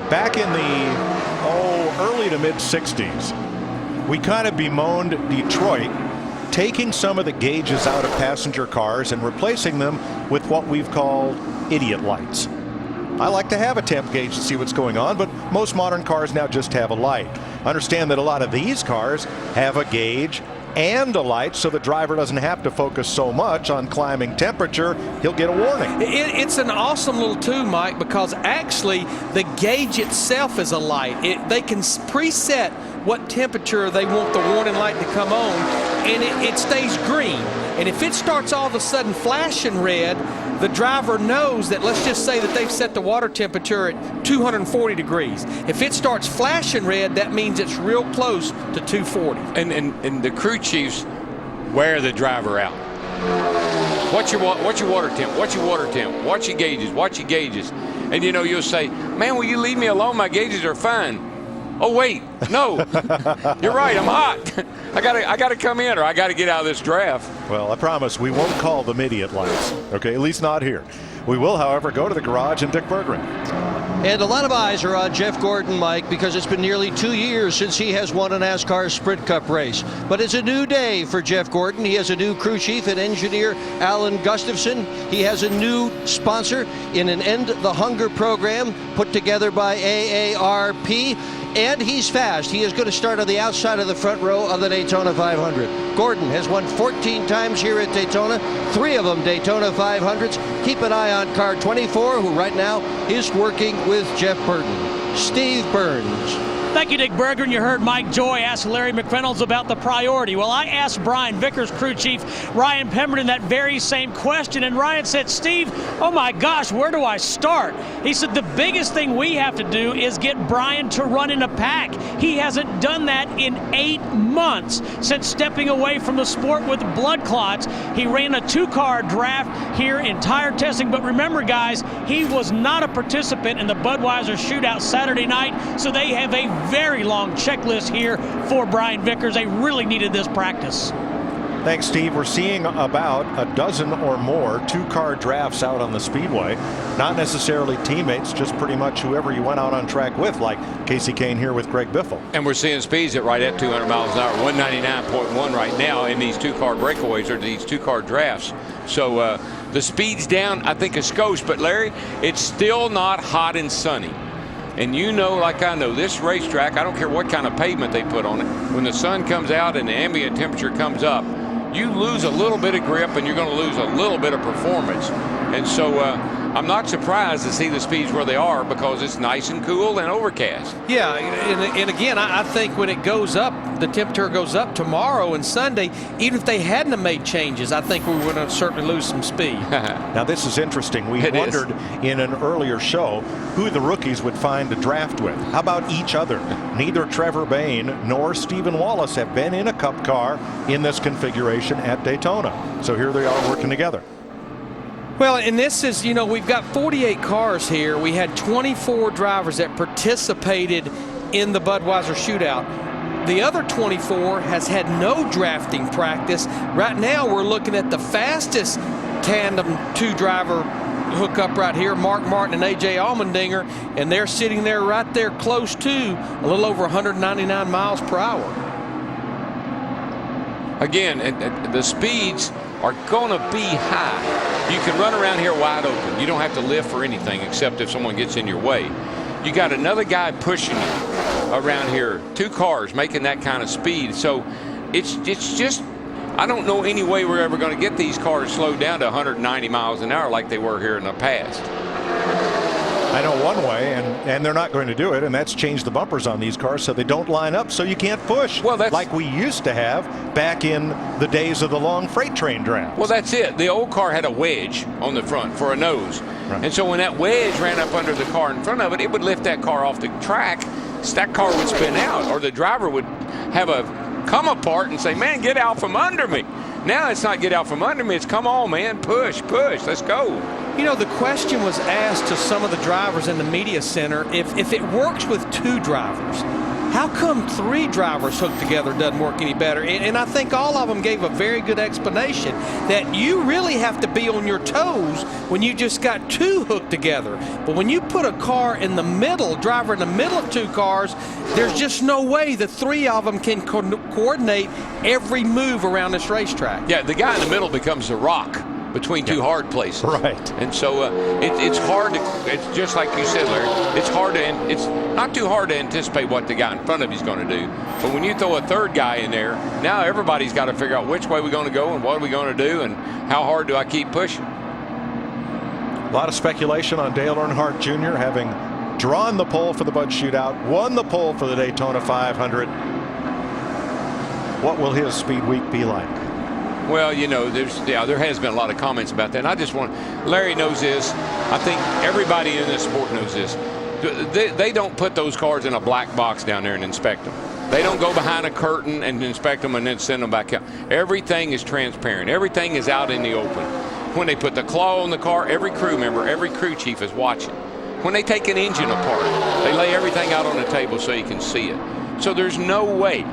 S2: Back in the early to mid 60s, we kind of bemoaned Detroit taking some of the gauges out of passenger cars and replacing them with what we've called idiot lights. I like to have a temp gauge to see what's going on, but most modern cars now just have a light. Understand that a lot of these cars have a gauge and a light, so the driver doesn't have to focus so much on climbing temperature. He'll get a warning.
S6: It's an awesome little tool, Mike, because actually the gauge itself is a light. They can preset what temperature they want the warning light to come on, and it stays green. And if it starts all of a sudden flashing red, the driver knows that, let's just say that they've set the water temperature at 240 degrees. If it starts flashing red, that means it's real close to 240.
S5: And the crew chiefs wear the driver out. What's your water temp? What's your water temp? Watch your gauges. Watch your gauges. And you know, you'll say, man, will you leave me alone? My gauges are fine. Oh wait, no, you're right. I'm hot. I gotta come in, or I gotta get out of this draft.
S2: Well, I promise we won't call them idiot lights. Okay, at least not here. We will, however, go to the garage and Dick Berggren.
S9: And a lot of eyes are on Jeff Gordon, Mike, because it's been nearly 2 years since he has won a NASCAR Sprint Cup race. But it's a new day for Jeff Gordon. He has a new crew chief and engineer, Alan Gustafson. He has a new sponsor in an End the Hunger program put together by AARP. And he's fast. He is going to start on the outside of the front row of the Daytona 500. Gordon has won 14 times here at Daytona, 3 of them Daytona 500s. Keep an eye on car 24, who right now is working with Jeff Burton. Steve Burns.
S30: Thank you, Dick Berggren. You heard Mike Joy ask Larry McReynolds about the priority. Well, I asked Brian Vickers crew chief Ryan Pemberton that very same question, and Ryan said, Steve, oh my gosh, where do I start? He said the biggest thing we have to do is get Brian to run in a pack. He hasn't done that in 8 months since stepping away from the sport with blood clots. He ran a 2-car draft here in tire testing, but remember, guys, he was not a participant in the Budweiser shootout Saturday night, so they have a very long checklist here for Brian Vickers. They really needed this practice.
S2: Thanks, Steve. We're seeing about a dozen or more 2-car drafts out on the speedway. Not necessarily teammates, just pretty much whoever you went out on track with, like Casey Kane here with Greg Biffle.
S5: And we're seeing speeds at right at 200 miles an hour, 199.1 right now in these 2-car breakaways or these 2-car drafts. So the speed's down, I think, a skosh, but Larry, it's still not hot and sunny. And you know, like I know, this racetrack, I don't care what kind of pavement they put on it, when the sun comes out and the ambient temperature comes up, you lose a little bit of grip and you're going to lose a little bit of performance. And so I'm not surprised to see the speeds where they are because it's nice and cool and overcast.
S6: Yeah, and again, I think when it goes up, the temperature goes up tomorrow and Sunday, even if they hadn't have made changes, I think we would have certainly lose some speed.
S2: Now, this is interesting. We wondered in an earlier show who the rookies would find a draft with. How about each other? Neither Trevor Bayne nor Stephen Wallace have been in a Cup car in this configuration at Daytona. So here they are working together.
S6: Well, and this is, you know, we've got 48 cars here. We had 24 drivers that participated in the Budweiser shootout. The other 24 has had no drafting practice. Right now, we're looking at the fastest tandem 2-driver hookup right here, Mark Martin and A.J. Allmendinger, and they're sitting there right there close to a little over 199 miles per hour.
S5: Again, the speeds are going to be high. You can run around here wide open. You don't have to lift for anything except if someone gets in your way. You got another guy pushing you around here, 2 cars making that kind of speed. So it's just I don't know any way we're ever going to get these cars slowed down to 190 miles an hour like they were here in the past.
S2: I know one way, and they're not going to do it, and that's change the bumpers on these cars so they don't line up so you can't push. Well, that's like we used to have back in the days of the long freight train drafts.
S5: Well, that's it. The old car had a wedge on the front for a nose. Right. And so when that wedge ran up under the car in front of it, it would lift that car off the track. That car would spin out, or the driver would have a come apart and say, man, get out from under me. Now it's not get out from under me. It's come on, man, push, let's go.
S6: You know, the question was asked to some of the drivers in the media center, if it works with 2 drivers, how come 3 drivers hooked together doesn't work any better? And I think all of them gave a very good explanation that you really have to be on your toes when you just got 2 hooked together. But when you put a car in the middle, driver in the middle of 2 cars, there's just no way the 3 of them can coordinate every move around this racetrack.
S5: Yeah, the guy in the middle becomes the rock between 2 hard places.
S2: Right.
S5: And so it's hard to, it's just like you said, Larry, it's not too hard to anticipate what the guy in front of you is going to do. But when you throw a 3rd guy in there, now everybody's got to figure out which way we're going to go and what are we going to do and how hard do I keep pushing.
S2: A lot of speculation on Dale Earnhardt Jr. having drawn the pole for the Bud Shootout, won the pole for the Daytona 500. What will his speed week be like?
S5: Well, you know, there has been a lot of comments about that. And I just Larry knows this. I think everybody in this sport knows this. They don't put those cars in a black box down there and inspect them. They don't go behind a curtain and inspect them and then send them back out. Everything is transparent. Everything is out in the open. When they put the claw on the car, every crew member, every crew chief is watching. When they take an engine apart, they lay everything out on the table so you can see it. So there's no way,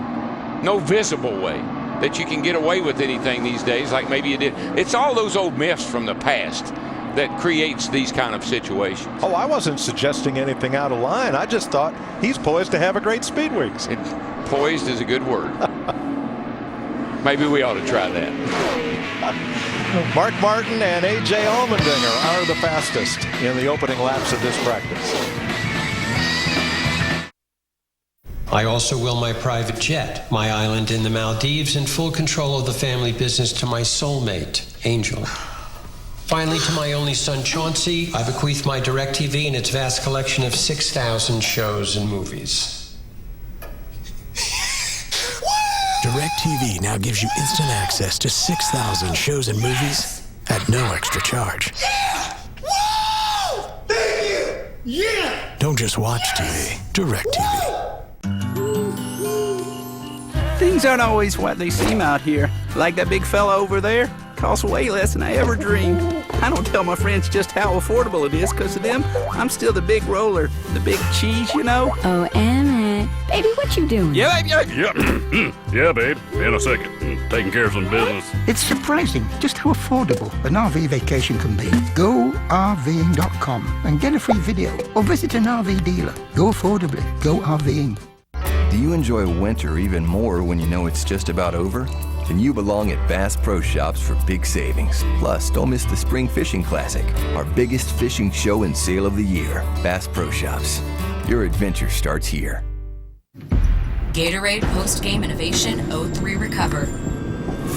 S5: no visible way, that you can get away with anything these days like maybe you did. It's all those old myths from the past that creates these kind of situations.
S2: Oh, I wasn't suggesting anything out of line. I just thought he's poised to have a great speed week.
S5: Poised is a good word. Maybe we ought to try that.
S2: Mark Martin and A.J. Allmendinger are the fastest in the opening laps of this practice.
S10: I also will my private jet, my island in the Maldives, and full control of the family business to my soulmate, Angel. Finally, to my only son, Chauncey, I bequeath my DirecTV and its vast collection of 6,000 shows and movies.
S14: DirecTV now gives you instant access to 6,000 shows and movies at no extra charge.
S24: Yeah! Whoa! Thank you! Yeah!
S14: Don't just watch TV, DirecTV.
S15: Things aren't always what they seem out here. Like that big fella over there. Costs way less than I ever dreamed. I don't tell my friends just how affordable it is, because of them, I'm still the big roller, the big cheese, you know?
S18: Oh, Emmett. Baby, what you doing?
S15: Yeah, baby.
S19: Yeah, yeah, babe. In a second. Taking care of some business.
S20: It's surprising just how affordable an RV vacation can be. Go RVing.com and get a free video or visit an RV dealer. Go affordably. Go RVing.
S21: Do you enjoy winter even more when you know it's just about over? Then you belong at Bass Pro Shops for big savings. Plus, don't miss the Spring Fishing Classic, our biggest fishing show and sale of the year. Bass Pro Shops. Your adventure starts here.
S26: Gatorade Post-Game Innovation O3 Recover.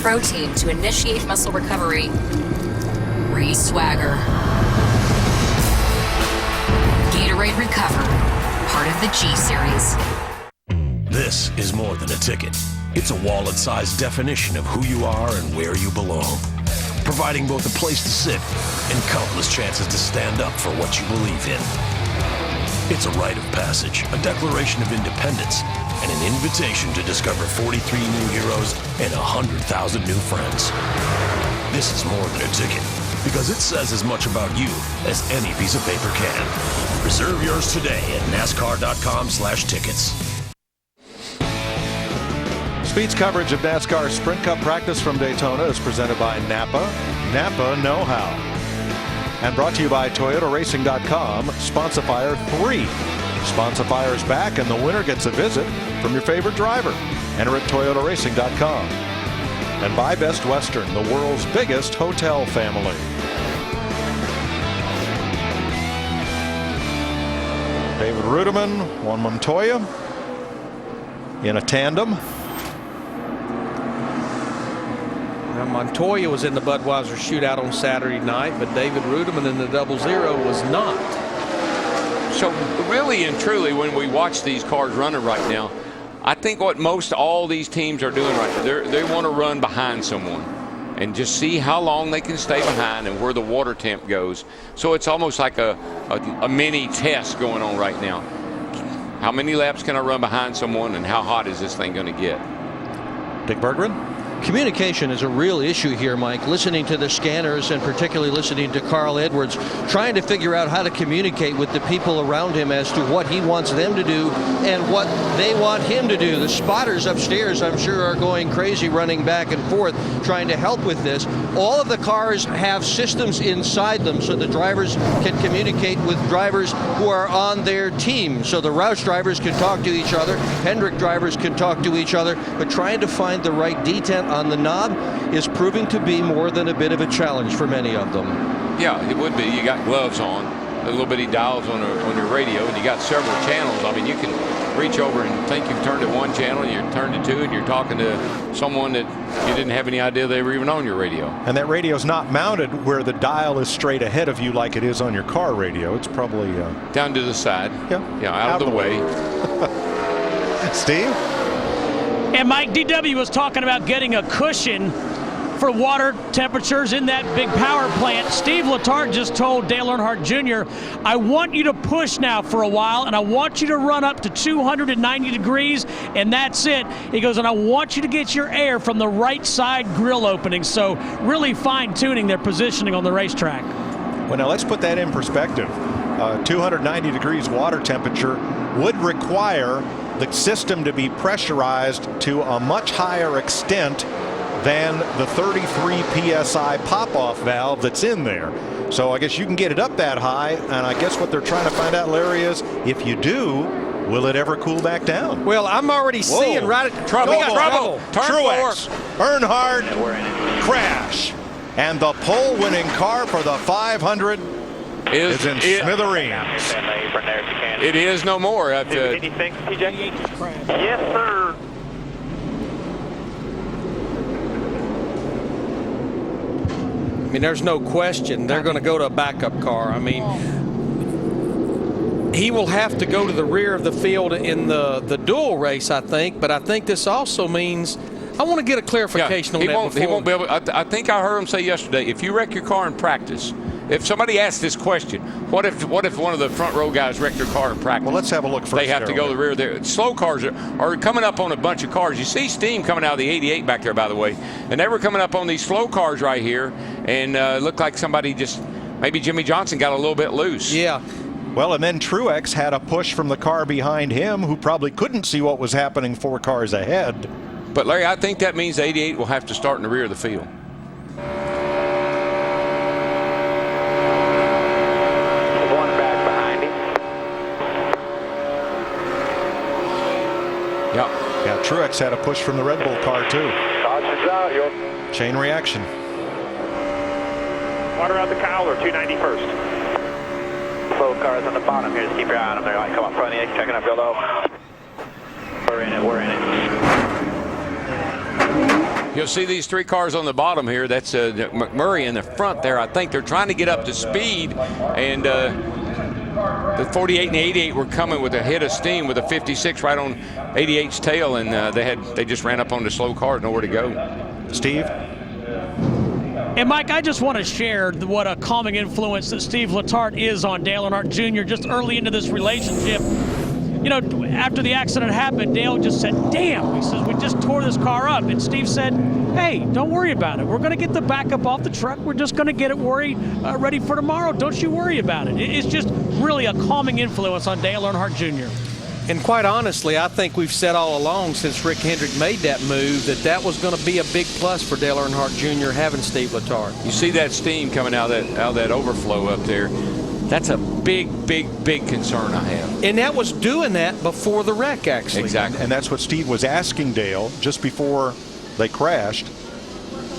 S26: Protein to initiate muscle recovery. Re-swagger. Gatorade Recover. Part of the G Series.
S11: This is more than a ticket. It's a wallet-sized definition of who you are and where you belong, providing both a place to sit and countless chances to stand up for what you believe in. It's a rite of passage, a declaration of independence, and an invitation to discover 43 new heroes and 100,000 new friends. This is more than a ticket, because it says as much about you as any piece of paper can. Reserve yours today at NASCAR.com/tickets.
S2: Speed's coverage of NASCAR Sprint Cup practice from Daytona is presented by Napa. Napa know-how. And brought to you by ToyotaRacing.com. Sponsifier 3. Sponsifier is back and the winner gets a visit from your favorite driver. Enter at ToyotaRacing.com. And by Best Western, the world's biggest hotel family. David Rudiman, Juan Montoya in a tandem.
S6: Montoya was in the Budweiser shootout on Saturday night, but David Rudeman in the 00 was not.
S5: So really and truly, when we watch these cars running right now, I think what most all these teams are doing right now, they want to run behind someone and just see how long they can stay behind and where the water temp goes. So it's almost like a mini test going on right now. How many laps can I run behind someone, and how hot is this thing going to get?
S2: Dick Berggren?
S9: Communication is a real issue here, Mike. Listening to the scanners and particularly listening to Carl Edwards, trying to figure out how to communicate with the people around him as to what he wants them to do and what they want him to do. The spotters upstairs, I'm sure, are going crazy, running back and forth, trying to help with this. All of the cars have systems inside them so the drivers can communicate with drivers who are on their team. So the Roush drivers can talk to each other, Hendrick drivers can talk to each other, but trying to find the right detent on the knob is proving to be more than a bit of a challenge for many of them.
S5: Yeah, it would be. You got gloves on, the little bitty dials on your radio, and you got several channels. I mean, you can reach over and think you've turned to one channel, and you're turned to two, and you're talking to someone that you didn't have any idea they were even on your radio.
S2: And that radio's not mounted where the dial is straight ahead of you like it is on your car radio. It's probably
S5: down to the side.
S2: Yeah,
S5: out of the way.
S2: Steve?
S30: And Mike, DW was talking about getting a cushion for water temperatures in that big power plant. Steve Letarte just told Dale Earnhardt Jr., I want you to push now for a while, and I want you to run up to 290 degrees, and that's it. He goes, and I want you to get your air from the right side grill opening. So really fine-tuning their positioning on the racetrack.
S2: Well, now let's put that in perspective. 290 degrees water temperature would require the system to be pressurized to a much higher extent than the 33 psi pop-off valve that's in there. So I guess you can get it up that high, and I guess what they're trying to find out, Larry, is if you do, will it ever cool back down?
S6: Well, I'm already seeing right at
S2: trouble.
S6: Turn
S2: Truex, Earnhardt, crash, and the pole-winning car for the 500 is in smithereens.
S5: It is no more.
S3: Anything, TJ? Yes, sir.
S6: I mean, there's no question they're going to go to a backup car. I mean, he will have to go to the rear of the field in the dual race, I think. But I think this also means I want to get a clarification on that.
S5: He won't be able. I think I heard him say yesterday, if you wreck your car in practice. If somebody asks this question, what if one of the front row guys wrecked their car in practice?
S2: Well, let's have a look first.
S5: They have to go to the rear there. Slow cars are coming up on a bunch of cars. You see steam coming out of the 88 back there, by the way. And they were coming up on these slow cars right here, and looked like somebody maybe Jimmy Johnson got a little bit loose.
S6: Yeah.
S2: Well, and then Truex had a push from the car behind him, who probably couldn't see what was happening 4 cars ahead.
S5: But, Larry, I think that means the 88 will have to start in the rear of the field.
S2: Yeah, Truex had a push from the Red Bull car, too.
S3: Caution's out.
S2: Chain reaction.
S3: Water out the Cowler, 291st.
S4: Slow cars on the bottom here. Just keep your eye on them. They're like, come up front of you, checking up real low. We're in it.
S5: You'll see these 3 cars on the bottom here. That's McMurray in the front there. I think they're trying to get up to speed, and the 48 and the 88 were coming with a hit of steam with a 56 right on 88's tail, and they just ran up on the slow car, nowhere to go.
S2: Steve?
S30: And Mike, I just want to share what a calming influence that Steve Letarte is on Dale Earnhardt Jr. just early into this relationship. You know, after the accident happened, Dale just said, damn, he says, we just tore this car up. And Steve said, hey, don't worry about it. We're going to get the backup off the truck. We're just going to get it ready for tomorrow. Don't you worry about it. It's just really a calming influence on Dale Earnhardt Jr.
S6: And quite honestly, I think we've said all along since Rick Hendrick made that move that was going to be a big plus for Dale Earnhardt Jr. having Steve Letarte.
S5: You see that steam coming out of that overflow up there. That's a big concern I have.
S6: And that was doing that before the wreck, actually.
S5: Exactly.
S2: And that's what Steve was asking Dale just before they crashed.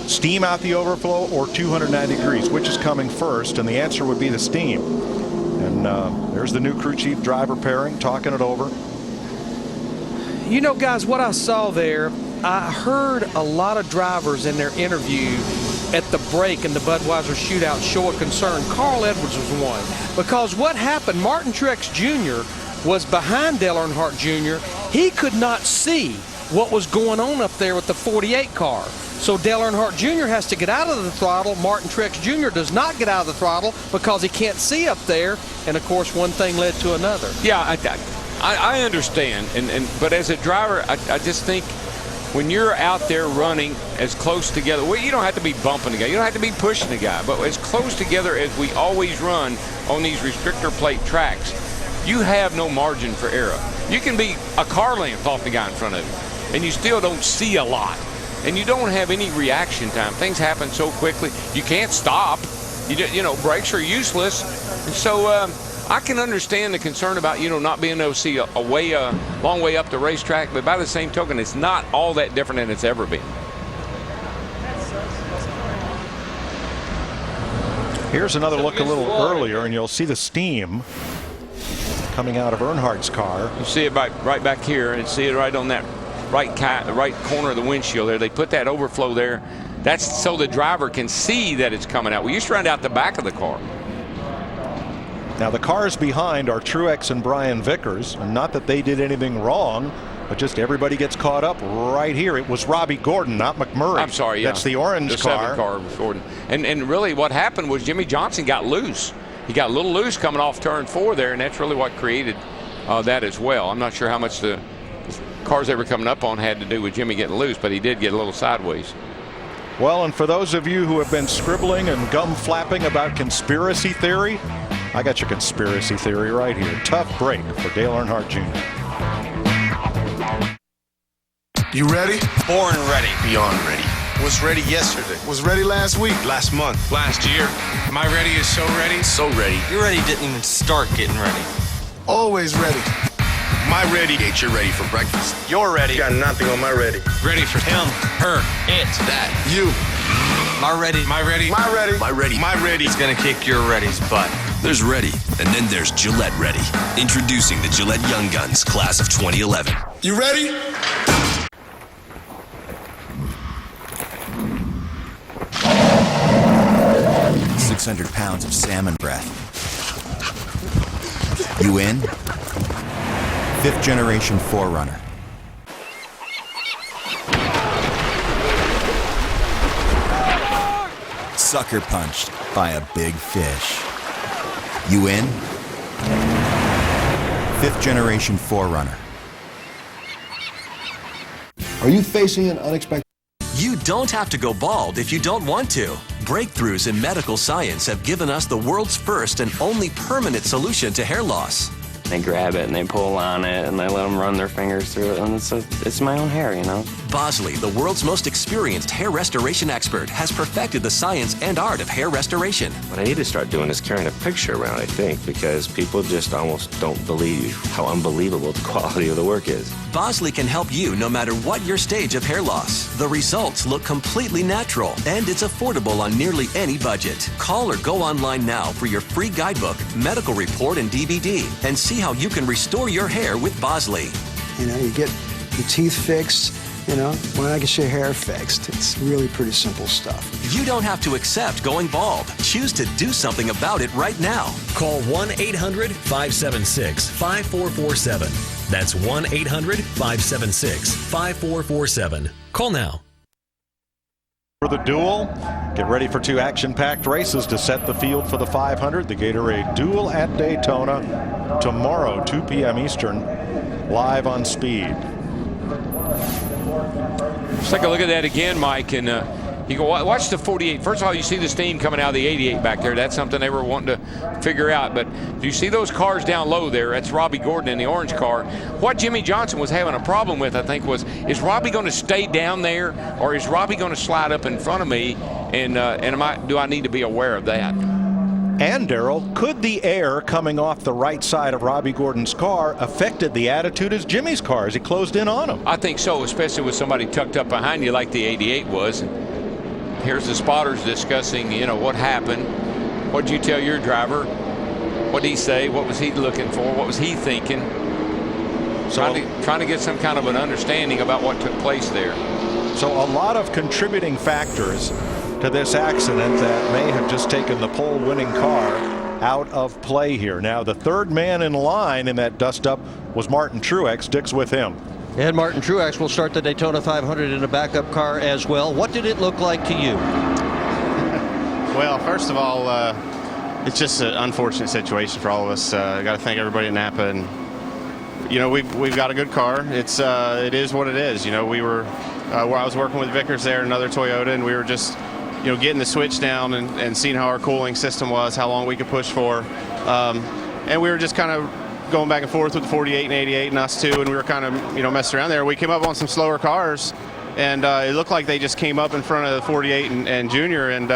S2: Steam out the overflow or 290 degrees, which is coming first? And the answer would be the steam. And there's the new crew chief driver pairing, talking it over.
S6: You know, guys, what I saw there, I heard a lot of drivers in their interview at the break in the Budweiser shootout show a concern. Carl Edwards was one. Because what happened, Martin Truex Jr. was behind Dale Earnhardt Jr. He could not see what was going on up there with the 48 car. So Dale Earnhardt Jr. has to get out of the throttle. Martin Truex Jr. does not get out of the throttle because he can't see up there. And, of course, one thing led to another.
S5: Yeah, I understand. But as a driver, I just think when you're out there running as close together, well, you don't have to be bumping the guy. You don't have to be pushing the guy. But as close together as we always run on these restrictor plate tracks, you have no margin for error. You can be a car length off the guy in front of you, and you still don't see a lot. And you don't have any reaction time. Things happen so quickly. You can't stop. You know, brakes are useless. And so I can understand the concern about, not being able to see a long way up the racetrack. But by the same token, it's not all that different than it's ever been.
S2: Here's another look a little earlier, and you'll see the steam coming out of Earnhardt's car.
S5: You see it right back here, and see it right on that right corner of the windshield there. They put that overflow there. That's so the driver can see that it's coming out. We used to run out the back of the car.
S2: Now the cars behind are Truex and Brian Vickers, and not that they did anything wrong, but just everybody gets caught up right here. It was Robbie Gordon, not McMurray.
S5: I'm sorry, yeah.
S2: That's the orange car.
S5: The 7 car was Gordon. And really what happened was Jimmy Johnson got loose. He got a little loose coming off turn 4 there, and that's really what created that as well. I'm not sure how much the cars they were coming up on had to do with Jimmy getting loose, but he did get a little sideways.
S2: Well, and for those of you who have been scribbling and gum flapping about conspiracy theory, I got your conspiracy theory right here. Tough break for Dale Earnhardt Jr.
S7: You ready?
S8: Born ready.
S7: Beyond ready.
S8: Was ready yesterday.
S7: Was ready last week.
S8: Last month.
S7: Last year. My ready is so ready.
S8: So ready. Your ready didn't even start getting ready.
S7: Always ready.
S8: My ready gets you ready for breakfast. You're ready.
S7: Got nothing on my ready.
S8: Ready for him, her, it,
S7: that, you.
S8: My ready.
S7: My ready. My ready.
S8: My ready.
S7: My ready.
S8: It's gonna kick your ready's butt.
S11: There's Ready, and then there's Gillette Ready. Introducing the Gillette Young Guns class of 2011.
S7: You ready?
S12: £600 of salmon breath. You in? 5th generation 4Runner. Sucker punched by a big fish. You in? 5th generation 4Runner.
S13: Are you facing an unexpected?
S11: You don't have to go bald if you don't want to. Breakthroughs in medical science have given us the world's first and only permanent solution to hair loss.
S17: They grab it and they pull on it and they let them run their fingers through it, and it's my own hair,
S11: Bosley, the world's most experienced hair restoration expert, has perfected the science and art of hair restoration.
S17: What I need to start doing is carrying a picture around, I think, because people just almost don't believe how unbelievable the quality of the work is.
S11: Bosley can help you no matter what your stage of hair loss. The results look completely natural, and it's affordable on nearly any budget. Call or go online now for your free guidebook, medical report, and DVD, and see how you can restore your hair with Bosley.
S13: You get your teeth fixed, when I get your hair fixed. It's really pretty simple stuff.
S11: You don't have to accept going bald. Choose to do something about it right now.
S22: Call 1-800-576-5447. That's 1-800-576-5447. Call now.
S2: For the duel, get ready for 2 action-packed races to set the field for the 500. The Gatorade Duel at Daytona tomorrow, 2 p.m. Eastern, live on Speed.
S5: Let's take a look at that again, Mike, and you go watch the 48. First of all, you see the steam coming out of the 88 back there. That's something they were wanting to figure out. But do you see those cars down low there? That's Robbie Gordon in the orange car. What Jimmy Johnson was having a problem with, I think, was, is Robbie going to stay down there, or is Robbie going to slide up in front of me? And do I need to be aware of that?
S2: And, Darrell, could the air coming off the right side of Robbie Gordon's car affected the attitude of Jimmy's car as he closed in on him?
S5: I think so, especially with somebody tucked up behind you like the 88 was. And here's the spotters discussing, what happened. What did you tell your driver? What did he say? What was he looking for? What was he thinking? trying to get some kind of an understanding about what took place there.
S2: So a lot of contributing factors to this accident that may have just taken the pole-winning car out of play here. Now the third man in line in that dust-up was Martin Truex. Dick's with him.
S9: And Martin Truex will start the Daytona 500 in a backup car as well. What did it look like to you?
S1: Well, first of all, it's just an unfortunate situation for all of us. I got to thank everybody at Napa, and you know we've got a good car. It is what it is. You know, we were where I was working with Vickers there, another Toyota, and we were just getting the switch down and seeing how our cooling system was, how long we could push for, and we were just kind of going back and forth with the 48 and 88 and us too, and we were kind of messing around there. We came up on some slower cars, and it looked like they just came up in front of the 48 and Junior, and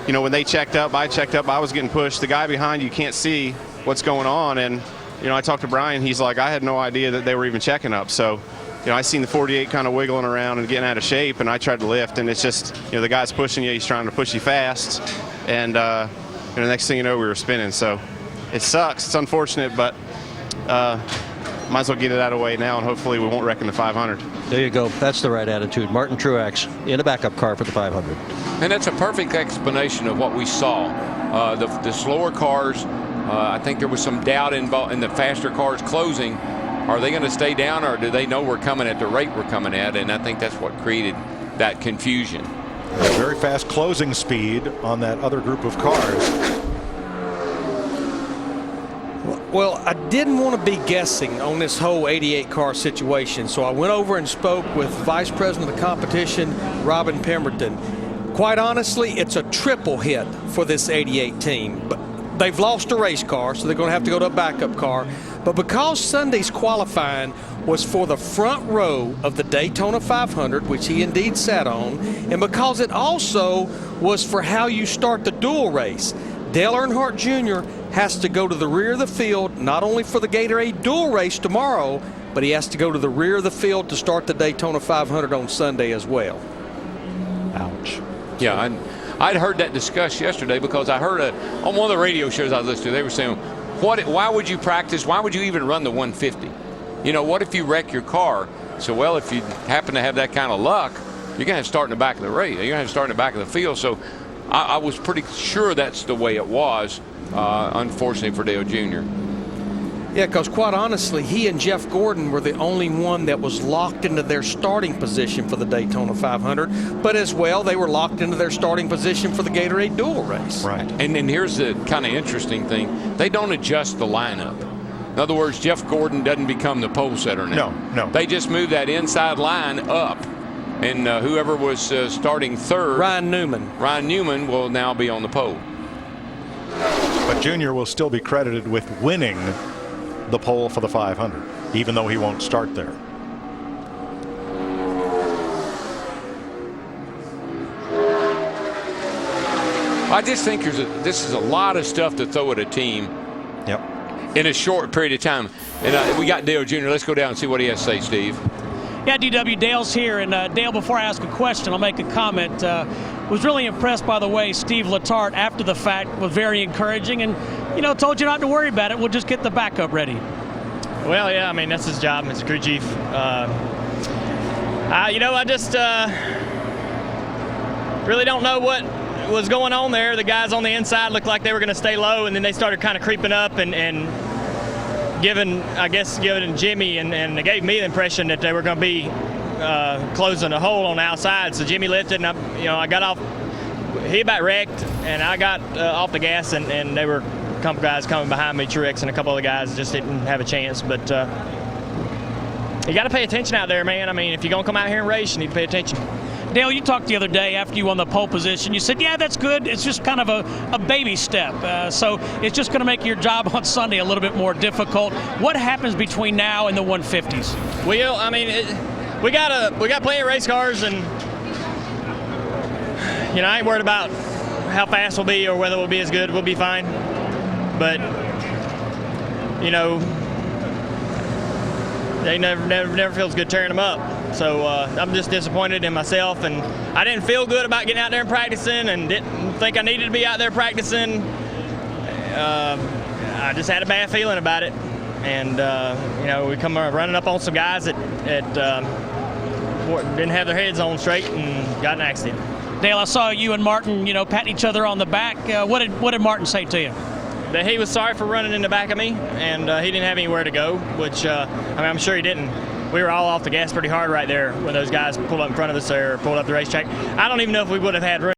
S1: when they checked up, I was getting pushed. The guy behind you can't see what's going on, and I talked to Brian. He's like, I had no idea that they were even checking up. So I seen the 48 kind of wiggling around and getting out of shape, and I tried to lift, and it's just the guy's pushing you. He's trying to push you fast, and the next thing you know, we were spinning. So it sucks. It's unfortunate, but might as well get it out of the way now, and hopefully we won't wreck in the 500.
S9: There you go. That's the right attitude. Martin Truex in a backup car for the 500.
S5: And that's a perfect explanation of what we saw. The slower cars, I think there was some doubt in the faster cars closing. Are they going to stay down, or do they know we're coming at the rate we're coming at? And I think that's what created that confusion.
S2: A very fast closing speed on that other group of cars.
S6: Well, I didn't want to be guessing on this whole 88 car situation, so I went over and spoke with Vice President of the competition, Robin Pemberton. Quite honestly, it's a triple hit for this 88 team. But they've lost a race car, so they're going to have to go to a backup car. But because Sunday's qualifying was for the front row of the Daytona 500, which he indeed sat on, and because it also was for how you start the dual race, Dale Earnhardt Jr. has to go to the rear of the field, not only for the Gatorade dual race tomorrow, but he has to go to the rear of the field to start the Daytona 500 on Sunday as well.
S2: Ouch.
S5: Yeah, I'd heard that discussed yesterday because I heard on one of the radio shows I listened to, they were saying, why would you practice? Why would you even run the 150? What if you wreck your car? So, well, if you happen to have that kind of luck, you're going to have to start in the back of the race. You're going to have to start in the back of the field. So I was pretty sure that's the way it was, unfortunately for Dale Jr.
S6: Yeah, because quite honestly, he and Jeff Gordon were the only one that was locked into their starting position for the Daytona 500. But as well, they were locked into their starting position for the Gatorade dual race.
S2: Right.
S5: And then here's the kind of interesting thing. They don't adjust the lineup. In other words, Jeff Gordon doesn't become the pole setter now.
S2: No.
S5: They just move that inside line up. And whoever was starting third,
S6: Ryan Newman
S5: will now be on the pole.
S2: But Junior will still be credited with winning the pole for the 500, even though he won't start there.
S5: I just think this is a lot of stuff to throw at a team.
S2: Yep.
S5: In a short period of time. And we got Dale Jr. Let's go down and see what he has to say, Steve.
S10: Yeah, DW, Dale's here. And Dale, before I ask a question, I'll make a comment. Was really impressed by the way Steve Letarte, after the fact, was very encouraging and, told you not to worry about it. We'll just get the backup ready.
S14: Well, yeah, I mean, that's his job as a crew chief. I just really don't know what was going on there. The guys on the inside looked like they were going to stay low, and then they started kind of creeping up and giving Jimmy, and they gave me the impression that they were going to be closing a hole on the outside. So Jimmy lifted, and I got off. He about wrecked, and I got off the gas, and they were a couple guys coming behind me. Truex and a couple other guys just didn't have a chance. But you got to pay attention out there, man. I mean, if you're going to come out here and race, you need to pay attention.
S10: Dale, you talked the other day after you won the pole position. You said, yeah, that's good. It's just kind of a baby step. So it's just going to make your job on Sunday a little bit more difficult. What happens between now and the 150s?
S14: Well, I mean, we got plenty of race cars, and I ain't worried about how fast we'll be or whether we'll be as good. We'll be fine. But they never feels good tearing them up. So I'm just disappointed in myself, and I didn't feel good about getting out there and practicing, and didn't think I needed to be out there practicing. I just had a bad feeling about it. and you know, we come running up on some guys that didn't have their heads on straight and got in an accident.
S10: Dale, I saw you and Martin, you know, patting each other on the back. What did Martin say to you?
S14: That he was sorry for running in the back of me, and he didn't have anywhere to go, which I mean, I'm sure he didn't. We were all off the gas pretty hard right there when those guys pulled up in front of us there, or pulled up the racetrack. I don't even know if we would have had room.